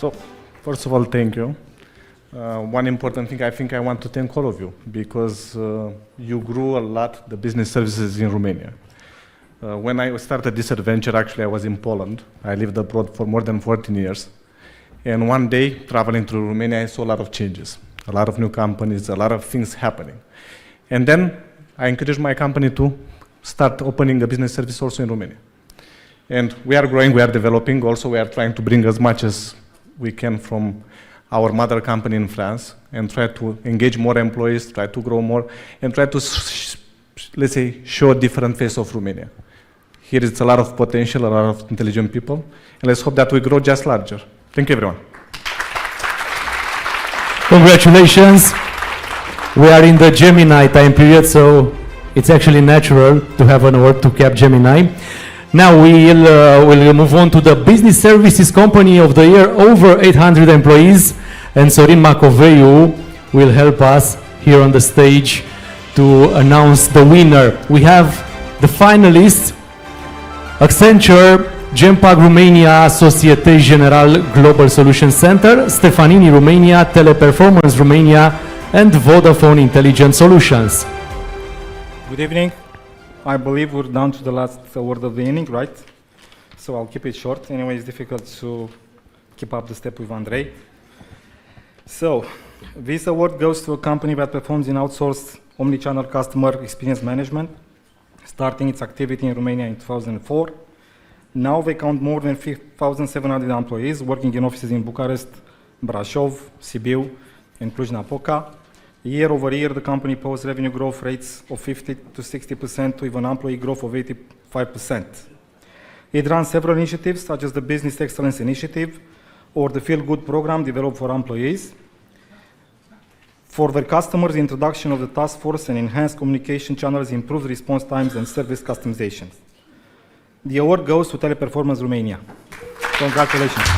So, first of all, thank you. One important thing, I think I want to thank all of you, because you grew a lot the business services in Romania. When I started this adventure, actually I was in Poland. I lived abroad for more than 14 years. And one day, traveling through Romania, I saw a lot of changes, a lot of new companies, a lot of things happening. And then I encouraged my company to start opening a business service also in Romania. And we are growing, we are developing. Also, we are trying to bring as much as we can from our mother company in France and try to engage more employees, try to grow more, and try to, let's say, show a different face of Romania. Here is a lot of potential, a lot of intelligent people, and let's hope that we grow just larger. Thank you, everyone. Congratulations. We are in the Gemini time period, so it's actually natural to have an award to Capgemini. Now we'll move on to the Business Services Company of the Year, over 800 employees, and Sorin Macoveiu will help us here on the stage to announce the winner. We have the finalists: Accenture, Genpact Romania, Societe Generale Global Solutions Center, Stefanini Romania, Teleperformance Romania, and Vodafone Intelligent Solutions. Good evening. I believe we're down to the last award of the evening, right? So I'll keep it short. Anyway, it's difficult to keep up the step with Andrei. So this award goes to a company that performs in outsourced omnichannel customer experience management, starting its activity in Romania in 2004. Now they count more than 5,700 employees working in offices in Bucharest, Brașov, Sibiu, and Cluj-Napoca. Year over year, the company posts revenue growth rates of 50 to 60% with an employee growth of 85%. It runs several initiatives such as the Business Excellence Initiative or the Feel Good program developed for employees. For their customers, the introduction of the task force and enhanced communication channels improves response times and service customizations. The award goes to Teleperformance Romania. Congratulations.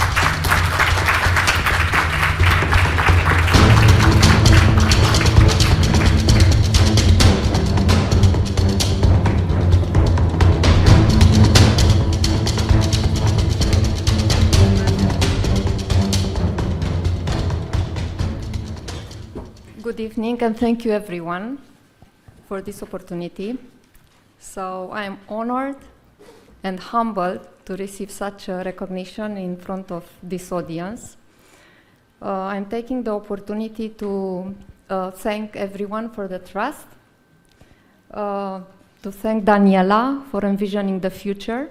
Good evening, and thank you everyone for this opportunity. So I am honored and humbled to receive such a recognition in front of this audience. I'm taking the opportunity to thank everyone for the trust. to thank Daniela for envisioning the future,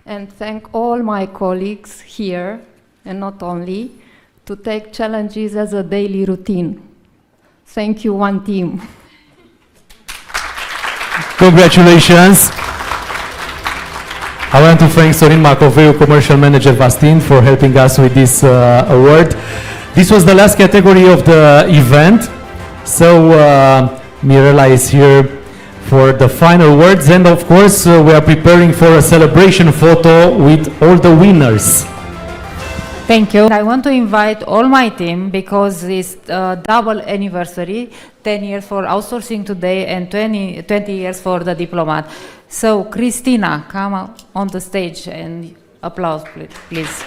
and thank all my colleagues here, and not only, to take challenges as a daily routine. Thank you, one team. Congratulations. I want to thank Sorin Macoveu, Commercial Manager Vastin, for helping us with this award. This was the last category of the event. So Mirela is here for the final words. And of course, we are preparing for a celebration photo with all the winners. Thank you. I want to invite all my team because it's double anniversary, 10 years for Outsourcing Today and 20 years for the Diplomat. So Christina, come on the stage and applause, please.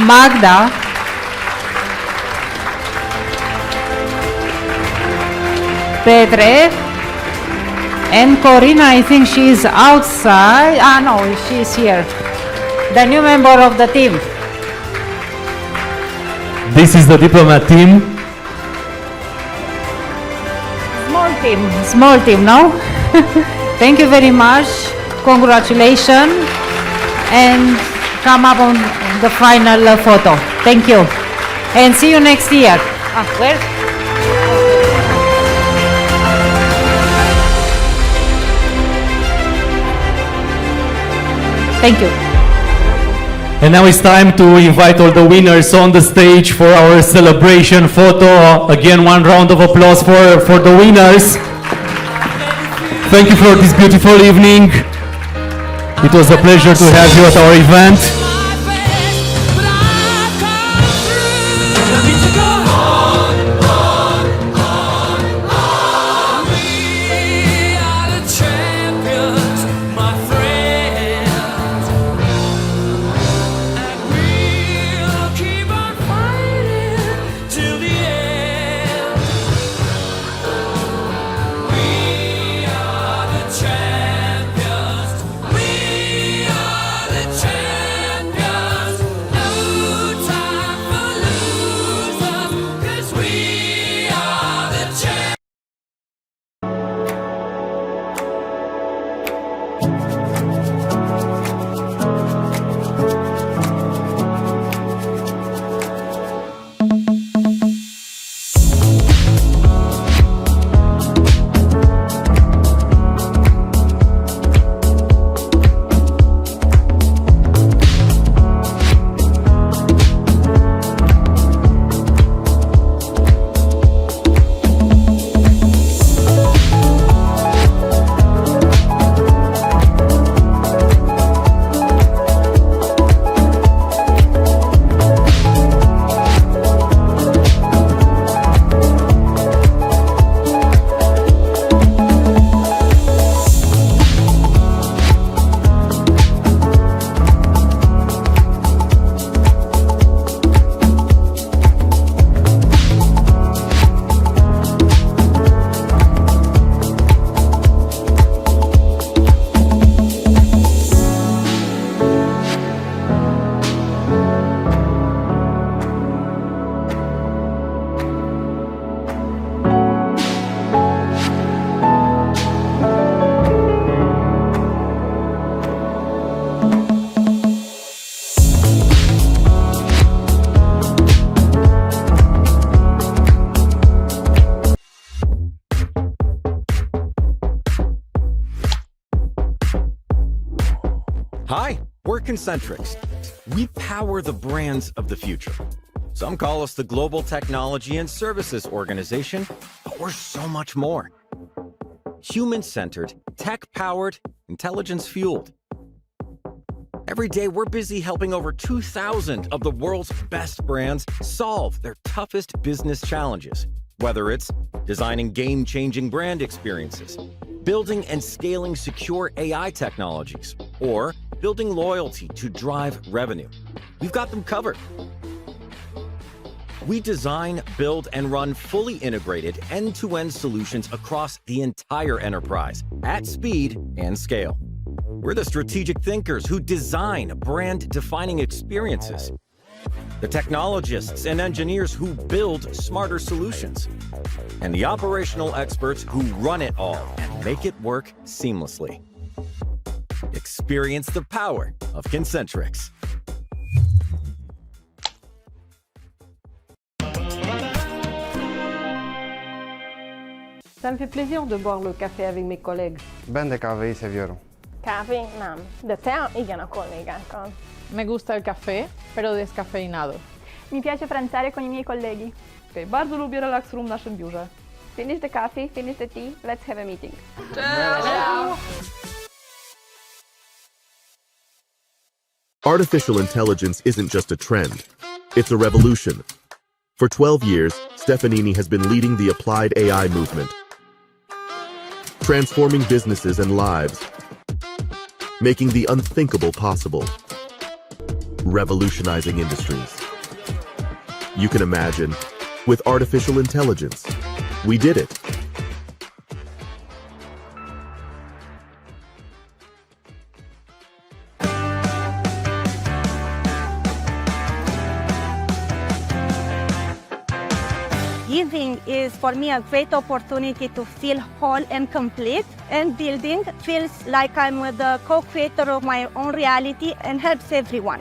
Magda. Petre. And Corina, I think she's outside. Ah, no, she's here. The new member of the team. This is the Diplomat team. Small team, no? Thank you very much. Congratulations. And come up on the final photo. Thank you. And see you next year. Where? Thank you. And now it's time to invite all the winners on the stage for our celebration photo. Again, one round of applause for the winners. Thank you for this beautiful evening. It was a pleasure to have you at our event. Hi, we're Concentrix. We power the brands of the future. Some call us the Global Technology and Services Organization, but we're so much more. Human-centered, tech-powered, intelligence-fueled. Every day, we're busy helping over 2,000 of the world's best brands solve their toughest business challenges, whether it's designing game-changing brand experiences, building and scaling secure AI technologies, or building loyalty to drive revenue. We've got them covered. We design, build, and run fully integrated end-to-end solutions across the entire enterprise at speed and scale. We're the strategic thinkers who design brand-defining experiences. the technologists and engineers who build smarter solutions, and the operational experts who run it all and make it work seamlessly. Experience the power of Concentrix. Ça me fait plaisir de boire le café avec mes collègues. Bende kávé ízevjörő. Kávé nem, de tea igen a kollégákkal. Me gusta el café, pero descafeinado. Mi piace pranzare con I miei colleghi. Okay, bardzo lubię relax room w naszym biurze. Finish the coffee, finish the tea, let's have a meeting. Ciao. Artificial intelligence isn't just a trend, it's a revolution. For 12 years, Stefanini has been leading the applied AI movement, transforming businesses and lives, making the unthinkable possible, revolutionizing industries. You can imagine, with artificial intelligence, we did it. Giving is for me a great opportunity to feel whole and complete, and building feels like I'm the co-creator of my own reality and helps everyone.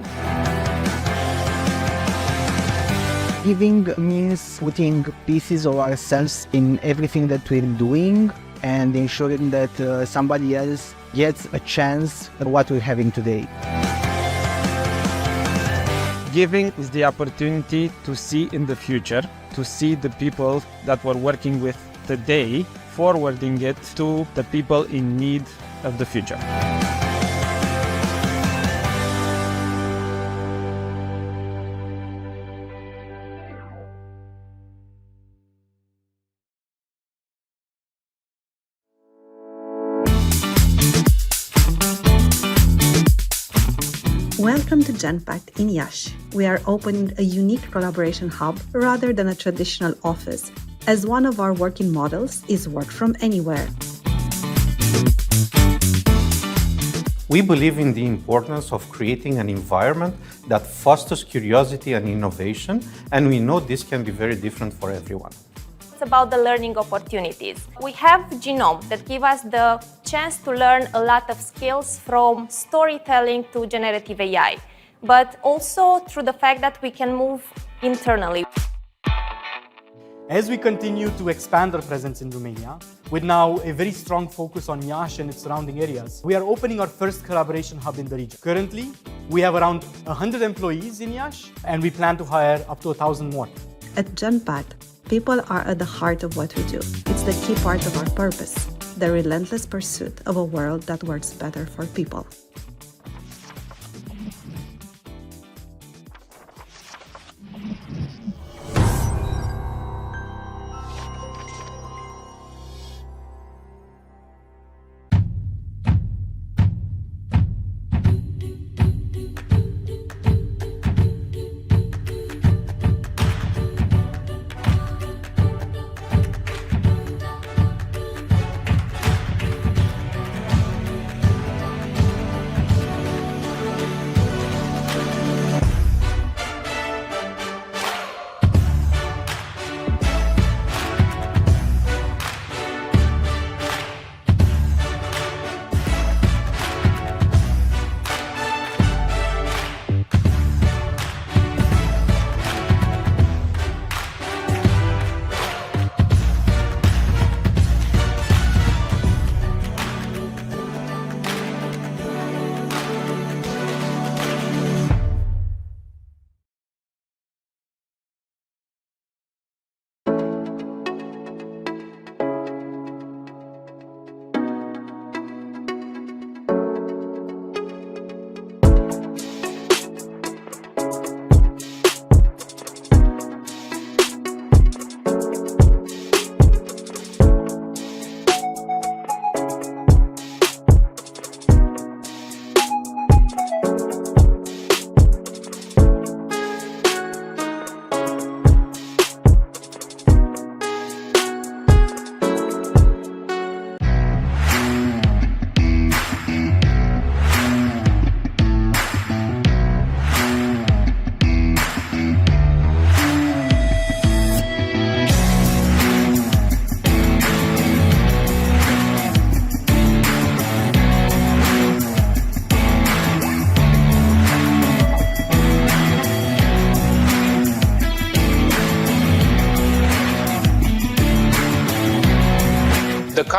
Giving means putting pieces of ourselves in everything that we're doing and ensuring that somebody else gets a chance at what we're having today. Giving is the opportunity to see in the future, to see the people that we're working with today, forwarding it to the people in need of the future. Welcome to Genpact in Iași. We are opening a unique collaboration hub rather than a traditional office, as one of our working models is work from anywhere. We believe in the importance of creating an environment that fosters curiosity and innovation, and we know this can be very different for everyone. It's about the learning opportunities. We have Genome that give us the chance to learn a lot of skills from storytelling to generative AI, but also through the fact that we can move internally. As we continue to expand our presence in Romania, with now a very strong focus on Iași and its surrounding areas, we are opening our first collaboration hub in the region. Currently, we have around 100 employees in Iași, and we plan to hire up to 1,000 more. At Genpact, people are at the heart of what we do. It's the key part of our purpose, the relentless pursuit of a world that works better for people.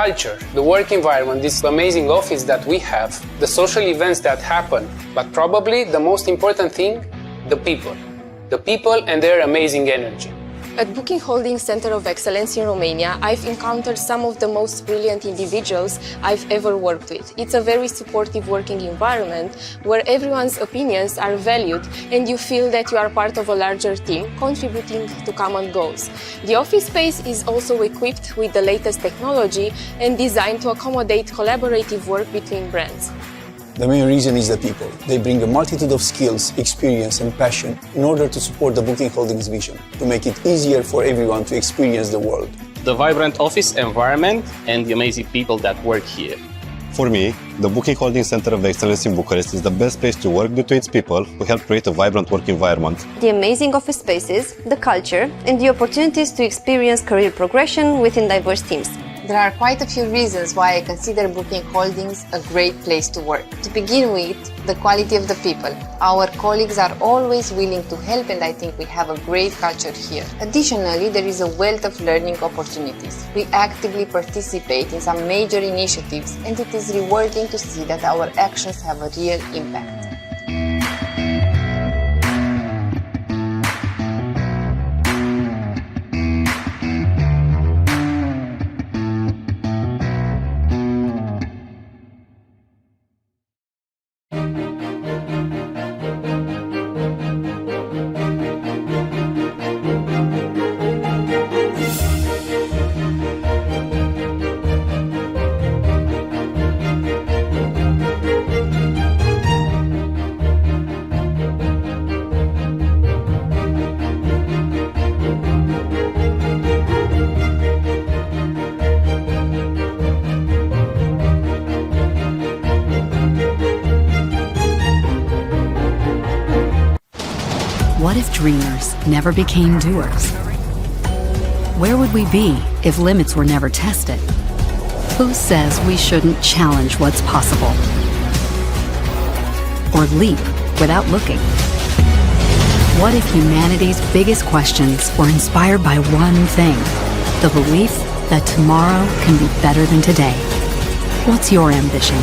culture, the work environment, this amazing office that we have, the social events that happen, but probably the most important thing, the people. The people and their amazing energy. At Booking Holdings Center of Excellence in Romania, I've encountered some of the most brilliant individuals I've ever worked with. It's a very supportive working environment where everyone's opinions are valued and you feel that you are part of a larger team contributing to common goals. The office space is also equipped with the latest technology and designed to accommodate collaborative work between brands. The main reason is the people. They bring a multitude of skills, experience and passion in order to support the Booking Holdings vision, to make it easier for everyone to experience the world. The vibrant office environment and the amazing people that work here. For me, the Booking Holdings Center of Excellence in Bucharest is the best place to work due to its people who help create a vibrant work environment. The amazing office spaces, the culture, and the opportunities to experience career progression within diverse teams. There are quite a few reasons why I consider Booking Holdings a great place to work. To begin with, the quality of the people. Our colleagues are always willing to help and I think we have a great culture here. Additionally, there is a wealth of learning opportunities. We actively participate in some major initiatives and it is rewarding to see that our actions have a real impact. What if dreamers never became doers? Where would we be if limits were never tested? Who says we shouldn't challenge what's possible? Or leap without looking? What if humanity's biggest questions were inspired by one thing? The belief that tomorrow can be better than today. What's your ambition?